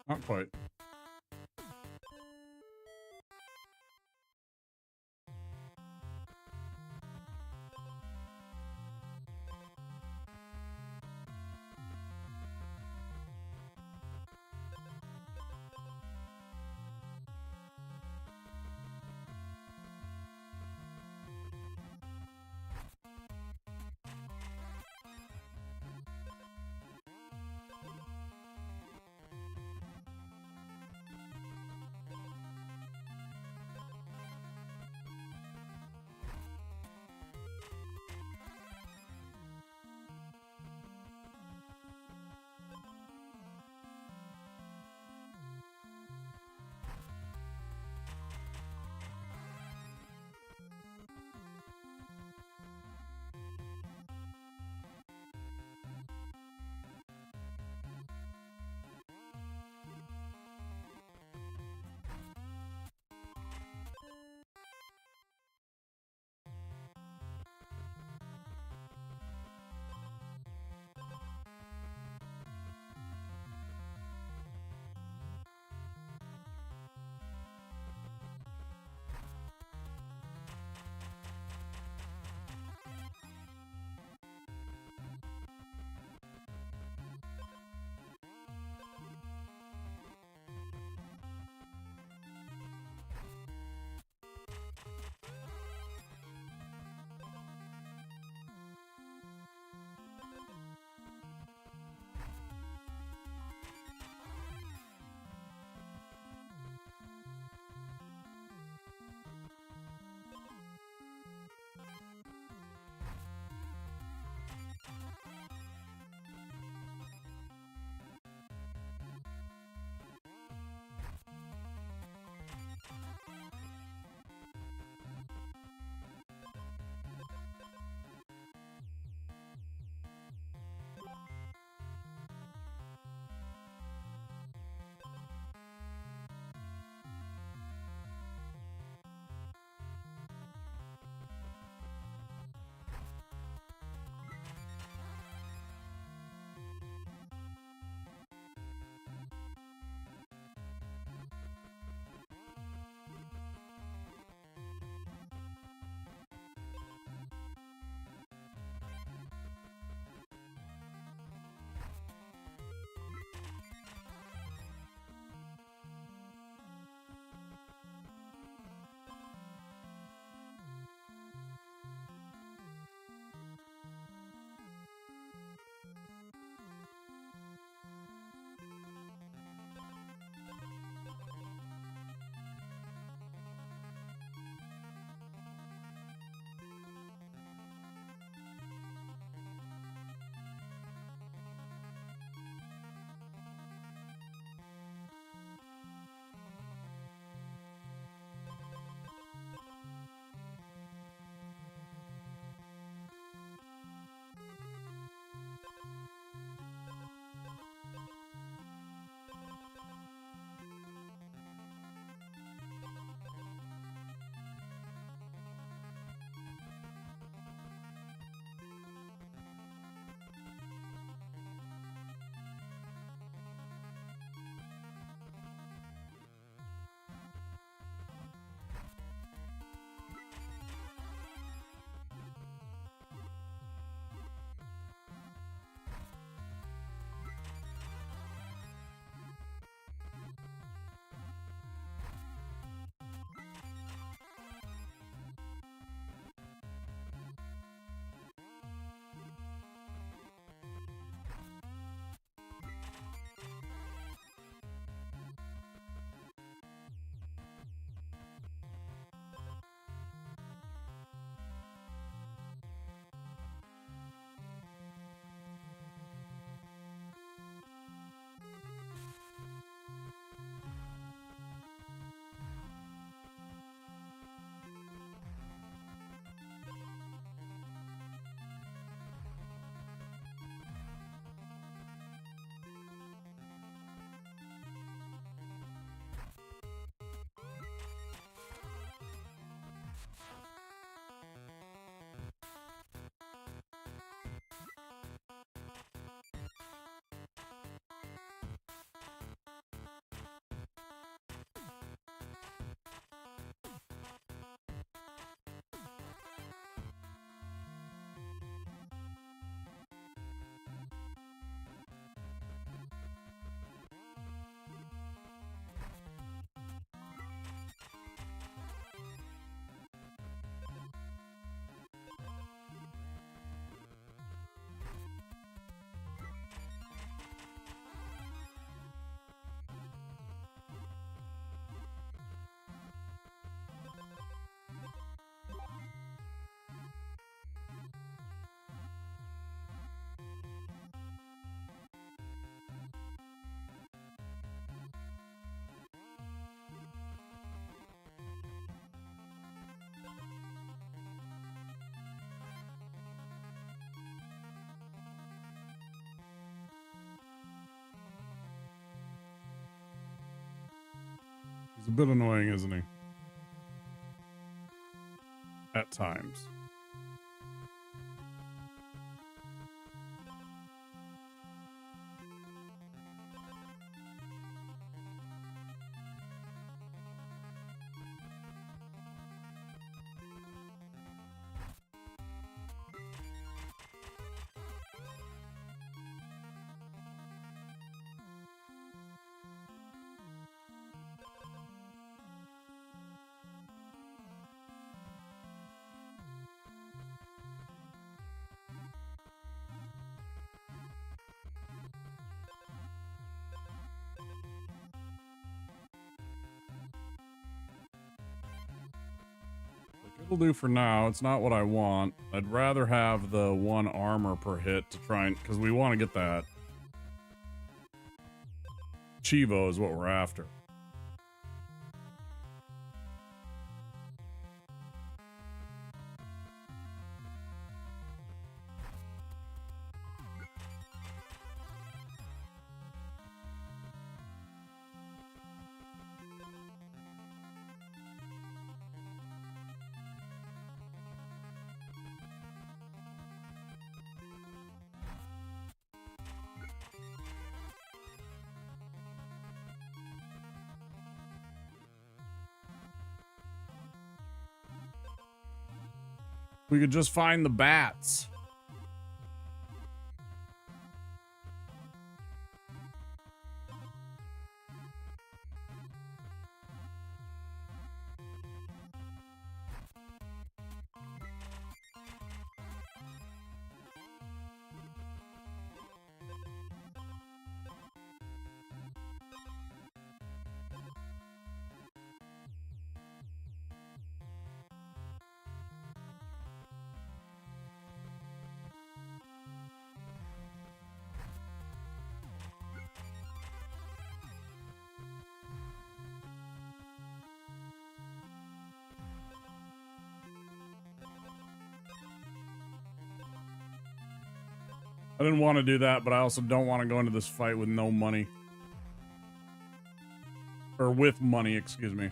Not quite. He's a bit annoying, isn't he? At times. It'll do for now. It's not what I want. I'd rather have the 1 armor per hit to try and... Because we want to get that. Chivo is what we're after. We could just find the bats. I didn't want to do that, but I also don't want to go into this fight with no money. Or with money, excuse me.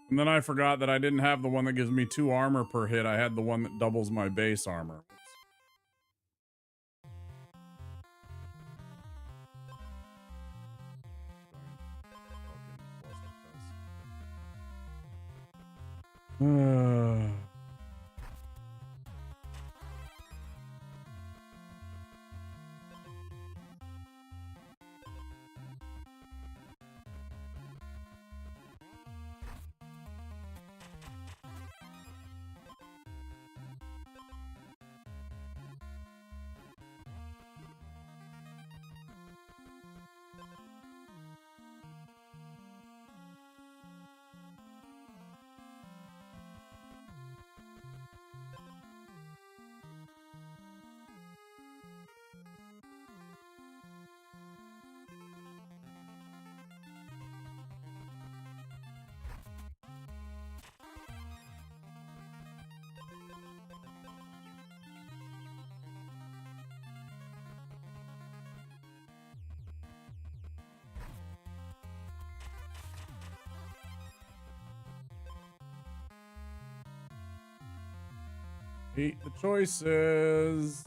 And then I forgot that I didn't have the one that gives me 2 armor per hit. I had the one that doubles my base armor. Hate the choices.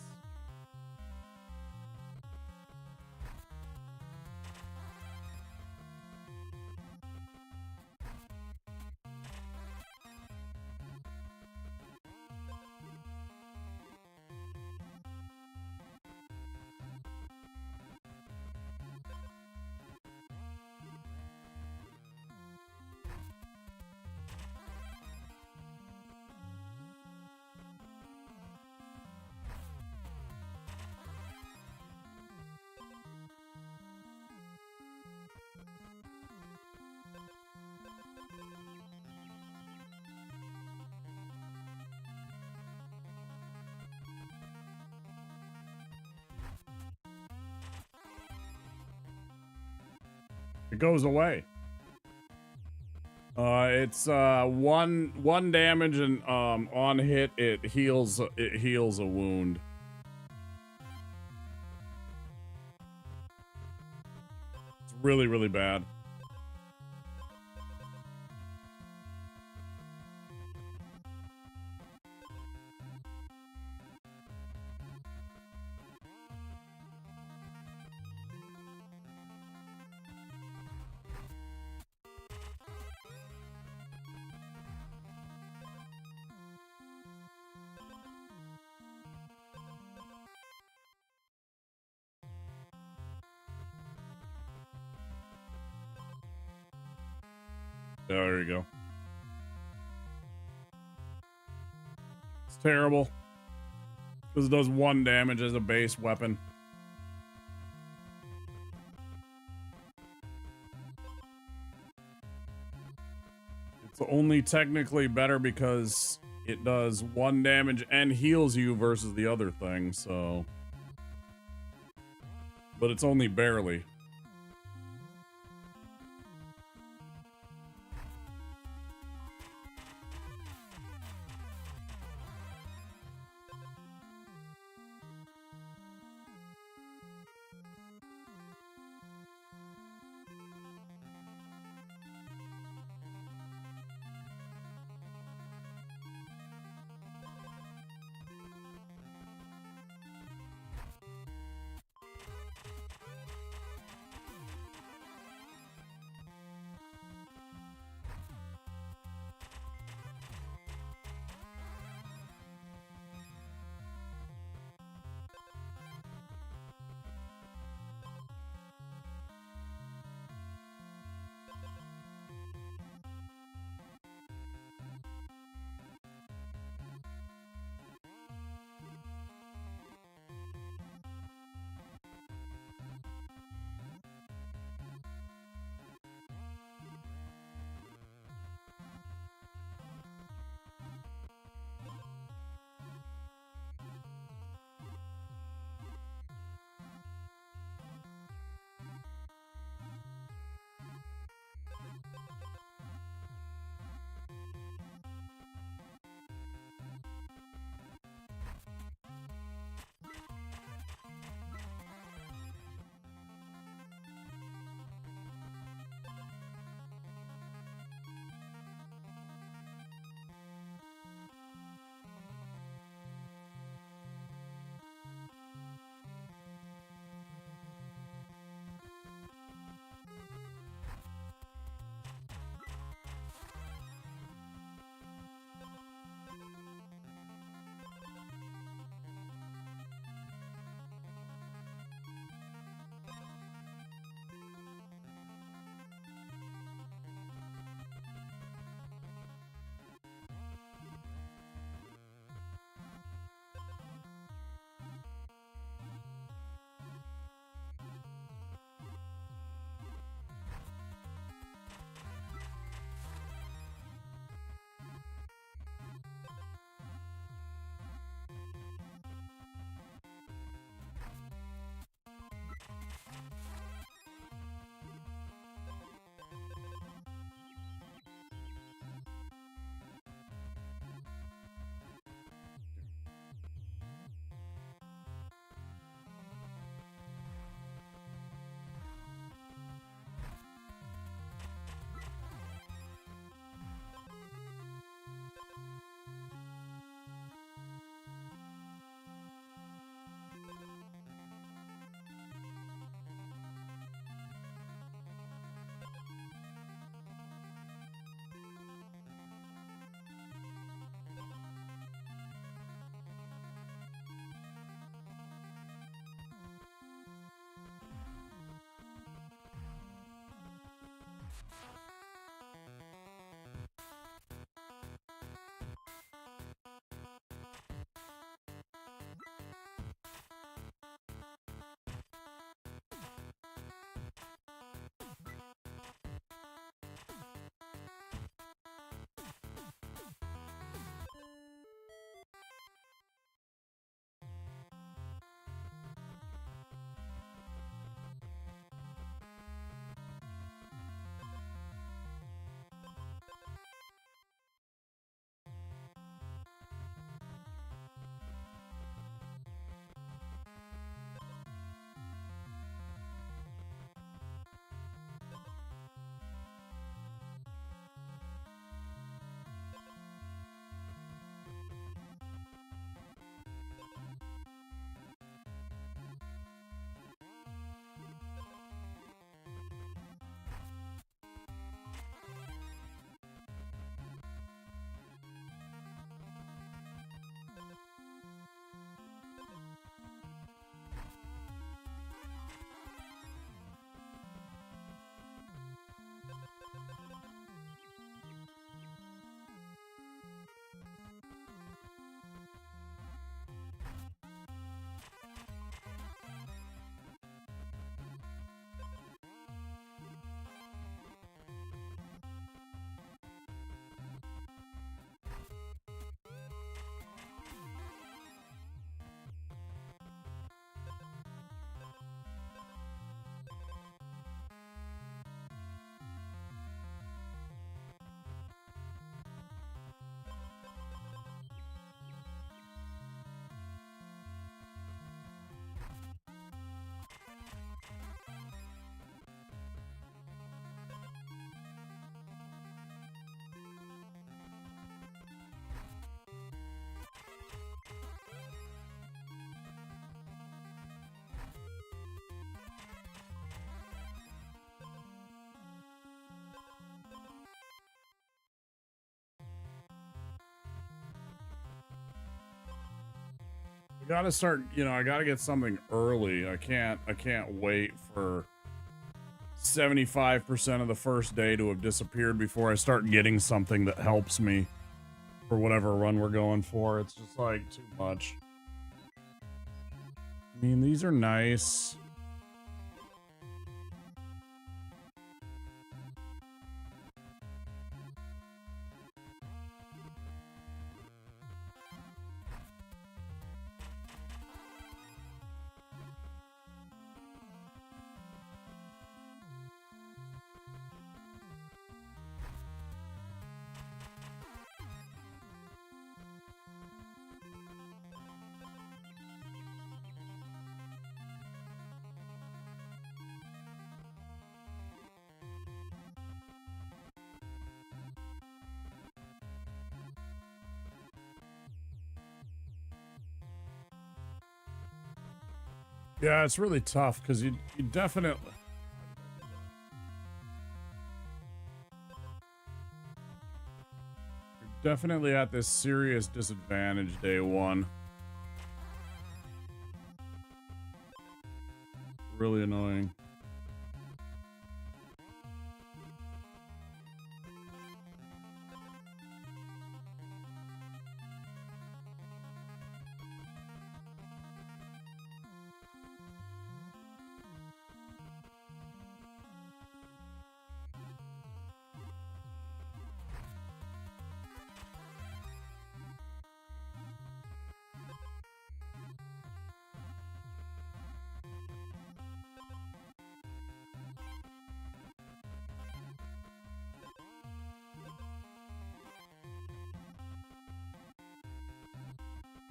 It goes away. It's one damage and on hit it heals a wound. It's really, really bad. There you go. It's terrible. Because it does 1 damage as a base weapon. It's only technically better because it does 1 damage and heals you versus the other thing, so. But it's only barely. I gotta start, you know, I gotta get something early. I can't wait for 75% of the first day to have disappeared before I start getting something that helps me for whatever run we're going for. It's just like too much. I mean, these are nice. Yeah, it's really tough because you definitely. You're definitely at this serious disadvantage day one. Really annoying.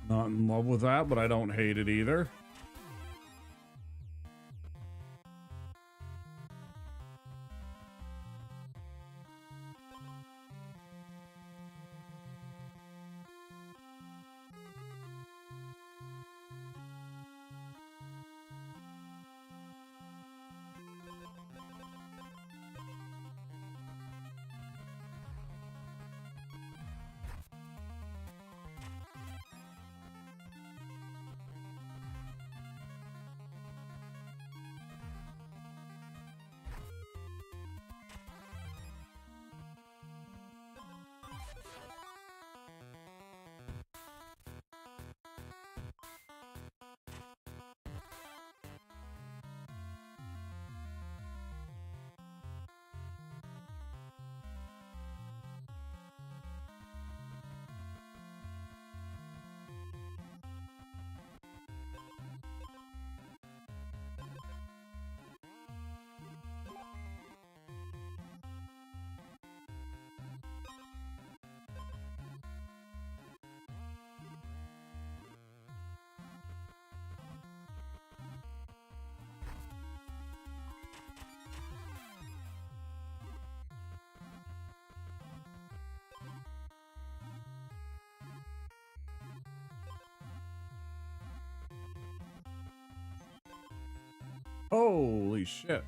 Not in love with that, but I don't hate it either. Holy shit.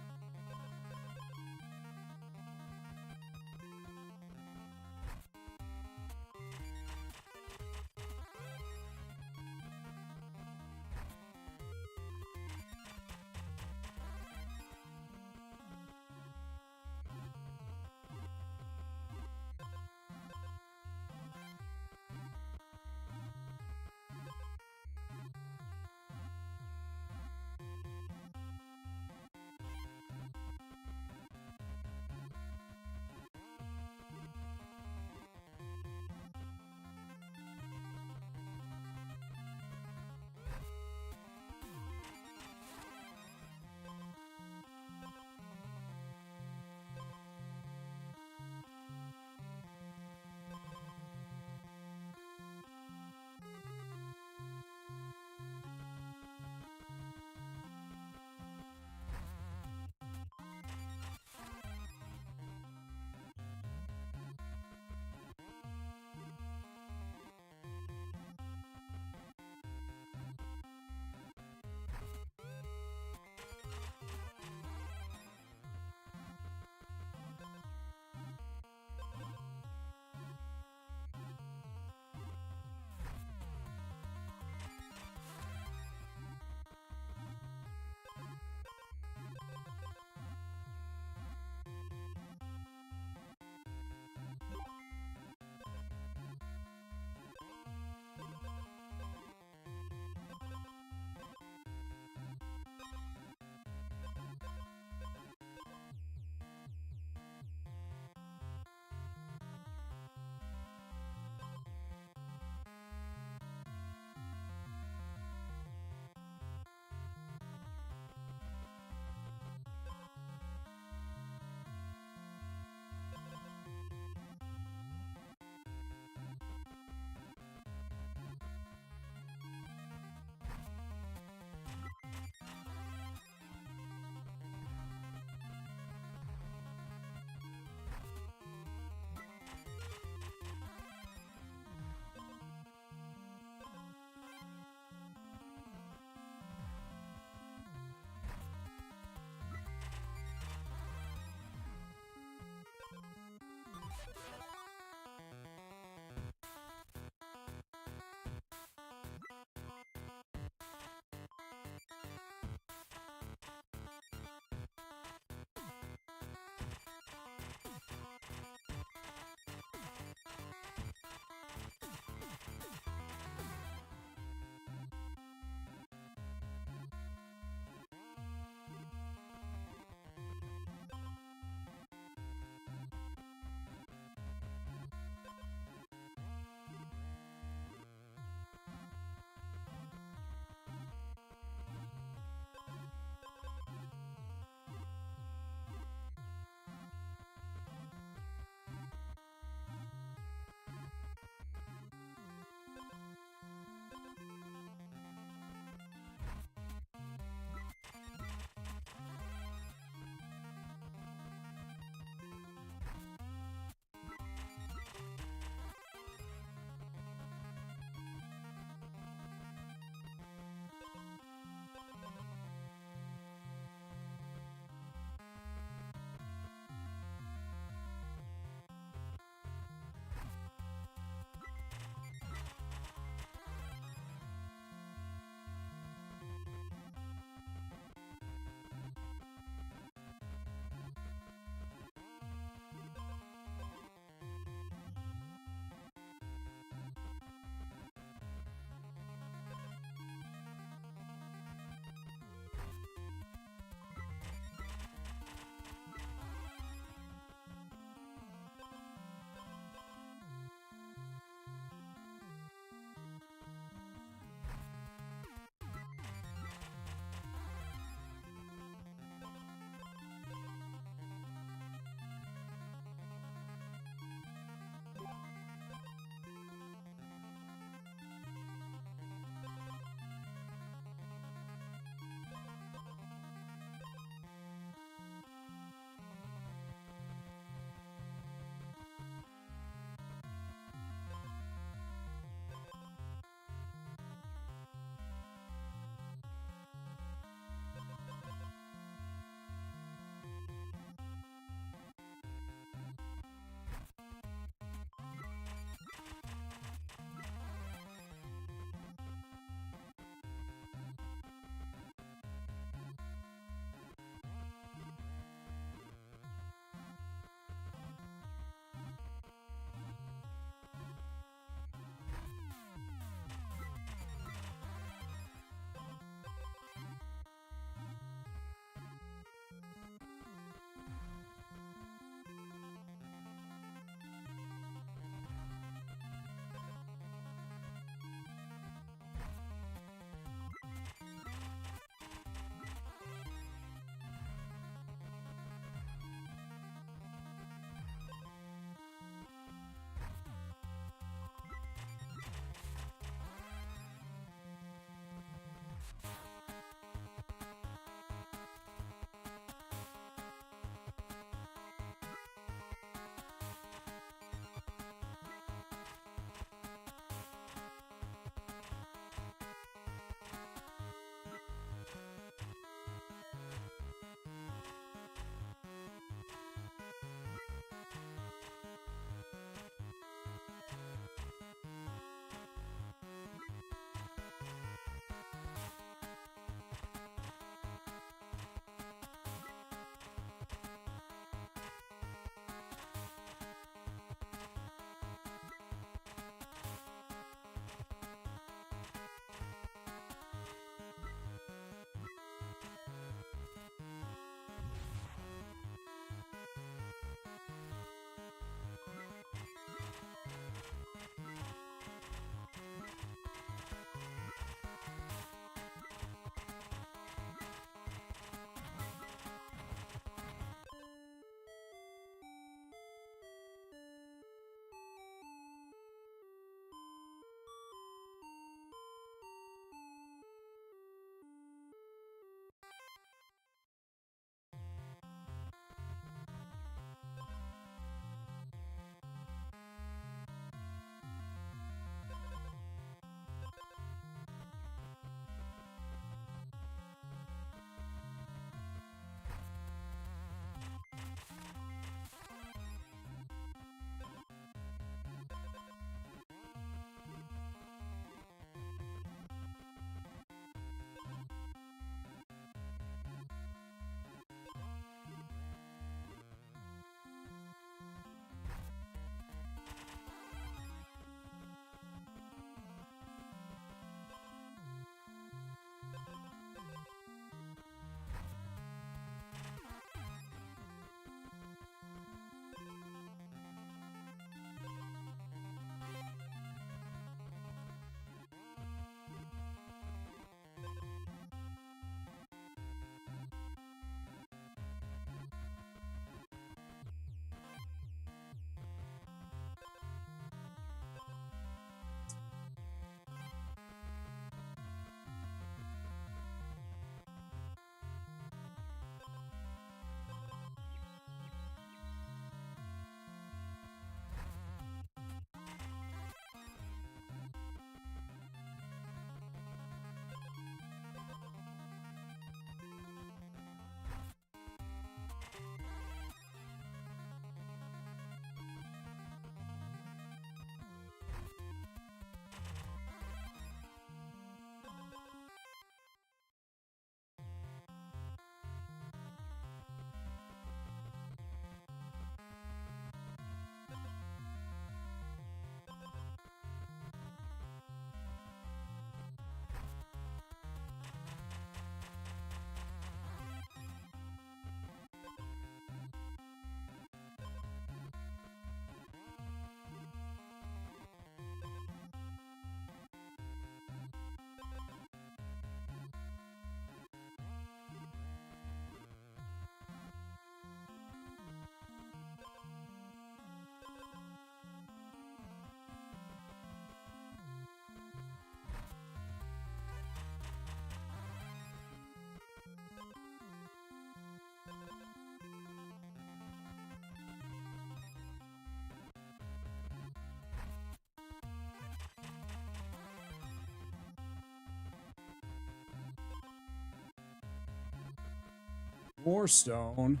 More stone.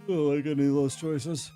I don't like any of those choices.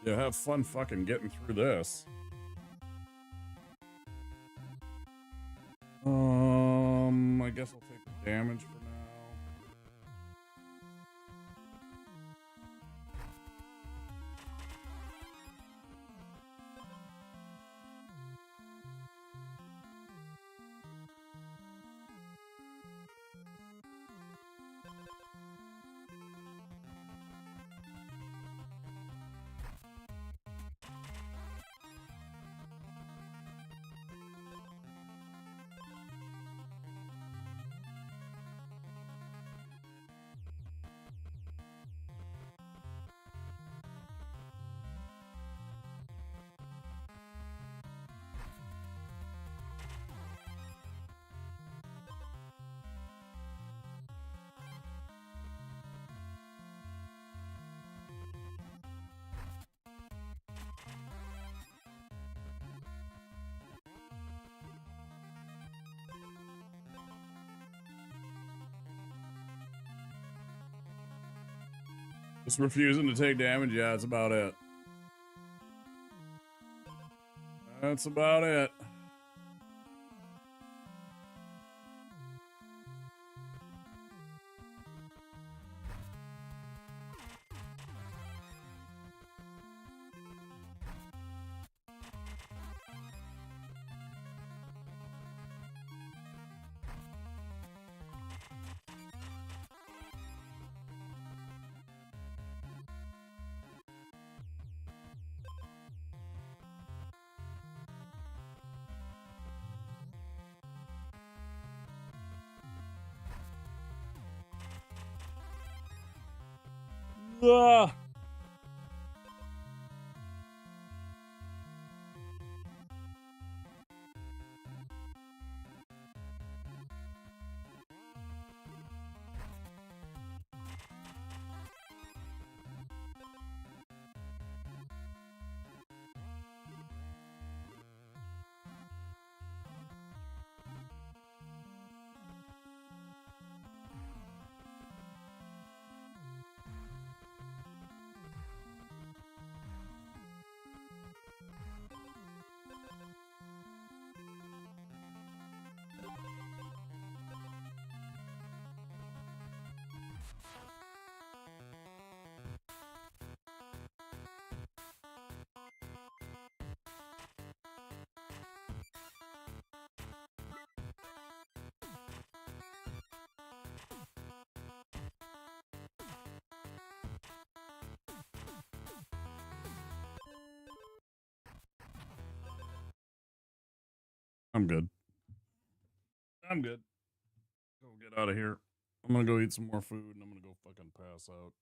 Yeah, have fun fucking getting through this. I guess I'll take the damage for now. Just refusing to take damage? Yeah, that's about it. That's about it. Ah. I'm good. I'm good. Go get out of here. I'm gonna go eat some more food and I'm gonna go fucking pass out.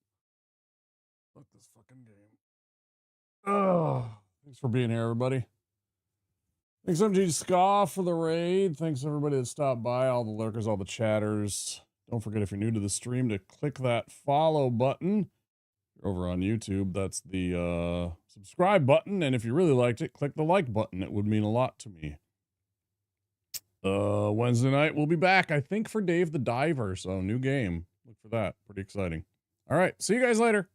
Fuck this fucking game. Oh, thanks for being here, everybody. Thanks, MG Scoff, for the raid. Thanks, everybody that stopped by, all the lurkers, all the chatters. Don't forget, if you're new to the stream, to click that follow button. over on YouTube, that's the subscribe button. And if you really liked it, click the like button. It would mean a lot to me. Wednesday night, we'll be back, I think, for Dave the Diver. So, new game. Look for that. Pretty exciting. All right. See you guys later.